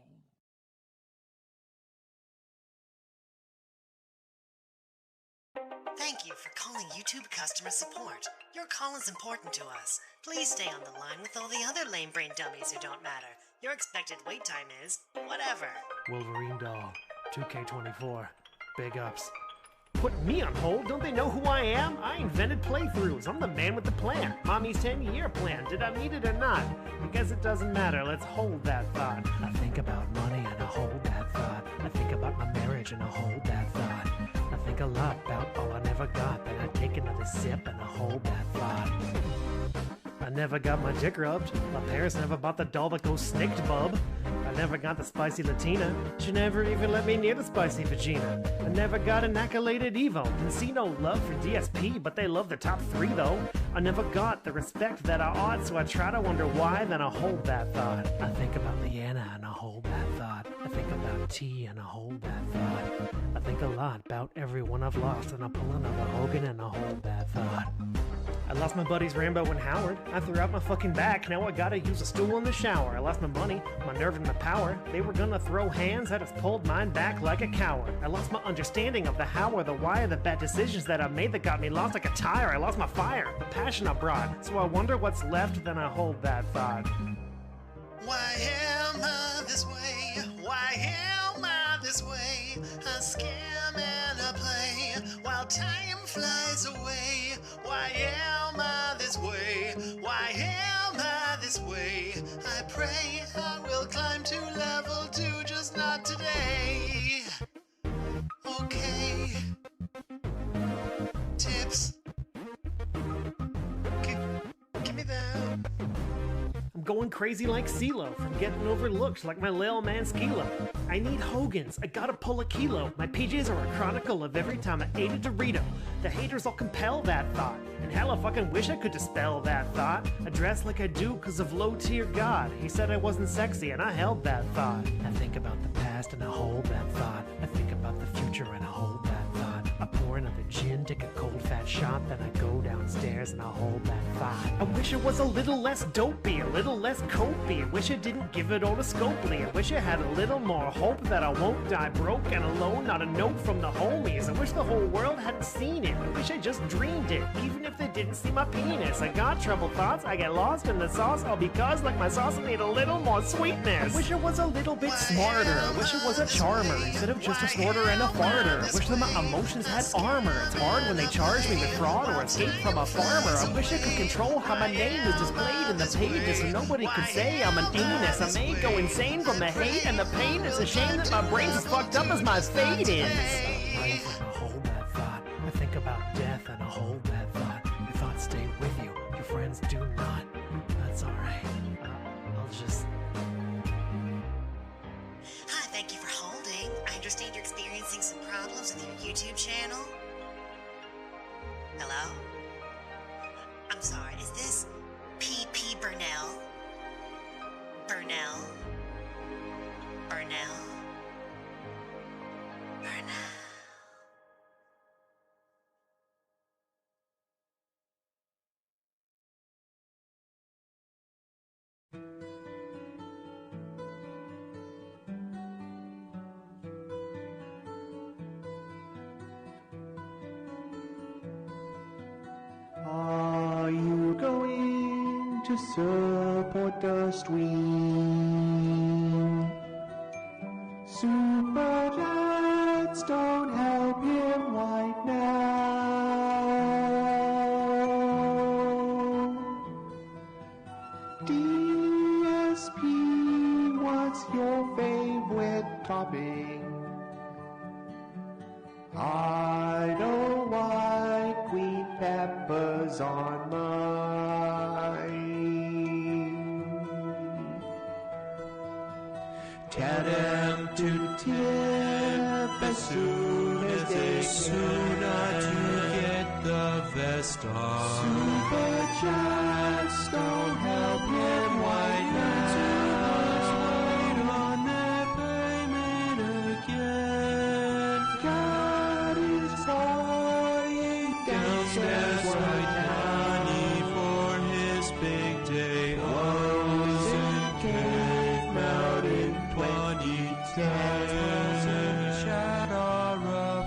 Speaker 13: Thank you for calling YouTube customer support. Your call is important to us. Please stay on the line with all the other lame brain dummies who don't matter. Your expected wait time is whatever.
Speaker 4: Wolverine doll, 2K24. Big ups. Put me on hold? Don't they know who I am? I invented playthroughs. I'm the man with the plan. Mommy's 10-year plan. Did I need it or not? I guess it doesn't matter. Let's hold that thought. I think about money and I hold that thought. I think about my marriage and I hold that thought. I think a lot about all I never got. Then I take another sip and I hold that thought. I never got my dick rubbed. My parents never bought the doll that goes snicked, bub. I never got the spicy Latina. She never even let me near the spicy vagina. I never got an accoladed Evo. Didn't see no love for DSP, but they love the top 3 though. I never got the respect that I ought, so I try to wonder why, then I hold that thought. I think about Leanna and I hold that thought. I think about T and I hold that thought. I think a lot about everyone I've lost, and I pull another Hogan and I hold that thought. I lost my buddies Rambo and Howard. I threw out my fucking back, now I gotta use a stool in the shower. I lost my money, my nerve and my power. They were gonna throw hands, I just pulled mine back like a coward. I lost my understanding of the how or the why of the bad decisions that I made that got me lost like a tire. I lost my fire, the passion I brought. So I wonder what's left, then I hold that thought.
Speaker 13: Why am I this way? Why am I this way? A scam and a play while time flies away. Why am I this way? Why am I this way? I pray I will climb to level 2, just not today. Okay. Tips. Give me that.
Speaker 4: I'm going crazy like CeeLo from getting overlooked like my lil man Skilo. I need Hogan's, I gotta pull a kilo. My PJs are a chronicle of every time I ate a Dorito. The haters all compel that thought, and hell I fucking wish I could dispel that thought. I dress like I do cause of low tier God. He said I wasn't sexy and I held that thought. I think about the past and I hold that thought. I think about the future and I hold that thought. I pour another gin, take a cold fat shot, then I go downstairs and I hold that thought. I wish it was a little less dopey, a little less copey. I wish I didn't give it all to Scopely. I wish I had a little more hope that I won't die broke and alone. Not a note from the homies. I wish the whole world hadn't seen it. I wish I just dreamed it, even if they didn't see my penis. I got troubled thoughts, I get lost in the sauce, all because like my sauce I need a little more sweetness. I wish I was a little bit smarter. I wish it was a charmer instead of just a snorter and a farter. I wish that my emotions had armor. It's hard when they charge me with fraud or escape from a farmer. I wish I could control how my name is displayed in the pages so nobody could say I'm an anus. I may go insane from the hate and the pain. It's a shame that my brain's as fucked up as my fate is. I hold that thought. I think about death and I hold that thought. Your thoughts stay with you, your friends do not. That's alright. I'll just...
Speaker 13: Hi, thank you for holding. I understand you're experiencing some problems with your YouTube channel. Hello? I'm sorry, is this P.P. Burnell? Burnell? Burnell? Burnell?
Speaker 4: Are you going to support the stream? Super chats don't help him right now. DSP, what's your favorite topping? I don't like green peppers on mine. Tell them to tip as soon as they can to get the vest on. Super chats don't help him right now. On their payment again. God is flying downstairs right now for his big day. O's and came out in 2010. Chat are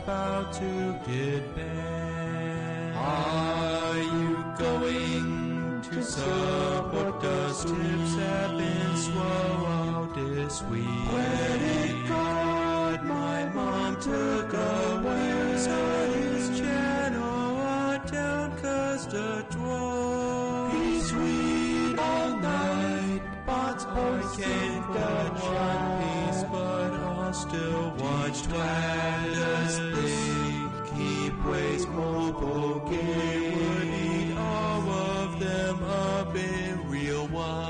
Speaker 4: about to get banned. Are you going to support us? Tips have been swollen.
Speaker 14: sweet. Credit card my mom took away. Sonny's channel on Downcaster 12. He's sweet all night, but I can't watch One Piece, but I'll still watch Does they keep ways mobile game? Would eat all of them up in real life.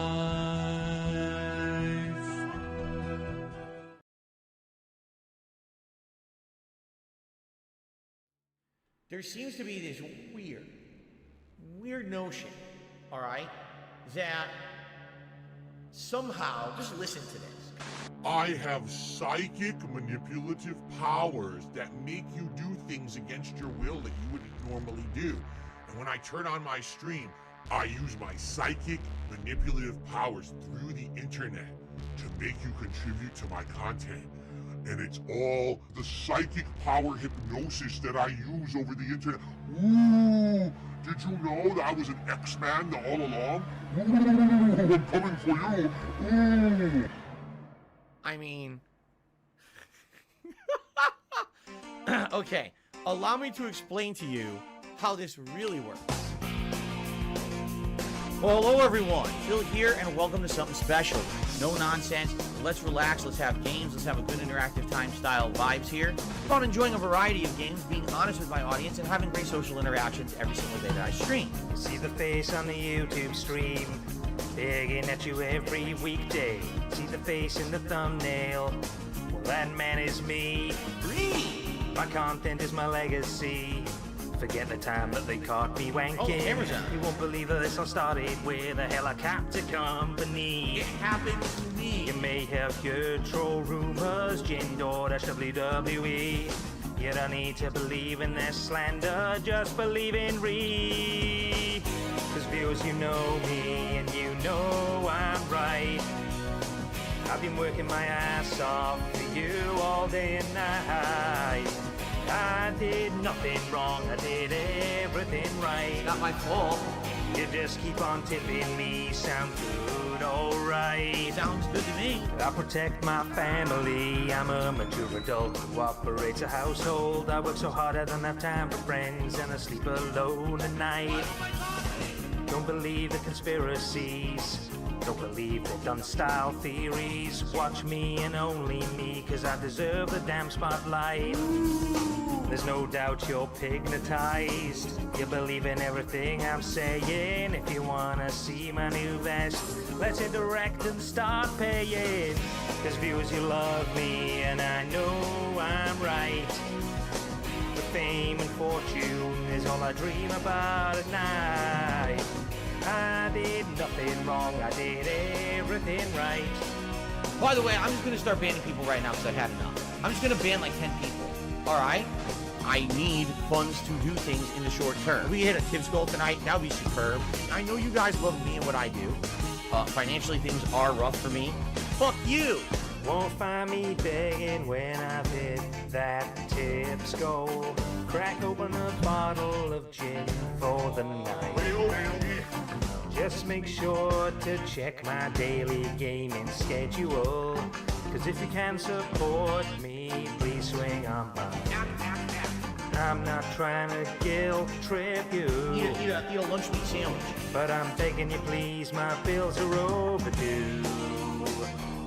Speaker 1: There seems to be this weird notion, all right, that somehow, just listen to this.
Speaker 6: I have psychic manipulative powers that make you do things against your will that you wouldn't normally do. And when I turn on my stream, I use my psychic manipulative powers through the internet to make you contribute to my content. And it's all the psychic power hypnosis that I use over the internet. Ooh, did you know that I was an X-Man all along? Ooh, I'm coming for you. Ooh.
Speaker 1: I mean, okay, allow me to explain to you how this really works. Well, hello everyone, Phil here, and welcome to something special. No nonsense, let's relax, let's have games, let's have a good interactive time style vibes here. It's about enjoying a variety of games, being honest with my audience, and having great social interactions every single day that I stream.
Speaker 15: See the face on the YouTube stream, begging at you every weekday. See the face in the thumbnail, well that man is me. My content is my legacy. Forget the time that they caught me wanking.
Speaker 1: Oh, camera's on.
Speaker 15: You won't believe that this all started with a helicopter company.
Speaker 1: It happened to me.
Speaker 15: You may have heard troll rumors, Jinder-WWE. You don't need to believe in their slander, just believe in Ree. Cause viewers, you know me, and you know I'm right. I've been working my ass off for you all day and night. I did nothing wrong, I did everything right.
Speaker 1: Not my fault.
Speaker 15: You just keep on tipping me, sound good, alright.
Speaker 1: Sounds good to me.
Speaker 15: I protect my family, I'm a mature adult who operates a household. I work so hard I don't have time for friends, and I sleep alone at night. Don't believe the conspiracies, don't believe the done style theories. Watch me and only me, cause I deserve the damn spotlight. There's no doubt you're pignatized. You believe in everything I'm saying. If you wanna see my new vest, let's hit direct and start paying. Cause viewers, you love me, and I know I'm right. The fame and fortune is all I dream about at night. I did nothing wrong, I did everything right.
Speaker 1: By the way, I'm just gonna start banning people right now because I've had enough. I'm just gonna ban like 10 people, alright? I need funds to do things in the short term. If we hit a Tibbs goal tonight, that would be superb. I know you guys love me and what I do. Financially, things are rough for me. Fuck you!
Speaker 15: Won't find me begging when I've hit that Tibbs goal. Crack open a bottle of gin for the night. Just make sure to check my daily gaming schedule. Cause if you can support me, please swing on by. I'm not trying to guilt trip you.
Speaker 1: Eat a lunch meat sandwich.
Speaker 15: But I'm begging you please, my bills are overdue.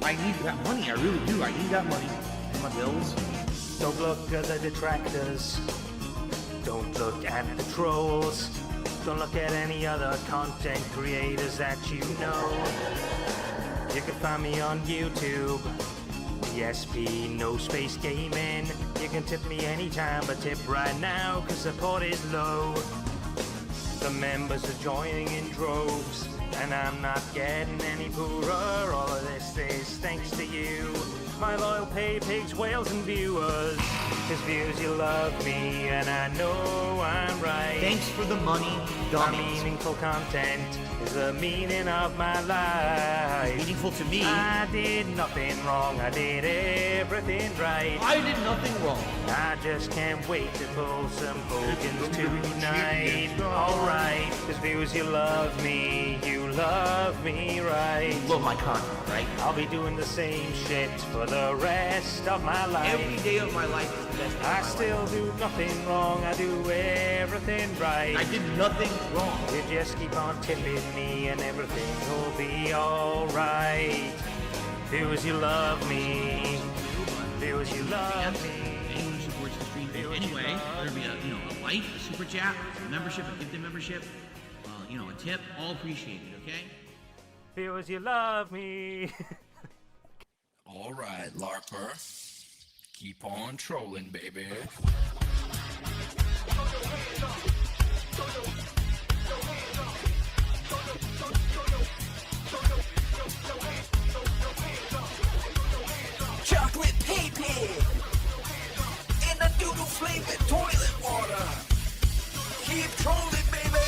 Speaker 1: I need that money, I really do. I need that money. My bills.
Speaker 15: Don't look at the detractors. Don't look at the trolls. Don't look at any other content creators that you know. You can find me on YouTube. ESP, no space gaming. You can tip me anytime, but tip right now, cause support is low. The members are joining in droves, and I'm not getting any poorer. All of this is thanks to you, my loyal pay pigs, whales, and viewers. Cause viewers, you love me, and I know I'm right.
Speaker 4: Thanks for the money,
Speaker 15: My
Speaker 4: dummies.
Speaker 15: meaningful content is the meaning of my life.
Speaker 4: Meaningful to me.
Speaker 15: I did nothing wrong, I did everything right.
Speaker 4: I did nothing wrong.
Speaker 15: I just can't wait to pull some Hogans tonight. Alright, cause viewers, you love me right.
Speaker 4: Love my content, right?
Speaker 15: I'll be doing the same shit for the rest of my life.
Speaker 4: Every day of my life is the best day of my
Speaker 15: I
Speaker 4: life.
Speaker 15: still do nothing wrong, I do everything right.
Speaker 4: I did nothing wrong.
Speaker 15: You just keep on tipping me and everything will be alright. Viewers, you love me. Viewers, you love me.
Speaker 8: Anyone who supports the stream. Anyway, there'll be a like, a super chat, a membership, a gifted membership, a tip, all appreciated, okay?
Speaker 15: Viewers, you love me.
Speaker 16: All right, LARPer. Keep on trolling, baby.
Speaker 2: Chocolate pee-pee in the doodle flavored toilet water. Keep trolling, baby.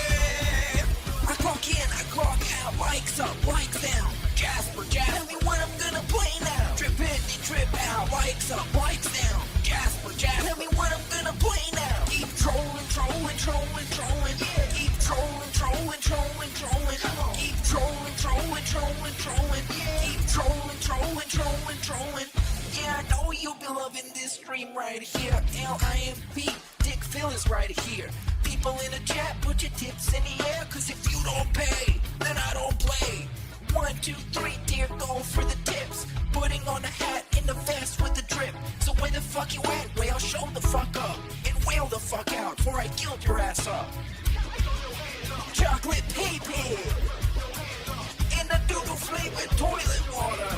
Speaker 2: I clock in, I clock out, likes up, likes down. Jasper, tell me what I'm gonna play now. Trip in and trip out, likes up, likes down. Jasper, tell me what I'm gonna play now. Keep trolling, trolling, trolling, trolling. Keep trolling, trolling, trolling, trolling. Keep trolling, trolling, trolling, trolling. Keep trolling, trolling, trolling, trolling. Yeah, I know you'll be loving this stream right here. LIMP, Dick Phil is right here. People in the chat, put your tips in the air, cause if you don't pay, then I don't play. 1, 2, 3, dear, go for the tips. Putting on a hat in the vest with the drip. So where the fuck you at, whale? Show the fuck up and whale the fuck out before I guilt your ass up. Chocolate pee-pee in the doodle flavored toilet water.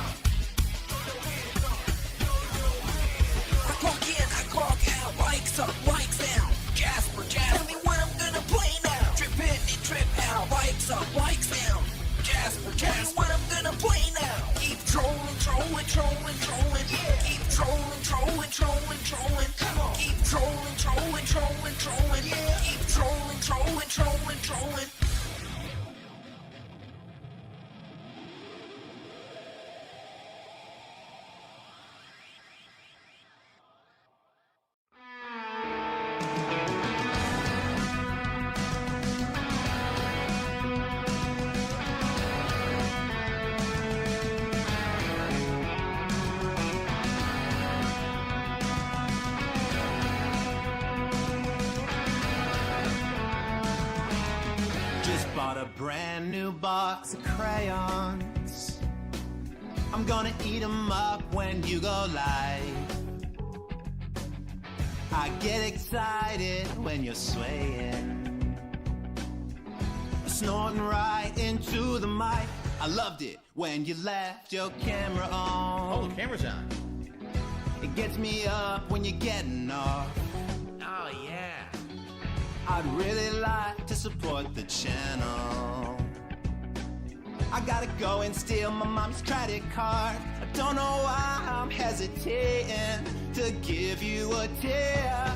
Speaker 2: I clock in, I clock out, likes up, likes down. Jasper, tell me what I'm gonna play now. Trip in and trip out, likes up, likes down. Jasper, tell me what I'm gonna play now. Keep trolling, trolling, trolling, trolling. Keep trolling, trolling, trolling, trolling. Keep trolling, trolling, trolling, trolling. Keep trolling, trolling, trolling, trolling.
Speaker 5: Just bought a brand new box of crayons. I'm gonna eat 'em up when you go live. I get excited when you're swaying, snorting right into the mic. I loved it when you left your camera on.
Speaker 8: Oh, the camera's on.
Speaker 5: It gets me up when you're getting off.
Speaker 8: Oh, yeah.
Speaker 5: I'd really like to support the channel. I gotta go and steal my mom's credit card. I don't know why I'm hesitating to give you a tip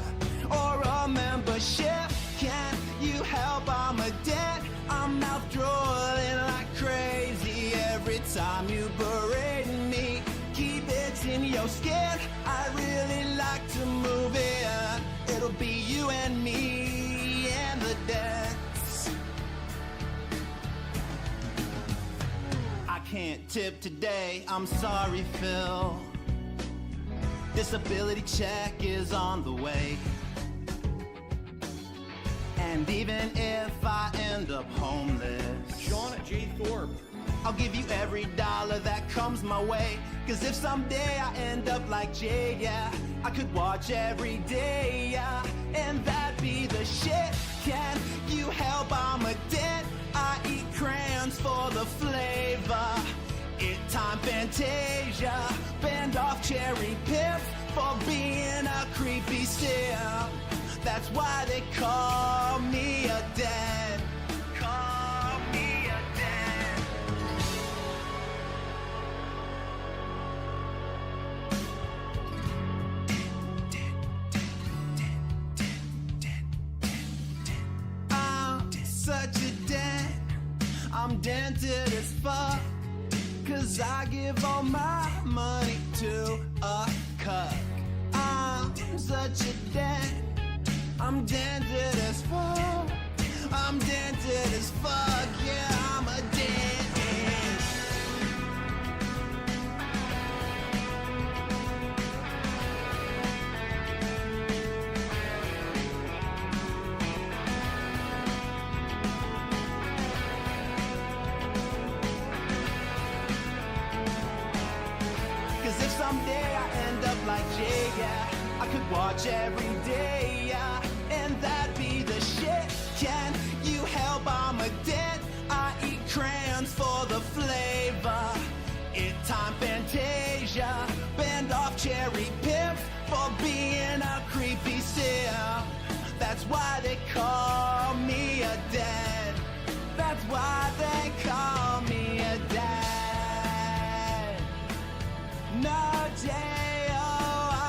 Speaker 5: or a membership. Can you help? I'm a debt. I'm mouth drooling like crazy every time you berate me. Keep it in your skin. I really like to move in. It'll be you and me and the dance. I can't tip today, I'm sorry, Phil. Disability check is on the way. And even if I end up homeless,
Speaker 1: Sean J. Thorpe.
Speaker 5: I'll give you every dollar that comes my way. Cause if someday I end up like Jay, yeah, I could watch every day, yeah, and that'd be the shit. Can you help? I'm a debt. I eat crayons for the flavor. It time Fantasia. Band off cherry pips for being a creepy simp. That's why they call me a dad. Call me a dad.
Speaker 2: such a dent. I'm dented as fuck, 'cause I give all my money to a cuck. I'm such a dent. I'm dented as fuck. I'm dented as fuck. Yeah, I'm a dent. Cause if someday I end up like Jay, yeah, I could watch every day, yeah, and that'd be the shit. Can you help? I'm a dent. I eat crayons for the flavor. It time Fantasia. Bend off cherry pimps for being a creepy sim. That's why they call me a dent. That's why they call me a dent. No J-O-I,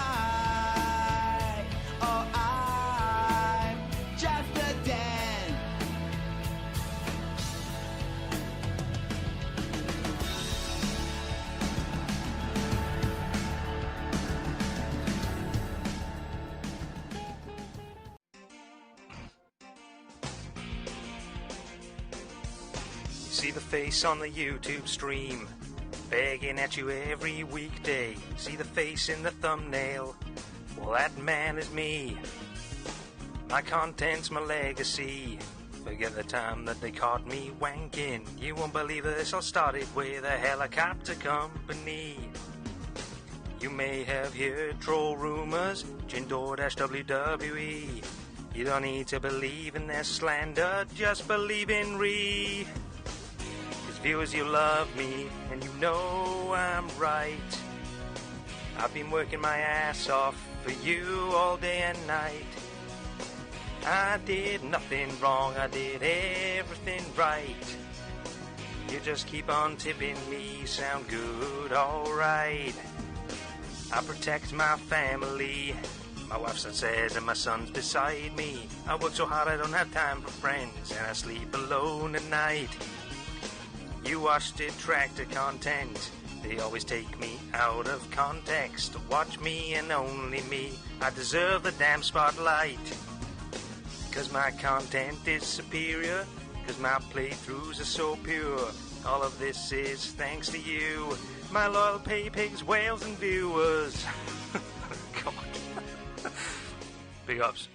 Speaker 2: oh, I'm just a dent.
Speaker 15: See the face on the YouTube stream, begging at you every weekday. See the face in the thumbnail, well that man is me. My content's my legacy. Forget the time that they caught me wanking. You won't believe this, all started with a helicopter company. You may have heard troll rumors, Jinder-WWE. You don't need to believe in their slander, just believe in Ree. Viewers, you love me, and you know I'm right. I've been working my ass off for you all day and night. I did nothing wrong, I did everything right. You just keep on tipping me, sound good, alright. I protect my family. My wife says and my son's beside me. I work so hard I don't have time for friends, and I sleep alone at night. You watch detractor content, they always take me out of context. Watch me and only me, I deserve the damn spotlight. 'Cause my content is superior, 'cause my playthroughs are so pure. All of this is thanks to you, my loyal pay pigs, whales and viewers. Come on. Big ups.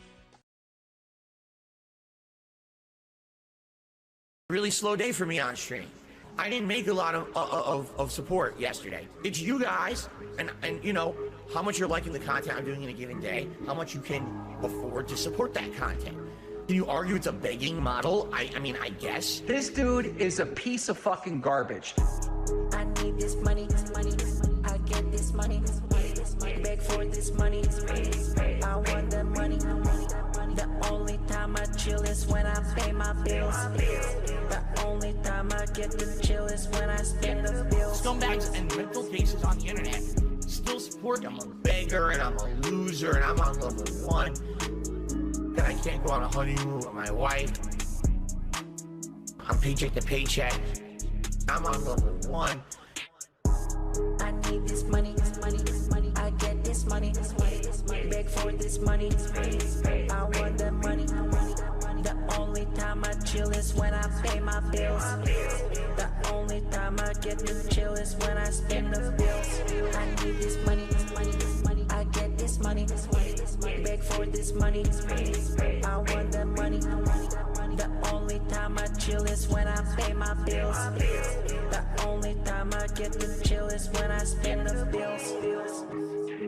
Speaker 1: Really slow day for me on stream. I didn't make a lot of support yesterday. It's you guys, and you know, how much you're liking the content I'm doing in a given day, how much you can afford to support that content. Can you argue it's a begging model? I mean, I guess.
Speaker 17: This dude is a piece of fucking garbage.
Speaker 18: I need this money, I get this money, beg for this money, I want the money. The only time I chill is when I pay my bills. The only time I get to chill is when I spend the bills.
Speaker 1: Scumbags and mental cases on the internet still support. I'm a beggar and I'm a loser and I'm on level 1. And I can't go on a honeymoon with my wife. I'm paycheck to paycheck. I'm on level 1.
Speaker 18: I need this money, I get this money, beg for this money, I want the money. The only time I chill is when I pay my bills. The only time I get to chill is when I spend the bills. I need this money, I get this money, beg for this money, I want the money. The only time I chill is when I pay my bills. The only time I get to chill is when I spend the bills.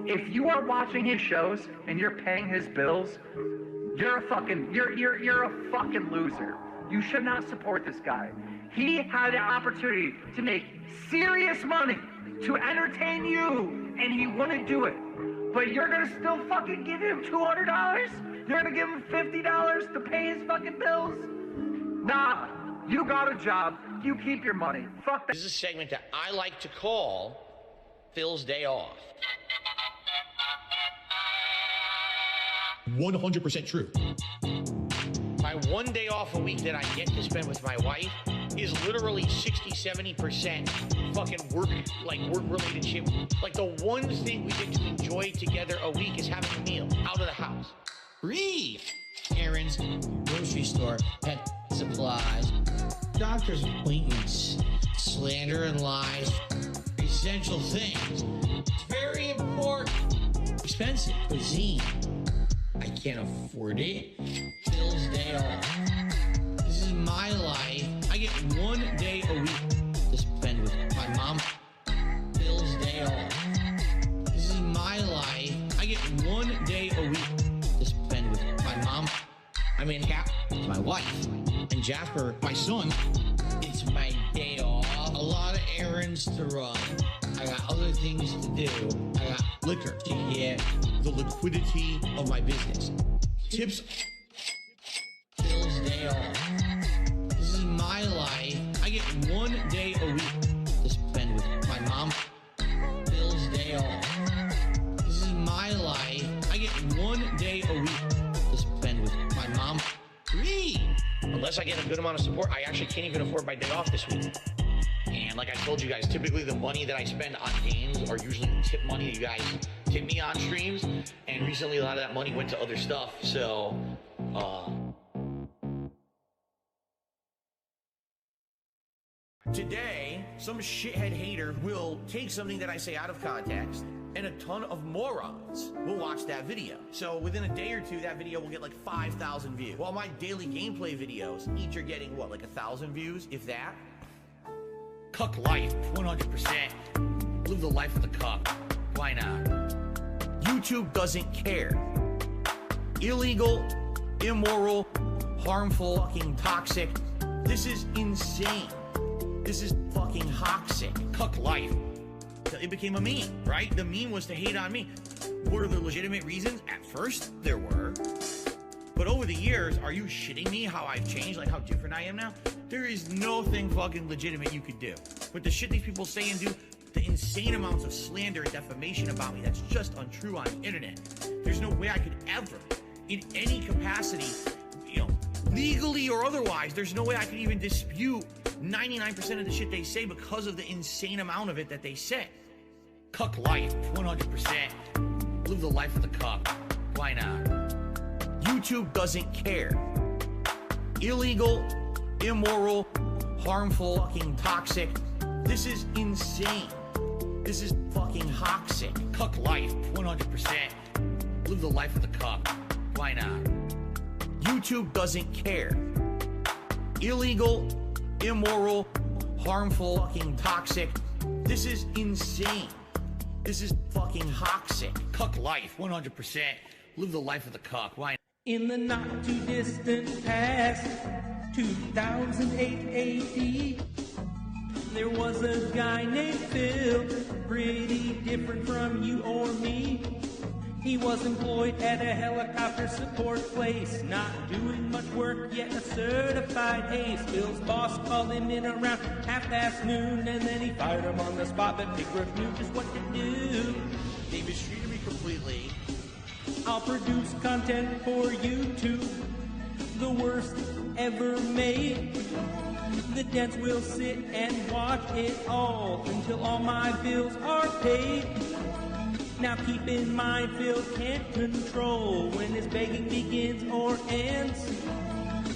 Speaker 17: If you are watching his shows and you're paying his bills, you're a fucking loser. You should not support this guy. He had the opportunity to make serious money to entertain you, and he wouldn't do it. But you're gonna still fucking give him $200? You're gonna give him $50 to pay his fucking bills? Nah, you got a job. You keep your money. Fuck that.
Speaker 1: This is a segment that I like to call Phil's Day Off.
Speaker 19: 100% true.
Speaker 1: I My 1 day off a week that I get to spend with my wife is literally 60-70% fucking work related shit. Like the one thing we get to enjoy together a week is having a meal out of the house.
Speaker 19: Read errands, grocery store, pet supplies, doctor's appointments, slander and lies, essential things. It's very important. Expensive cuisine. I can't afford it. Bill's day off. This is my life. I get 1 day a week to spend with my mom. Bill's day off. This is my life. I get 1 day a week to spend with my mom. I mean, Cap, my wife, and Jasper, my son. It's my day off. A lot of errands to run. I got other things to do. I got liquor to get, the liquidity of my business. Tips. Bill's day off. This is my life. I get 1 day a week to spend with my mom. Bill's day off. This is my life. I get 1 day a week to spend with my mom. Read.
Speaker 1: Unless I get a good amount of support, I actually can't even afford my day off this week. And like I told you guys, typically the money that I spend on games are usually the tip money that you guys tip me on streams. And recently a lot of that money went to other stuff. So, today, some shithead hater will take something that I say out of context, and a ton of morons will watch that video. So within a day or two, that video will get like 5,000 views. While my daily gameplay videos each are getting, what, like 1,000 views, if that? Cuck life, 100%. Live the life of the cuck. Why not? YouTube doesn't care. Illegal, immoral, harmful, fucking toxic. This is insane. This is fucking toxic. Cuck life. It became a meme, right? The meme was to hate on me. Were there legitimate reasons? At first, there were. But over the years, are you shitting me how I've changed, like how different I am now? There is nothing fucking legitimate you could do. But the shit these people say and do, the insane amounts of slander and defamation about me, that's just untrue on the internet. There's no way I could ever, in any capacity, legally or otherwise, there's no way I could even dispute 99% of the shit they say because of the insane amount of it that they say. Cuck life, 100%. Live the life of the cuck. Why not? YouTube doesn't care. Illegal, immoral, harmful, fucking toxic. This is insane. This is fucking toxic. Cuck life, 100%. Live the life of the cuck. Why not? YouTube doesn't care. Illegal, immoral, harmful, fucking toxic. This is insane. This is fucking toxic. Cuck life, 100%. Live the life of the cuck. Why not?
Speaker 14: In the not too distant past, 2008 AD, there was a guy named Phil, pretty different from you or me. He was employed at a helicopter support place, not doing much work, yet a certified ace. Phil's boss called him in around half-past noon, and then he fired him on the spot, but Big Griff knew just what to do.
Speaker 1: They mistreated me completely.
Speaker 14: I'll produce content for YouTube, the worst ever made. The dents will sit and watch it all until all my bills are paid. Now keep in mind, Phil can't control when his begging begins or ends.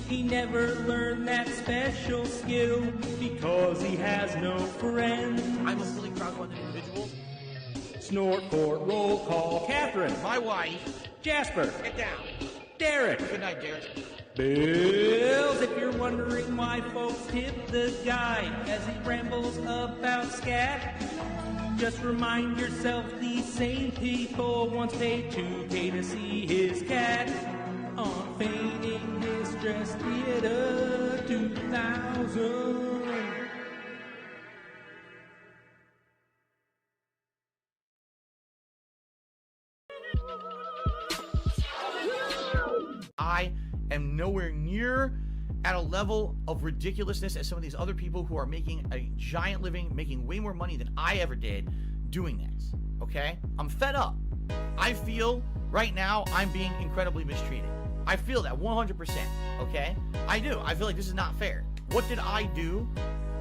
Speaker 14: He never learned that special skill because he has no friends.
Speaker 1: I'm a fully crowdfunded individual.
Speaker 14: Snort for roll call. Catherine.
Speaker 1: My wife.
Speaker 14: Jasper.
Speaker 1: Get down.
Speaker 14: Derek.
Speaker 1: Good night, Derek.
Speaker 14: Bills, if you're wondering why folks tip the guy as he rambles about scat, just remind yourself these same people once paid $2K to see his cat on Feigning Distress Theater 2000.
Speaker 1: I am nowhere near at a level of ridiculousness as some of these other people who are making a giant living, making way more money than I ever did doing this, okay? I'm fed up. I feel right now I'm being incredibly mistreated.
Speaker 8: I feel that 100%, okay? I do. I feel like this is not fair. What did I do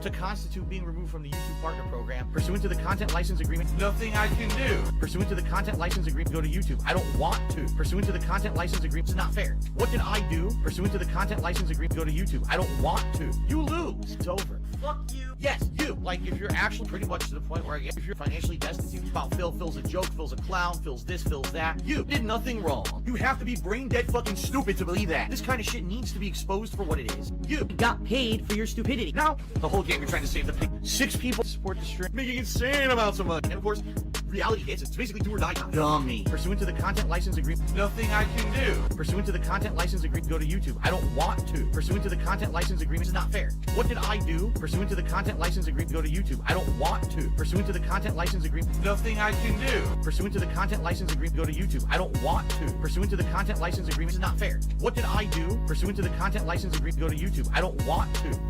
Speaker 8: to constitute being removed from the YouTube Partner Program? Pursuant to the Content License Agreement, nothing I can do. Pursuant to the Content License Agreement, go to YouTube. I don't want to. Pursuant to the Content License Agreement, it's not fair. What did I do? Pursuant to the Content License Agreement, go to YouTube. I don't want to. You lose. It's over. Fuck you. Yes, you. Like, if you're actually pretty much to the point where if you're financially destitute, about Phil's a joke, Phil's a clown, Phil's this, Phil's that, you did nothing wrong. You have to be brain dead fucking stupid to believe that. This kind of shit needs to be exposed for what it is. You got paid for your stupidity. Now, the whole game you're trying to save the pig. 6 people support the stream, making insane amounts of money. And of course, reality hits. It's basically do or die time. Dummy. Pursuant to the Content License Agreement, nothing I can do. Pursuant to the Content License Agreement, go to YouTube. I don't want to. Pursuant to the Content License Agreement, it's not fair. What did I do? Pursuant to the Content License Agreement, go to YouTube. I don't want to. Pursuant to the Content License Agreement, nothing I can do. Pursuant to the Content License Agreement, go to YouTube. I don't want to. Pursuant to the Content License Agreement, it's not fair. What did I do? Pursuant to the Content License Agreement, go to YouTube. I don't want to.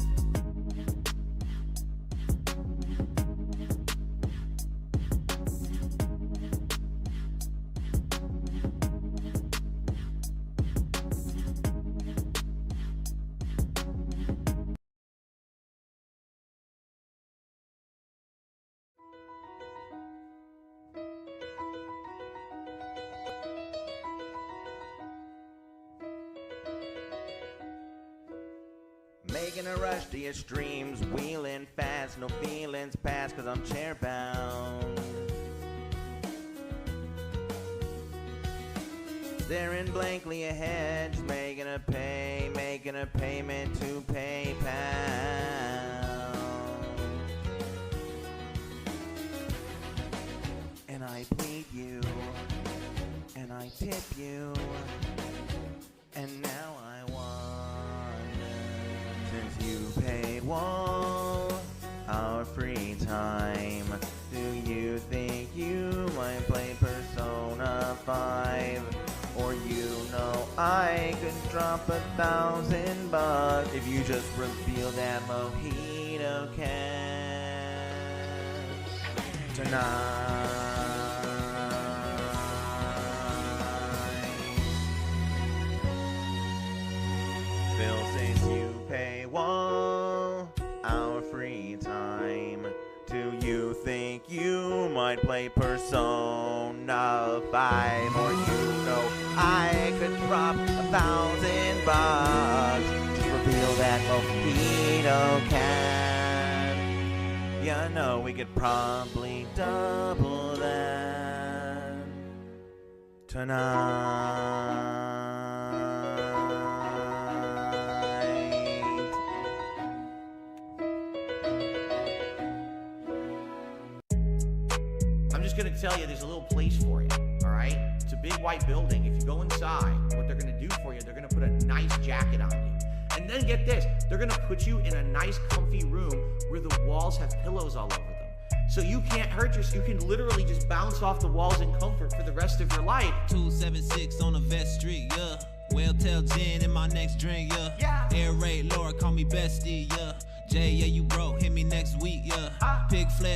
Speaker 20: Making a rush to your streams, wheeling fast, no feelings past, cause I'm chair bound. Staring blankly ahead, just making a payment to PayPal. And I plead you, and I tip you, and now I wonder, since you paid our free time, do you think you might play Persona 5? Or you know I could drop $1,000 if you just reveal that Mojito Cat tonight. Phil says you pay our free time. Do you think you might play Persona 5? Or you know I could drop $1,000 to reveal that Mojito Cat? Yeah, I know we could probably double that tonight.
Speaker 8: Gonna tell you there's a little place for you, all right? It's a big white building. If you go inside, what they're gonna do for you, they're gonna put a nice jacket on you. And then get this, they're gonna put you in a nice comfy room where the walls have pillows all over them. So you can't hurt yourself. You can literally just bounce off the walls in comfort for the rest of your life.
Speaker 5: 276 on the Vest Street, yeah. Well, tell Jen in my next drink, yeah. Air raid Laura, call me bestie, yeah. Jay, yeah, you broke, hit me next week, yeah. Pig flesh.